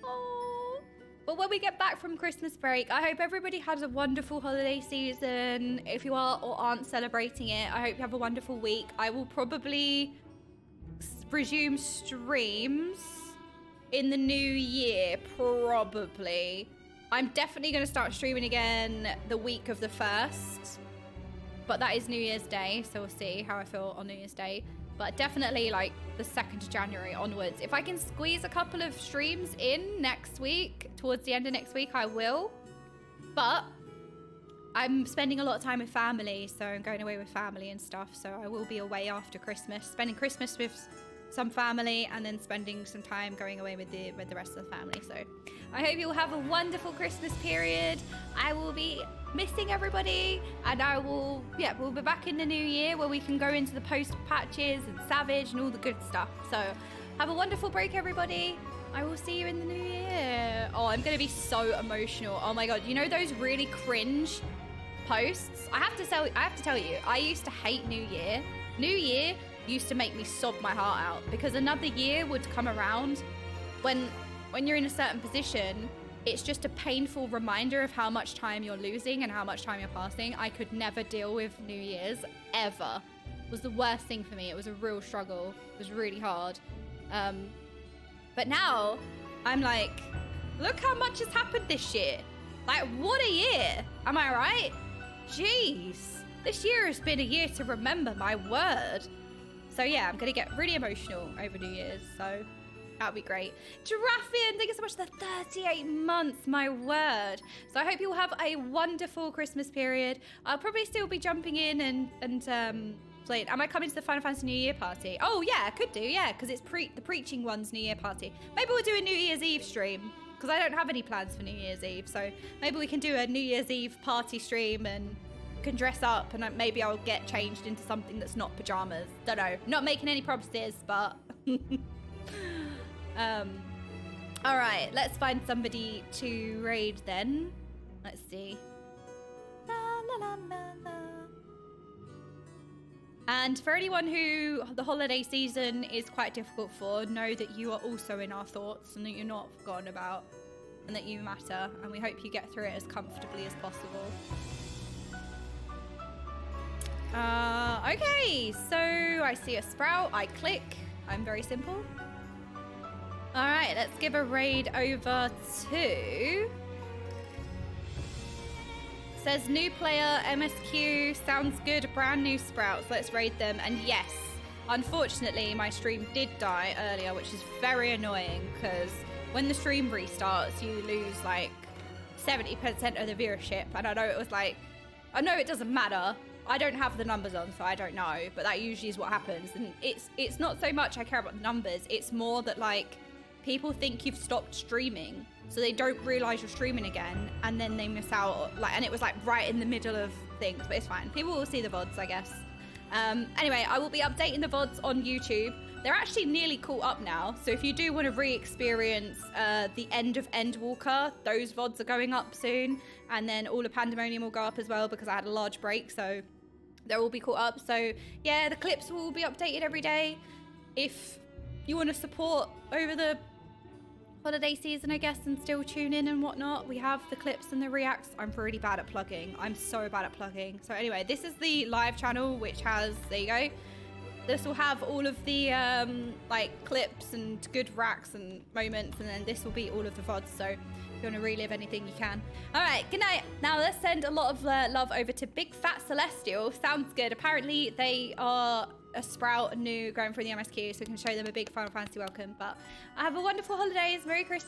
Oh. But when we get back from Christmas break, I hope everybody has a wonderful holiday season. If you are or aren't celebrating it, I hope you have a wonderful week. I will probably resume streams in the new year, probably. I'm definitely going to start streaming again the week of the 1st. But that is New Year's Day, so we'll see how I feel on New Year's Day. But definitely like the 2nd of January onwards. If I can squeeze a couple of streams in next week, towards the end of next week, I will. But I'm spending a lot of time with family, so I'm going away with family and stuff. So I will be away after Christmas, spending Christmas with some family and then spending some time going away with the rest of the family. So I hope you'll have a wonderful Christmas period. I will be missing everybody, and we'll be back in the new year where we can go into the post patches and Savage and all the good stuff. So have a wonderful break, everybody. I will see you in the new year. Oh, I'm gonna be so emotional. Oh my god, you know those really cringe posts? I have to tell you, I used to hate New Year. New Year used to make me sob my heart out, because another year would come around when you're in a certain position. It's just a painful reminder of how much time you're losing and how much time you're passing. I could never deal with New Year's, ever. It was the worst thing for me. It was a real struggle. It was really hard. But now, I'm like, look how much has happened this year. Like, what a year. Am I right? Jeez. This year has been a year to remember, my word. So yeah, I'm going to get really emotional over New Year's, so that'll be great. Giraffian, thank you so much for the 38 months, my word. So I hope you'll have a wonderful Christmas period. I'll probably still be jumping in and playing. Am I coming to the Final Fantasy New Year party? Oh yeah, I could do, yeah, because it's the preaching one's New Year party. Maybe we'll do a New Year's Eve stream, because I don't have any plans for New Year's Eve. So maybe we can do a New Year's Eve party stream and can dress up, and maybe I'll get changed into something that's not pajamas. Don't know. Not making any promises, but all right, let's find somebody to raid then. Let's see. La, la, la, la, la. And for anyone who the holiday season is quite difficult for, know that you are also in our thoughts and that you're not forgotten about and that you matter, and we hope you get through it as comfortably as possible. Okay, so I see a sprout, I click. I'm very simple. All right, let's give a raid over to... Says new player, MSQ, sounds good, brand new sprouts. Let's raid them. And yes, unfortunately, my stream did die earlier, which is very annoying because when the stream restarts, you lose like 70% of the viewership. And I know it was like, I know it doesn't matter. I don't have the numbers on, so I don't know, but that usually is what happens. And it's not so much I care about the numbers, it's more that like people think you've stopped streaming, so they don't realize you're streaming again, and then they miss out. Like, and it was like right in the middle of things, but it's fine. People will see the VODs, I guess. Anyway, I will be updating the VODs on YouTube. They're actually nearly caught up now, so if you do want to re-experience the end of Endwalker, those VODs are going up soon, and then all of Pandæmonium will go up as well because I had a large break, so they'll all be caught up. So yeah, the clips will be updated every day. If you want to support over the holiday season, I guess, and still tune in and whatnot, we have the clips and the reacts. I'm really bad at plugging. I'm so bad at plugging. So anyway, this is the live channel, which has, there you go. This will have all of the like clips and good racks and moments, and then this will be all of the VODs. So if you want to relive anything, you can. All right, good night. Now let's send a lot of love over to Big Fat Celestial. Sounds good. Apparently they are a sprout new going through the MSQ, so we can show them a big Final Fantasy welcome. But have a wonderful holidays. Merry Christmas.